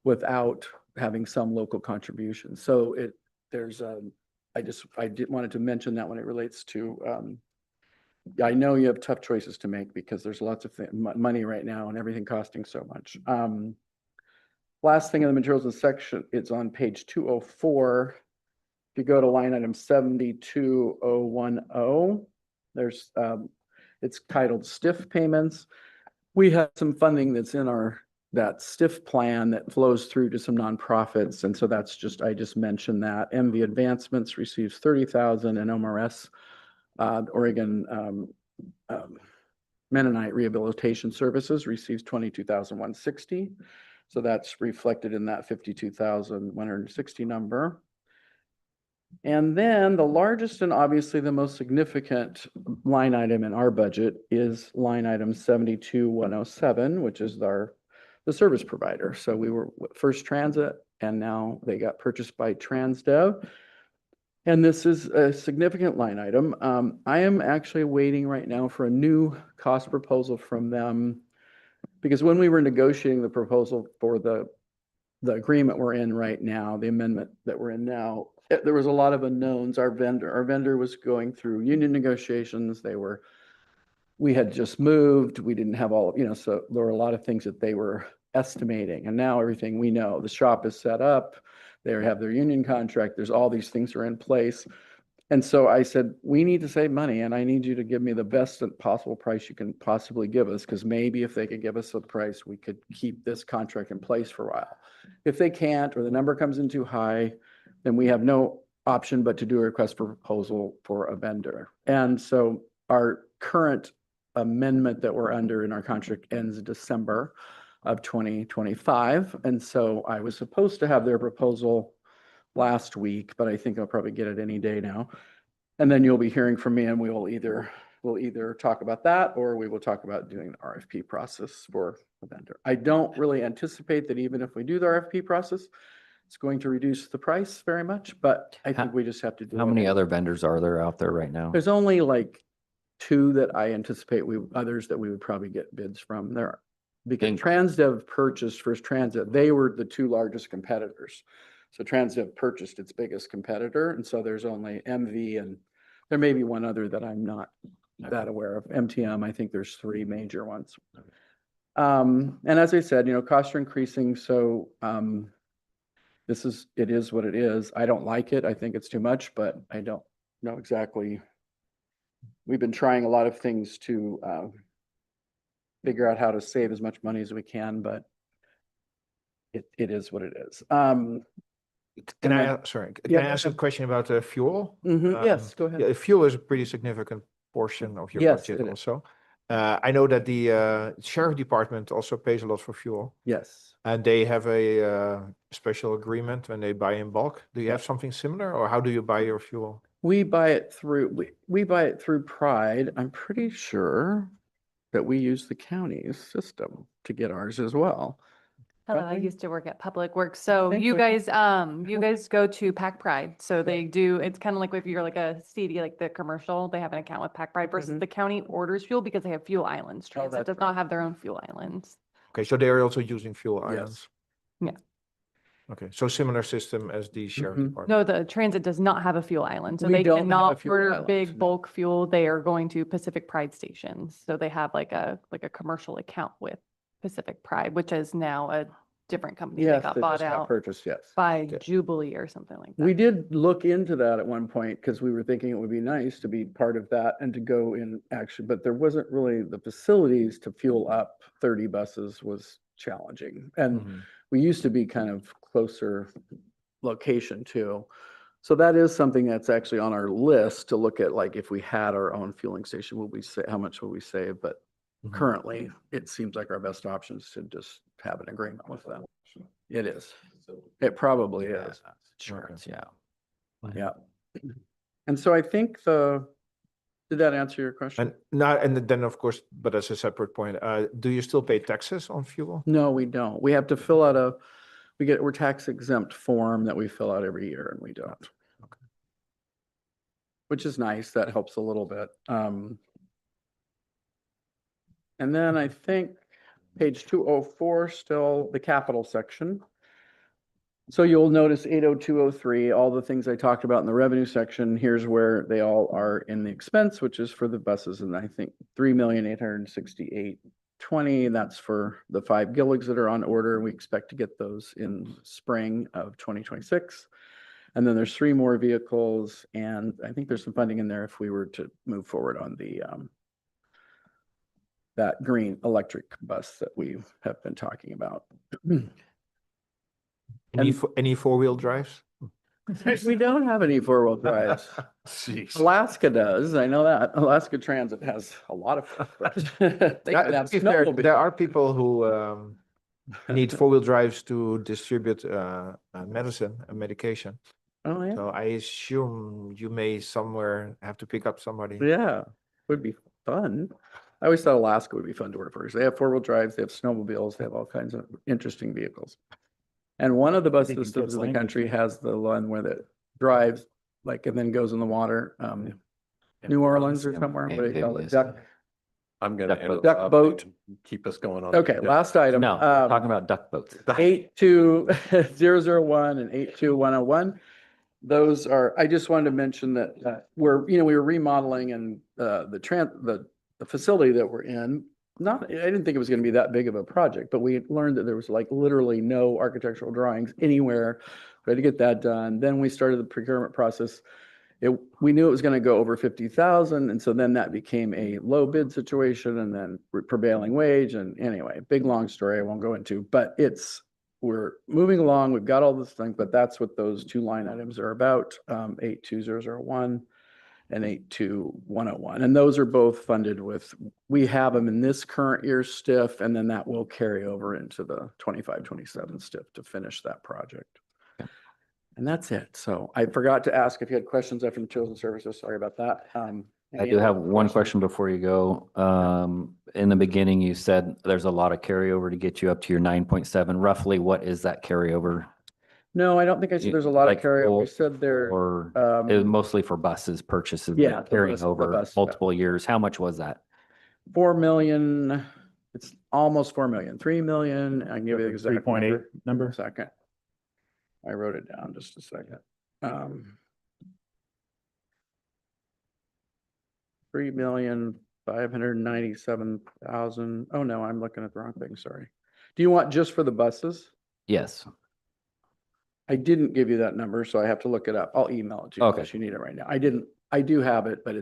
without having some local contribution. So I wanted to mention that when it relates to, I know you have tough choices to make because there's lots of money right now and everything costing so much. Last thing in the materials and section, it's on page 204. If you go to line item 72010, there's, it's titled STIF payments. We have some funding that's in that STIF plan that flows through to some nonprofits. And so I just mentioned that. MV Advancements receives 30,000 and OMRS, Oregon Mennonite Rehabilitation Services receives 22,160. So that's reflected in that 52,160 number. And then the largest and obviously the most significant line item in our budget is line item 72107, which is the service provider. So we were First Transit, and now they got purchased by Transdev. And this is a significant line item. I am actually waiting right now for a new cost proposal from them, because when we were negotiating the proposal for the the agreement we're in right now, the amendment that we're in now, there was a lot of unknowns. Our vendor was going through union negotiations. We had just moved. We didn't have all, so there were a lot of things that they were estimating. And now everything we know, the shop is set up. They have their union contract. There's all these things are in place. And so I said, we need to save money and I need you to give me the best possible price you can possibly give us. Because maybe if they could give us a price, we could keep this contract in place for a while. If they can't, or the number comes in too high, then we have no option but to do a request for proposal for a vendor. And so our current amendment that we're under in our contract ends December of 2025. And so I was supposed to have their proposal last week, but I think I'll probably get it any day now. And then you'll be hearing from me and we'll either talk about that or we will talk about doing the RFP process for a vendor. I don't really anticipate that even if we do the RFP process, it's going to reduce the price very much, but I think we just have to do. How many other vendors are there out there right now? There's only like 2 that I anticipate others that we would probably get bids from there. Because Transdev purchased First Transit, they were the 2 largest competitors. So Transdev purchased its biggest competitor. And so there's only MV and there may be one other that I'm not that aware of. MTM, I think there's 3 major ones. And as I said, costs are increasing. So it is what it is. I don't like it. I think it's too much, but I don't know exactly. We've been trying a lot of things to figure out how to save as much money as we can, but it is what it is. Can I ask a question about fuel? Yes, go ahead. Yeah, fuel is a pretty significant portion of your Yes, budget it is. also. I know that the sheriff department also pays a lot for fuel. Yes. And they have a special agreement when they buy in bulk. Do you have something similar or how do you buy your fuel? We buy it through, we buy it through Pride. I'm pretty sure that we use the county's system to get ours as well. Hello, I Probably. used to work at Public Works. So Thank you you. guys go to Pack Pride. So they do, it's kind of like if you're like a CD, like the commercial, they have an account with Pack Pride versus the county orders fuel because they have fuel islands. Transit that's does not have their own fuel islands. Okay, so they are also using fuel Yes. islands. Yeah. Okay, so similar system as the sheriff department. No, the transit does not have a fuel island. So We they don't have a cannot fuel order island, big no. bulk fuel. They are going to Pacific Pride stations. So they have like a commercial account with Pacific Pride, which is now a different company that Yes, got they bought just got out purchased, yes. by Okay. Jubilee or something like that. We did look into that at one point because we were thinking it would be nice to be part of that and to go in actually, but there wasn't really the facilities to fuel up 30 buses was challenging. And we used to be kind of closer location too. So that is something that's actually on our list to look at, like if we had our own fueling station, would we say, how much would we save? But currently, it seems like our best option is to just have an agreement with them. It is. It probably is. Insurance, yeah. Yeah. And so I think did that answer your question? And then of course, but as a separate point, do you still pay taxes on fuel? No, we don't. We have to fill out we're tax exempt form that we fill out every year and we don't. Okay. Which is nice. That helps a little bit. And then I think page 204, still the capital section. So you'll notice 80203, all the things I talked about in the revenue section, here's where they all are in the expense, which is for the buses. And I think 3,868,20, that's for the 5 Gilligs that are on order. We expect to get those in spring of 2026. And then there's 3 more vehicles. And I think there's some funding in there if we were to move forward on the that green electric bus that we have been talking about. Any 4-wheel drives? We don't have any 4-wheel drives. Jeez. Alaska does. I know that. Alaska Transit has a lot of. They Yeah, could have to be fair, snowmobiles. there are people who need 4-wheel drives to distribute medicine and medication. Oh, yeah. So I assume you may somewhere have to pick up somebody. Yeah, would be fun. I always thought Alaska would be fun to work for. They have 4-wheel drives, they have snowmobiles, they have all kinds of interesting vehicles. And one of the bus think it systems gets in the language. country has the one where it drives, like, and then goes in the water. New Orleans or somewhere, what do you call it? Amphibious. Duck. I'm gonna Duck boat. interrupt boat. and keep us going on. the Okay, agenda. last item. No, we're talking about duck boats. 82001 and 82101. Those are, I just wanted to mention that we were remodeling and the facility that we're in. I didn't think it was going to be that big of a project, but we learned that there was like literally no architectural drawings anywhere. We had to get that done. Then we started the procurement process. We knew it was going to go over 50,000. And so then that became a low bid situation and then prevailing wage. And anyway, big, long story I won't go into, but we're moving along. We've got all this thing, but that's what those two line items are about, 82001 and 82101. And those are both funded we have them in this current year's STIF, and then that will carry over into the 25-27 STIF to finish that project. And that's it. So I forgot to ask if you had questions after materials and services. Sorry about that. I Any do other have one questions? question before you go. In the beginning, you said there's a lot of carryover to get you up to your 9.7. Roughly, what is that carryover? No, I don't think I said there's a lot Like of carryover. I full- said there. Or it was mostly for buses purchases, like Yeah, the carrying bus- the over bus, multiple years. How much was that? 4 million, it's almost 4 million, 3 million. I can give you the exact 3.8 number? Second. I wrote it down just a second. 3,597,000. Oh, no, I'm looking at the wrong thing. Sorry. Do you want just for the buses? Yes. I didn't give you that number, so I have to look it up. I'll email it to you Okay. unless you need it right now. I do have it, but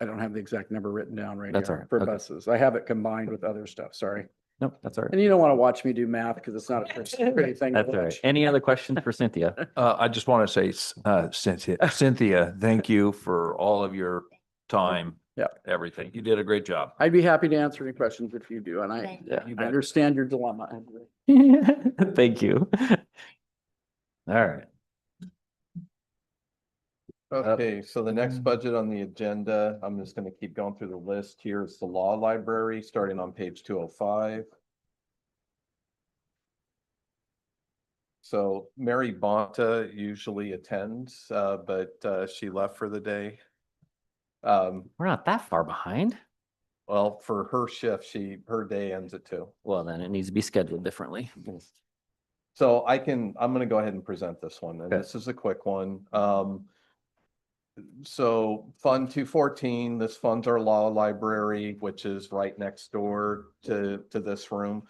I don't have the exact number written down right That's here all right. for Okay. buses. I have it combined with other stuff. Sorry. Nope, that's all right. And you don't want to watch me do math because it's not a pretty thing. to That's all right. watch. Any other questions for Cynthia? I just want to say, Cynthia, thank you for all of your time. Yeah. Everything. You did a great job. I'd be happy to answer any questions if you do, and I Yeah. understand your dilemma. Thank you. All right. Okay, so the next budget on the agenda, I'm just gonna keep going through the list here. It's the law library, starting on page 205. So Mary Bonta usually attends, but she left for the day. We're not that far behind. Well, for her shift, her day ends at 2. Well, then it needs to be scheduled differently. So I'm gonna go ahead and present this one, and Okay. this is a quick one. So Fund 214, this funds our law library, which is right next door to this room.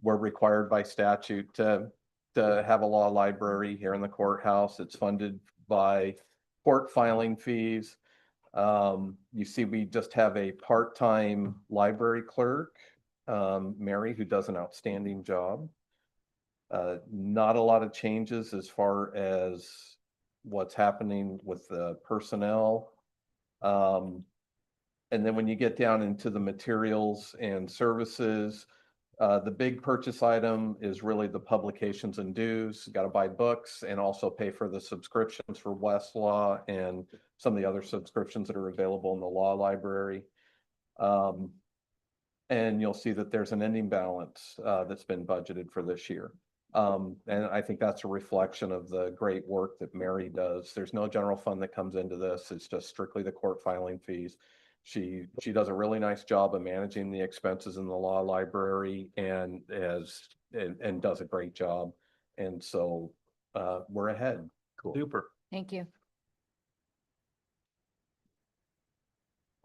We're required by statute to have a law library here in the courthouse. It's funded by court filing fees. You see, we just have a part-time library clerk, Mary, who does an outstanding job. Not a lot of changes as far as what's happening with the personnel. And then when you get down into the materials and services, the big purchase item is really the publications and dues. Got to buy books and also pay for the subscriptions for Westlaw and some of the other subscriptions that are available in the law library. And you'll see that there's an ending balance that's been budgeted for this year. And I think that's a reflection of the great work that Mary does. There's no general fund that comes into this. It's just strictly the court filing fees. She does a really nice job of managing the expenses in the law library and does a great job. And so we're ahead. Cool. Super. Thank you.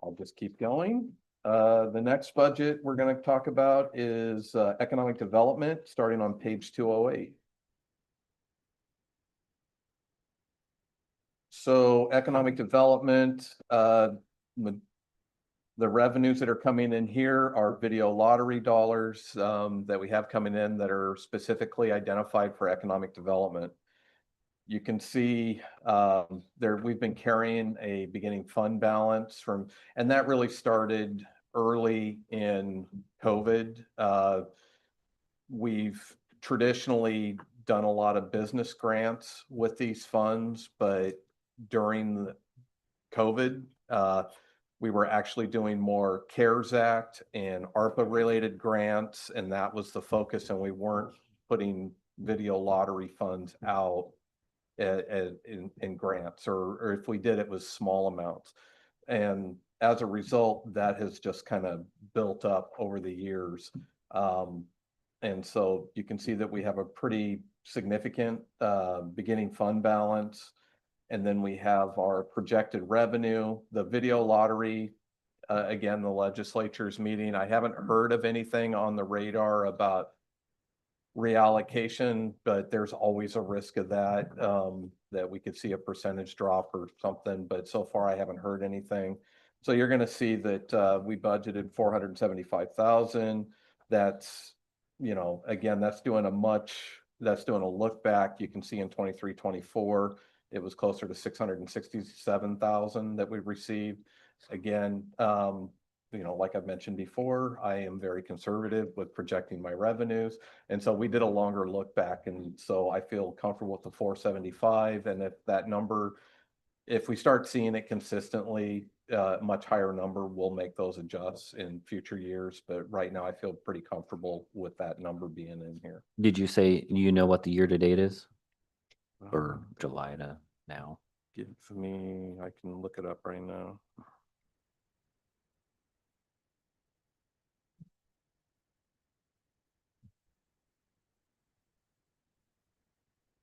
I'll just keep going. The next budget we're going to talk about is economic development, starting on page 208. So economic development, the revenues that are coming in here are video lottery dollars that we have coming in that are specifically identified for economic development. You can see we've been carrying a beginning fund balance and that really started early in COVID. We've traditionally done a lot of business grants with these funds, but during the COVID, we were actually doing more CARES Act and ARPA related grants, and that was the focus, and we weren't putting video lottery funds out in grants, or if we did, it was small amounts. And as a result, that has just kind of built up over the years. And so you can see that we have a pretty significant beginning fund balance. And then we have our projected revenue, the video lottery. Again, the legislature's meeting. I haven't heard of anything on the radar about reallocation, but there's always a risk of that, that we could see a percentage drop or something, but so far I haven't heard anything. So you're gonna see that we budgeted 475,000. That's, you know, again, that's doing a look back. You can see in 23-24, it was closer to 667,000 that we received. Again, you know, like I've mentioned before, I am very conservative with projecting my revenues. And so we did a longer look back. And so I feel comfortable with the 475. And if that number, if we start seeing it consistently, much higher number, we'll make those adjusts in future years. But right now I feel pretty comfortable with that number being in here. Did you say, you know what the year to date is? Or July to now? Give me, I can look it up right now.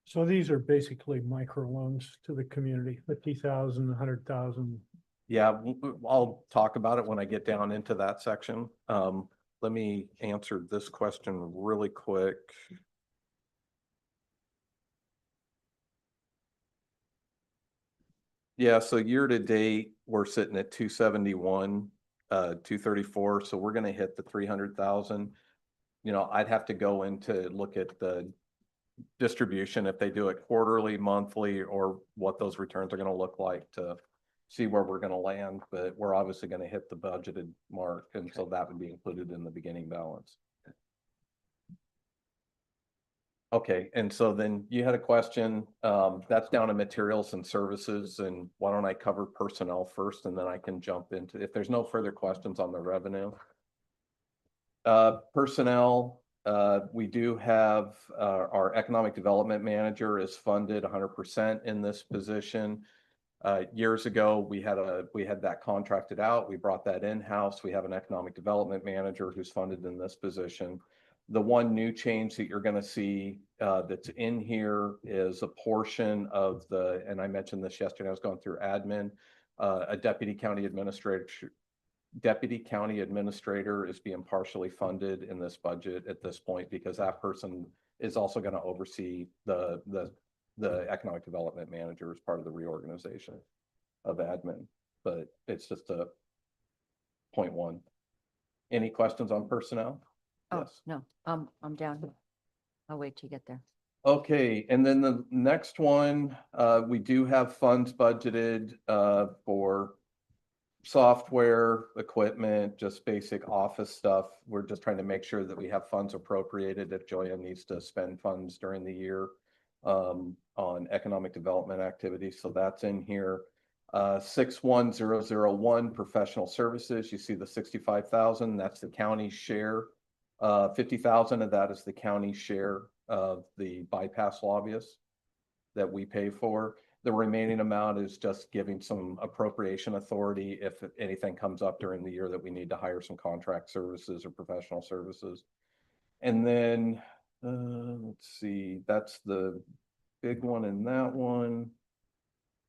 So these are basically microloans to the community, 50,000, 100,000. Yeah, I'll talk about it when I get down into that section. Let me answer this question really quick. Yeah, so year to date, we're sitting at 271, 234. So we're gonna hit the 300,000. You know, I'd have to go into look at the distribution if they do it quarterly, monthly, or what those returns are gonna look like to see where we're gonna land, but we're obviously gonna hit the budgeted mark, and so that would be included in the beginning balance. Okay, and so then you had a question, that's down to materials and services, and why don't I cover personnel first, and then I can jump into, if there's no further questions on the revenue. Personnel, we do have, our economic development manager is funded 100% in this position. Years ago, we had that contracted out. We brought that in-house. We have an economic development manager who's funded in this position. The one new change that you're gonna see, that's in here is a portion of the, and I mentioned this yesterday, I was going through admin, a deputy county administrator is being partially funded in this budget at this point, because that person is also going to oversee the economic development manager as part of the reorganization of admin. But it's just a point one. Any questions on personnel? Oh, Yes. no, I'm down here. I'll wait till you get there. Okay, and then the next one, we do have funds budgeted for software, equipment, just basic office stuff. We're just trying to make sure that we have funds appropriated if Joanne needs to spend funds during the year on economic development activities. So that's in here. 61001 professional services. You see the 65,000. That's the county share. 50,000 of that is the county share of the bypass lobbyists that we pay for. The remaining amount is just giving some appropriation authority if anything comes up during the year that we need to hire some contract services or professional services. And then, let's see, that's the big one in that one.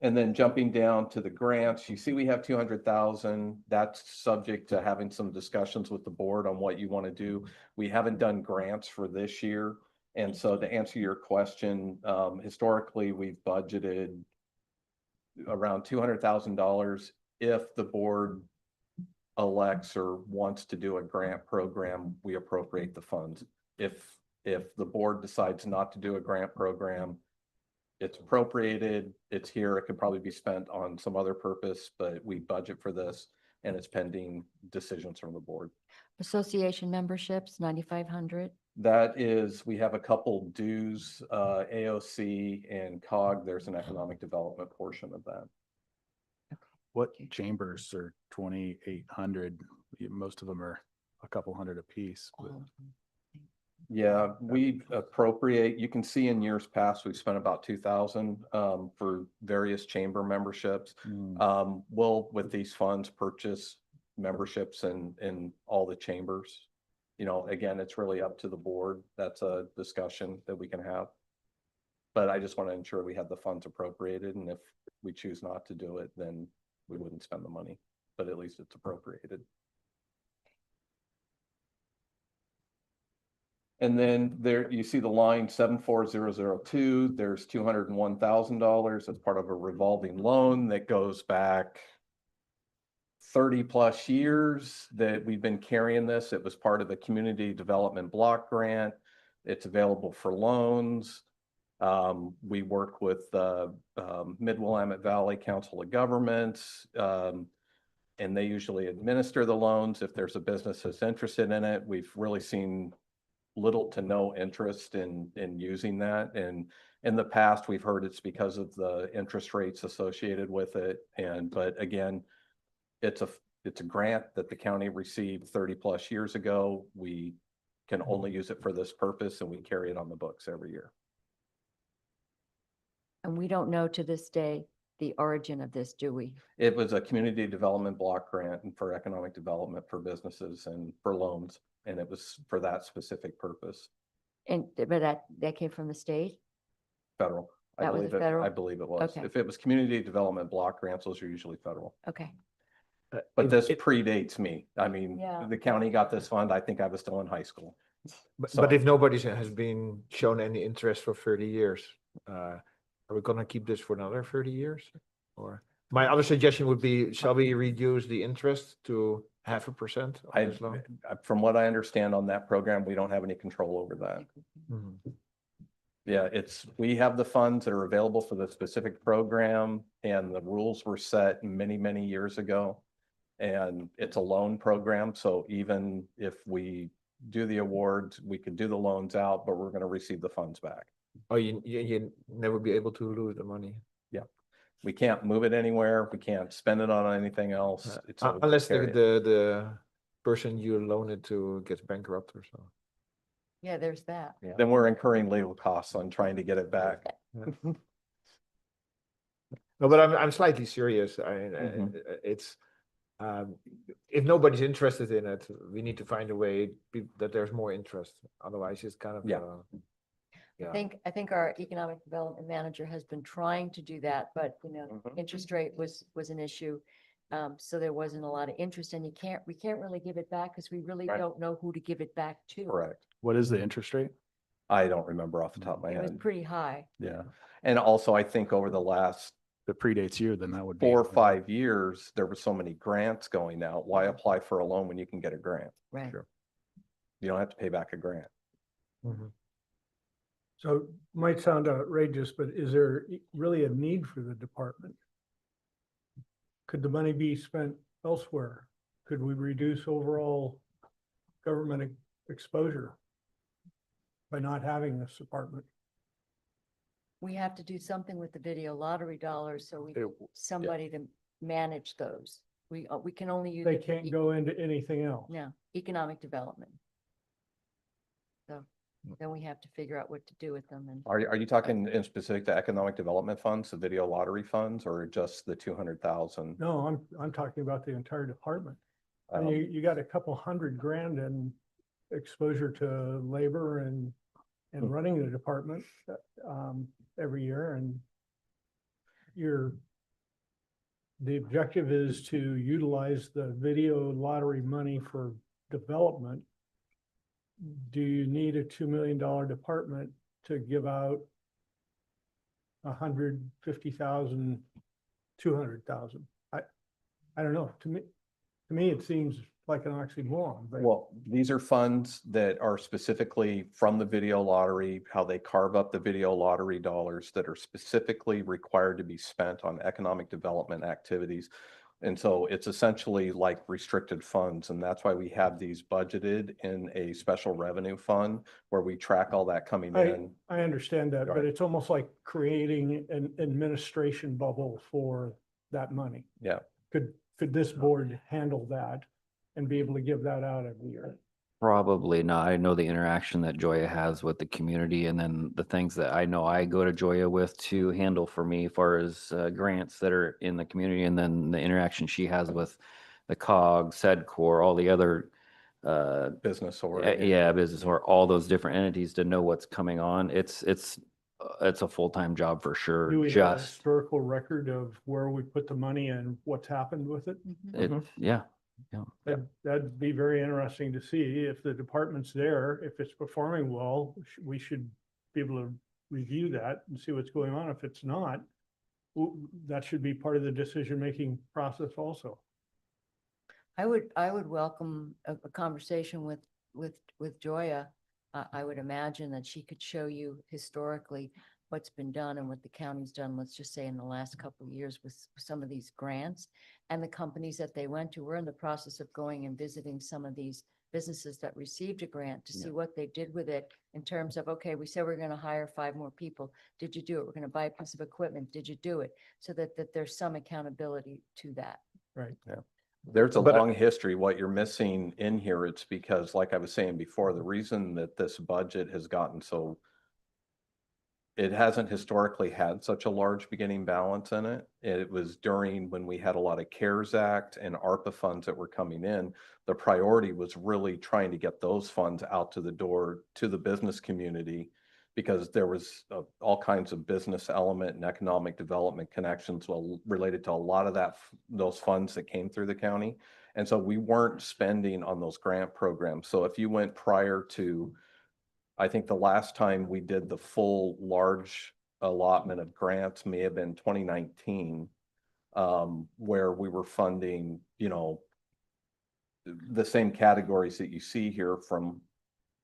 And then jumping down to the grants, you see we have 200,000. That's subject to having some discussions with the board on what you want to do. We haven't done grants for this year. And so to answer your question, historically, we've budgeted around $200,000 if the board elects or wants to do a grant program, we appropriate the funds. If the board decides not to do a grant program, it's appropriated, it's here, it could probably be spent on some other purpose, but we budget for this and it's pending decisions from the board. Association memberships, 9,500. That is, we have a couple dues, AOC and COG. There's an economic development portion of that. What chambers are 2,800? Most of them are a couple hundred apiece. But Yeah, we appropriate, you can see in years past, we've spent about 2,000 for various chamber memberships. We'll, with these funds, purchase memberships in all the chambers. You know, again, it's really up to the board. That's a discussion that we can have. But I just want to ensure we have the funds appropriated, and if we choose not to do it, then we wouldn't spend the money, but at least it's appropriated. And then there, you see the line 74002, there's $201,000 as part of a revolving loan that goes back 30 plus years that we've been carrying this. It was part of the community development block grant. It's available for loans. We work with Mid-Willamette Valley Council of Governments, and they usually administer the loans. If there's a business that's interested in it, we've really seen little to no interest in using that. And in the past, we've heard it's because of the interest rates associated with it. But again, it's a grant that the county received 30 plus years ago. We can only use it for this purpose, and we carry it on the books every year. And we don't know to this day the origin of this, do we? It was a community development block grant and for economic development for businesses and for loans. And it was for that specific purpose. And, but that came from the state? Federal. That was a federal? I believe it was. Okay. If it was community development block grants, those are usually federal. Okay. But this predates me. I mean, Yeah. the county got this fund. I think I was still in high school. But if nobody has been shown any interest for 30 years, are we gonna keep this for another 30 years? Or my other suggestion would be, shall we reduce the interest to 0.5% on this loan? From what I understand on that program, we don't have any control over that. Mhm. Yeah, we have the funds that are available for the specific program, and the rules were set many, many years ago. And it's a loan program, so even if we do the awards, we could do the loans out, but we're gonna receive the funds back. Oh, you never be able to lose the money. Yeah, we can't move it anywhere, we can't spend it on anything else. So we Unless carry it. the person you loan it to gets bankrupt or so. Yeah, there's that. Then we're incurring legal costs on trying to get it back. No, but I'm slightly serious. It's, if nobody's interested in it, we need to find a way that there's more interest. Otherwise, it's kind of, Yeah. I think our economic development manager has been trying to do that, but interest rate was an issue. So there wasn't a lot of interest, and we can't really give it back because we really Right. don't know who to give it back to. Correct. What is the interest rate? I don't remember off the top of my It was head. pretty high. Yeah. And also, I think over the last If it predates you, then that would be. 4 or 5 years, there were so many grants going out. Why apply for a loan when you can get a grant? Right. Sure. You don't have to pay back a grant. So might sound outrageous, but is there really a need for the department? Could the money be spent elsewhere? Could we reduce overall government exposure by not having this department? We have to do something with the video lottery dollars, so we, somebody to manage those. We can only use. They it for can't go into anything else. No, economic development. So then we have to figure out what to do with them and. Are you talking in specific to economic development funds, the video lottery funds, or just the 200,000? No, I'm talking about the entire department. And you got a couple $100,000 in exposure to labor and running the department every year, and the objective is to utilize the video lottery money for development. Do you need a $2 million department to give out 150,000, 200,000? I don't know. To me, it seems like an oxymoron, but Well, these are funds that are specifically from the video lottery, how they carve up the video lottery dollars that are specifically required to be spent on economic development activities. And so it's essentially like restricted funds. And that's why we have these budgeted in a special revenue fund where we track all that coming in. I understand that, but Right. it's almost like creating an administration bubble for that money. Yeah. Could this board handle that and be able to give that out every year? Probably not. I know the interaction that Joya has with the community and then the things that I know I go to Joya with to handle for me as far as grants that are in the community and then the interaction she has with the COG, SEDCOR, all the other Business or. yeah, business or all those different entities to know what's coming on. It's a full-time job for sure. Do we have a Just historical record of where we put the money and what's happened with it? it, yeah. That'd be very interesting to see if the department's there, if it's performing well, we should be able to review that and see what's going on. If it's not, that should be part of the decision-making process also. I would welcome a conversation with Joya. I would imagine that she could show you historically what's been done and what the county's done, let's just say in the last couple of years with some of these grants and the companies that they went to. We're in the process of going and visiting some of these businesses that received a grant to see what they did with it in terms of, okay, we said we're going to hire 5 more people. Did you do it? We're going to buy a piece of equipment. Did you do it? So that there's some accountability to that. Right. Yeah. There's a But- long history. What you're missing in here, it's because, like I was saying before, the reason that this budget has gotten so, it hasn't historically had such a large beginning balance in it. It was during when we had a lot of CARES Act and ARPA funds that were coming in. The priority was really trying to get those funds out to the door to the business community, because there was all kinds of business element and economic development connections related to a lot of those funds that came through the county. And so we weren't spending on those grant programs. So if you went prior to, I think the last time we did the full large allotment of grants may have been 2019, where we were funding, the same categories that you see here, from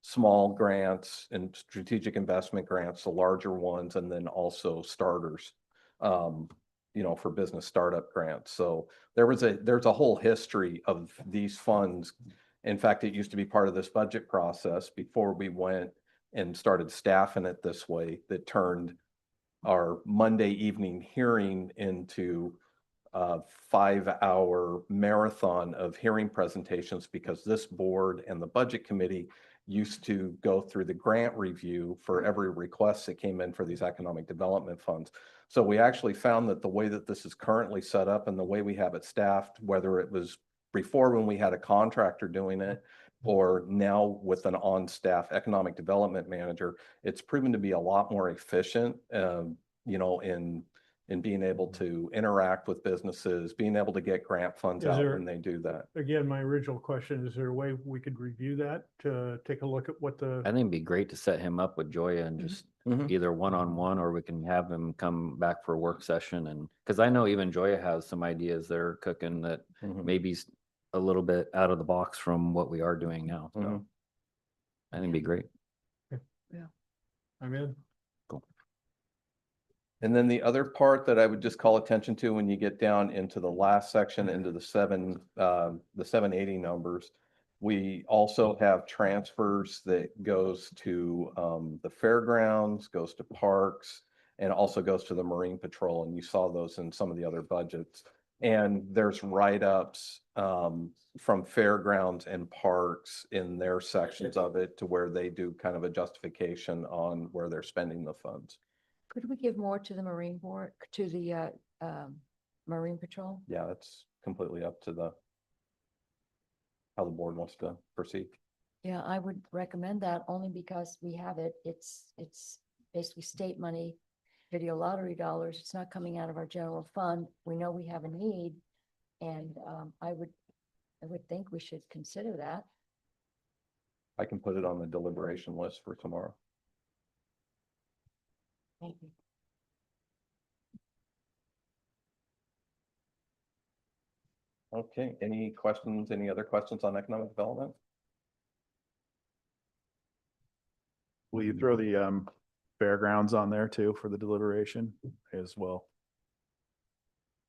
small grants and strategic investment grants, the larger ones, and then also starters, for business startup grants. So there's a whole history of these funds. In fact, it used to be part of this budget process before we went and started staffing it this way, that turned our Monday evening hearing into a 5-hour marathon of hearing presentations, because this board and the budget committee used to go through the grant review for every request that came in for these economic development funds. So we actually found that the way that this is currently set up and the way we have it staffed, whether it was before when we had a contractor doing it, or now with an on-staff economic development manager, it's proven to be a lot more efficient, in being able to interact with businesses, being able to get grant funds Is out there- when they do that. Again, my original question, is there a way we could review that to take a look at what I think it'd be great to set him up with Joya and just Mhm. either one-on-one, or we can have him come back for a work session. And because I know even Joya has some ideas they're cooking that Mhm. maybe a little bit out of the box from what we are doing now. So Mhm. I think it'd be great. I'm in? And then the other part that I would just call attention to when you get down into the last section, into the 780 numbers, we also have transfers that goes to the fairgrounds, goes to parks, and also goes to the Marine Patrol. And you saw those in some of the other budgets. And there's write-ups from fairgrounds and parks in their sections of it, to where they do kind of a justification on where they're spending the funds. Could we give more to the Marine Board, to the Marine Patrol? Yeah, that's completely up to how the board wants to proceed. Yeah, I would recommend that only because we have it. It's basically state money, video lottery dollars. It's not coming out of our general fund. We know we have a need. And I would think we should consider that. I can put it on the deliberation list for tomorrow. Thank you. Okay, any questions, any other questions on economic development? Will you throw the fairgrounds on there too for the deliberation as well?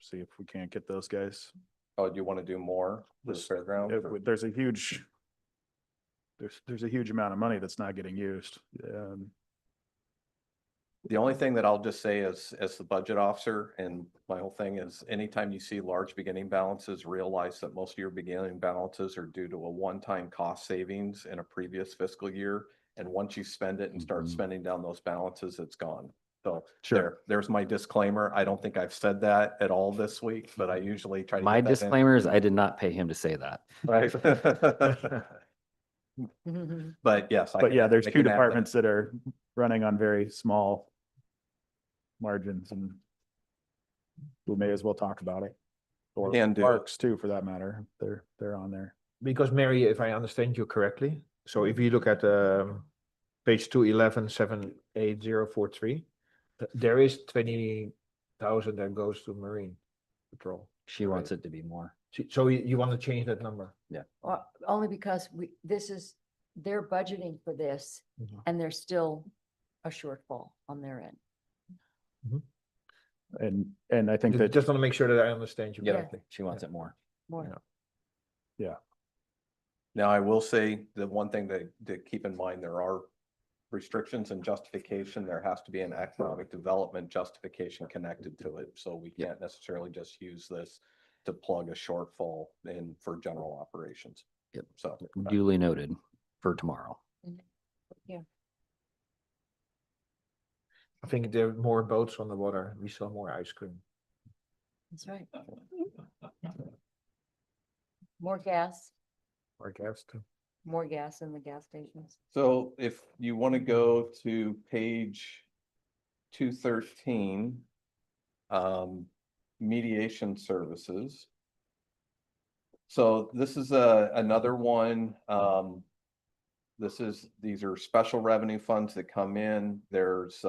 See if we can't get those guys. Oh, do you want to do more with This- fairgrounds? or- There's a huge, there's a huge amount of money that's not getting used. The only thing that I'll just say is, as the budget officer, and my whole thing is, anytime you see large beginning balances, realize that most of your beginning balances are due to a one-time cost savings in a previous fiscal year. And once you spend it and start Mhm. spending down those balances, it's gone. So Sure. there's my disclaimer. I don't think I've said that at all this week, but I usually try to. My get that in. disclaimer is I did not pay him to say that. Right. But yes. But yeah, there's I two can add that. departments that are running on very small margins, and we may as well talk about it. Or Can do. parks too, for that matter. They're on there. Because Mary, if I understand you correctly, so if you look at page 211, 78043, there is 20,000 that goes to Marine Patrol. She wants it to be more. So you want to change that number? Only because this is, they're budgeting for this Mhm. and there's still a shortfall on their end. And I think that Just want to make sure that I understand you Yeah, correctly. she wants it more. More. Now, I will say the one thing to keep in mind, there are restrictions and justification. There has to be an economic development justification connected to it. So we can't necessarily just use this to plug a shortfall in for general operations. Yep. So. Duly noted for tomorrow. I think there are more boats on the water. We saw more ice cream. That's right. More gas, Or gas too. more gas in the gas stations. So if you want to go to page 213, mediation services. So this is another one. These are special revenue funds that come in. There's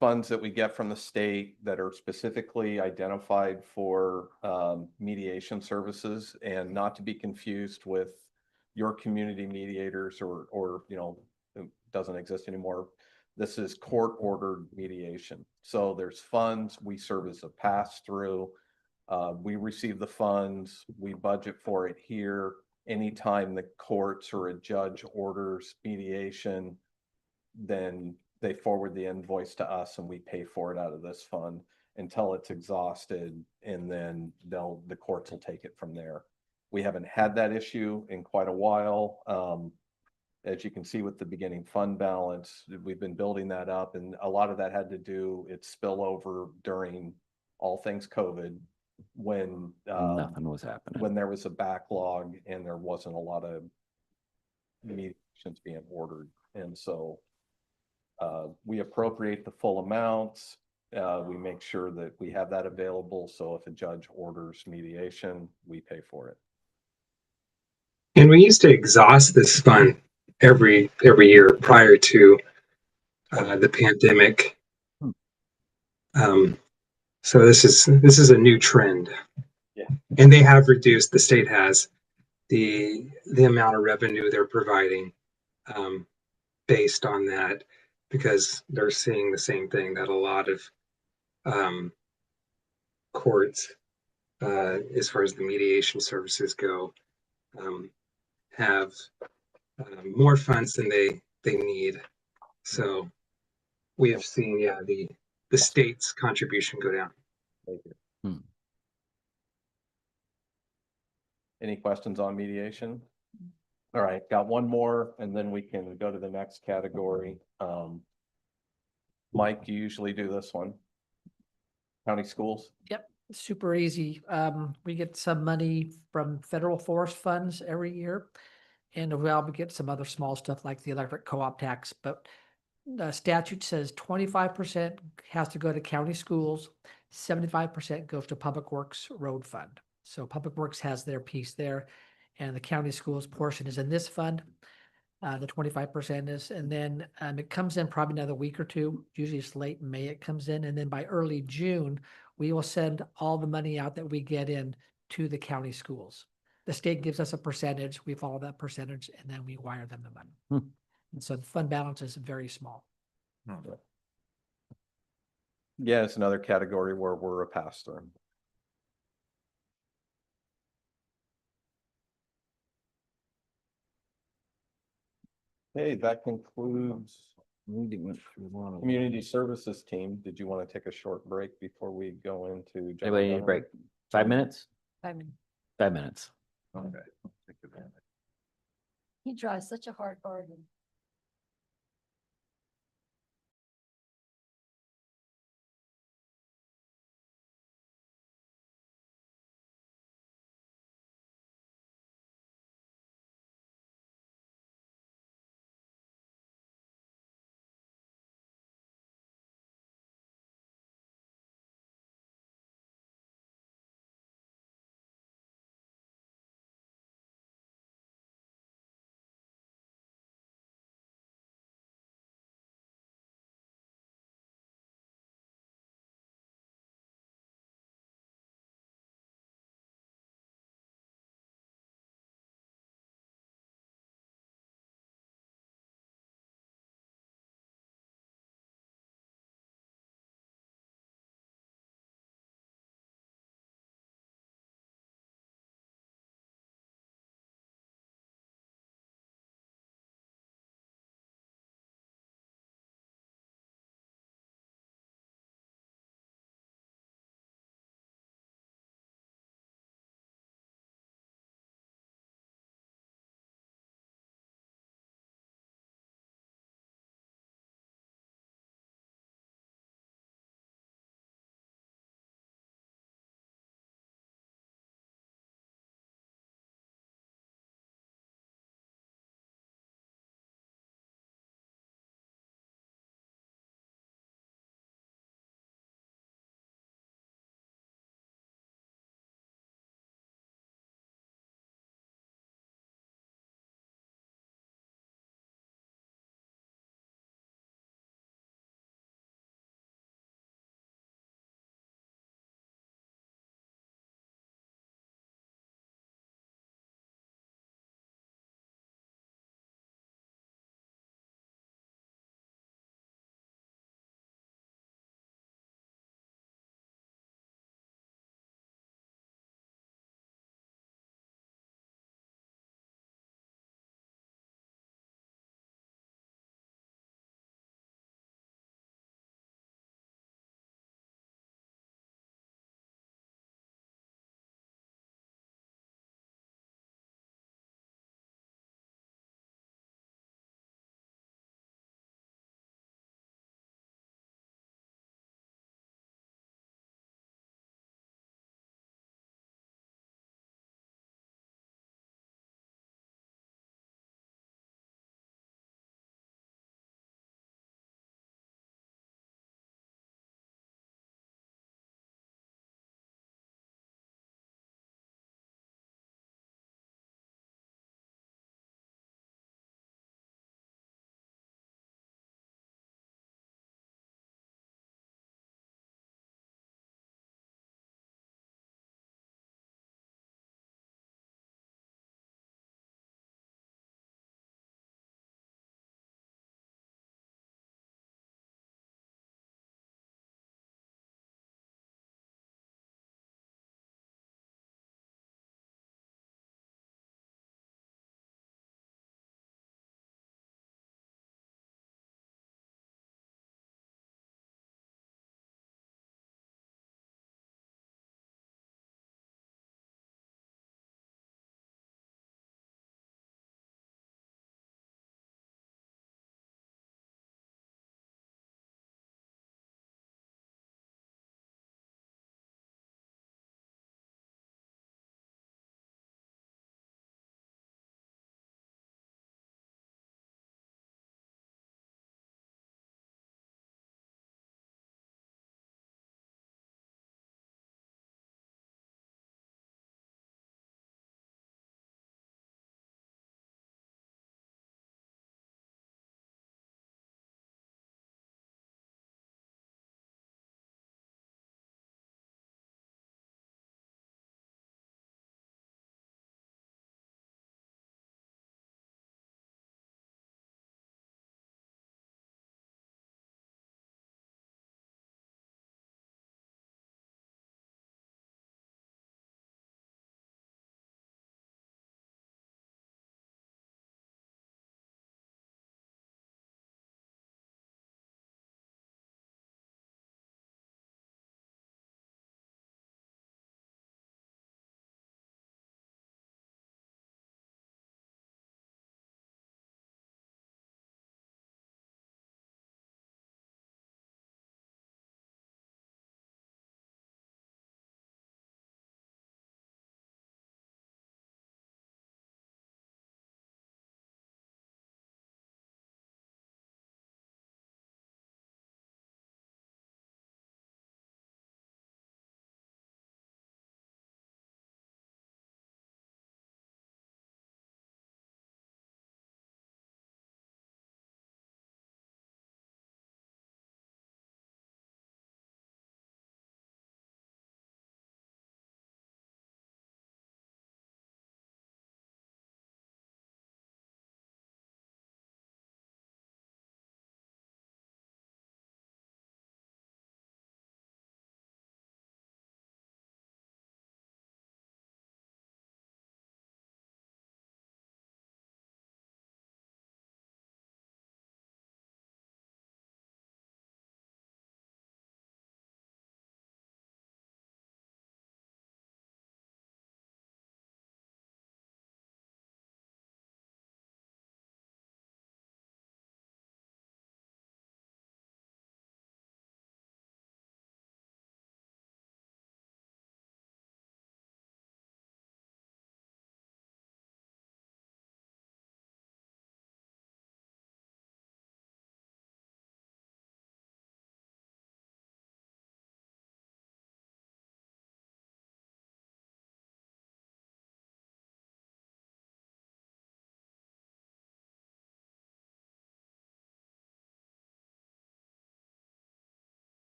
funds that we get from the state that are specifically identified for mediation services, and not to be confused with your community mediators or it doesn't exist anymore. This is court ordered mediation. So there's funds, we serve as a pass through. We receive the funds, we budget for it here. Anytime the courts or a judge orders mediation, then they forward the invoice to us and we pay for it out of this fund until it's exhausted, and then the courts will take it from there. We haven't had that issue in quite a while. As you can see with the beginning fund balance, we've been building that up, and a lot of that had to do, its spillover during all things COVID, when Nothing was happening. when there was a backlog and there wasn't a lot of mediations being ordered. And so we appropriate the full amounts. We make sure that we have that available. So if a judge orders mediation, we pay for it. And we used to exhaust this fund every year prior to the pandemic. So this is a new trend. Yeah. And they have reduced, the state has, the amount of revenue they're providing based on that, because they're seeing the same thing, that a lot of courts, as far as the mediation services go, have more funds than they need. So we have seen, the state's contribution go down. Thank you. Any questions on mediation? All right, got one more, and then we can go to the next category. Mike, you usually do this one. County schools? Yep, super easy. We get some money from federal forest funds every year. And we get some other small stuff like the electric co-op tax, but the statute says 25% has to go to county schools, 75% goes to Public Works Road Fund. So Public Works has their piece there, and the county schools portion is in this fund. The 25% is, and then it comes in probably another week or two. Usually it's late in May it comes in, and then by early June, we will send all the money out that we get in to the county schools. The state gives us a percentage, we follow that percentage, and then we wire them the money. And so the fund balance is very small. Yeah, it's another category where we're a pass-through. Okay, that concludes Community Services Team, did you want to take a short break before we go into? general Anybody need a government? break? 5 minutes? I mean, 5 minutes. Okay. Take advantage. he drives such a hard bargain.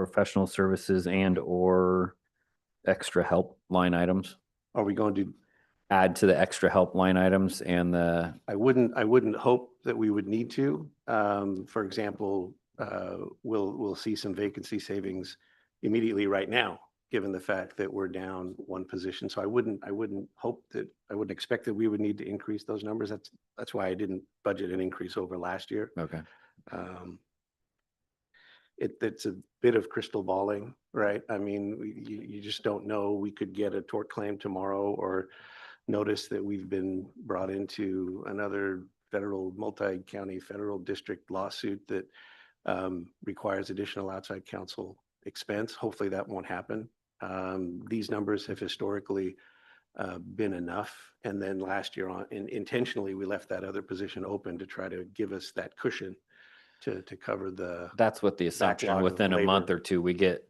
professional services and or extra help line items? Are we going to, Add to the extra help line items and I wouldn't hope that we would need to. For example, we'll see some vacancy savings immediately right now, given the fact that we're down one position. So I wouldn't expect that we would need to increase those numbers. That's why I didn't budget an increase over last year. okay. It's a bit of crystal balling, right? I mean, you just don't know. We could get a tort claim tomorrow or notice that we've been brought into another federal, multi-county federal district lawsuit that requires additional outside counsel expense. Hopefully that won't happen. These numbers have historically been enough. And then last year intentionally, we left that other position open to try to give us that cushion to cover the. That's what the assumption, backlog of within a month labor. or two, we get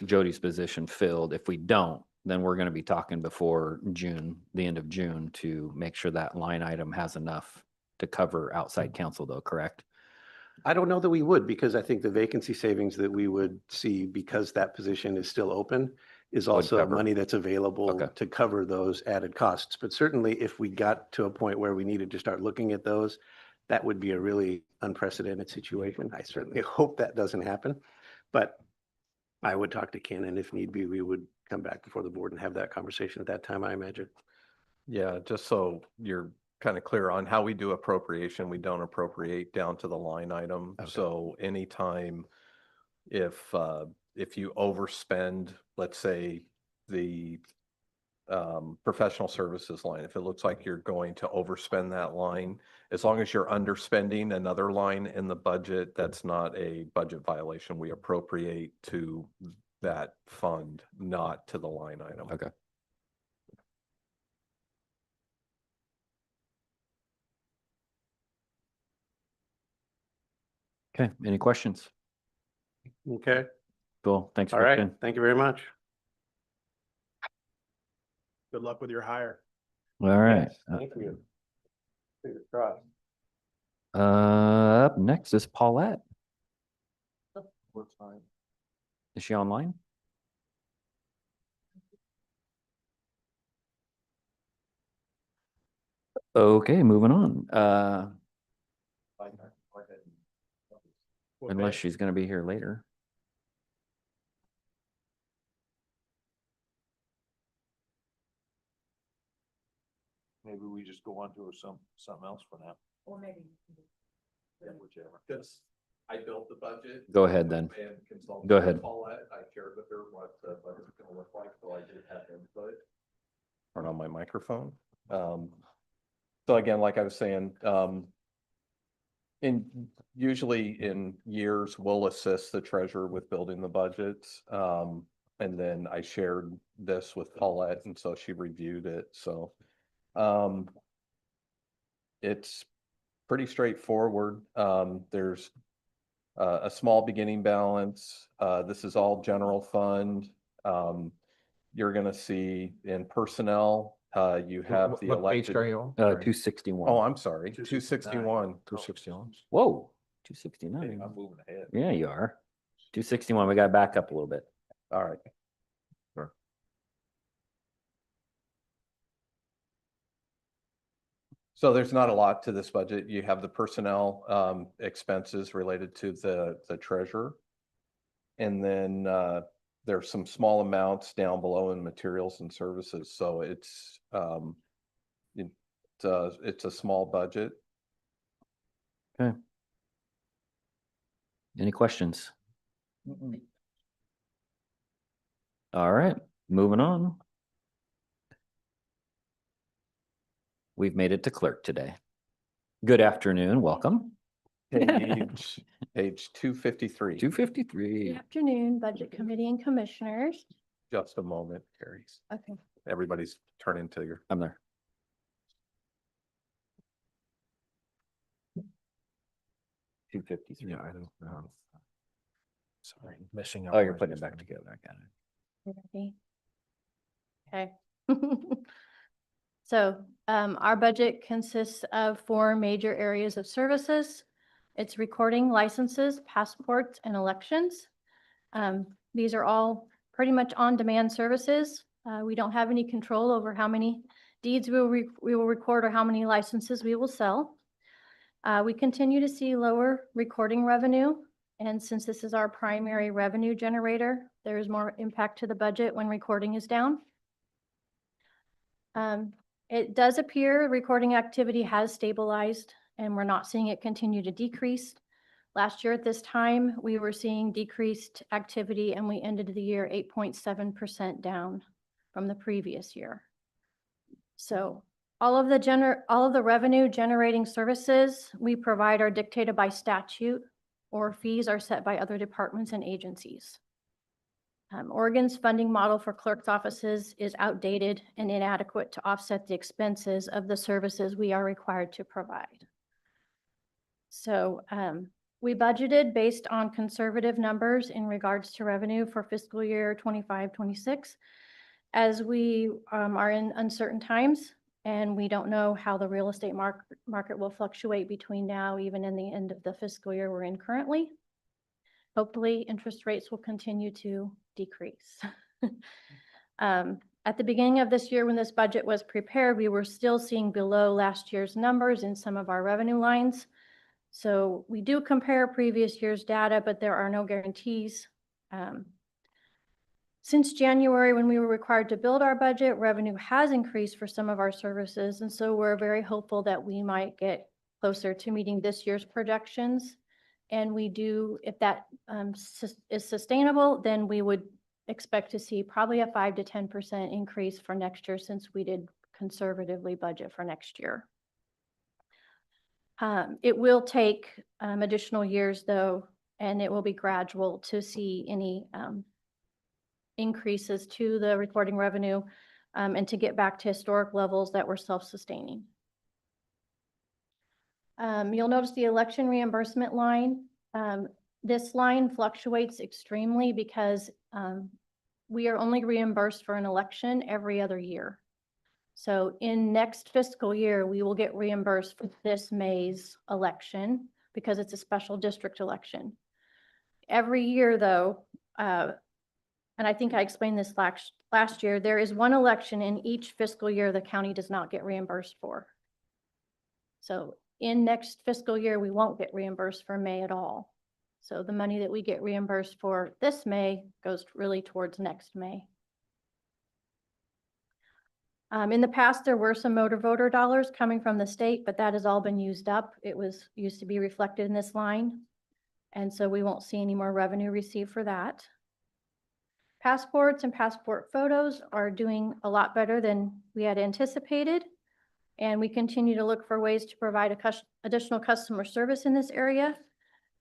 Jody's position filled. If we don't, then we're going to be talking before June, the end of June, to make sure that line item has enough to cover outside counsel though, correct? I don't know that we would, because I think the vacancy savings that we would see because that position is still open is also cover. money that's available Okay. to cover those added costs. But certainly if we got to a point where we needed to start looking at those, that would be a really unprecedented situation. I certainly hope that doesn't happen. But I would talk to Ken, and if need be, we would come back before the board and have that conversation at that time, I imagine. Yeah, just so you're kind of clear on how we do appropriation, we don't appropriate down to the line item. Okay. So anytime if you overspend, let's say the professional services line, if it looks like you're going to overspend that line, as long as you're underspending another line in the budget, that's not a budget violation. We appropriate to that fund, not to the line item. Okay. Okay, any questions? Okay, Cool, thanks all for right. coming. Thank you very much. Good luck with your hire. All right. Yes, thank you. Fingers crossed. Up next is Paulette. We're fine. Is she online? Okay, moving on. Unless she's gonna be here later. Maybe we just go on to something else for now. Or maybe. Whichever. Because I built the budget. Go ahead then. And consulted Go with ahead. Paulette. I shared with her what the budget's gonna look like, so I did have input. Turn on my microphone. So again, like I was saying, usually in years, we'll assist the treasurer with building the budgets. And then I shared this with Paulette, and so she reviewed it, so. It's pretty straightforward. There's a small beginning balance. This is all general fund. You're gonna see in personnel, you have the What page elected. are you on? 261. Oh, I'm sorry, 261. 261. Whoa, 269. I'm moving ahead. Yeah, you are. 261, we gotta back up a little bit. All right. So there's not a lot to this budget. You have the personnel expenses related to the treasurer. And then there's some small amounts down below in materials and services. So it's a small budget. Okay. Any questions? All right, moving on. We've made it to clerk today. Good afternoon, welcome. Page 253. 253. Good afternoon, Budget Committee and Commissioners. Just a moment, Carrie. Okay. Everybody's turning to your. I'm there. Yeah, I don't know. Sorry, messing up. Oh, you're words putting it this back time. together. I got it. Ready? Okay. So our budget consists of 4 major areas of services. It's recording licenses, passports, and elections. These are all pretty much on-demand services. We don't have any control over how many deeds we will record or how many licenses we will sell. We continue to see lower recording revenue. And since this is our primary revenue generator, there is more impact to the budget when recording is down. It does appear recording activity has stabilized and we're not seeing it continue to decrease. Last year at this time, we were seeing decreased activity and we ended the year 8.7% down from the previous year. So all of the revenue generating services we provide are dictated by statute, or fees are set by other departments and agencies. Oregon's funding model for clerk's offices is outdated and inadequate to offset the expenses of the services we are required to provide. So we budgeted based on conservative numbers in regards to revenue for fiscal year 25-26, as we are in uncertain times and we don't know how the real estate market will fluctuate between now, even in the end of the fiscal year we're in currently. Hopefully, interest rates will continue to decrease. At the beginning of this year, when this budget was prepared, we were still seeing below last year's numbers in some of our revenue lines. So we do compare previous year's data, but there are no guarantees. Since January, when we were required to build our budget, revenue has increased for some of our services. And so we're very hopeful that we might get closer to meeting this year's projections. And we do, if that is sustainable, then we would expect to see probably a 5 to 10% increase for next year, since we did conservatively budget for next year. It will take additional years though, and it will be gradual to see any increases to the recording revenue and to get back to historic levels that were self-sustaining. You'll notice the election reimbursement line. This line fluctuates extremely because we are only reimbursed for an election every other year. So in next fiscal year, we will get reimbursed for this May's election because it's a special district election. Every year though, and I think I explained this last year, there is one election in each fiscal year the county does not get reimbursed for. So in next fiscal year, we won't get reimbursed for May at all. So the money that we get reimbursed for this May goes really towards next May. In the past, there were some motor voter dollars coming from the state, but that has all been used up. It was used to be reflected in this line. And so we won't see any more revenue received for that. Passports and passport photos are doing a lot better than we had anticipated. And we continue to look for ways to provide additional customer service in this area.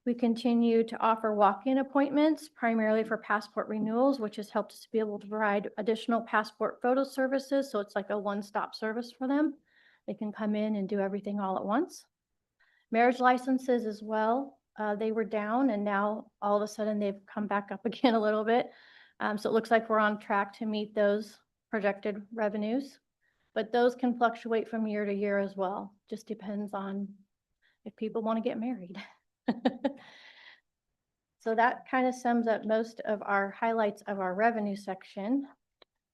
We continue to offer walk-in appointments, primarily for passport renewals, which has helped us to be able to provide additional passport photo services. So it's like a one-stop service for them. They can come in and do everything all at once. Marriage licenses as well. They were down and now all of a sudden they've come back up again a little bit. So it looks like we're on track to meet those projected revenues. But those can fluctuate from year to year as well. Just depends on if people want to get married. So that kind of sums up most of our highlights of our revenue section.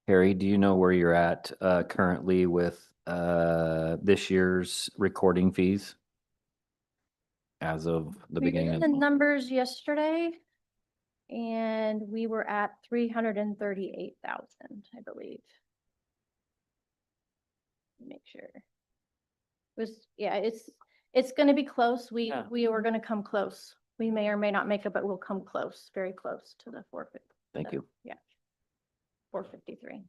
Harry, do you know where you're at currently with this year's recording fees as of the We beginning did of the numbers yesterday, and we were at 338,000, I believe. Make sure. It was, yeah, it's going to be close. We were going to come close. We may or may not make it, but we'll come close, very close to the 450. Thank you. Yeah. 453.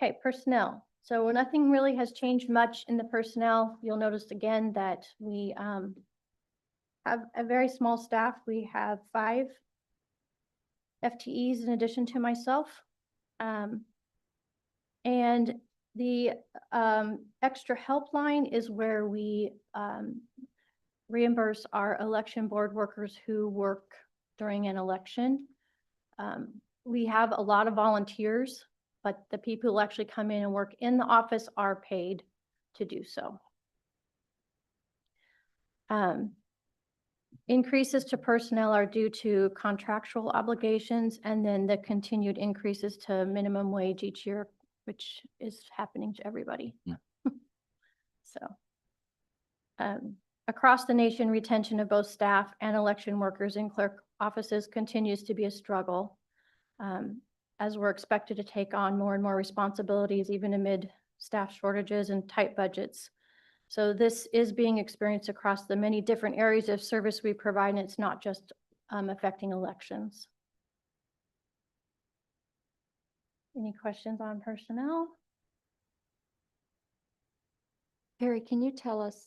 Okay, personnel. So nothing really has changed much in the personnel. You'll notice again that we have a very small staff. We have 5 FTEs in addition to myself. And the extra helpline is where we reimburse our election board workers who work during an election. We have a lot of volunteers, but the people who actually come in and work in the office are paid to do so. Increases to personnel are due to contractual obligations and then the continued increases to minimum wage each year, which is happening to everybody. So. Across the nation, retention of both staff and election workers in clerk offices continues to be a struggle, as we're expected to take on more and more responsibilities, even amid staff shortages and tight budgets. So this is being experienced across the many different areas of service we provide, and it's not just affecting elections. Any questions on personnel? Perry, can you tell us,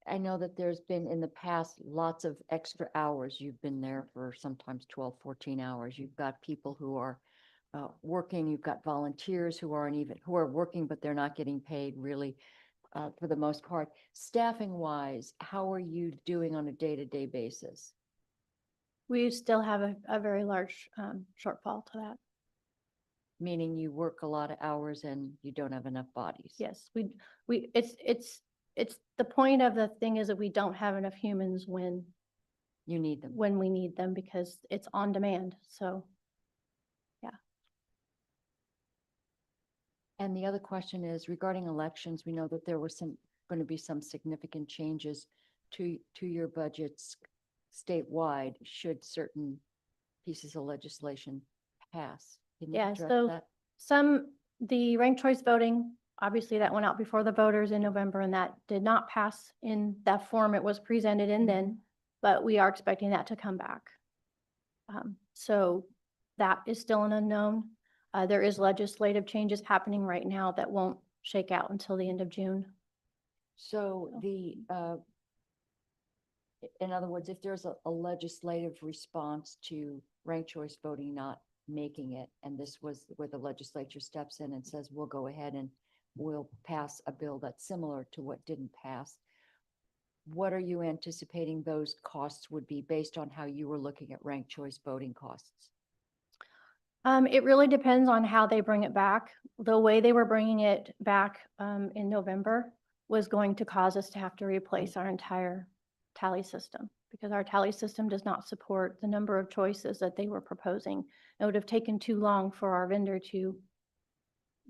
I know that there's been in the past lots of extra hours. You've been there for sometimes 12, 14 hours. You've got people who are working, you've got volunteers who are working, but they're not getting paid really for the most part. Staffing wise, how are you doing on a day-to-day basis? We still have a very large shortfall to that. Meaning you work a lot of hours and you don't have enough bodies? Yes, it's the point of the thing is that we don't have enough humans when you need them, when we need them, because it's on demand. So, yeah. And the other question is regarding elections, we know that there were going to be some significant changes to your budgets statewide should certain pieces of legislation pass. Can you Yeah, address so that? the ranked choice voting, obviously that went out before the voters in November, and that did not pass in that form it was presented in then, but we are expecting that to come back. So that is still an unknown. There is legislative changes happening right now that won't shake out until the end of June. So in other words, if there's a legislative response to ranked choice voting not making it, and this was where the legislature steps in and says, we'll go ahead and we'll pass a bill that's similar to what didn't pass, what are you anticipating those costs would be based on how you were looking at ranked choice voting costs? It really depends on how they bring it back. The way they were bringing it back in November was going to cause us to have to replace our entire tally system, because our tally system does not support the number of choices that they were proposing. It would have taken too long for our vendor to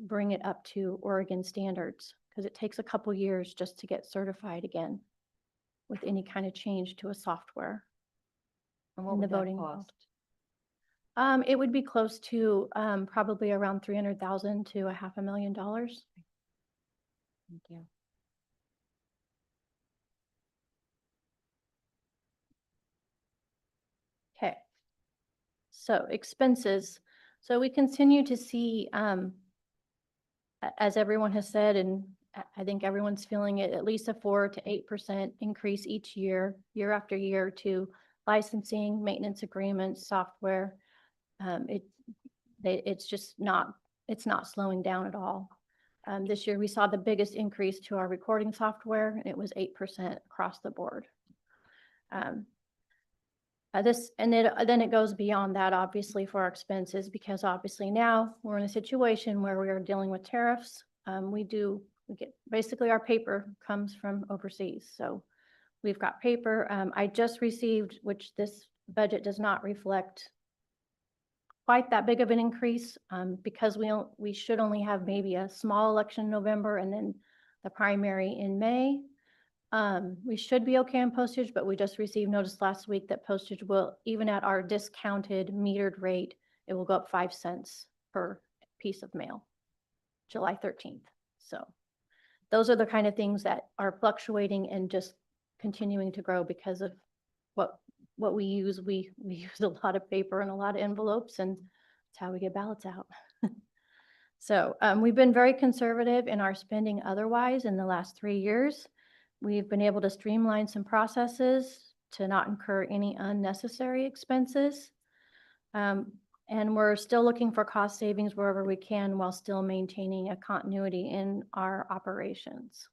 bring it up to Oregon standards, because it takes a couple years just to get certified again with any kind of change to a software. And what in the would that voting cost? world. It would be close to probably around $300,000 to $500,000. Thank you. Okay. So expenses. So we continue to see, as everyone has said, and I think everyone's feeling it, at least a 4 to 8% increase each year, year after year, to licensing, maintenance agreements, software. It's just not, it's not slowing down at all. This year we saw the biggest increase to our recording software, and it was 8% across the board. Then it goes beyond that, obviously, for our expenses, because obviously now we're in a situation where we are dealing with tariffs. We get, basically our paper comes from overseas. So we've got paper. I just received, which this budget does not reflect quite that big of an increase, because we should only have maybe a small election in November and then the primary in May. We should be okay on postage, but we just received notice last week that postage will, even at our discounted metered rate, it will go up 5 cents per piece of mail, July 13th. So those are the kind of things that are fluctuating and just continuing to grow because of what we use. We use a lot of paper and a lot of envelopes, and that's how we get ballots out. So we've been very conservative in our spending otherwise in the last 3 years. We've been able to streamline some processes to not incur any unnecessary expenses. And we're still looking for cost savings wherever we can while still maintaining a continuity in our operations.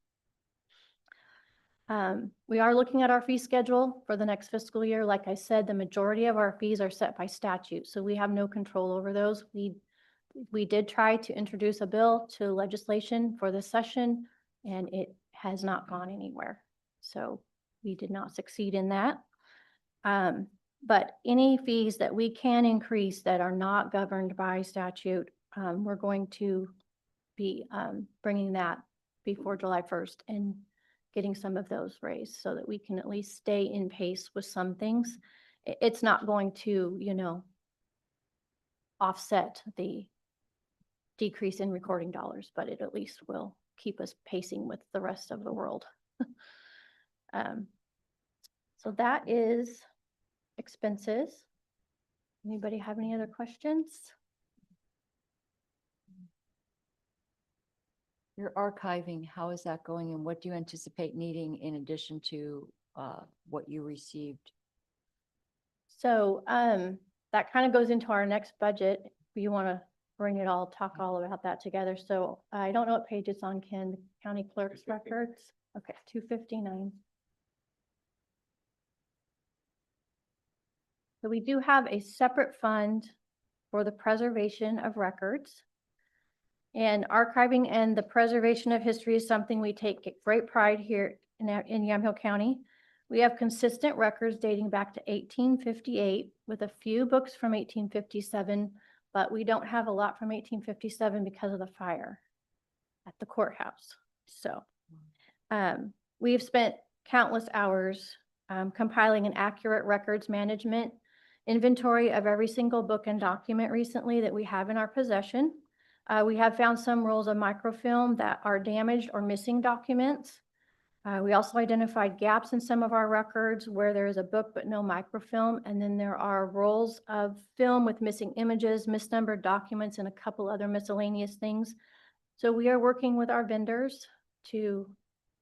We are looking at our fee schedule for the next fiscal year. Like I said, the majority of our fees are set by statute, so we have no control over those. We did try to introduce a bill to legislation for this session, and it has not gone anywhere. So we did not succeed in that. But any fees that we can increase that are not governed by statute, we're going to be bringing that before July 1st and getting some of those raised so that we can at least stay in pace with some things. It's not going to, offset the decrease in recording dollars, but it at least will keep us pacing with the rest of the world. So that is expenses. Anybody have any other questions? Your archiving, how is that going and what do you anticipate needing in addition to what you received? So that kind of goes into our next budget. If you want to bring it all, talk all about that together. So I don't know what page it's on, Ken, the county clerk's records. Okay, 259. So we do have a separate fund for the preservation of records. And archiving and the preservation of history is something we take great pride here in Yamhill County. We have consistent records dating back to 1858 with a few books from 1857, but we don't have a lot from 1857 because of the fire at the courthouse. So we have spent countless hours compiling an accurate records management inventory of every single book and document recently that we have in our possession. We have found some rolls of microfilm that are damaged or missing documents. We also identified gaps in some of our records where there is a book but no microfilm, and then there are rolls of film with missing images, misnumbered documents, and a couple other miscellaneous things. So we are working with our vendors to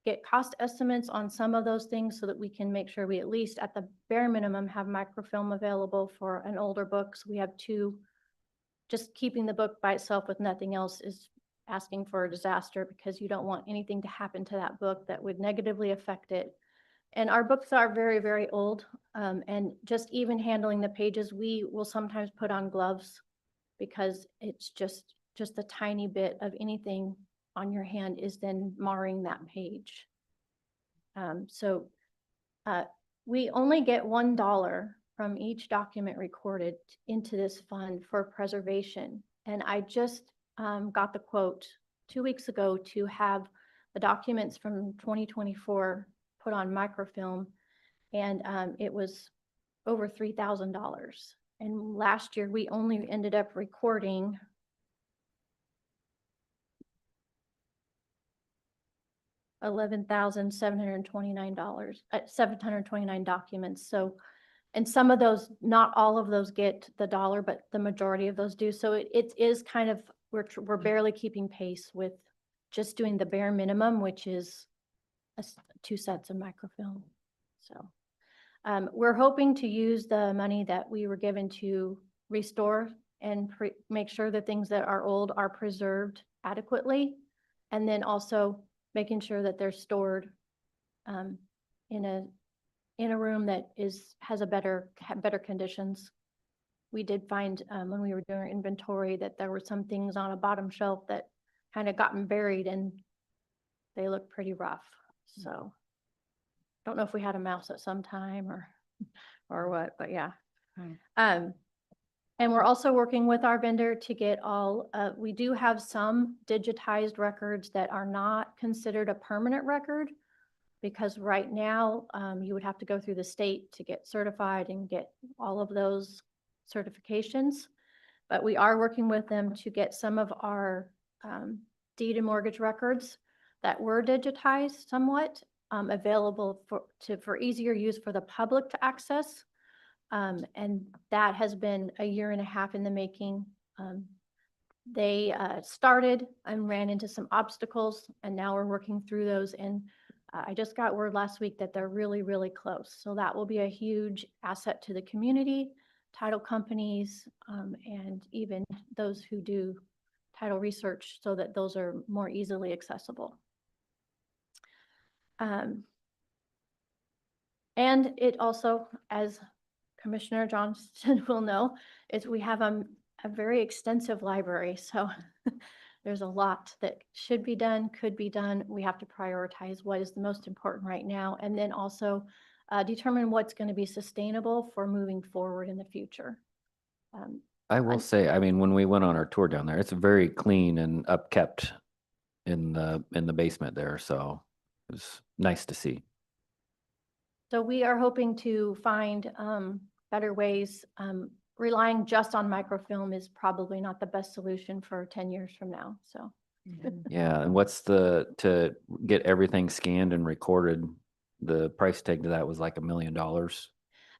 get cost estimates on some of those things so that we can make sure we at least at the bare minimum have microfilm available for an older book. So we have two. Just keeping the book by itself with nothing else is asking for a disaster because you don't want anything to happen to that book that would negatively affect it. And our books are very, very old. And just even handling the pages, we will sometimes put on gloves because it's just a tiny bit of anything on your hand is then marring that page. We only get $1 from each document recorded into this fund for preservation. And I just got the quote 2 weeks ago to have the documents from 2024 put on microfilm, and it was over $3,000. And last year we only ended up recording $11,729 documents. So, and some of those, not all of those get the dollar, but the majority of those do. So it is kind of, we're barely keeping pace with just doing the bare minimum, which is 2 sets of microfilm. So we're hoping to use the money that we were given to restore and make sure the things that are old are preserved adequately. And then also making sure that they're stored in a room that has better conditions. We did find when we were doing our inventory that there were some things on a bottom shelf that kind of gotten buried and they look pretty rough. So don't know if we had a mouse at some time or what, but yeah. And we're also working with our vendor to get we do have some digitized records that are not considered a permanent record, because right now you would have to go through the state to get certified and get all of those certifications. But we are working with them to get some of our deed and mortgage records that were digitized somewhat available for easier use for the public to access. And that has been a 1.5 years in the making. They started and ran into some obstacles, and now we're working through those. And I just got word last week that they're really, really close. So that will be a huge asset to the community, title companies, and even those who do title research so that those are more easily accessible. And it also, as Commissioner Johnston will know, we have a very extensive library. So there's a lot that should be done, could be done. We have to prioritize what is the most important right now. And then also determine what's going to be sustainable for moving forward in the future. I will say, I mean, when we went on our tour down there, it's very clean and upkept in the basement there, so it was nice to see. So we are hoping to find better ways. Relying just on microfilm is probably not the best solution for 10 years from now, so. Yeah, and to get everything scanned and recorded, the price tag to that was like $1 million.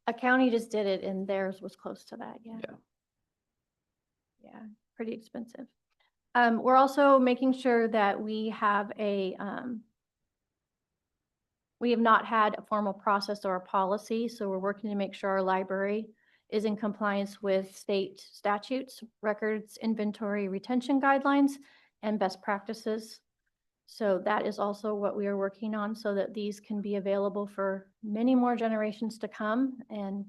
A county just did it and theirs was close to that, yeah. Yeah, pretty expensive. We're also making sure that we have we have not had a formal process or a policy, so we're working to make sure our library is in compliance with state statutes, records, inventory, retention guidelines, and best practices. So that is also what we are working on so that these can be available for many more generations to come and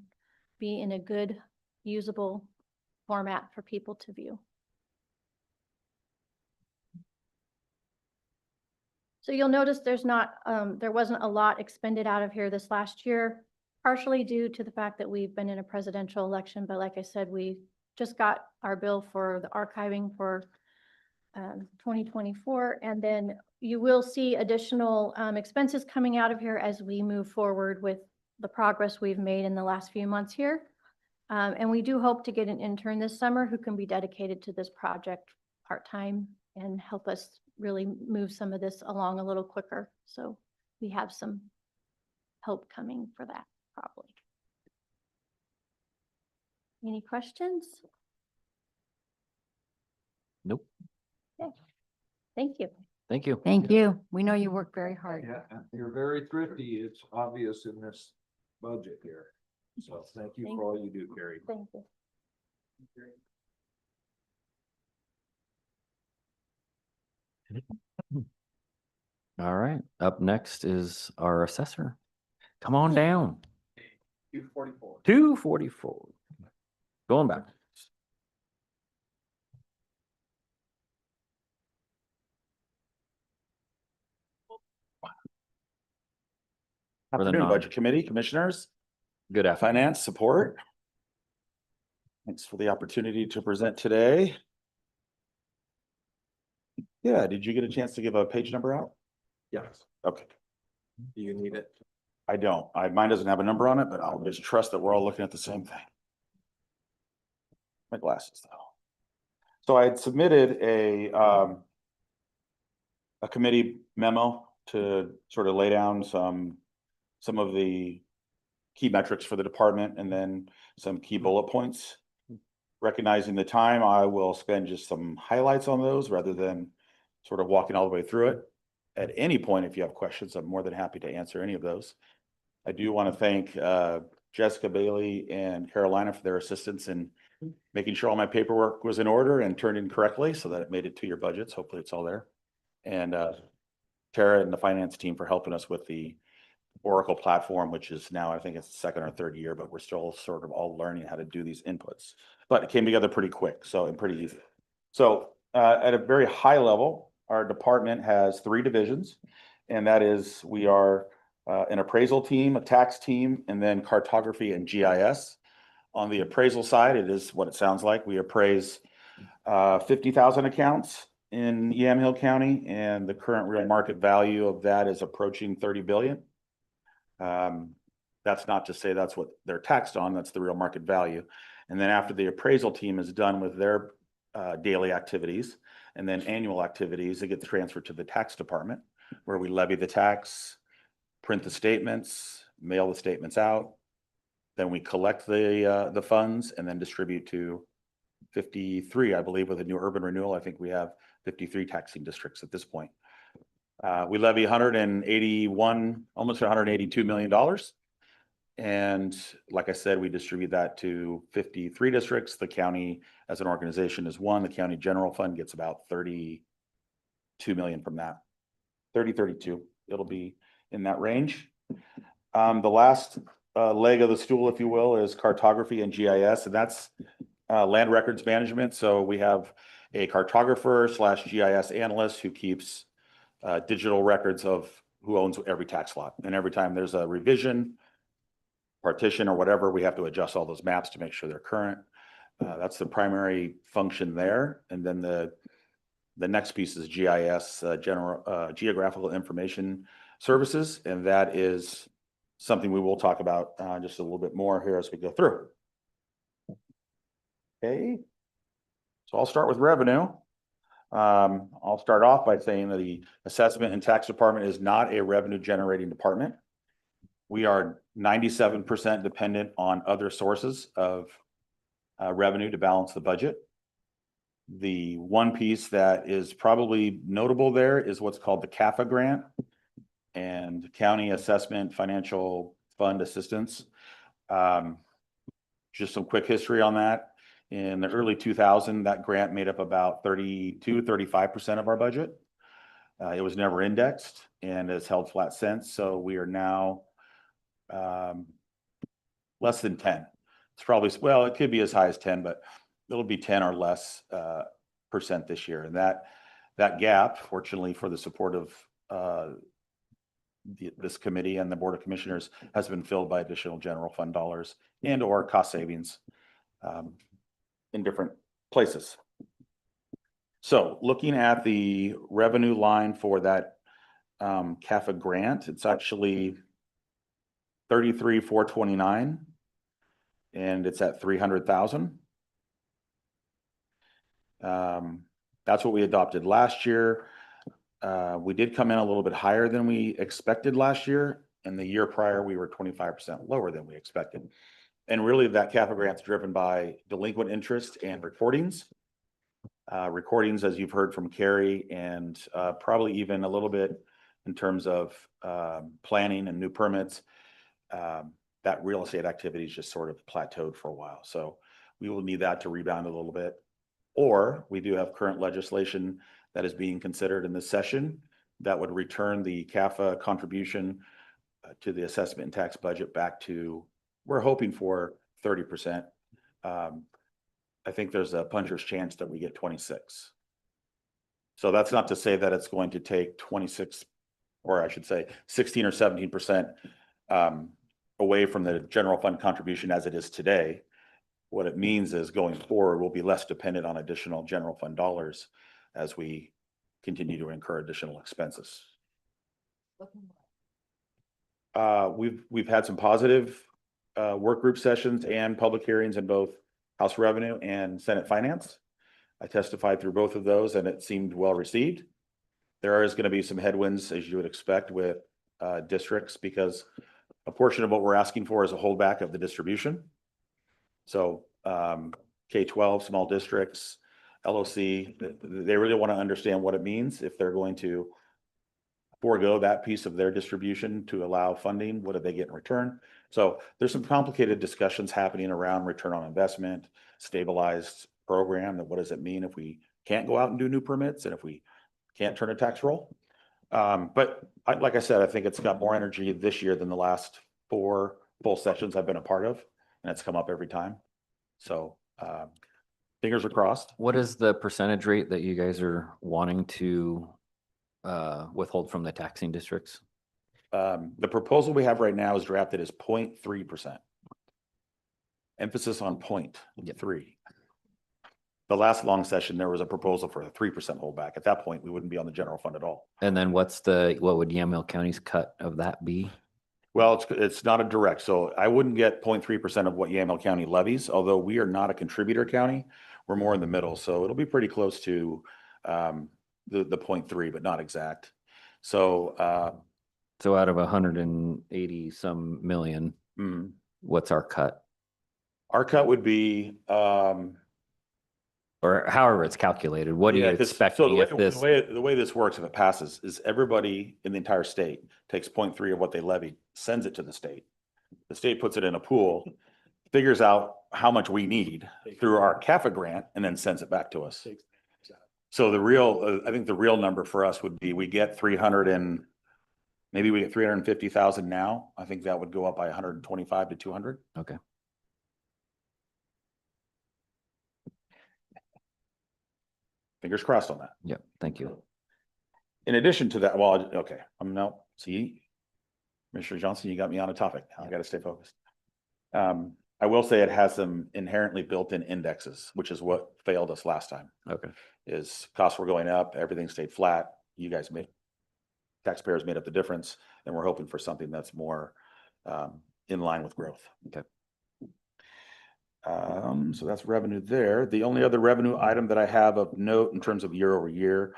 be in a good, usable format for people to view. So you'll notice there wasn't a lot expended out of here this last year, partially due to the fact that we've been in a presidential election. But like I said, we just got our bill for the archiving for 2024. And then you will see additional expenses coming out of here as we move forward with the progress we've made in the last few months here. And we do hope to get an intern this summer who can be dedicated to this project part-time and help us really move some of this along a little quicker. So we have some help coming for that, probably. Any questions? Nope. Okay. Thank you. Thank you. Thank you. We know you work very hard. Yeah, you're very thrifty. It's obvious in this budget here. So thank you for all you do, Carrie. Thank you. All right, up next is our assessor. Come on down. 244. 244. Going back. For the Afternoon, non- Budget Committee, Commissioners, Good afternoon. Finance Support. Thanks for the opportunity to present today. Yeah, did you get a chance to give a page number out? Yes. Okay, Do you need it? I don't. Mine doesn't have a number on it, but I'll just trust that we're all looking at the same thing. My glasses though. So I had submitted a committee memo to sort of lay down some of the key metrics for the department and then some key bullet points. Recognizing the time, I will spend just some highlights on those rather than sort of walking all the way through it. At any point, if you have questions, I'm more than happy to answer any of those. I do want to thank Jessica Bailey and Carolina for their assistance in making sure all my paperwork was in order and turned in correctly so that it made it to your budgets. Hopefully it's all there. And Tara and the finance team for helping us with the Oracle platform, which is now, I think it's the second or third year, but we're still sort of all learning how to do these inputs. But it came together pretty quick, and pretty easy. So at a very high level, our department has 3 divisions, and that is we are an appraisal team, a tax team, and then cartography and GIS. On the appraisal side, it is what it sounds like. We appraise 50,000 accounts in Yamhill County, and the current real market value of that is approaching 30 billion. That's not to say that's what they're taxed on, that's the real market value. And then after the appraisal team is done with their daily activities and then annual activities, it gets transferred to the tax department where we levy the tax, print the statements, mail the statements out. Then we collect the funds and then distribute to 53, I believe, with a new urban renewal. I think we have 53 taxing districts at this point. We levy almost $182 million. And like I said, we distribute that to 53 districts. The county as an organization is 1. The county general fund gets about 32 million from that. 32. It'll be in that range. The last leg of the stool, if you will, is cartography and GIS, and that's land records management. So we have a cartographer / GIS analyst who keeps digital records of who owns every tax lot. And every time there's a revision partition or whatever, we have to adjust all those maps to make sure they're current. That's the primary function there. And then the next piece is GIS, Geographical Information Services, and that is something we will talk about just a little bit more here as we go through. Okay, so I'll start with revenue. I'll start off by saying that the Assessment and Tax Department is not a revenue generating department. We are 97% dependent on other sources of revenue to balance the budget. The one piece that is probably notable there is what's called the CAFA grant and County Assessment Financial Fund Assistance. Just some quick history on that. In the early 2000s, that grant made up about 35% of our budget. It was never indexed and has held flat since. So we are now less than 10. It's probably, well, it could be as high as 10, but it'll be 10 or less percent this year. And that gap, fortunately for the support of this committee and the Board of Commissioners, has been filled by additional general fund dollars and or cost savings in different places. So looking at the revenue line for that CAFA grant, it's actually 33,429, and it's at 300,000. That's what we adopted last year. We did come in a little bit higher than we expected last year, and the year prior we were 25% lower than we expected. And really that CAFA grant's driven by delinquent interest and recordings. Recordings, as you've heard from Carrie, and probably even a little bit in terms of planning and new permits. That real estate activity is just sort of plateaued for a while. So we will need that to rebound a little bit. Or we do have current legislation that is being considered in this session that would return the CAFA contribution to the assessment and tax budget back to, we're hoping for 30%. I think there's a puncher's chance that we get 26. So that's not to say that it's going to take 26, or I should say 16 or 17% away from the general fund contribution as it is today. What it means is going forward, we'll be less dependent on additional general fund dollars as we continue to incur additional expenses. We've had some positive work group sessions and public hearings in both House Revenue and Senate Finance. I testified through both of those and it seemed well received. There is going to be some headwinds, as you would expect, with districts, because a portion of what we're asking for is a holdback of the distribution. So K-12, small districts, LOC, they really want to understand what it means if they're going to forego that piece of their distribution to allow funding. What do they get in return? So there's some complicated discussions happening around return on investment, stabilized program, that what does it mean if we can't go out and do new permits and if we can't turn a tax roll? But like I said, I think it's got more energy this year than the last 4 full sessions I've been a part of, and it's come up every time. So fingers are crossed. What is the percentage rate that you guys are wanting to withhold from the taxing districts? The proposal we have right now is drafted as 0.3%. Emphasis on 0.3. The last long session, there was a proposal for a 3% holdback. At that point, we wouldn't be on the general fund at all. And then what would Yamhill County's cut of that be? Well, it's not a direct, so I wouldn't get 0.3% of what Yamhill County levies, although we are not a contributor county. We're more in the middle, so it'll be pretty close to the 0.3, but not exact. So out of 180 some million, what's our cut? Our cut would be or however it's calculated. What do you expect? So the way this works, if it passes, is everybody in the entire state takes 0.3 of what they levied, sends it to the state. The state puts it in a pool, figures out how much we need through our CAFA grant, and then sends it back to us. So I think the real number for us would be, we get 350,000 now. I think that would go up by 125 to 200. Okay. Fingers crossed on that. Yep. Thank you. In addition to that, well, okay, see, Mr. Johnson, you got me on a topic. Now I got to stay focused. I will say it has some inherently built-in indexes, which is what failed us last time. Okay. Is costs were going up, everything stayed flat. You guys taxpayers made up the difference, and we're hoping for something that's more in line with growth. Okay. So that's revenue there. The only other revenue item that I have of note in terms of year over year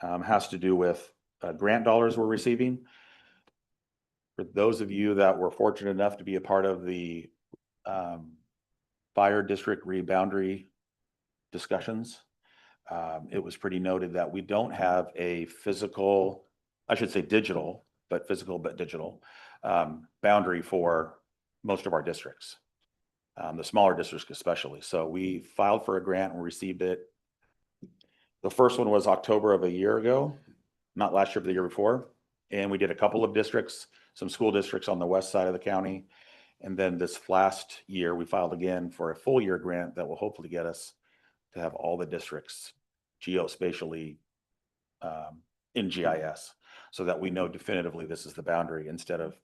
has to do with grant dollars we're receiving. For those of you that were fortunate enough to be a part of the fire district reboundary discussions, it was pretty noted that we don't have a physical, I should say digital, but physical but digital boundary for most of our districts. The smaller districts especially. So we filed for a grant and received it. The first one was October of a year ago, not last year, but the year before. And we did a couple of districts, some school districts on the west side of the county. And then this last year, we filed again for a full year grant that will hopefully get us to have all the districts geospatially in GIS so that we know definitively this is the boundary instead of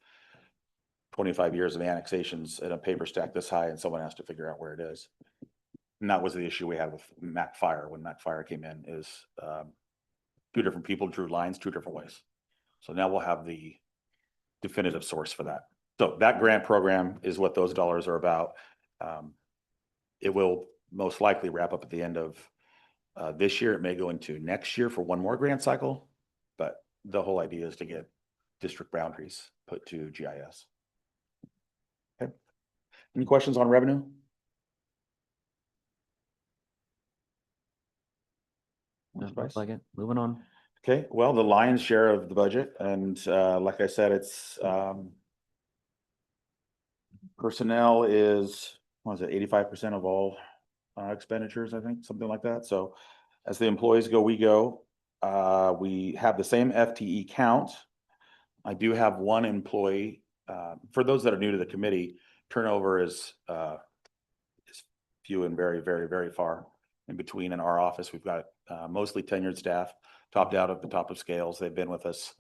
25 years of annexations in a paper stack this high and someone has to figure out where it is. And that was the issue we had with Mac Fire when Mac Fire came in is two different people drew lines two different ways. So now we'll have the definitive source for that. So that grant program is what those dollars are about. It will most likely wrap up at the end of this year. It may go into next year for one more grant cycle, but the whole idea is to get district boundaries put to GIS. Okay. Any questions on revenue? Looks like it. Moving on. Okay, well, the lion's share of the budget, and like I said, it's personnel is, what is it, 85% of all expenditures, I think, something like that. So as the employees go, we go. We have the same FTE count. I do have one employee. For those that are new to the committee, turnover is few and very, very, very far in between. In our office, we've got mostly tenured staff, topped out at the top of scales. They've been with us.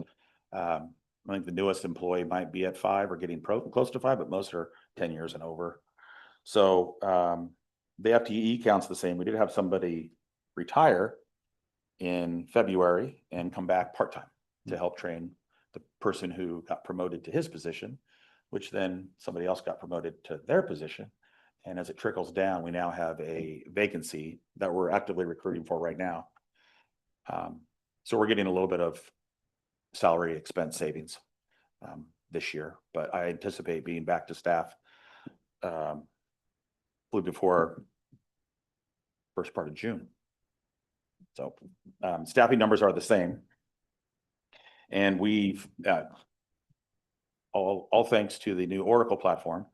I think the newest employee might be at 5 or getting close to 5, but most are 10 years and over. So the FTE count's the same. We did have somebody retire in February and come back part-time to help train the person who got promoted to his position, which then somebody else got promoted to their position. And as it trickles down, we now have a vacancy that we're actively recruiting for right now. So we're getting a little bit of salary expense savings this year, but I anticipate being back to staff before first part of June. So staffing numbers are the same. And we've, all thanks to the new Oracle platform,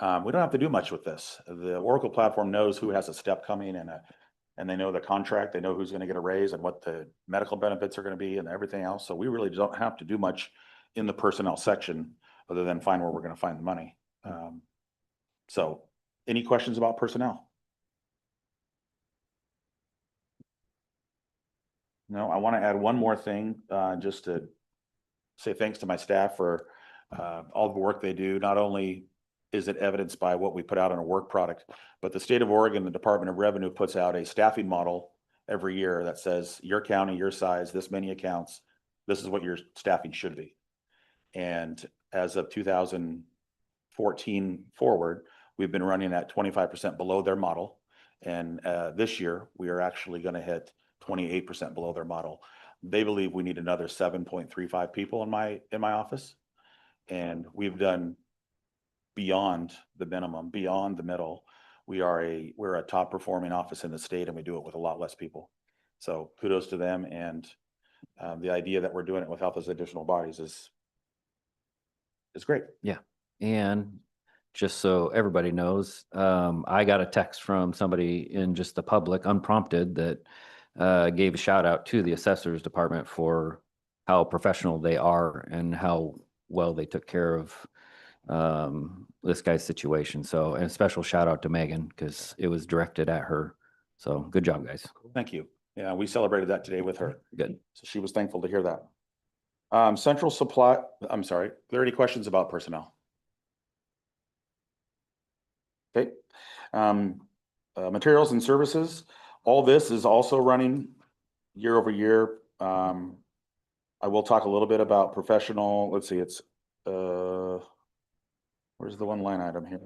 we don't have to do much with this. The Oracle platform knows who has a step coming and they know the contract, they know who's going to get a raise and what the medical benefits are going to be and everything else. So we really don't have to do much in the personnel section other than find where we're going to find the money. So any questions about personnel? No, I want to add one more thing, just to say thanks to my staff for all the work they do. Not only is it evidenced by what we put out on a work product, but the state of Oregon, the Department of Revenue puts out a staffing model every year that says your county, your size, this many accounts, this is what your staffing should be. And as of 2014 forward, we've been running at 25% below their model. And this year, we are actually going to hit 28% below their model. They believe we need another 7.35 people in my office. And we've done beyond the minimum, beyond the middle. We're a top performing office in the state, and we do it with a lot less people. So kudos to them. And the idea that we're doing it without those additional bodies is great. Yeah. And just so everybody knows, I got a text from somebody in just the public, unprompted, that gave a shout out to the assessors department for how professional they are and how well they took care of this guy's situation. So, and a special shout out to Megan because it was directed at her. So good job, guys. Thank you. Yeah, we celebrated that today with her. Good. So she was thankful to hear that. Central supply, I'm sorry, are there any questions about personnel? Okay. Materials and services, all this is also running year over year. I will talk a little bit about professional, let's see, it's, where's the one line item here?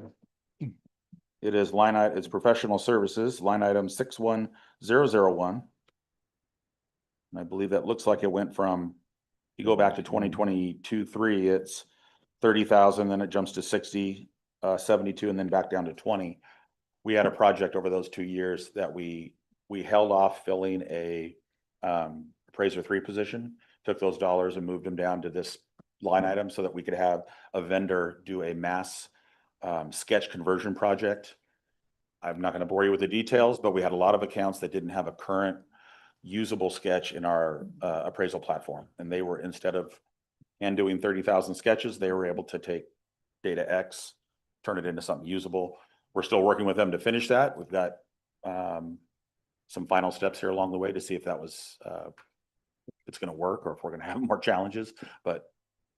It is it's professional services, line item 61001. And I believe that looks like it went from, you go back to 2022-3, it's 30,000, then it jumps to 60, 72, and then back down to 20. We had a project over those 2 years that we held off filling a appraiser 3 position, took those dollars and moved them down to this line item so that we could have a vendor do a mass sketch conversion project. I'm not going to bore you with the details, but we had a lot of accounts that didn't have a current usable sketch in our appraisal platform. And they were, instead of hand doing 30,000 sketches, they were able to take data X, turn it into something usable. We're still working with them to finish that. We've got some final steps here along the way to see if that was, it's going to work or if we're going to have more challenges. But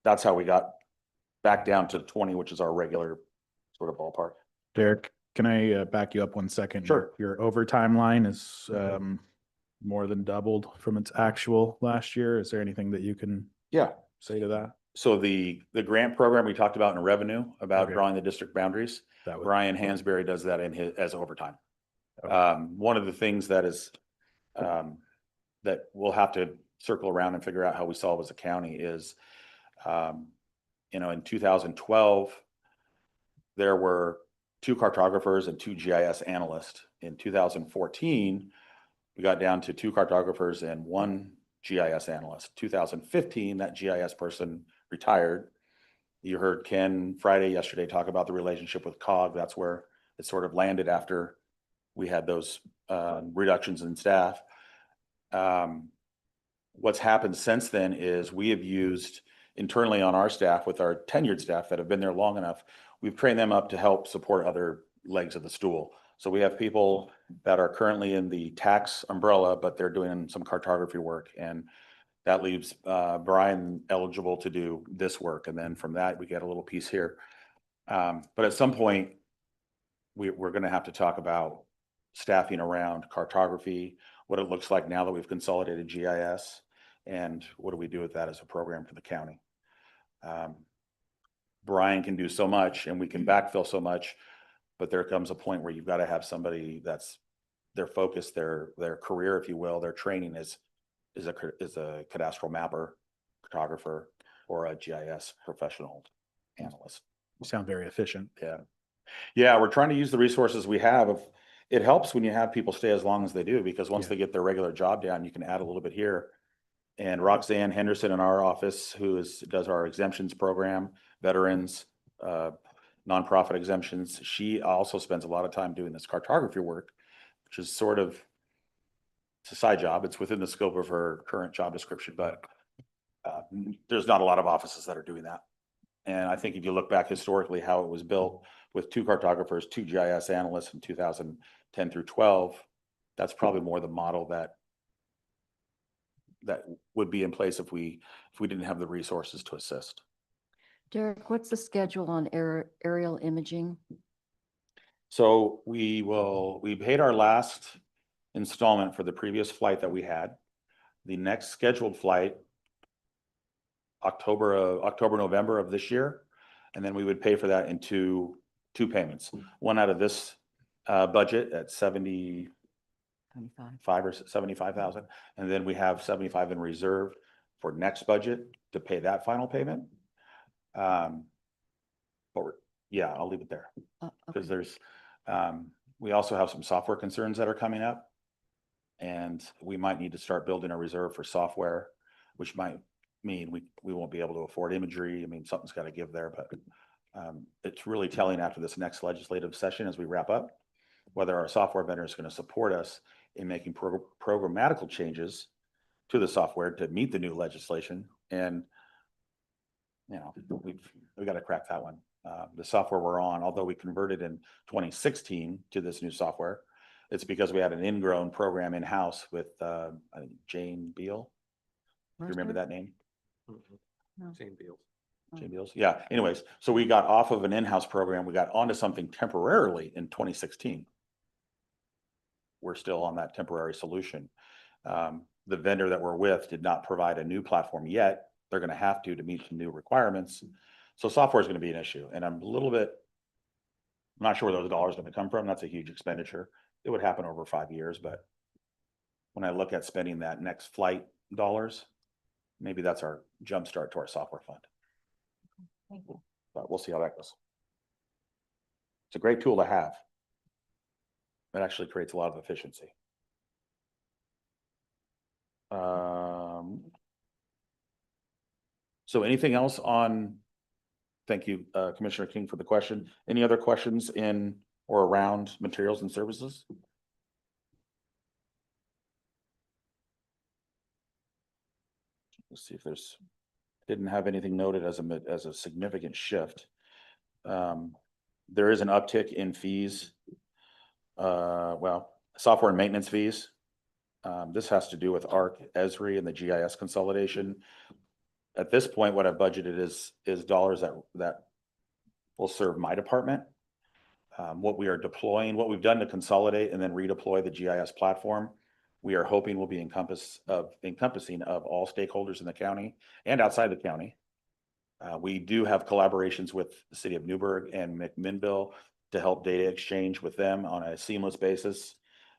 that's how we got back down to 20, which is our regular sort of ballpark. Derek, can I back you up 1 second? Sure. Your overtime line is more than doubled from its actual last year. Is there anything that you can say to that? So the grant program we talked about in revenue, about Okay. drawing the district boundaries, That would- Brian Hansberry does that in his, as overtime. Okay. One of the things that is, that we'll have to circle around and figure out how we solve as a county is, in 2012, there were 2 cartographers and 2 GIS analysts. In 2014, we got down to 2 cartographers and 1 GIS analyst. 2015, that GIS person retired. You heard Ken Friday yesterday talk about the relationship with COG. That's where it sort of landed after we had those reductions in staff. What's happened since then is we have used internally on our staff, with our tenured staff that have been there long enough, we've trained them up to help support other legs of the stool. So we have people that are currently in the tax umbrella, but they're doing some cartography work, and that leaves Brian eligible to do this work. And then from that, we get a little piece here. But at some point, we're going to have to talk about staffing around cartography, what it looks like now that we've consolidated GIS, and what do we do with that as a program for the county. Brian can do so much and we can backfill so much, but there comes a point where you've got to have somebody that's their focus, their career, if you will, their training is a cadastral mapper, cartographer, or a GIS professional analyst. You sound very efficient. Yeah, we're trying to use the resources we have. It helps when you have people stay as long as they do, because once they get their regular job down, you can add a little bit here. And Roxanne Henderson in our office, who does our exemptions program, veterans, nonprofit exemptions, she also spends a lot of time doing this cartography work, which is sort of, it's a side job. It's within the scope of her current job description, but there's not a lot of offices that are doing that. And I think if you look back historically how it was built with 2 cartographers, 2 GIS analysts in 2010 through 12, that's probably more the model that would be in place if we didn't have the resources to assist. Derek, what's the schedule on aerial imaging? So we paid our last installment for the previous flight that we had. The next scheduled flight, October, November of this year. And then we would pay for that in two payments. One out of this budget at 75 or 75,000. And then we have 75 in reserve for next budget to pay that final payment. But I'll leave it there. Because there's, we also have some software concerns that are coming up. And we might need to start building a reserve for software, which might mean we won't be able to afford imagery. I mean, something's got to give there, but it's really telling after this next legislative session as we wrap up, whether our software vendor is going to support us in making programmatical changes to the software to meet the new legislation. And, we've got to crack that one. The software we're on, although we converted in 2016 to this new software, it's because we had an ingrown program in-house with Jane Beal. Do you remember that name? No. Jane Beal. JBLs, yeah, anyways, so we got off of an in-house program, we got onto something temporarily in 2016. We're still on that temporary solution. The vendor that we're with did not provide a new platform yet. They're gonna have to meet some new requirements. So software is gonna be an issue, and I'm not sure where those dollars are gonna come from. That's a huge expenditure. It would happen over 5 years, but when I look at spending that next flight dollars, maybe that's our jump start to our software fund. Thank you. But we'll see how that goes. It's a great tool to have. It actually creates a lot of efficiency. So anything else on, thank you, Commissioner King, for the question. Any other questions in or around materials and services? Let's see if didn't have anything noted as a significant shift. There is an uptick in fees. Well, software and maintenance fees. This has to do with ARC, Esri, and the GIS consolidation. At this point, what I've budgeted is dollars that will serve my department. What we are deploying, what we've done to consolidate and then redeploy the GIS platform, we are hoping will be encompassing of all stakeholders in the county and outside the county. We do have collaborations with the city of Newburgh and McMinnville to help data exchange with them on a seamless basis,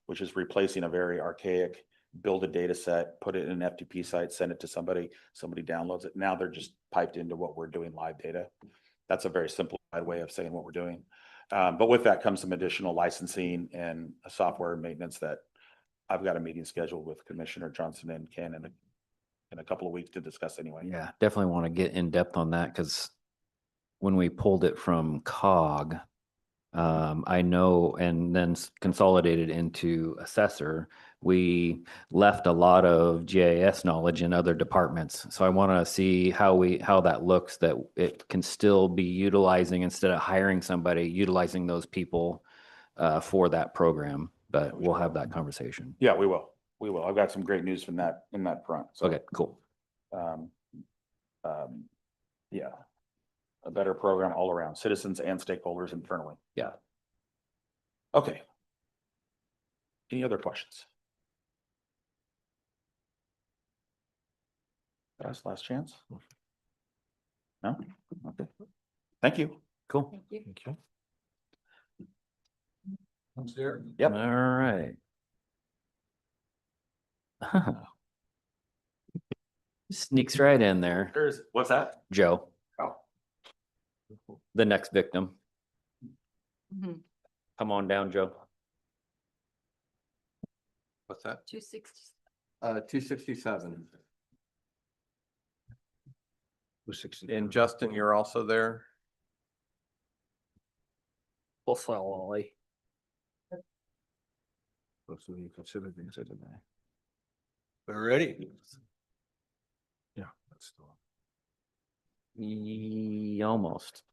which is replacing a very archaic build a data set, put it in an FTP site, send it to somebody downloads it. Now they're just piped into what we're doing live data. That's a very simplified way of saying what we're doing. But with that comes some additional licensing and software maintenance that I've got a meeting scheduled with Commissioner Johnson and Ken in a couple of weeks to discuss anyway. Yeah, definitely want to get in depth on that because when we pulled it from COG, I know, and then consolidated into assessor, we left a lot of GIS knowledge in other departments. So I want to see how that looks, that it can still be utilizing, instead of hiring somebody, utilizing those people for that program. But we'll have that conversation. Yeah, we will. I've got some great news in that front. So, Okay, cool. yeah, a better program all around, citizens and stakeholders internally. Yeah. Okay. Any other questions? Last chance? No? Okay. Thank you. Cool. Thank you. Thank you. Yep. All right. Sneaks right in there, What's that? Joe, Oh. the next victim. Mhm. Come on down, Joe. What's that? 260. 267. 260. And Justin, you're also there? We're ready. Yeah, that's the one. Almost.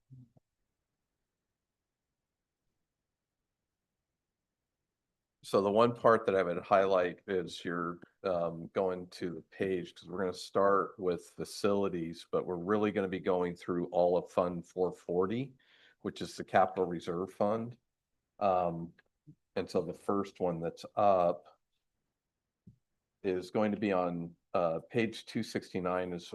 So the one part that I would highlight is you're going to the page, because we're going to start with facilities, but we're really going to be going through all of Fund 440, which is the Capital Reserve Fund. And so the first one that's up is going to be on page 269, is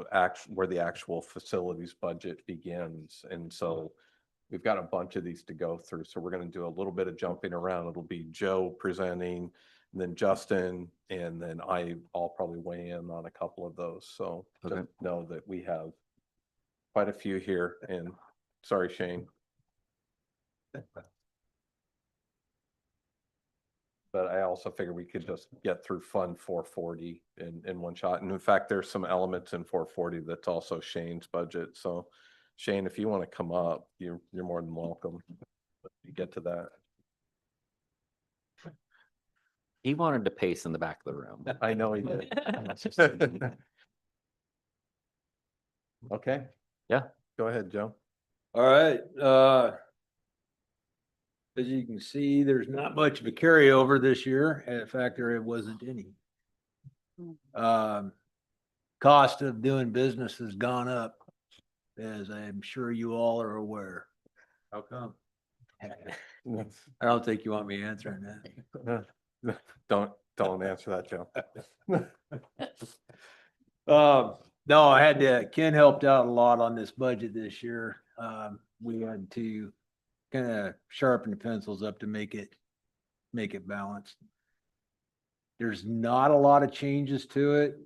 where the actual facilities budget begins. And so we've got a bunch of these to go through. So we're going to do a little bit of jumping around. It'll be Joe presenting, and then Justin, and then I'll probably weigh in on a couple of those. So Okay. just know that we have quite a few here, and sorry, Shane. But I also figure we could just get through Fund 440 in one shot. And in fact, there's some elements in 440 that's also Shane's budget. So Shane, if you want to come up, you're more than welcome. You get to that. He wanted to pace in the back of the room. I know he did. Okay. Yeah. Go ahead, Joe. All right, as you can see, there's not much of a carryover this year. In fact, there wasn't any. Cost of doing business has gone up as I'm sure you all are aware. How come? I don't think you want me answering that. Don't answer that, Joe. No, I had to, Ken helped out a lot on this budget this year. We had to kind of sharpen the pencils up to make it balanced. There's not a lot of changes to it.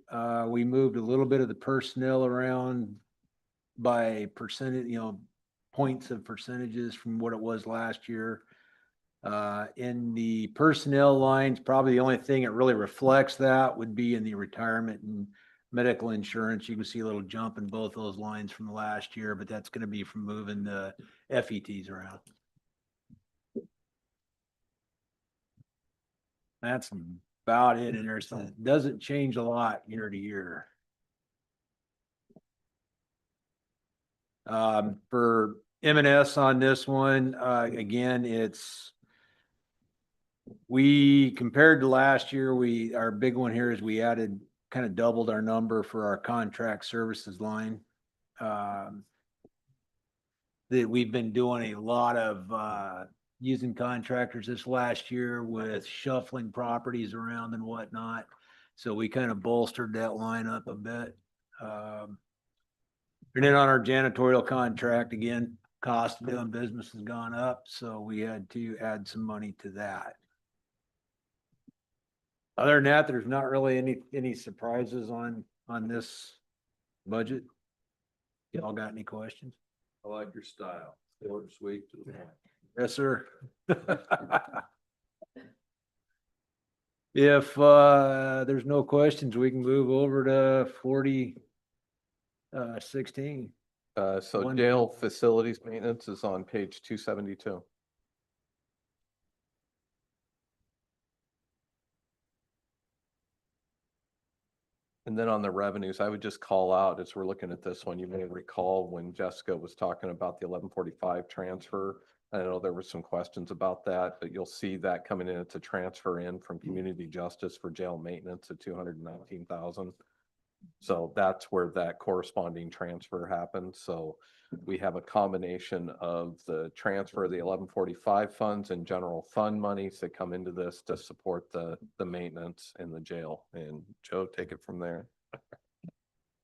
We moved a little bit of the personnel around by percentage, points of percentages from what it was last year. In the personnel lines, probably the only thing that really reflects that would be in the retirement and medical insurance. You can see a little jump in both those lines from last year, but that's going to be from moving the FETs around. That's about it. And doesn't change a lot year to year. For M&S on this one, again, we compared to last year, our big one here is we kind of doubled our number for our contract services line. That we've been doing a lot of using contractors this last year with shuffling properties around and whatnot. So we kind of bolstered that line up a bit. And then on our janitorial contract, again, cost of doing business has gone up, so we had to add some money to that. Other than that, there's not really any surprises on this budget. Y'all got any questions? I like your style. Short and sweet to the point. Yes, sir. If there's no questions, we can move over to 4016. So jail facilities maintenance is on page 272. And then on the revenues, I would just call out as we're looking at this one, you may recall when Jessica was talking about the 1145 transfer. I know there were some questions about that, but you'll see that coming in. It's a transfer in from community justice for jail maintenance at 219,000. So that's where that corresponding transfer happens. So we have a combination of the transfer of the 1145 funds and general fund monies that come into this to support the maintenance in the jail. And Joe, take it from there.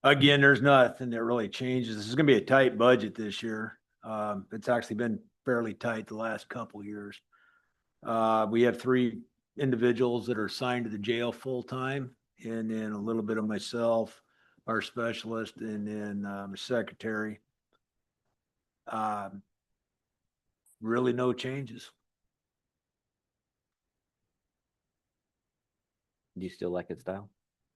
Again, there's nothing that really changes. This is going to be a tight budget this year. It's actually been fairly tight the last couple of years. We have 3 individuals that are assigned to the jail full-time, and then a little bit of myself, our specialist, and then the secretary. Really no changes. Do you still like its style?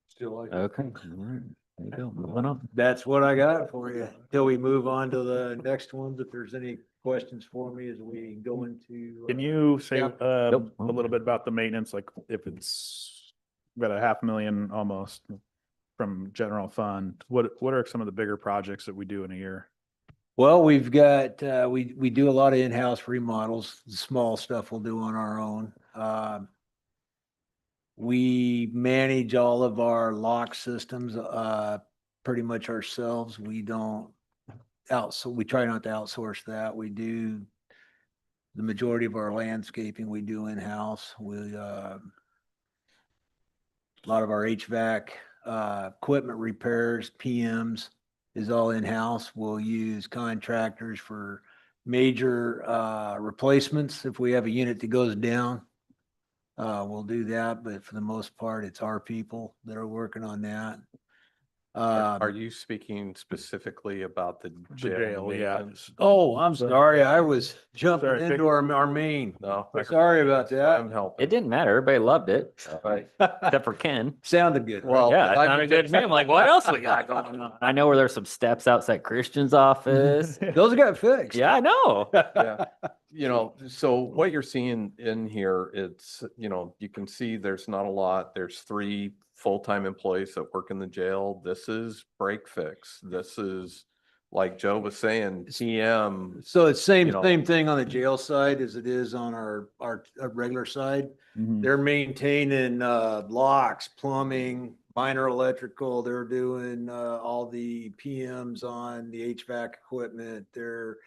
Still like. Okay. All right. There you go. Moving on. That's what I got for you. Till we move on to the next ones, if there's any questions for me as we go into. Can you say Yeah. a little bit about the maintenance, like if it's got $500,000 almost from general fund, what are some of the bigger projects that we do in a year? Well, we've got, we do a lot of in-house remodels, the small stuff we'll do on our own. We manage all of our lock systems, pretty much ourselves. We don't we try not to outsource that. We do the majority of our landscaping we do in-house. A lot of our HVAC, equipment repairs, PMs is all in-house. We'll use contractors for major replacements. If we have a unit that goes down, we'll do that, but for the most part, it's our people that are working on that. Are you speaking specifically about the jail? Yeah. maintenance? Oh, I'm sorry. I was jumping Sorry, into our main. No. Sorry about that. I'm helping. It didn't matter. Everybody loved it, except for Ken. Sounded good. right? Well, Yeah, it I sounded mean, good to me. I'm like, what else we got going on? I know where there's some steps outside Christian's office. Those got fixed. Yeah, I know. Yeah. So what you're seeing in here, it's, you can see there's not a lot. There's 3 full-time employees that work in the jail. This is break fix. This is, like Joe was saying, TM. So it's same know. thing on the jail side as it is on our regular side. Mhm. They're maintaining locks, plumbing, minor electrical, they're doing all the PMs on the HVAC equipment, their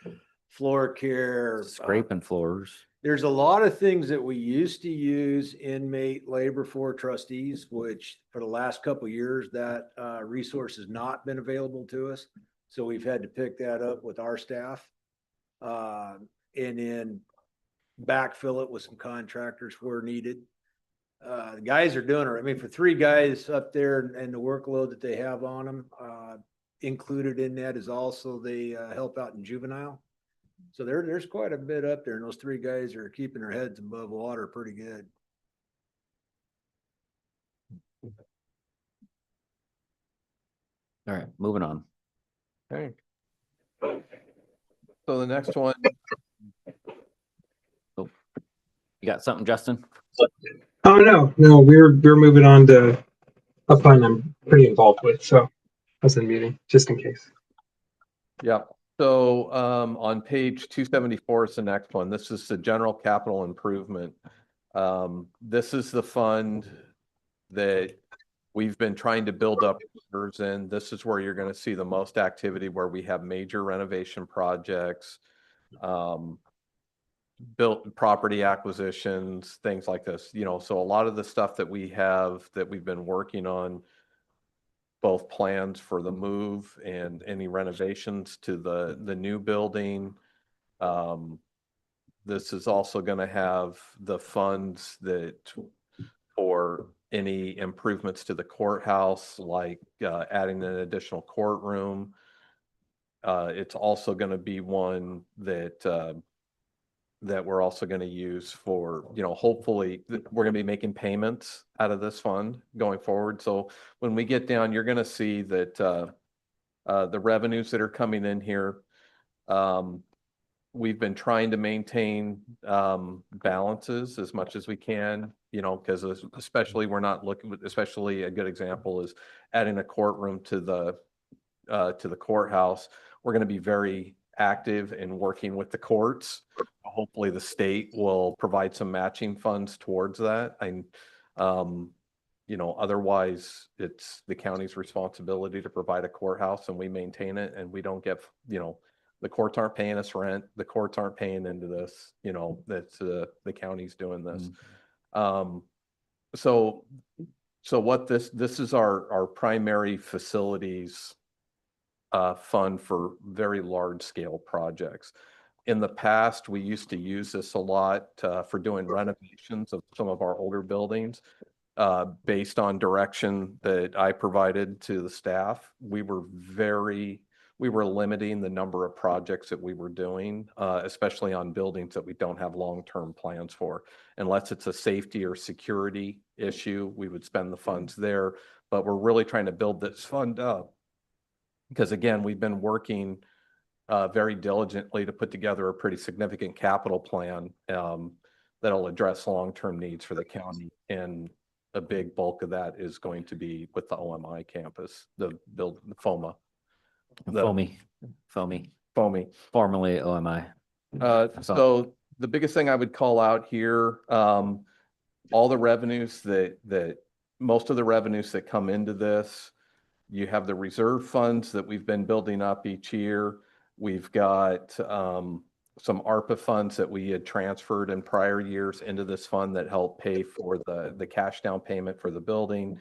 floor care. Scraping floors. There's a lot of things that we used to use inmate labor for trustees, which for the last couple of years, that resource has not been available to us. So we've had to pick that up with our staff. And then backfill it with some contractors where needed. The guys are doing it. I mean, for 3 guys up there and the workload that they have on them, included in that is also they help out in juvenile. So there's quite a bit up there, and those 3 guys are keeping their heads above water pretty good. All right, moving on. Okay. So the next one, You got something, Justin? Oh, no, we're moving on to a fund I'm pretty involved with, so I was in meeting just in case. yeah. So on page 274 is the next one. This is the general capital improvement. This is the fund that we've been trying to build up reserves in. This is where you're going to see the most activity, where we have major renovation projects, built property acquisitions, things like this. You know, so a lot of the stuff that we have that we've been working on, both plans for the move and any renovations to the new building. This is also going to have the funds that for any improvements to the courthouse, like adding an additional courtroom. It's also going to be one that that we're also going to use for, you know, hopefully we're going to be making payments out of this fund going forward. So when we get down, you're going to see that the revenues that are coming in here, we've been trying to maintain balances as much as we can, you know, because especially we're not looking, especially a good example is adding a courtroom to the courthouse. We're going to be very active in working with the courts. Hopefully the state will provide some matching funds towards that. And, you know, otherwise it's the county's responsibility to provide a courthouse and we maintain it, and we don't get, you know, the courts aren't paying us rent. The courts aren't paying into this, you know, that's the county's doing this. So what this is our primary facilities fund for very large scale projects. In the past, we used to use this a lot for doing renovations of some of our older buildings. Based on direction that I provided to the staff, we were limiting the number of projects that we were doing, especially on buildings that we don't have long-term plans for. Unless it's a safety or security issue, we would spend the funds there. But we're really trying to build this fund up because, again, we've been working very diligently to put together a pretty significant capital plan that'll address long-term needs for the county. And a big bulk of that is going to be with the OMI campus, the FOMA. Foamy, formerly OMI. So the biggest thing I would call out here, all the revenues most of the revenues that come into this, you have the reserve funds that we've been building up each year. We've got some ARPA funds that we had transferred in prior years into this fund that help pay for the cash down payment for the building.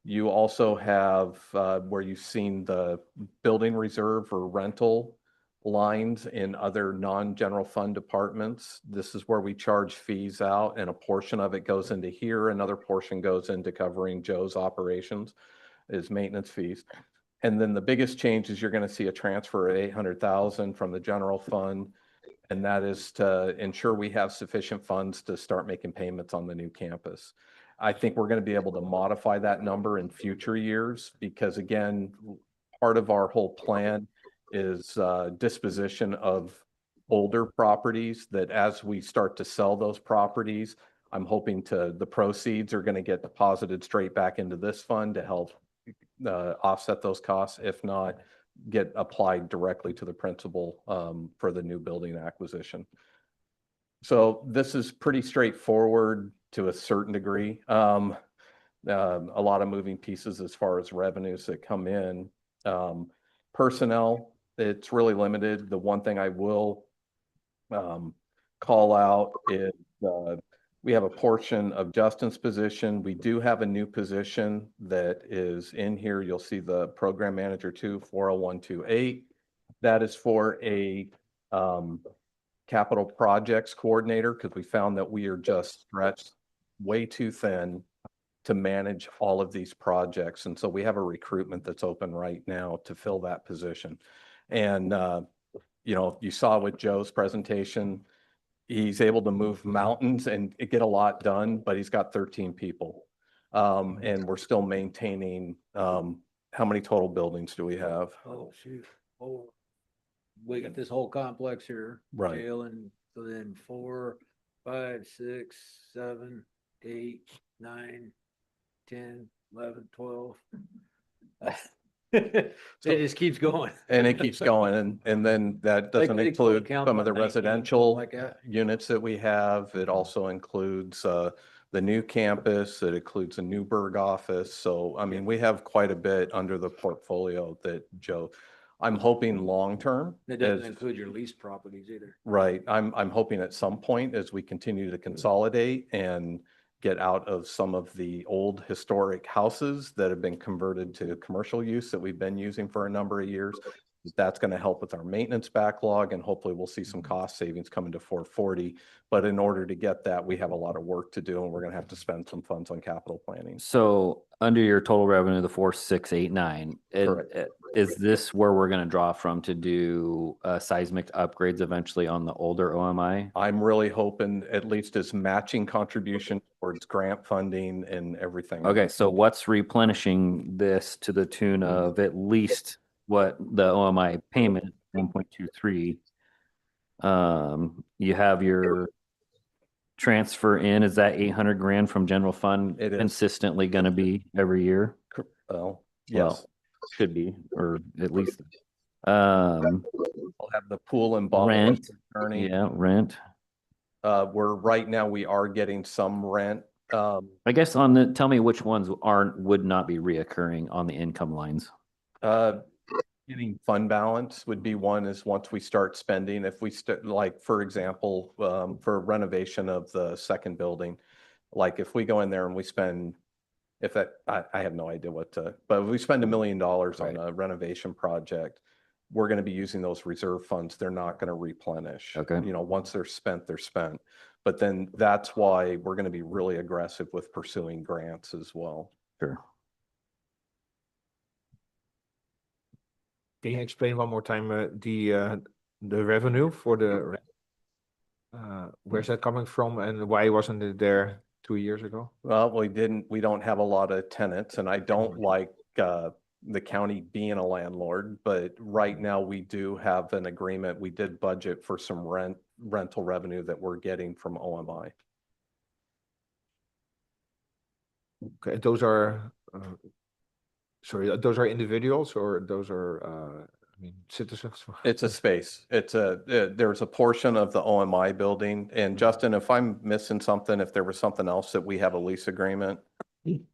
You also have where you've seen the building reserve or rental lines in other non-general fund departments. This is where we charge fees out, and a portion of it goes into here. Another portion goes into covering Joe's operations, is maintenance fees. And then the biggest change is you're going to see a transfer of $800,000 from the general fund, and that is to ensure we have sufficient funds to start making payments on the new campus. I think we're going to be able to modify that number in future years because, again, part of our whole plan is disposition of older properties that as we start to sell those properties, I'm hoping the proceeds are going to get deposited straight back into this fund to help offset those costs, if not get applied directly to the principal for the new building acquisition. So this is pretty straightforward to a certain degree. a lot of moving pieces as far as revenues that come in. Personnel, it's really limited. The one thing I will call out is we have a portion of Justin's position. We do have a new position that is in here. You'll see the program manager 40128. That is for a capital projects coordinator, because we found that we are just stretched way too thin to manage all of these projects. And so we have a recruitment that's open right now to fill that position. And, you know, you saw with Joe's presentation, he's able to move mountains and get a lot done, but he's got 13 people. And we're still maintaining, how many total buildings do we have? Oh, shoot. Oh, we got this whole complex here. Right. Jail, and so then 4, 5, 6, 7, 8, 9, 10, 11, 12. It just keeps going. And it keeps going. And then that doesn't They include count some of the about 19, residential like that. units that we have. It also includes the new campus. It includes a Newburgh office. So, I mean, we have quite a bit under the portfolio that Joe, I'm hoping long-term. It doesn't include your leased properties either. Right. I'm hoping at some point as we continue to consolidate and get out of some of the old historic houses that have been converted to commercial use that we've been using for a number of years, that's going to help with our maintenance backlog, and hopefully we'll see some cost savings coming to 440. But in order to get that, we have a lot of work to do, and we're going to have to spend some funds on capital planning. So under your total revenue, the 4689, is this where we're going to draw from to do seismic upgrades eventually on the older OMI? I'm really hoping at least as matching contribution towards grant funding and everything. Okay, so what's replenishing this to the tune of at least what the OMI payment, 1.23? You have your transfer in, is that 800 grand from general fund It is. consistently going to be every year? Well, Well, yes. should be, or at least. We'll have the pool and bond. Rent, attorney. yeah, rent. We're right now, we are getting some rent. I guess on the, tell me which ones would not be reoccurring on the income lines. Getting fund balance would be one, is once we start spending, if we like, for example, for renovation of the second building, like if we go in there and we spend, if that, I have no idea what to, but if we spend $1 million on a renovation project, we're going to be using those reserve funds. They're not going to replenish. Okay. You know, once they're spent, they're spent. But then that's why we're going to be really aggressive with pursuing grants as well. Sure. Can you explain one more time the revenue for the where's that coming from, and why wasn't it there 2 years ago? Well, we don't have a lot of tenants, and I don't like the county being a landlord, but right now we do have an agreement. We did budget for some rental revenue that we're getting from OMI. Okay, those are sorry, those are individuals, or those are I mean, citizens? It's a space. It's there's a portion of the OMI building. And Justin, if I'm missing something, if there was something else that we have a lease agreement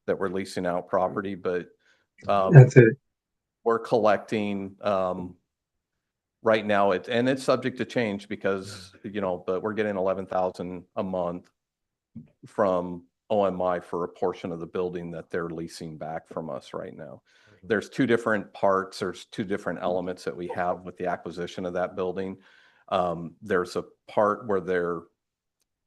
that we're leasing out property, but That's it. we're collecting right now, and it's subject to change because, you know, but we're getting 11,000 a month from OMI for a portion of the building that they're leasing back from us right now. There's two different parts, there's two different elements that we have with the acquisition of that building. There's a part where they're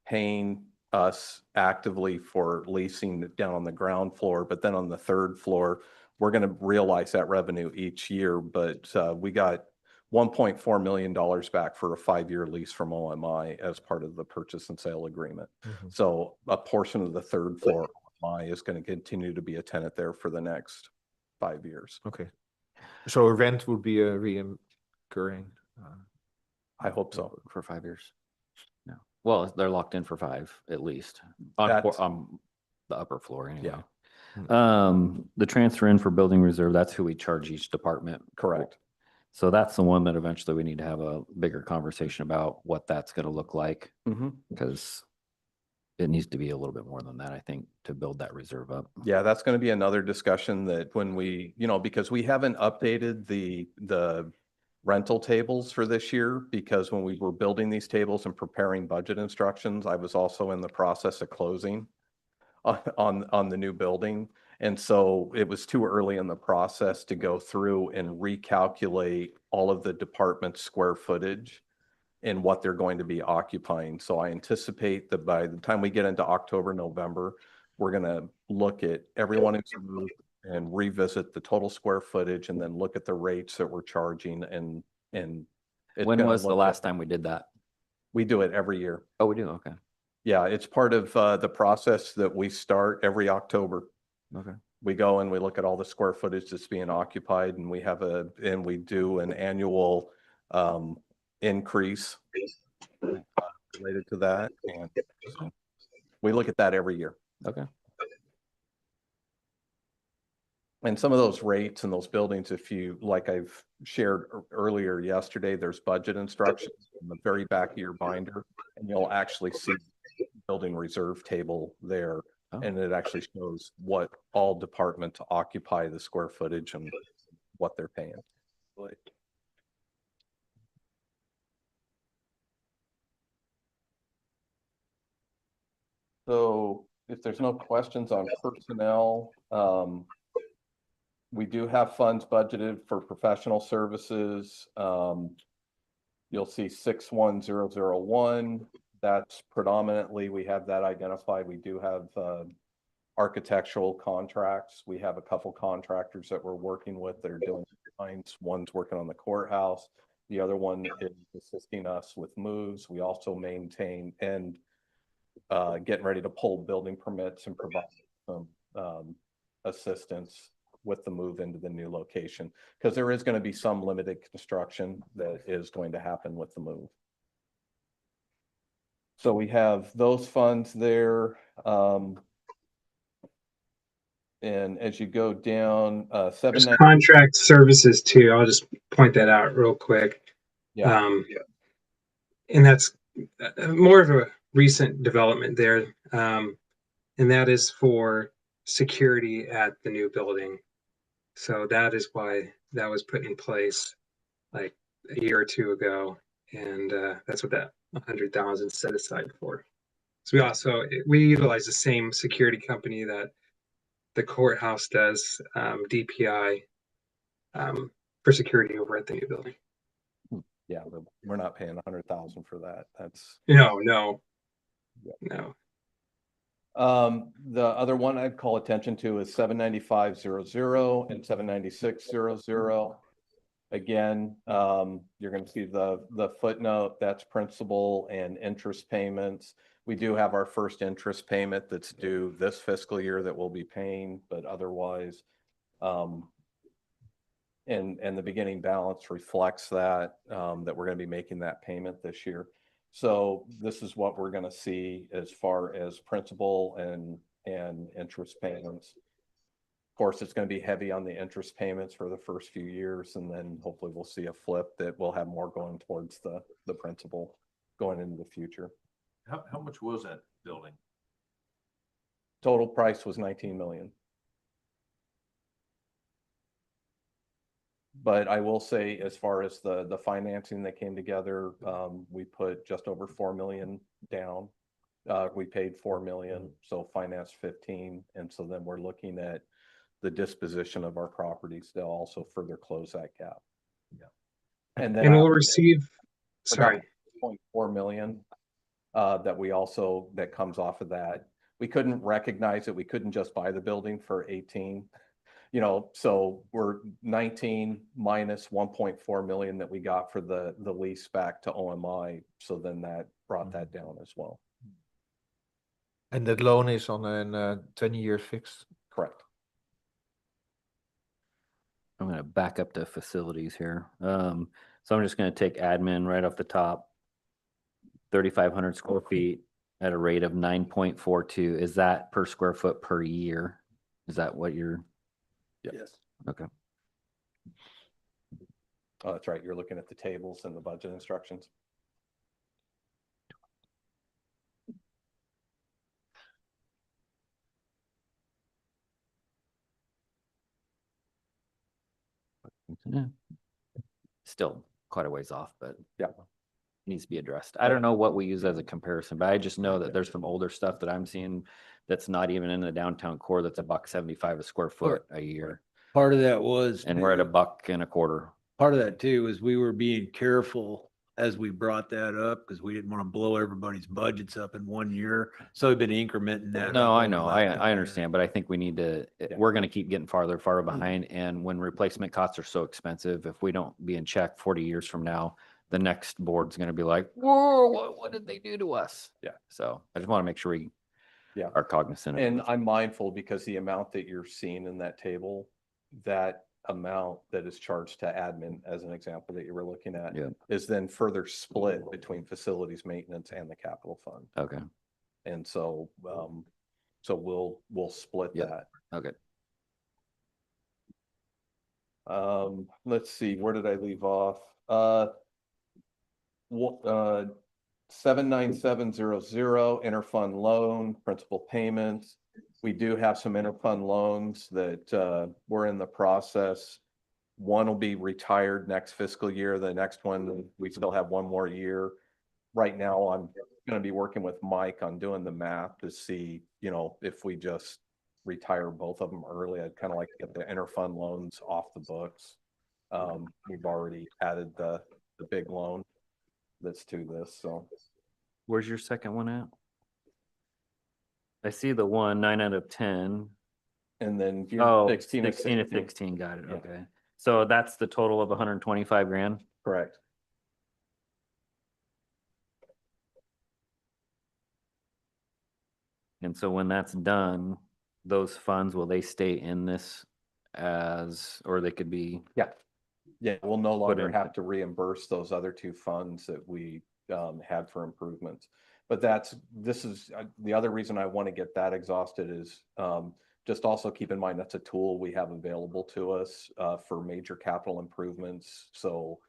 paying us actively for leasing down on the ground floor, but then on the third floor, we're going to realize that revenue each year. But we got $1.4 million back for a 5-year lease from OMI as part of the purchase and sale agreement. So a portion of the third floor OMI is going to continue to be a tenant there for the next 5 years. Okay, so rent would be a reoccurring. I hope so. For 5 years. No. Well, they're locked in for 5 at least on That's- the upper floor anyway. Yeah. The transfer in for building reserve, that's who we charge each department. Correct. So that's the one that eventually we need to have a bigger conversation about what that's going to look like. Mhm. Because it needs to be a little bit more than that, I think, to build that reserve up. Yeah, that's going to be another discussion that when we, because we haven't updated the rental tables for this year, because when we were building these tables and preparing budget instructions, I was also in the process of closing on the new building. And so it was too early in the process to go through and recalculate all of the department's square footage and what they're going to be occupying. So I anticipate that by the time we get into October, November, we're going to look at everyone who's moved and revisit the total square footage and then look at the rates that we're charging and it's When gonna was the look last at- time we did that? We do it every year. Oh, we do? Okay. Yeah, it's part of the process that we start every October. Okay. We go and we look at all the square footage that's being occupied and we do an annual increase related to that. And so we look at that every year. Okay. And some of those rates and those buildings, if you, like I've shared earlier yesterday, there's budget instructions in the very back of your binder, and you'll actually see building reserve table there. Oh. And it actually shows what all departments occupy the square footage and what they're paying. So if there's no questions on personnel, we do have funds budgeted for professional services. You'll see 61001. That's predominantly, we have that identified. We do have architectural contracts. We have a couple contractors that we're working with that are doing designs. One's working on the courthouse. The other one is assisting us with moves. We also maintain and getting ready to pull building permits and provide some assistance with the move into the new location, because there is going to be some limited construction that is going to happen with the move. So we have those funds there. And as you go down, There's contract services too. I'll just point that out real quick. Yeah. And that's more of a recent development there. And that is for security at the new building. So that is why that was put in place like a year or two ago. And that's what that 100,000 set aside for. So we utilize the same security company that the courthouse does, DPI, for security over at the new building. Yeah, we're not paying 100,000 for that. That's No. The other one I'd call attention to is 79500 and 79600. Again, you're going to see the footnote, that's principal and interest payments. We do have our first interest payment that's due this fiscal year that we'll be paying, but otherwise, and the beginning balance reflects that we're going to be making that payment this year. So this is what we're going to see as far as principal and interest payments. Of course, it's going to be heavy on the interest payments for the first few years, and then hopefully we'll see a flip that we'll have more going towards the principal going into the future. How much was that building? Total price was 19 million. But I will say, as far as the financing that came together, we put just over 4 million down. We paid 4 million, so financed 15. And so then we're looking at the disposition of our properties to also further close that gap. Yeah. And then we'll receive, sorry, 0.4 million that comes off of that. We couldn't recognize it. We couldn't just buy the building for 18. So we're 19 minus 1.4 million that we got for the lease back to OMI. So then that brought that down as well. And that loan is on a 10-year fixed? Correct. I'm going to back up to facilities here. So I'm just going to take admin right off the top. 3,500 square feet at a rate of 9.42. Is that per square foot per year? Is that what you're? Yes. Okay. Oh, that's right. You're looking at the tables and the budget instructions. Still quite a ways off, but Yeah. needs to be addressed. I don't know what we use as a comparison, but I just know that there's some older stuff that I'm seeing that's not even in the downtown core that's $1.75 a square foot a year. Part of that was. And we're at $1.25. Part of that too is we were being careful as we brought that up because we didn't want to blow everybody's budgets up in one year. So we've been incrementing that. No, up I over know, the last couple I years. understand, but I think we need to, we're gonna keep getting farther behind. And when replacement costs are so expensive, if we don't be in check 40 years from now, the next board's gonna be like, whoa, what did they do to us? Yeah. So I just wanna make sure we Yeah. are cognizant of And it. I'm mindful because the amount that you're seeing in that table, that amount that is charged to admin, as an example that you were looking at, Yeah. is then further split between facilities maintenance and the capital fund. Okay, And so, so we'll split Yep. that. okay. Let's see, where did I leave off? 79700 interfund loan, principal payments. We do have some interfund loans that we're in the process. One will be retired next fiscal year. The next one, we still have one more year. Right now, I'm gonna be working with Mike on doing the math to see, if we just retire both of them early. I'd kind of like to get the interfund loans off the books. We've already added the big loan that's to this, so. Where's your second one at? I see the one, 9 out of 10. And then Oh, 16 of 16 of 16. 16, got it, Yeah. okay. So that's the total of 125 grand? Correct. And so when that's done, those funds, will they stay in this or they could be? Yeah. Yeah, we'll no longer in- have to reimburse those other two funds that we had for improvements. But this is the other reason I want to get that exhausted is just also keep in mind that's a tool we have available to us for major capital improvements. So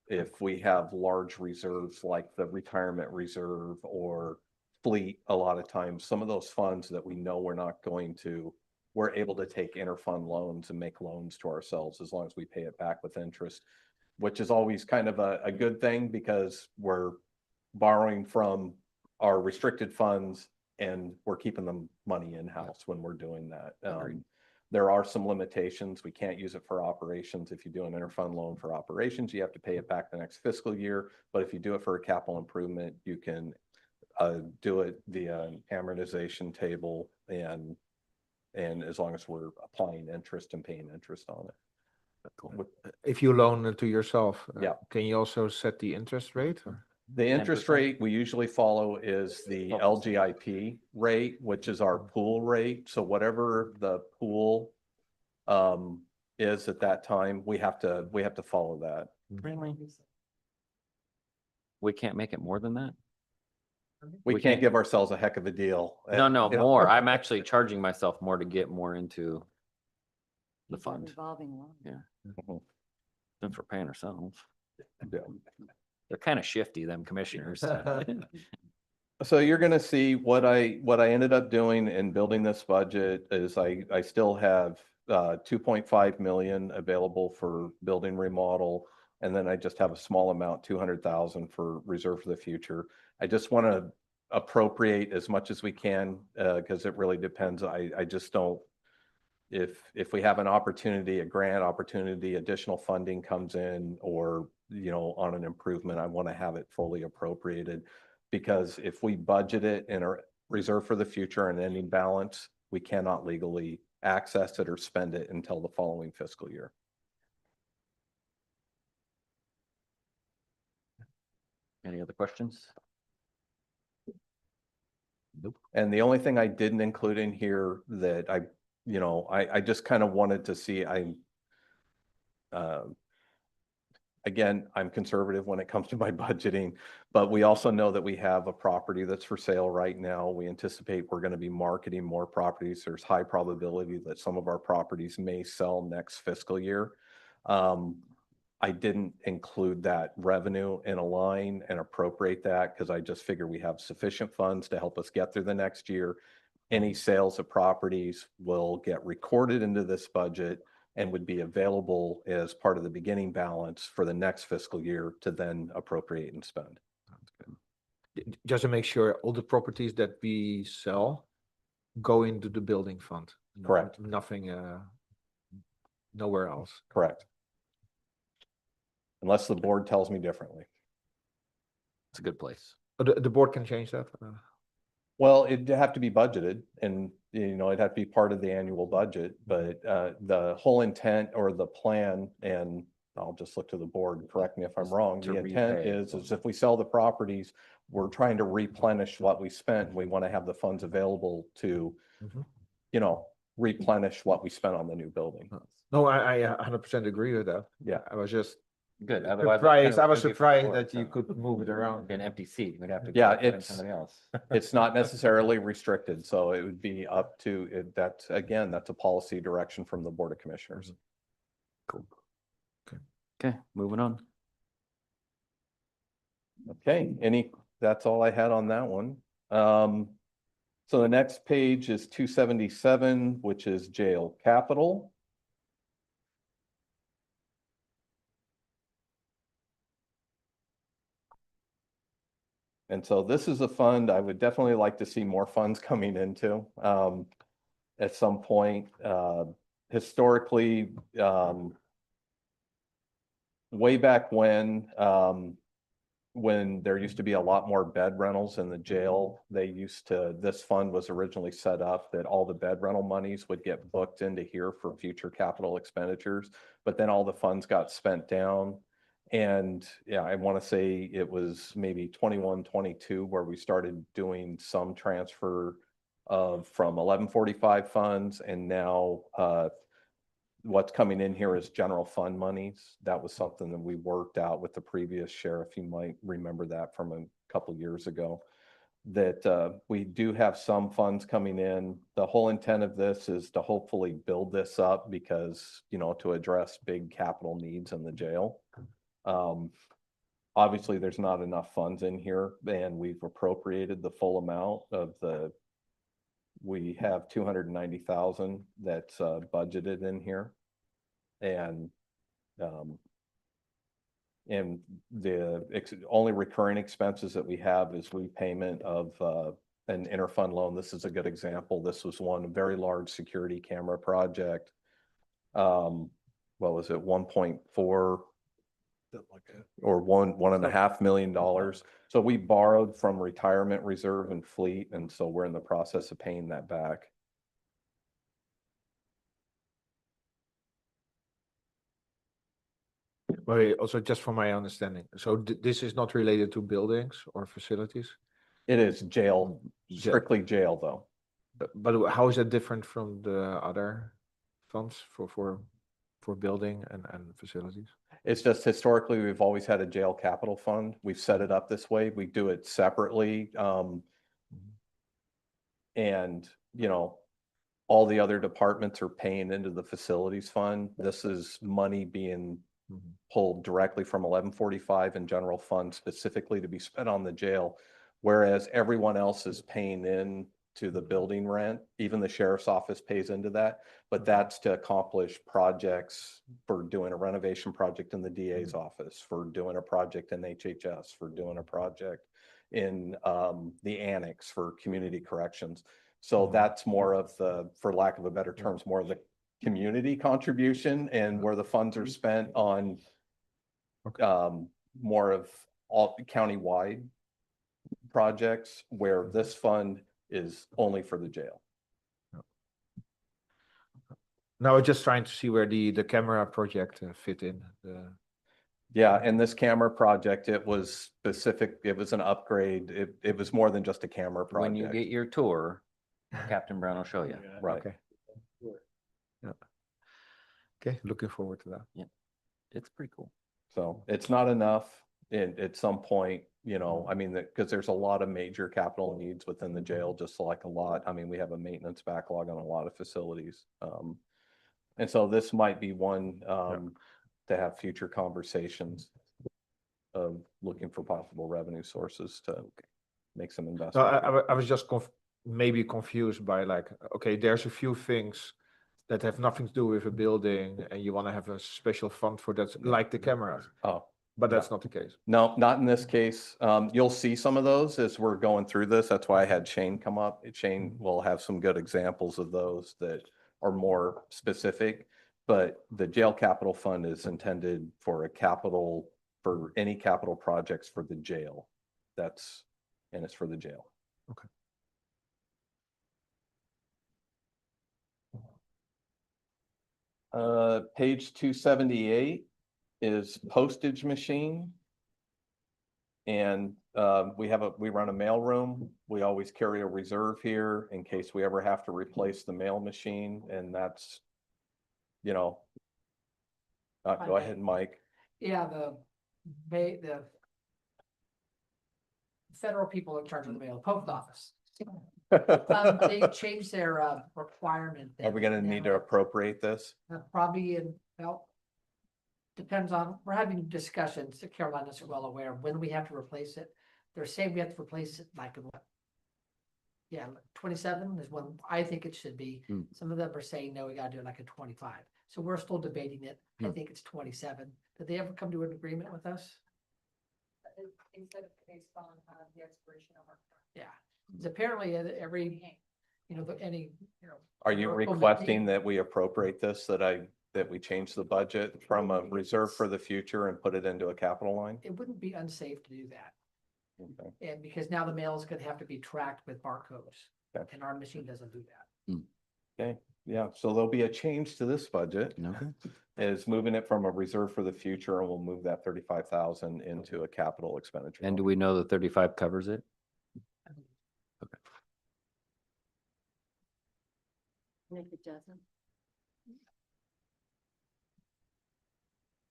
if we have large reserves like the retirement reserve or fleet, a lot of times, some of those funds that we know we're able to take interfund loans and make loans to ourselves as long as we pay it back with interest, which is always kind of a good thing because we're borrowing from our restricted funds and we're keeping the money in-house when we're doing that. There are some limitations. We can't use it for operations. If you do an interfund loan for operations, you have to pay it back the next fiscal year. But if you do it for a capital improvement, you can do it via an amortization table and as long as we're applying interest and paying interest on it. If you loan it to yourself, Yeah. can you also set the interest rate? Or? The interest 10%? rate we usually follow is the LGIP rate, which is our pool rate. So whatever the pool is at that time, we have to follow that. Really? We can't make it more than that? We We can't can't- give ourselves a heck of a deal. No, You know? more. I'm actually charging myself more to get more into the It's a fund. Revolving loan. Yeah. Mhm. Than for paying ourselves. Yeah. They're kind of shifty, them commissioners. So you're gonna see what I ended up doing in building this budget is I still have 2.5 million available for building remodel. And then I just have a small amount, 200,000 for reserve for the future. I just want to appropriate as much as we can because it really depends. I just don't, if we have an opportunity, a grant opportunity, additional funding comes in or, on an improvement, I want to have it fully appropriated. Because if we budget it in a reserve for the future and ending balance, we cannot legally access it or spend it until the following fiscal year. Any other questions? Nope. And the only thing I didn't include in here that I just kind of wanted to see, again, I'm conservative when it comes to my budgeting, but we also know that we have a property that's for sale right now. We anticipate we're going to be marketing more properties. There's high probability that some of our properties may sell next fiscal year. I didn't include that revenue in a line and appropriate that because I just figure we have sufficient funds to help us get through the next year. Any sales of properties will get recorded into this budget. and would be available as part of the beginning balance for the next fiscal year to then appropriate and spend. Just to make sure, all the properties that we sell go into the building fund. Correct. Nothing, nowhere else. Correct. Unless the board tells me differently. It's a good place. The board can change that? Well, it'd have to be budgeted and, it'd have to be part of the annual budget, but the whole intent or the plan, and I'll just look to the board, correct me if I'm wrong. To The intent repay. is if we sell the properties, we're trying to replenish what we spent. We want to have the funds available to, replenish what we spent on the new building. No, I 100% agree with that. Yeah. I was just Good. surprised. I was surprised that you could move it around. An empty seat, we'd have to. Yeah, go find it's- somebody else. It's not necessarily restricted, so it would be up to, that's a policy direction from the Board of Commissioners. Okay, moving on. Okay, that's all I had on that one. So the next page is 277, which is jail capital. And so this is a fund I would definitely like to see more funds coming into at some point. Historically, way back when there used to be a lot more bed rentals in the jail, this fund was originally set up that all the bed rental monies would get booked into here for future capital expenditures, but then all the funds got spent down. And yeah, I want to say it was maybe 21, 22 where we started doing some transfer from 1145 funds, and now what's coming in here is general fund monies. That was something that we worked out with the previous sheriff. You might remember that from a couple years ago, that we do have some funds coming in. The whole intent of this is to hopefully build this up because, to address big capital needs in the jail. Obviously there's not enough funds in here, and we've appropriated the full amount we have 290,000 that's budgeted in here. And the only recurring expenses that we have is repayment of an interfund loan. This is a good example. This was one very large security camera project. What was it? 1.4 or $1.5 million. So we borrowed from retirement reserve and fleet, and so we're in the process of paying that back. Well, also just for my understanding, so this is not related to buildings or facilities? It is jail, strictly jail though. But how is that different from the other funds for building and facilities? It's just historically, we've always had a jail capital fund. We've set it up this way. We do it separately. And, all the other departments are paying into the facilities fund. This is money being pulled directly from 1145 and general fund specifically to be spent on the jail. Whereas everyone else is paying in to the building rent, even the sheriff's office pays into that, but that's to accomplish projects for doing a renovation project in the DA's office, for doing a project in HHS, for doing a project in the annex for community corrections. So that's more of the, for lack of a better terms, more of the community contribution, and where the funds are spent on more of all county-wide projects, where this fund is only for the jail. Now we're just trying to see where the camera project fit in. Yeah, and this camera project, it was specific, it was an upgrade. It was more than just a camera project. When you get your tour, Captain Brown will show you. Right. Okay. Yeah. Okay, looking forward to that. Yeah, it's pretty cool. So it's not enough at some point, I mean, because there's a lot of major capital needs within the jail, just like a lot. I mean, we have a maintenance backlog on a lot of facilities. And so this might be one to have future conversations of looking for possible revenue sources to make some No, investment. I was just maybe confused by okay, there's a few things that have nothing to do with a building and you want to have a special fund for that, like the cameras, Oh, but that's not the case. no, not in this case. You'll see some of those as we're going through this. That's why I had Shane come up. Shane will have some good examples of those that are more specific. But the jail capital fund is intended for for any capital projects for the jail. And it's for the jail. Okay. Page 278 is postage machine. And we run a mail room. We always carry a reserve here in case we ever have to replace the mail machine, and that's, go ahead, Mike. Yeah, the federal people in charge of the mail, post office. They changed their requirement. Are we gonna need to appropriate this? Probably depends on, we're having discussions, Carolina's well aware, when we have to replace it. They're saying we have to replace it like in what? Yeah, 27 is when I think it should be. Some of them are saying, no, we gotta do it like a 25. So we're still debating it. I think it's 27. Did they ever come to an agreement with us? Instead of based on the expiration of our. Yeah, it's apparently every, Are you requesting that we appropriate this, that we change the budget from a reserve for the future and put it into a capital line? It wouldn't be unsafe to do that. Okay. And because now the mail is gonna have to be tracked with barcodes, Okay. and our machine doesn't do that. Okay, yeah, so there'll be a change to this budget. Okay. Is moving it from a reserve for the future, and we'll move that 35,000 into a capital expenditure. And do we know the 35 covers it? And if it doesn't,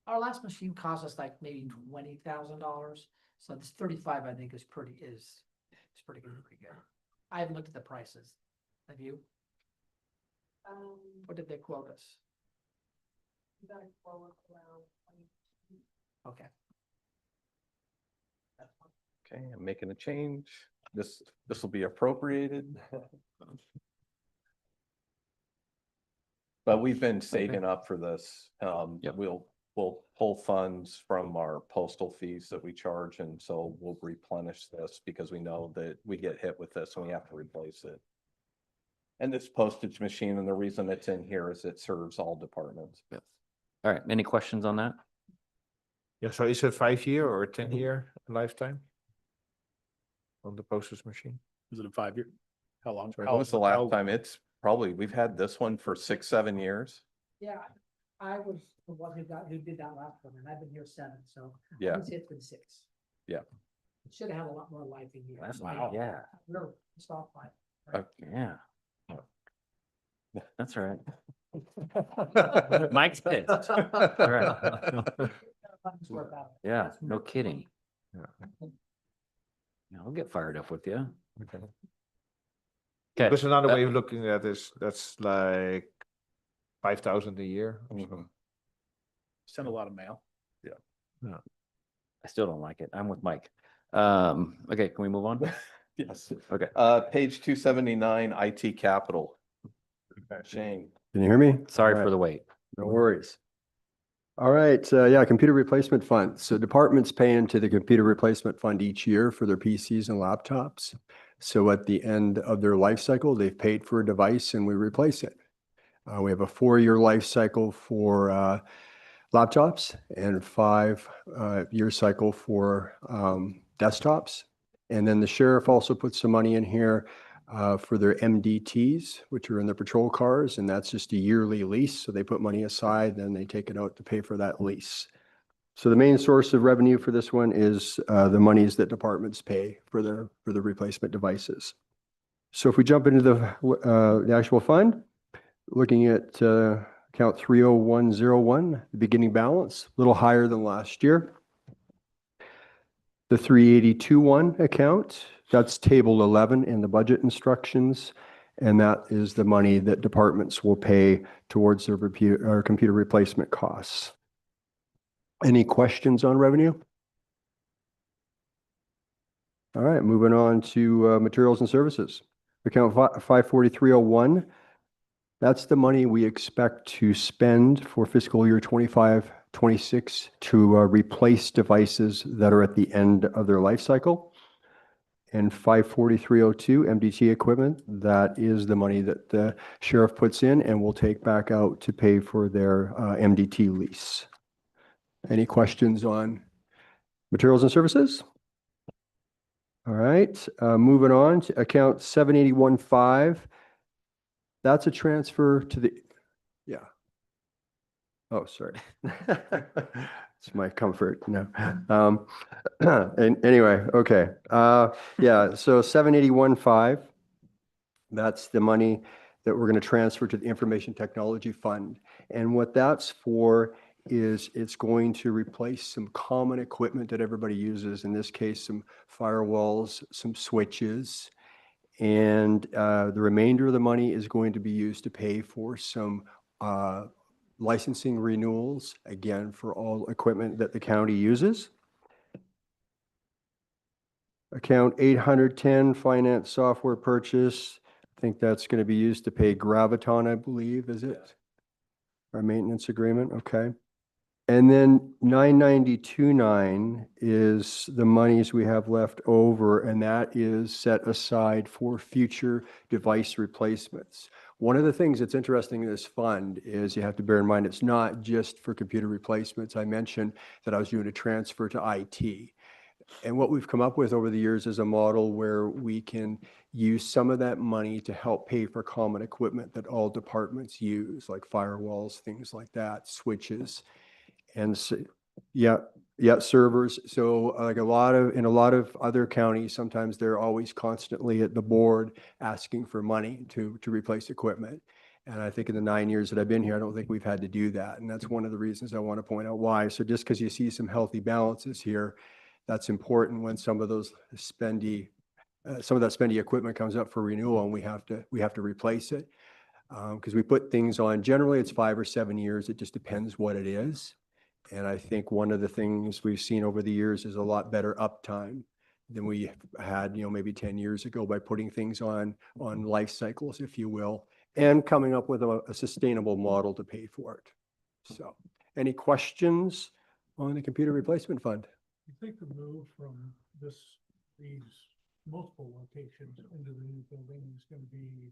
Our last machine cost us like maybe $20,000, so this 35, I think is pretty good. I haven't looked at the prices. Have you? What did they quote us? Okay. Okay, I'm making a change. This will be appropriated. But we've been saving up for this. We'll pull funds from our postal fees that we charge, and so we'll replenish this because we know that we get hit with this and we have to replace it. And this postage machine, and the reason it's in here is it serves all departments. Yes. All right, any questions on that? Yeah, so is it 5-year or 10-year lifetime on the postage machine? Is it a 5-year? How long? When was the last time? It's probably, we've had this one for 6-7 years. Yeah, I was the one who did that last one, and I've been here 7, so. Yeah. I would say it's been 6. Yeah. It should have had a lot more life in here. Wow. Yeah. We're stop line. Yeah. That's right. Mike's pissed. All right. Yeah, no kidding. Yeah, I'll get fired up with you. Okay. Okay. Because another way of looking at this, that's like 5,000 a year. Send a lot of mail. Yeah. I still don't like it. I'm with Mike. Okay, can we move on? Yes. Okay. Page 279, IT capital. Shane. Can you hear me? Sorry All for right. the wait. No worries. All right, yeah, computer replacement fund. So departments pay into the computer replacement fund each year for their PCs and laptops. So at the end of their life cycle, they've paid for a device and we replace it. We have a 4-year life cycle for laptops and 5-year cycle for desktops. And then the sheriff also puts some money in here for their MDTs, which are in the patrol cars, and that's just a yearly lease. So they put money aside, then they take it out to pay for that lease. So the main source of revenue for this one is the monies that departments pay for the replacement devices. So if we jump into the actual fund, looking at account 30101, the beginning balance, a little higher than last year. The 3821 account, that's table 11 in the budget instructions, and that is the money that departments will pay towards their computer replacement costs. Any questions on revenue? All right, moving on to materials and services. Account 54301, That's the money we expect to spend for fiscal year 25, 26 to replace devices that are at the end of their life cycle. And 54302 MDT equipment, that is the money that the sheriff puts in and will take back out to pay for their MDT lease. Any questions on materials and services? All right, moving on to account 7815. That's a transfer to the, yeah. Oh, sorry. It's my comfort. No. And anyway, okay. Yeah, so 7815, that's the money that we're going to transfer to the Information Technology Fund. And what that's for is it's going to replace some common equipment that everybody uses, in this case, some firewalls, some switches, and the remainder of the money is going to be used to pay for some licensing renewals, again, for all equipment that the county uses. Account 810, finance software purchase. I think that's going to be used to pay Graviton, I believe, is it? Our maintenance agreement, okay. And then 992.9 is the monies we have left over, and that is set aside for future device replacements. One of the things that's interesting in this fund is you have to bear in mind, it's not just for computer replacements. I mentioned that I was doing a transfer to IT. And what we've come up with over the years is a model where we can use some of that money to help pay for common equipment that all departments use, like firewalls, things like that, switches. And so, yeah, servers. So like in a lot of other counties, sometimes they're always constantly at the board asking for money to replace equipment. And I think in the 9 years that I've been here, I don't think we've had to do that. And that's one of the reasons I want to point out why. So just because you see some healthy balances here, that's important when some of those spendy, some of that spendy equipment comes up for renewal and we have to replace it. Because we put things on, generally it's 5 or 7 years. It just depends what it is. And I think one of the things we've seen over the years is a lot better uptime than we had, maybe 10 years ago by putting things on life cycles, if you will, and coming up with a sustainable model to pay for it. So any questions on the computer replacement fund? You think the move from these multiple locations into the new building is going to be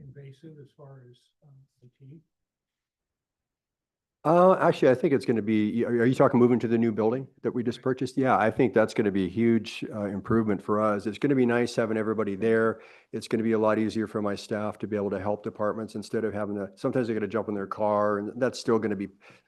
invasive as far as IT? Actually, I think it's going to be, are you talking moving to the new building that we just purchased? Yeah, I think that's going to be a huge improvement for us. It's going to be nice having everybody there. It's going to be a lot easier for my staff to be able to help departments instead of having to, sometimes they got to jump in their car, and that's still going to be,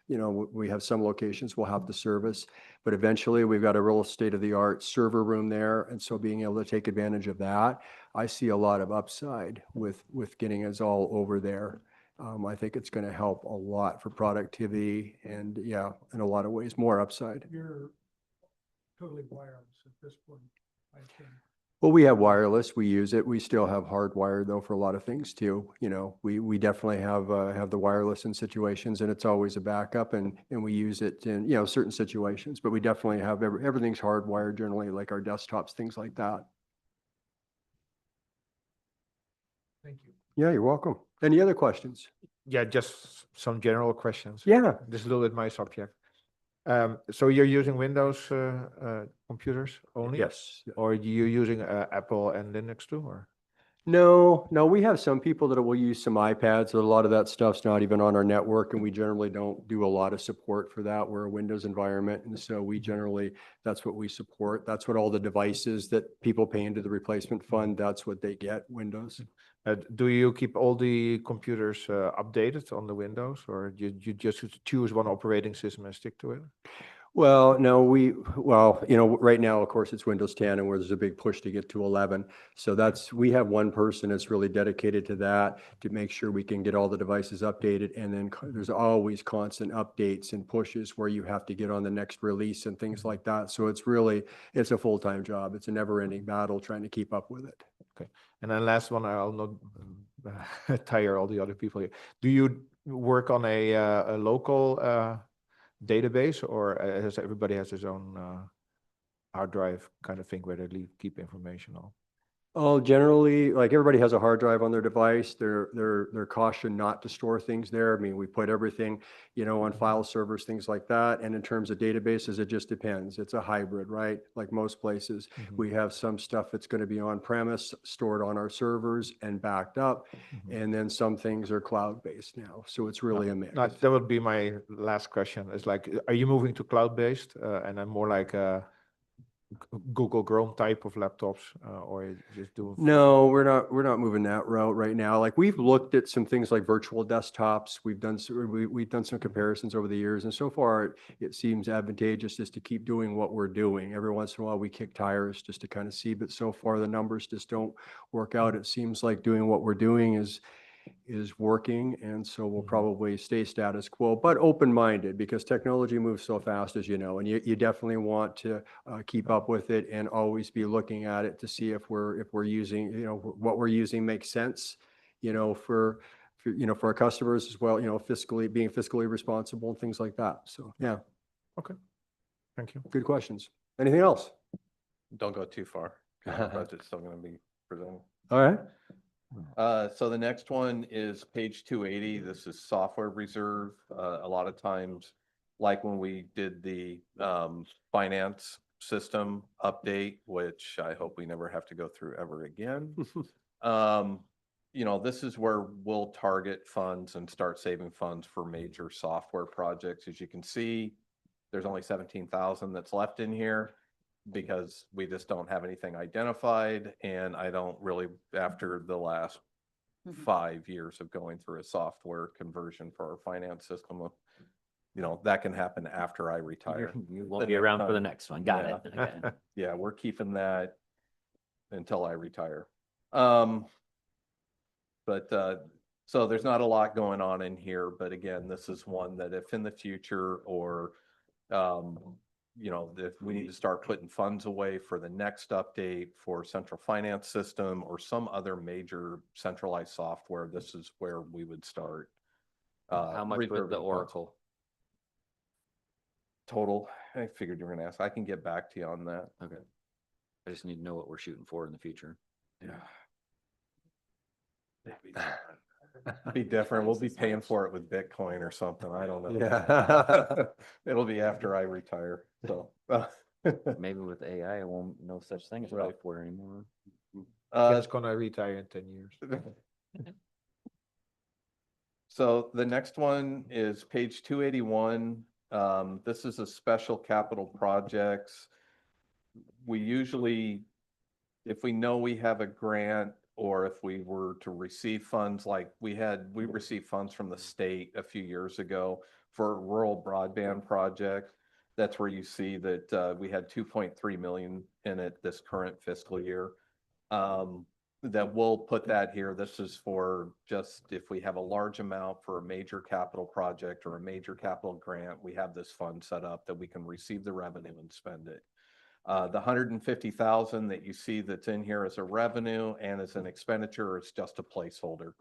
we have some locations we'll have to service, but eventually we've got a real state-of-the-art server room there. And so being able to take advantage of that, I see a lot of upside with getting us all over there. I think it's going to help a lot for productivity and, yeah, in a lot of ways, more upside. You're totally wireless at this point, I think. Well, we have wireless, we use it. We still have hardwired though for a lot of things too. We definitely have the wireless in situations, and it's always a backup, and we use it in, certain situations, but we definitely have everything's hardwired generally, like our desktops, things like that. Thank you. Yeah, you're welcome. Any other questions? Yeah, just some general questions. Yeah. Just a little bit my subject. So you're using Windows computers only? Yes. Or are you using Apple and Linux too, or? No, we have some people that will use some iPads. A lot of that stuff's not even on our network, and we generally don't do a lot of support for that. We're a Windows environment, and so we generally, that's what we support. That's what all the devices that people pay into the replacement fund, that's what they get, Windows. Do you keep all the computers updated on the Windows, or you just choose one operating system and stick to it? Well, no, right now, of course, it's Windows 10, and where there's a big push to get to 11. So we have one person that's really dedicated to that, to make sure we can get all the devices updated. And then there's always constant updates and pushes where you have to get on the next release and things like that. So it's a full-time job. It's a never-ending battle trying to keep up with it. Okay. And then last one, I'll not tire all the other people here. Do you work on a local database, or everybody has his own hard drive kind of thing where they keep information on? Oh, generally, like everybody has a hard drive on their device. They're cautioned not to store things there. I mean, we put everything, on file servers, things like that. And in terms of databases, it just depends. It's a hybrid, right? Like most places, we have some stuff that's going to be on premise, stored on our servers and backed up. And then some things are cloud-based now. So it's really a mix. No, that would be my last question. It's like, are you moving to cloud-based and then more like a Google Chrome type of laptops, or you just do? No, we're not moving that route right now. Like we've looked at some things like virtual desktops. We've done some comparisons over the years, and so far it seems advantageous just to keep doing what we're doing. Every once in a while we kick tires just to kind of see, but so far the numbers just don't work out. It seems like doing what we're doing is working, and so we'll probably stay status quo, but open-minded, because technology moves so fast, as you know, and you definitely want to keep up with it and always be looking at it to see if we're using, what we're using makes sense, for our customers as well, being fiscally responsible and things like that. So, yeah. Okay. Thank you. Good questions. Anything else? Don't go too far. 'Cause the budget's still going to be presented. All right. So the next one is page 280. This is software reserve. A lot of times, like when we did the finance system update, which I hope we never have to go through ever again. This is where we'll target funds and start saving funds for major software projects. As you can see, there's only 17,000 that's left in here, because we just don't have anything identified. And I don't really, after the last 5 years of going through a software conversion for our finance system, that can happen after I retire. You won't be around for the next one. Got it. Okay. Yeah, we're keeping that until I retire. So there's not a lot going on in here, but again, this is one that if in the future, or if we need to start putting funds away for the next update for central finance system or some other major centralized software, this is where we would start. How much was reserving the funds. Oracle? Total, I figured you were gonna ask. I can get back to you on that. Okay. I just need to know what we're shooting for in the future. Yeah. Be different. We'll be paying for it with Bitcoin or something. I don't know. Yeah. It'll be after I retire. So. Maybe with AI, I won't know such thing as Right. software anymore. It's gonna retire in 10 years. So the next one is page 281. This is a special capital projects. We usually, if we know we have a grant, or if we were to receive funds, like we received funds from the state a few years ago for a rural broadband project. That's where you see that we had 2.3 million in it this current fiscal year. That we'll put that here. This is for just if we have a large amount for a major capital project or a major capital grant, we have this fund set up that we can receive the revenue and spend it. The 150,000 that you see that's in here as a revenue and as an expenditure, it's just a placeholder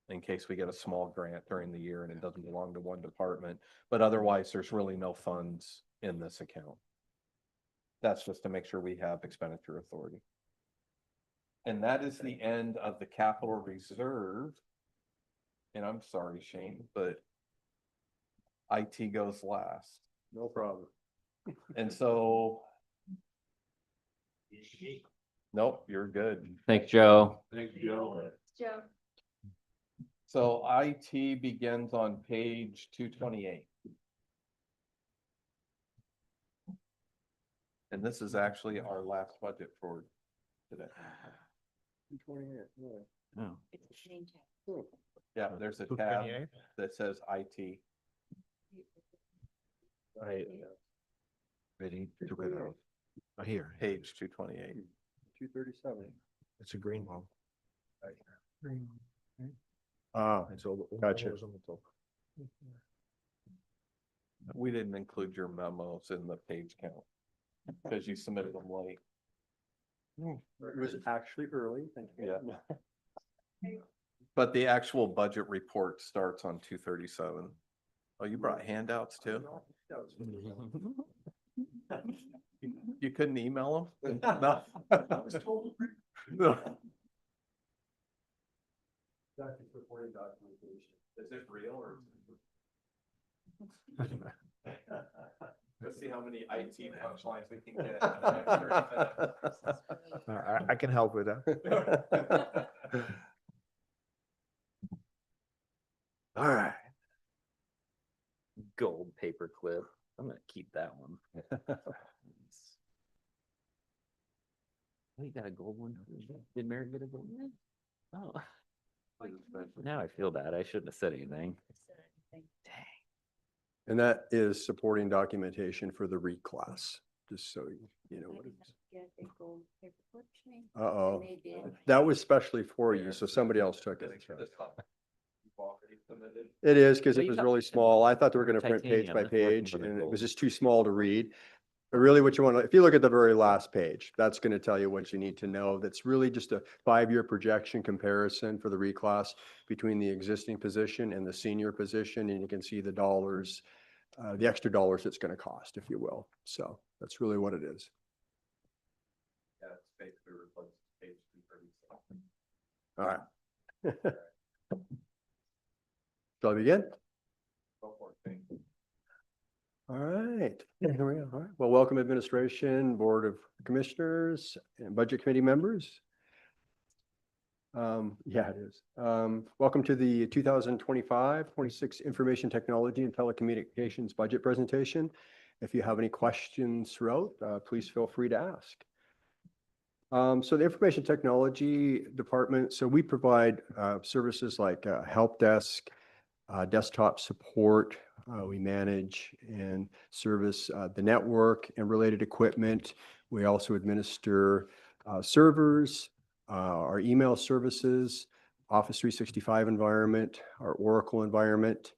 in case we get a small grant during the year and it doesn't belong to one department. But otherwise, there's really no funds in this account. That's just to make sure we have expenditure authority. And that is the end of the capital reserve. And I'm sorry, Shane, but IT goes last. No problem. And so. Nope, you're good. Thanks, Joe. Thanks, Joe. Joe. So IT begins on page 228. And this is actually our last budget for today. 228. Oh. Yeah, there's a tab 228? that says IT. Right. Ready? Here, Page 228. 237. it's a green one. Ah, It's all. Gotcha. always on the top. We didn't include your memos in the page count because you submitted them late. it was actually early. Thank you. Yeah. But the actual budget report starts on 237. Oh, you brought handouts too? You couldn't email them? No. Is it real or? Let's see how many IT punchlines we can get. I can help with that. All right. Gold paper clip. I'm gonna keep that one. Oh, you got a gold one? Did Mary get a gold one? Oh. Now I feel bad. I shouldn't have said anything. And that is supporting documentation for the reclass, just so you know what it is. Uh-oh, that was specially for you, so somebody else took it. It is, because it was really small. I thought they were going to print page by page, and it was just too small to read. But really what you want to, if you look at the very last page, that's going to tell you what you need to know. That's really just a 5-year projection comparison for the reclass between the existing position and the senior position. And you can see the dollars, the extra dollars it's going to cost, if you will. So that's really what it is. Yeah, it's basically replaced page 237. All right. Shall I begin? Go for it, thank you. All right, here we go. All right. Well, welcome administration, Board of Commissioners, and Budget Committee members. Yeah, it is. Welcome to the 2025-26 Information Technology and Telecommunications Budget Presentation. If you have any questions throughout, please feel free to ask. So the Information Technology Department, so we provide services like help desk, desktop support. We manage and service the network and related equipment. We also administer servers, our email services, Office 365 environment, our Oracle environment.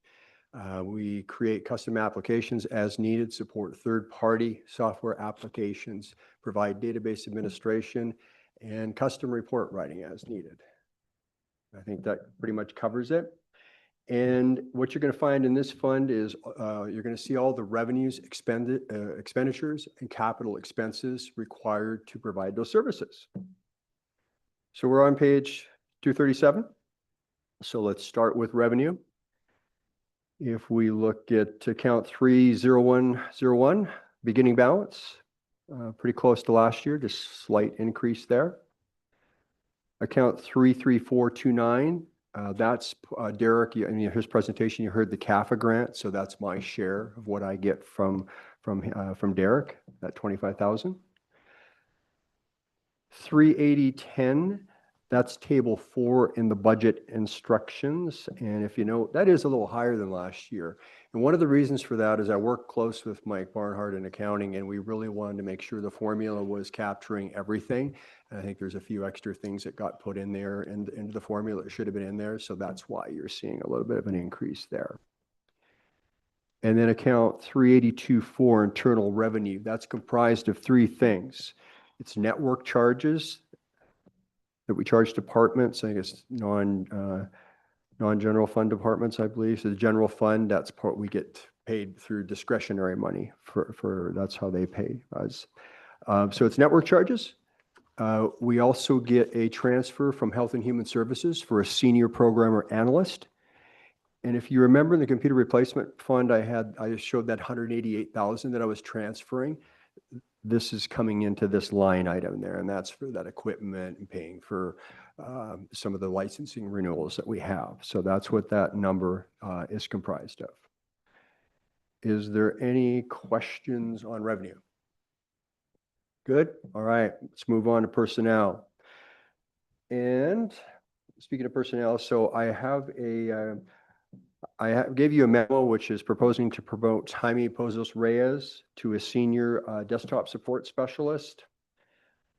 We create custom applications as needed, support third-party software applications, provide database administration, and custom report writing as needed. I think that pretty much covers it. And what you're going to find in this fund is you're going to see all the revenues, expenditures, and capital expenses required to provide those services. So we're on page 237. So let's start with revenue. If we look at account 30101, beginning balance, pretty close to last year, just slight increase there. Account 33429. That's Derek, in his presentation, you heard the CAFA grant. So that's my share of what I get from Derek, that 25,000. 38010, that's table 4 in the budget instructions. And if you know, that is a little higher than last year. And one of the reasons for that is I worked close with Mike Barnhart in accounting, and we really wanted to make sure the formula was capturing everything. And I think there's a few extra things that got put in there and into the formula that should have been in there. So that's why you're seeing a little bit of an increase there. And then account 382.4, internal revenue. That's comprised of 3 things. It's network charges that we charge departments. I guess non-general fund departments, I believe. So the general fund, that's part we get paid through discretionary money for that's how they pay us. So it's network charges. We also get a transfer from Health and Human Services for a senior programmer analyst. And if you remember in the computer replacement fund, I showed that 188,000 that I was transferring. This is coming into this line item there, and that's for that equipment and paying for some of the licensing renewals that we have. So that's what that number is comprised of. Is there any questions on revenue? Good. All right, let's move on to personnel. And speaking of personnel, so I gave you a memo which is proposing to promote Jaime Pozos Reyes to a senior desktop support specialist.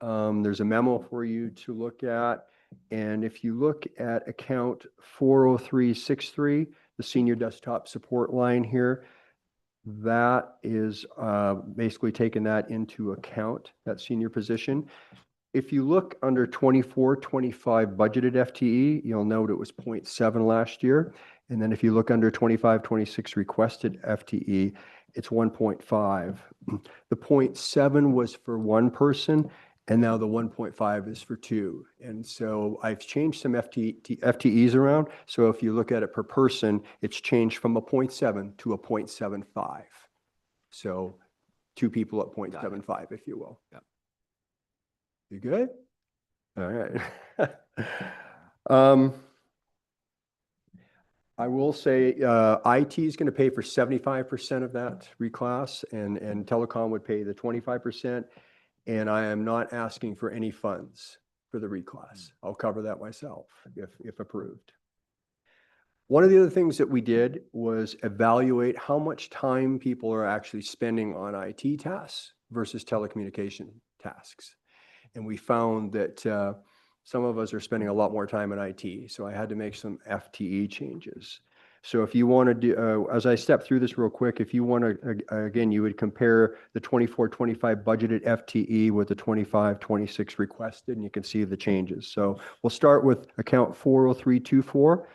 There's a memo for you to look at. And if you look at account 40363, the senior desktop support line here, that is basically taking that into account, that senior position. If you look under 24-25 budgeted FTE, you'll note it was 0.7 last year. And then if you look under 25-26 requested FTE, it's 1.5. The 0.7 was for one person, And now the 1.5 is for 2. And so I've changed some FTEs around. So if you look at it per person, it's changed from a 0.7 to a 0.75. So 2 people at 0.75, if you will. Yep. You good? All right. I will say IT is going to pay for 75% of that reclass, and telecom would pay the 25%. And I am not asking for any funds for the reclass. I'll cover that myself if approved. One of the other things that we did was evaluate how much time people are actually spending on IT tasks versus telecommunication tasks. And we found that some of us are spending a lot more time in IT. So I had to make some FTE changes. So if you want to do, as I step through this real quick, if you want to, again, you would compare the 24-25 budgeted FTE with the 25-26 requested, and you can see the changes. So we'll start with account 40324.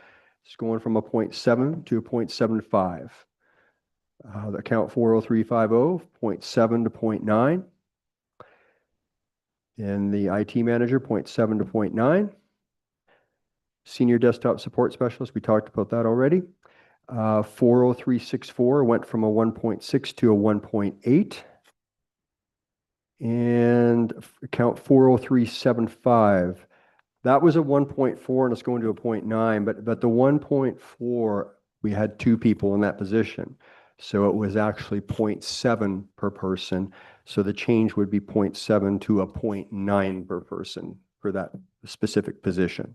It's going from a 0.7 to a 0.75. The account 40350, 0.7 to 0.9. And the IT manager, 0.7 to 0.9. Senior desktop support specialist, we talked about that already. 40364 went from a 1.6 to a 1.8. And account 40375, that was a 1.4 and it's going to a 0.9, but the 1.4, we had 2 people in that position. So it was actually 0.7 per person. So the change would be 0.7 to a 0.9 per person for that specific position.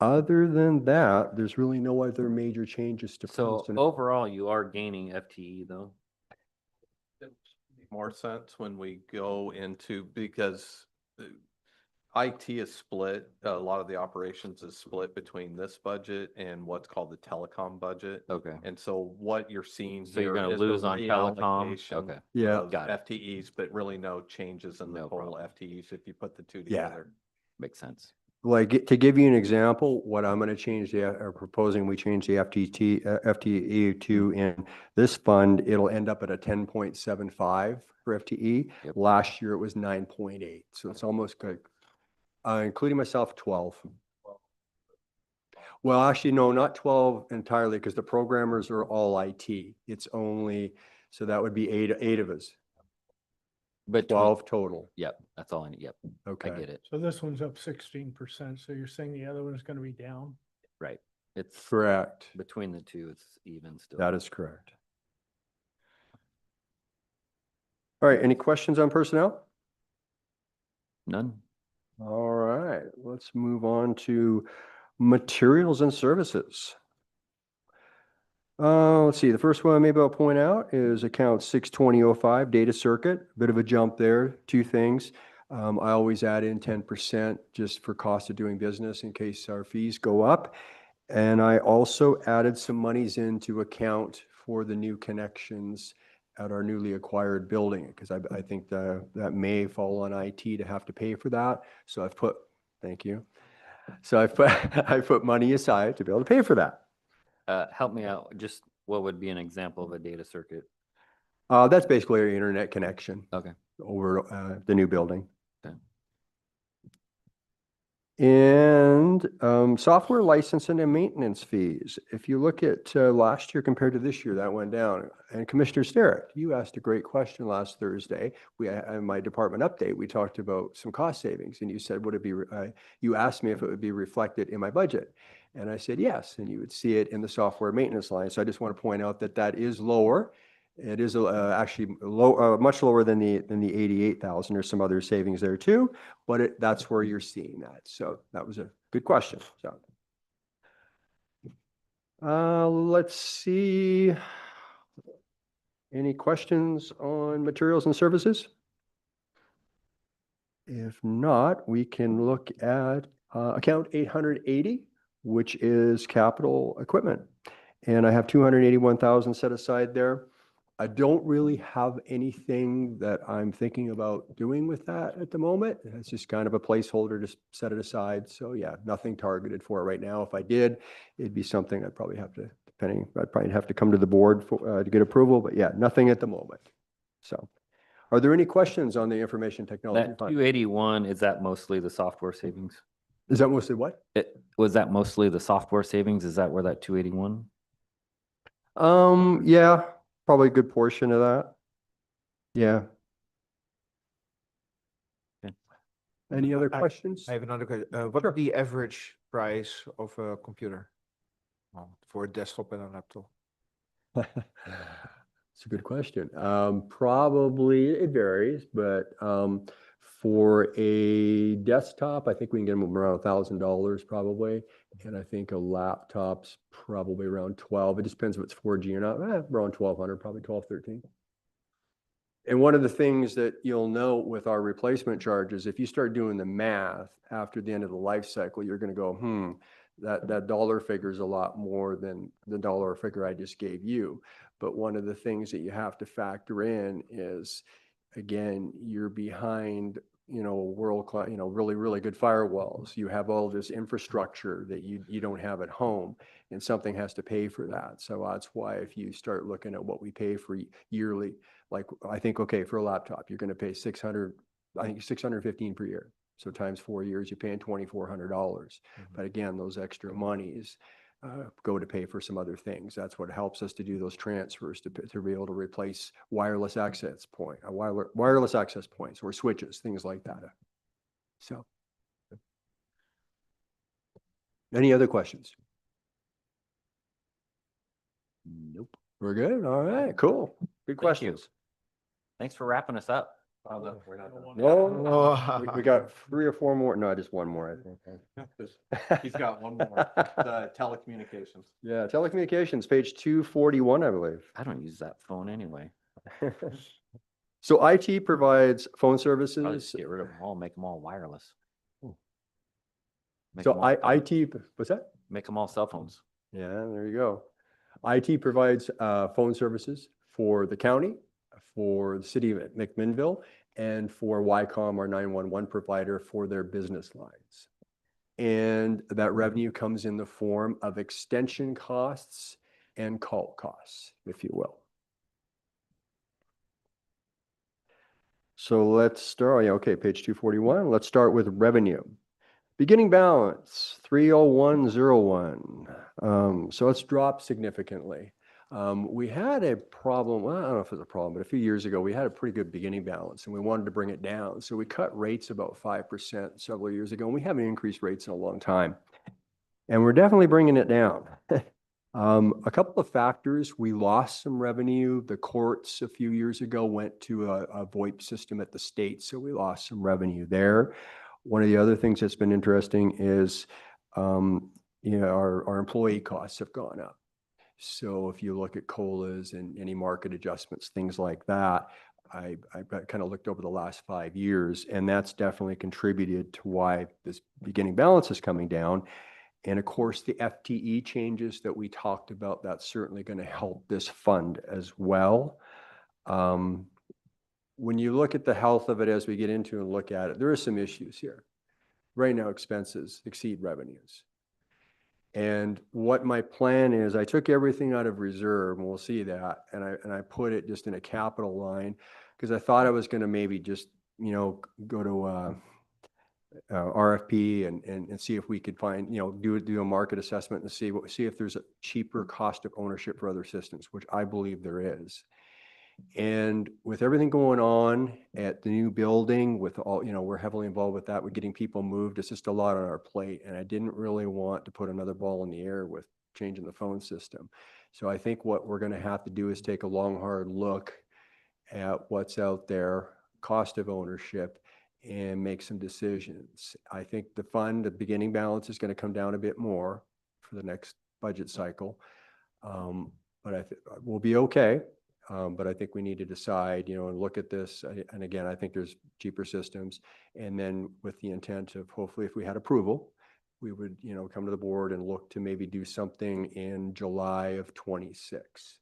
Other than that, there's really no other major changes to. So personnel. overall, you are gaining FTE though? More sense when we go into, because IT is split, a lot of the operations is split between this budget and what's called the telecom budget. Okay. And so what you're seeing So you're here gonna is the lose on telecom? reallocation Okay. Yeah. of Got it. FTEs, but really no changes in the No total problem. FTEs if you put the two Yeah. together. Makes sense. Like, to give you an example, what I'm going to change or proposing we change the FTE to in this fund, it'll end up at a 10.75 for FTE. Yep. Last year it was 9.8. So it's almost good. Including myself, 12. Well, actually, no, not 12 entirely, because the programmers are all IT. It's only, so that would be eight of us. But 12 total. Yep, that's all I need. Yep, Okay. I get it. So this one's up 16%. So you're saying the other one is going to be down? Right. It's Correct. between the two, it's even still. That is correct. All right, any questions on personnel? None. All right, let's move on to materials and services. Let's see, the first one maybe I'll point out is account 62005 data circuit, bit of a jump there, 2 things. I always add in 10% just for cost of doing business in case our fees go up. And I also added some monies in to account for the new connections at our newly acquired building, because I think that may fall on IT to have to pay for that. So I've put, thank you. So I put money aside to be able to pay for that. Help me out. Just what would be an example of a data circuit? That's basically our internet connection. Okay. Over the new building. Okay. And software licensing and maintenance fees. If you look at last year compared to this year, that went down. And Commissioner Sterrick, you asked a great question last Thursday. In my department update, we talked about some cost savings, and you said, would it be? You asked me if it would be reflected in my budget, and I said yes. And you would see it in the software maintenance line. So I just want to point out that that is lower. It is actually low, much lower than the 88,000. There's some other savings there too, but that's where you're seeing that. So that was a good question. So let's see. Any questions on materials and services? If not, we can look at account 880, which is capital equipment. And I have 281,000 set aside there. I don't really have anything that I'm thinking about doing with that at the moment. It's just kind of a placeholder to set it aside. So yeah, nothing targeted for it right now. If I did, it'd be something I'd probably have to, I'd probably have to come to the board for, to get approval, but yeah, nothing at the moment. So Are there any questions on the information technology That fund? 281, is that mostly the software savings? Is that mostly what? Was that mostly the software savings? Is that where that 281? Yeah, probably a good portion of that. Yeah. Any other questions? I have another question. What's the average price of a computer? For a desktop and a laptop? It's a good question. Probably it varies, but for a desktop, I think we can get them around $1,000 probably. And I think a laptop's probably around 12. It just depends if it's 4G or not. Around 1,200, probably 12, 13. And one of the things that you'll note with our replacement charges, if you start doing the math after the end of the life cycle, you're going to go, that dollar figure is a lot more than the dollar figure I just gave you. But one of the things that you have to factor in is, again, you're behind, world-class, really, really good firewalls. You have all this infrastructure that you don't have at home, and something has to pay for that. So that's why if you start looking at what we pay for yearly, like I think, okay, for a laptop, you're going to pay $615 per year. So times 4 years, you're paying $2,400. But again, those extra monies go to pay for some other things. That's what helps us to do those transfers to be able to replace wireless access points or switches, things like that. So, any other questions? Nope. We're good. All right, cool. Good questions. Thanks for wrapping us up. No, we got 3 or 4 more. No, just 1 more, I think. He's got one more. The telecommunications. Yeah, telecommunications, page 241, I believe. I don't use that phone anyway. So IT provides phone I'll services. just get rid of them all, make them all wireless. Make So them all IT, what's that? Make them all cell phones. Yeah, there you go. IT provides phone services for the county, for the city of McMinnville, and for Wycom, our 911 provider, for their business lines. And that revenue comes in the form of extension costs and call costs, if you will. So let's start, okay, page 241. Let's start with revenue. Beginning balance, 30101. So it's dropped significantly. We had a problem, well, I don't know if it's a problem, but a few years ago, we had a pretty good beginning balance and we wanted to bring it down. So we cut rates about 5% several years ago, and we haven't increased rates in a long time. And we're definitely bringing it down. A couple of factors, we lost some revenue. The courts a few years ago went to a VoIP system at the state, so we lost some revenue there. One of the other things that's been interesting is, our employee costs have gone up. So if you look at COLAs and any market adjustments, things like that, I kind of looked over the last 5 years, and that's definitely contributed to why this beginning balance is coming down. And of course, the FTE changes that we talked about, that's certainly going to help this fund as well. When you look at the health of it as we get into and look at it, there are some issues here. Right now, expenses exceed revenues. And what my plan is, I took everything out of reserve, and we'll see that, and I put it just in a capital line, because I thought I was going to maybe just, go to RFP and see if we could find, do a market assessment and see if there's a cheaper cost of ownership for other systems, which I believe there is. And with everything going on at the new building, with all, we're heavily involved with that, with getting people moved, it's just a lot on our plate. And I didn't really want to put another ball in the air with changing the phone system. So I think what we're going to have to do is take a long, hard look at what's out there, cost of ownership, and make some decisions. I think the beginning balance is going to come down a bit more for the next budget cycle. But we'll be okay. But I think we need to decide, and look at this. And again, I think there's cheaper systems. And then with the intent of, hopefully, if we had approval, we would, come to the board and look to maybe do something in July of 26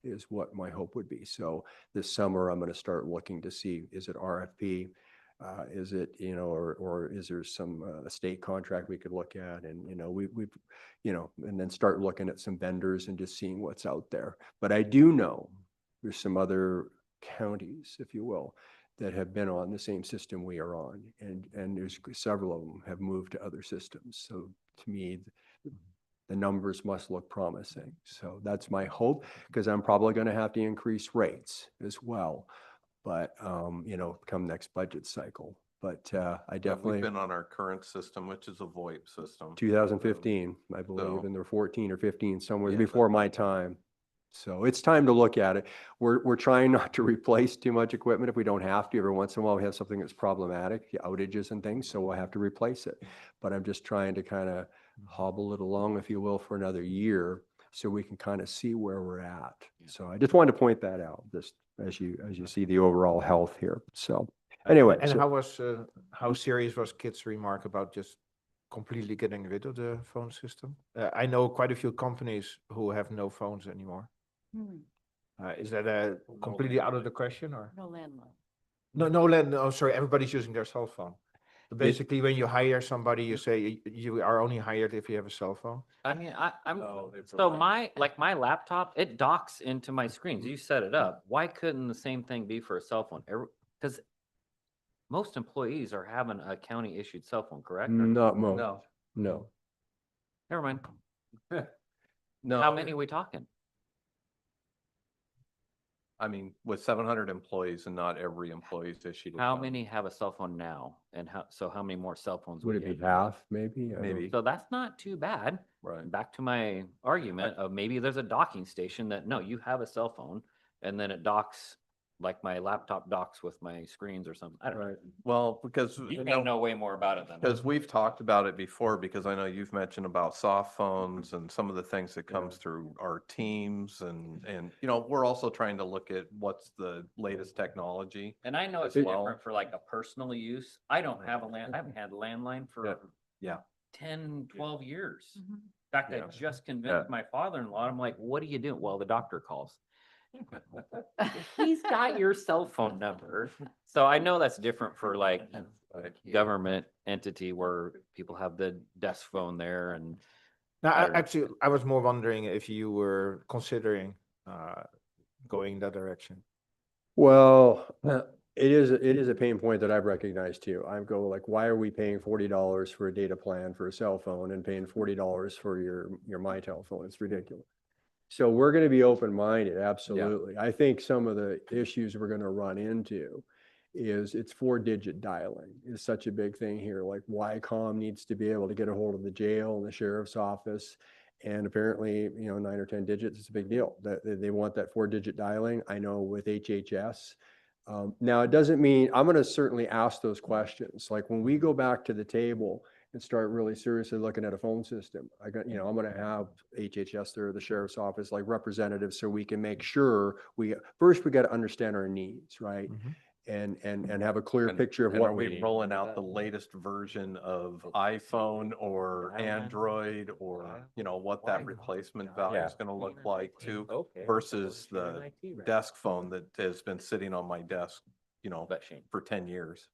is what my hope would be. So this summer, I'm going to start looking to see, is it RFP? Is it, or is there some state contract we could look at? And, and then start looking at some vendors and just seeing what's out there. But I do know there's some other counties, if you will, that have been on the same system we are on. And there's several of them have moved to other systems. So to me, the numbers must look promising. So that's my hope, because I'm probably going to have to increase rates as well. But, come next budget cycle. But I definitely. We've been on our current system, which is a VoIP system. 2015, I believe, So- and they're 14 or 15, somewhere Yeah, before my time. So it's time to look at it. We're trying not to replace too much equipment if we don't have to. Every once in a while, we have something that's problematic, outages and things, so we'll have to replace it. But I'm just trying to kind of hobble it along, if you will, for another year, so we can kind of see where we're at. So I just wanted to point that out, just as you see the overall health here. So anyway. And so- how serious was Kit's remark about just completely getting rid of the phone system? I know quite a few companies who have no phones anymore. Is that completely out of the question, or? No landline. No, sorry, everybody's using their cell phone. So basically, when you hire somebody, you say you are only hired if you have a cell phone. I mean, so my laptop, it docks into my screens. You set it up. Why couldn't the same thing be for a cell phone? Because most employees are having a county issued cell phone, correct? Not most. No. No. Never mind. No. How many are we talking? I mean, with 700 employees and not every employee's issued. a How phone. many have a cell phone now? And how many more cell phones? Would we it be need? half, maybe? I don't- Maybe. So that's not too bad. Right. Back to my argument of maybe there's a docking station that, no, you have a cell phone and then it docks, like my laptop docks with my screens or something. I don't know. Well, because. You know way more about it than. Because we've talked about it before, because I know you've mentioned about soft phones and some of the things that comes through our teams and, we're also trying to look at what's the latest technology. And I know it's as well. different for like a personal use. I don't have I haven't had a landline for Yeah. 10, 12 years. In fact, I Yeah. just convinced my father-in-law, I'm like, what are you doing? Well, the doctor calls. He's got your cell phone number. So I know that's different for like government entity where people have the desk phone there and. Now, I don't know. actually, I was more wondering if you were considering going that direction. Well, it is a pain point that I've recognized too. I go like, why are we paying $40 for a data plan for a cell phone and paying $40 for your My Telephone? It's ridiculous. So we're going to be open-minded, absolutely. I think some of the issues we're going to run into is it's 4-digit dialing is such a big thing here. Like Wycom needs to be able to get a hold of the jail and the sheriff's office. And apparently, 9 or 10 digits is a big deal. They want that 4-digit dialing. I know with HHS. Now, it doesn't mean, I'm going to certainly ask those questions. Like when we go back to the table and start really seriously looking at a phone system, I'm going to have HHS there, the sheriff's office, like representatives, so we can make sure we got to understand our needs, right? And have a clear picture of And what are we we need. rolling out the latest version of iPhone or Android or, what that replacement value is going to look like too, versus the desk phone that has been sitting on my desk, for 10 years.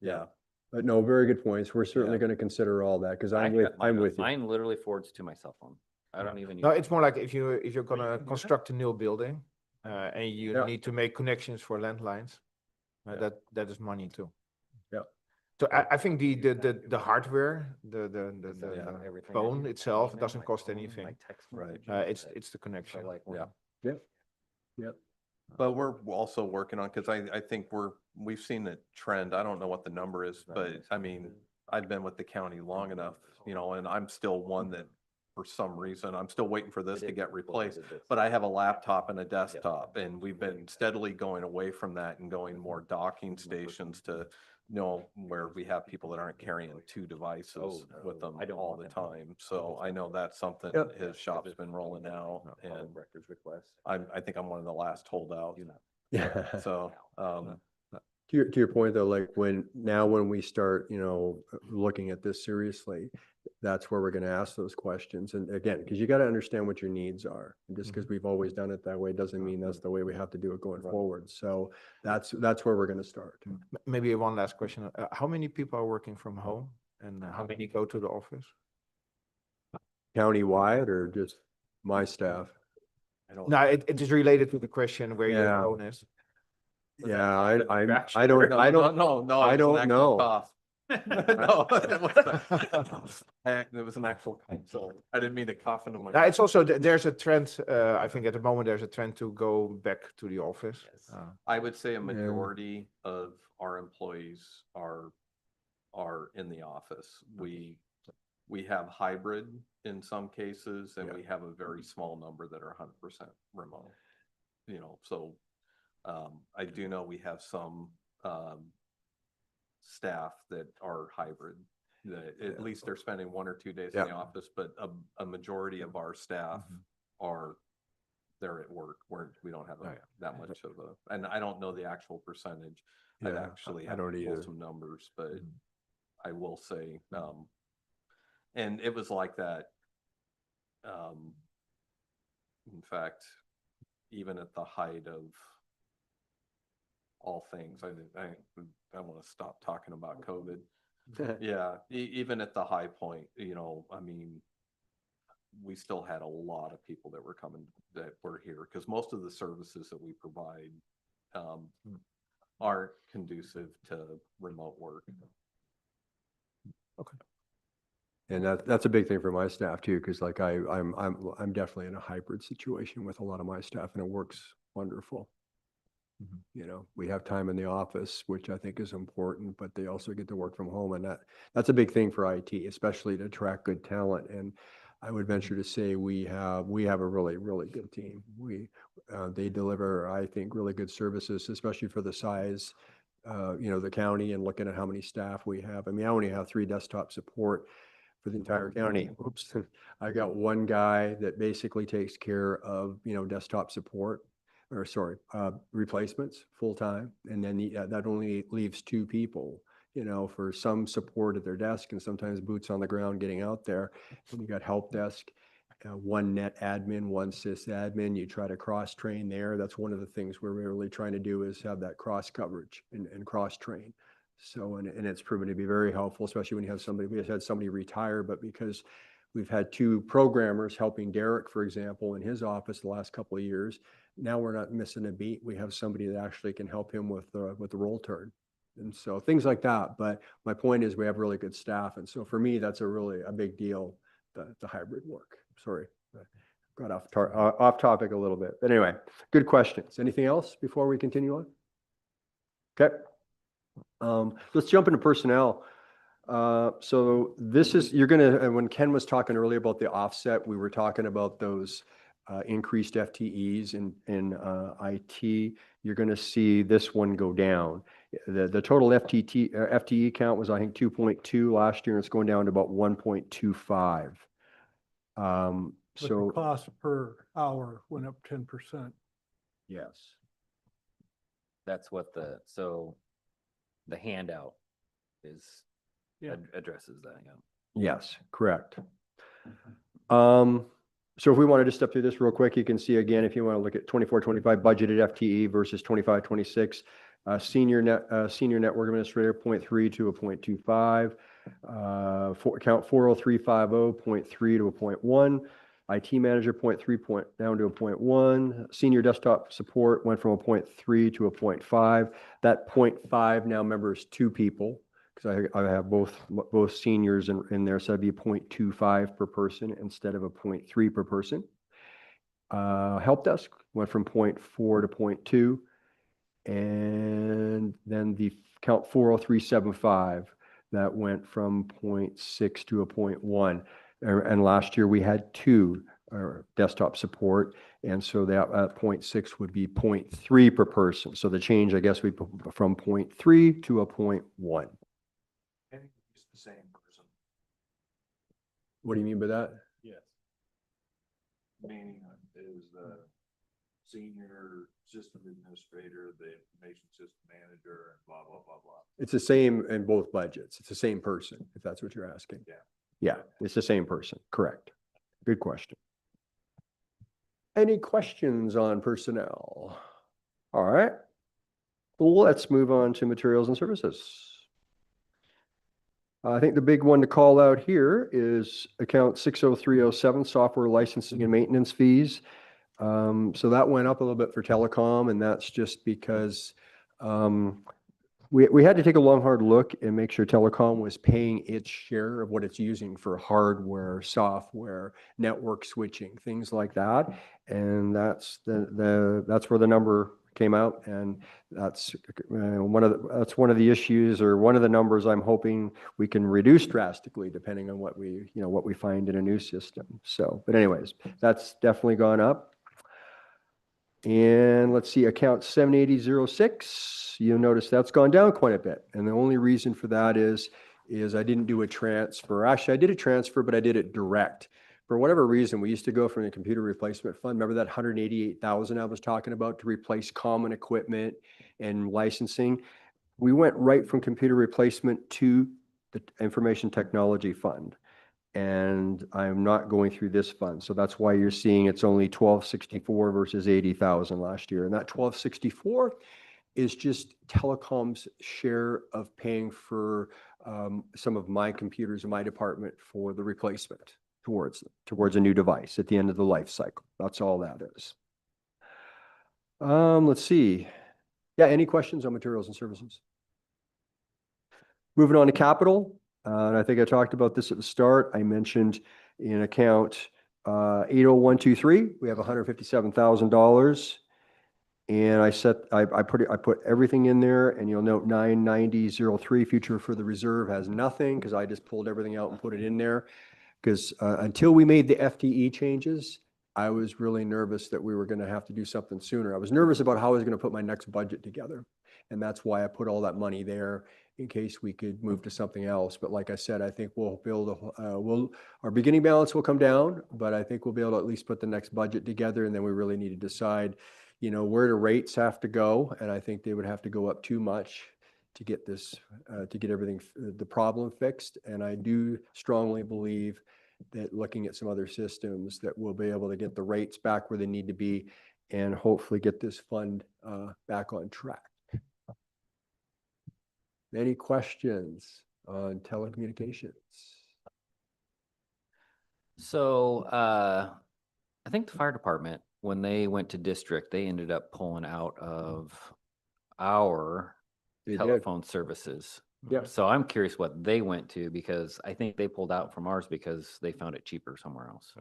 Yeah. But no, very good points. We're certainly going to consider all that because I'm with you. Mine literally forwards to my cell phone. I don't even. No, it's more like if you're gonna construct a new building, and you need to make connections for landlines, that is money too. Yeah. So I think the hardware, the phone itself doesn't cost anything. Right. It's the connection. Yep. But we're also working on, because I think we've seen a trend. I don't know what the number is, but I mean, I've been with the county long enough, and I'm still one that, for some reason, I'm still waiting for this to get replaced. But I have a laptop and a desktop, and we've been steadily going away from that and going more docking stations to, where we have people that aren't carrying 2 devices with them all the time. So I know that's something his shop's been rolling out, and I think I'm one of the last holdouts. Yeah. So, To your point though, like when we start, looking at this seriously, that's where we're going to ask those questions. And again, because you got to understand what your needs are. And just because we've always done it that way doesn't mean that's the way we have to do it going forward. So that's where we're going to start. Maybe one last question. How many people are working from home and how many go to the office? Countywide or just my staff? No, it is related to the question where your phone is. Yeah, I don't, I don't, No, I don't, no, I it was don't an actual know. cough. No, it wasn't. It was an actual, so I didn't mean to cough into my. Now, it's also, there's a trend, I think at the moment, there's a trend to go back to the office. I would say a majority of our employees are in the office. We have hybrid in some cases, and we have a very small number that are 100% remote. You know, so I do know we have some staff that are hybrid. That at least they're spending 1 or 2 days in the office, but a majority of our staff are they're at work where we don't have that much of a, and I don't know the actual percentage. I'd Yeah, actually I have to don't pull either. some numbers, but I will say, and it was like that. In fact, even at the height of all things, I want to stop talking about COVID. Yeah, even at the high point, you know, I mean, we still had a lot of people that were coming that were here because most of the services that we provide aren't conducive to remote work. Okay. And that's a big thing for my staff too, because like I'm definitely in a hybrid situation with a lot of my staff, and it works wonderful. You know, we have time in the office, which I think is important, but they also get to work from home, and that's a big thing for IT, especially to attract good talent. And I would venture to say we have a really, really good team. They deliver, I think, really good services, especially for the size, you know, the county, and looking at how many staff we have. I mean, I only have 3 desktop support for the entire county. Oops. I got one guy that basically takes care of, you know, desktop support, or sorry, replacements full time. And then that only leaves 2 people, you know, for some support at their desk and sometimes boots on the ground getting out there. And you got help desk, 1 net admin, 1 sys admin. You try to cross train there. That's one of the things we're really trying to do, is have that cross coverage and cross train. So, and it's proven to be very helpful, especially when you have somebody, we just had somebody retire, but because we've had 2 programmers helping Derek, for example, in his office the last couple of years, now we're not missing a beat. We have somebody that actually can help him with the roll turn. And so things like that. But my point is we have really good staff. And so for me, that's a big deal, the hybrid work. Sorry, I got off topic a little bit. But anyway, good questions. Anything else before we continue on? Okay. Let's jump into personnel. So this is, when Ken was talking earlier about the offset, we were talking about those increased FTEs in IT. You're going to see this one go down. The total FTE count was, I think, 2.2 last year, and it's going down to about 1.25. But the cost per hour went up 10%. Yes. That's what the handout addresses that, yeah. Yes, correct. So if we wanted to step through this real quick, you can see again, if you want to look at 24-25 budgeted FTE versus 25-26, senior network administrator 0.3 to a 0.25, account 40350 0.3 to a 0.1, IT manager 0.3 down to a 0.1, senior desktop support went from a 0.3 to a 0.5. That 0.5 now, remember, is 2 people, because I have both seniors in there, so that'd be 0.25 per person instead of a 0.3 per person. Help desk went from 0.4 to 0.2, and then the count 40375, that went from 0.6 to a 0.1. And last year we had 2 desktop support, and so that 0.6 would be 0.3 per person. So the change, I guess, we from 0.3 to a 0.1. It's the same person. What do you mean by that? Yes. Meaning is the senior system administrator, the information system manager, and blah, blah, blah, blah. It's the same in both budgets. It's the same person, if that's what you're asking. Yeah. Yeah, it's the same person. Correct. Good question. Any questions on personnel? All right. Well, let's move on to materials and services. I think the big one to call out here is account 60307, software licensing and maintenance fees. So that went up a little bit for telecom, and that's just because We had to take a long, hard look and make sure telecom was paying its share of what it's using for hardware, software, network switching, things like that. And that's that's where the number came out, and that's one of the issues, or one of the numbers I'm hoping we can reduce drastically depending on what we find in a new system. So, but anyways, that's definitely gone up. And let's see, account 78006, you'll notice that's gone down quite a bit. And the only reason for that is I didn't do a transfer. Actually, I did a transfer, but I did it direct. For whatever reason, we used to go from the computer replacement fund. Remember that 188,000 I was talking about to replace common equipment and licensing? We went right from computer replacement to the information technology fund. And I'm not going through this fund. So that's why you're seeing it's only 1264 versus 80,000 last year. And that 1264 is just telecom's share of paying for some of my computers in my department for the replacement towards a new device at the end of the life cycle. That's all that is. Let's see. Yeah, any questions on materials and services? Moving on to capital. And I think I talked about this at the start. I mentioned in account 80123, we have $157,000. And I put everything in there, and you'll note 99003 future for the reserve has nothing, because I just pulled everything out and put it in there. Because until we made the FTE changes, I was really nervous that we were going to have to do something sooner. I was nervous about how I was going to put my next budget together. And that's why I put all that money there, in case we could move to something else. But like I said, I think we'll build our beginning balance will come down, but I think we'll be able to at least put the next budget together. And then we really need to decide, where the rates have to go. And I think they would have to go up too much to get this, to get everything, the problem fixed. And I do strongly believe that looking at some other systems, that we'll be able to get the rates back where they need to be, and hopefully get this fund back on track. Any questions on telecommunications? So I think the fire department, when they went to district, they ended up pulling out of our telephone services. Yep. So I'm curious what they went to, because I think they pulled out from ours because they found it cheaper somewhere else.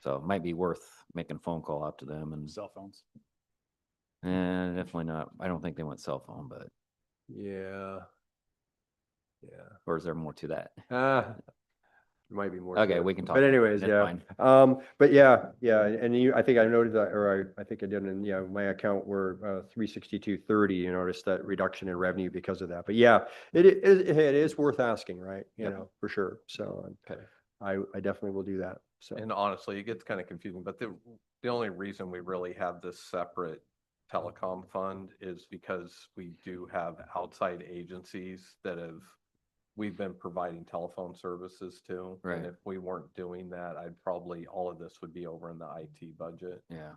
So it might be worth making a phone call out to them. And Cell phones. definitely not. I don't think they went cell phone, but Yeah. or is there more to that? There might be more. Okay, to it. we can talk But about it. anyways, That's yeah. fine. But yeah. And I think I noted that, or I think I did in, my account were 362.30. You notice that reduction in revenue because of that. But yeah, it is worth asking, right? For sure. So I definitely will do that. So. And honestly, it gets kind of confusing, but the only reason we really have this separate telecom fund is because we do have outside agencies that we've been providing telephone services to. Right. And if we weren't doing that, all of this would be over in the IT budget. Yeah.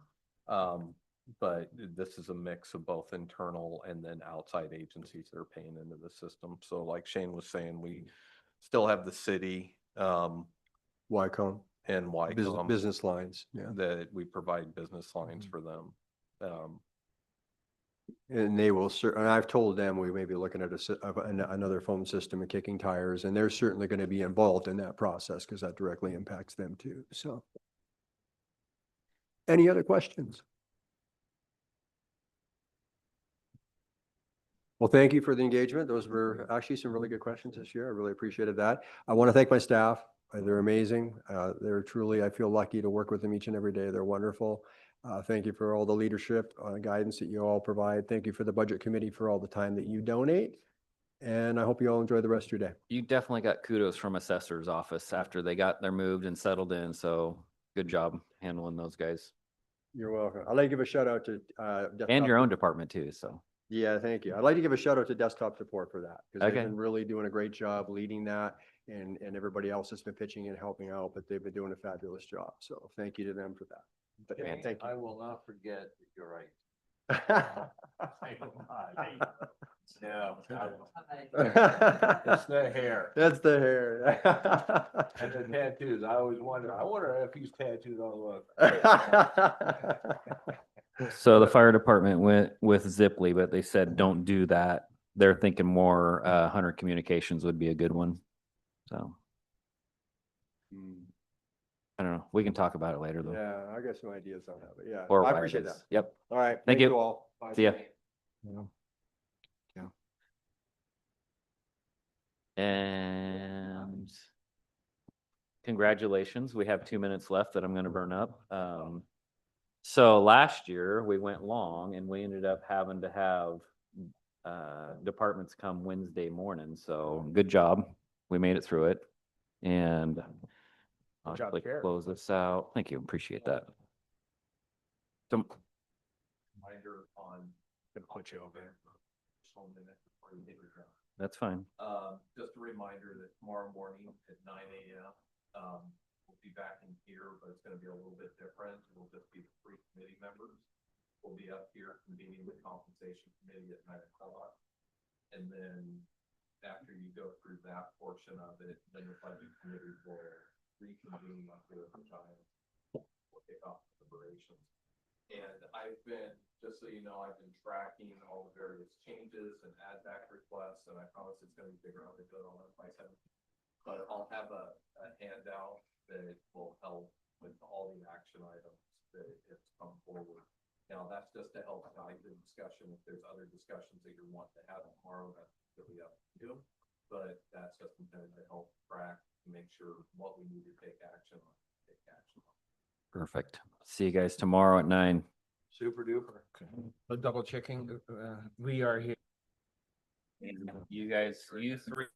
But this is a mix of both internal and then outside agencies that are paying into the system. So like Shane was saying, we still have the city, Wycombe and Wycombe. Business lines. Yeah. That we provide business lines for them. And they will, and I've told them we may be looking at another phone system and kicking tires, and they're certainly going to be involved in that process because that directly impacts them too. So, any other questions? Well, thank you for the engagement. Those were actually some really good questions this year. I really appreciated that. I want to thank my staff. They're amazing. They're truly, I feel lucky to work with them each and every day. They're wonderful. Thank you for all the leadership guidance that you all provide. Thank you for the budget committee for all the time that you donate. And I hope you all enjoy the rest of your day. You definitely got kudos from assessor's office after they got their moved and settled in. So good job handling those guys. You're welcome. I'd like to give a shout out to and your own department too. So yeah, thank you. I'd like to give a shout out to desktop support for that, because Okay. they've been really doing a great job leading that, and everybody else has been pitching in and helping out, but they've been doing a fabulous job. So thank you to them for that. But, And thank you. I will not forget that you're right. No. It's the hair. That's the hair. And the tattoos. I always wonder if he's tattooed all over. So the fire department went with Zipley, but they said, don't do that. They're thinking more, Hunter Communications would be a good one. So. I don't know. We can talk about it later though. Yeah, I got some ideas on that, but yeah, Or I why it appreciate is. that. Yep. All right. Thank you. all. Bye. See ya. Yeah. And congratulations. We have 2 minutes left that I'm going to burn up. So last year we went long and we ended up having to have departments come Wednesday morning. So good job. We made it through it. And I'll job, click Chair. close this out. Thank you. Appreciate that. So Reminder on. Gonna put you over. that's fine. Just a reminder that tomorrow morning at 9 a.m. We'll be back in here, but it's gonna be a little bit different. It'll just be the 3 committee members. We'll be up here convening the compensation committee at 9 o'clock. And then after you go through that portion of it, then the budget committee will reconvene up here at the time. We'll kick off deliberations. And I've been, just so you know, I've been tracking all the various changes and add back requests, and I promise it's gonna be bigger. I'll do it all in by 7. But I'll have a handout that will help with all the action items that have come forward. Now, that's just to help guide the discussion. If there's other discussions that you want to have tomorrow, that's really up to you. But that's just intended to help track, to make sure what we need to take action on, take action on. Perfect. See you guys tomorrow at 9. Super duper. Double checking, we are here. You guys, you three.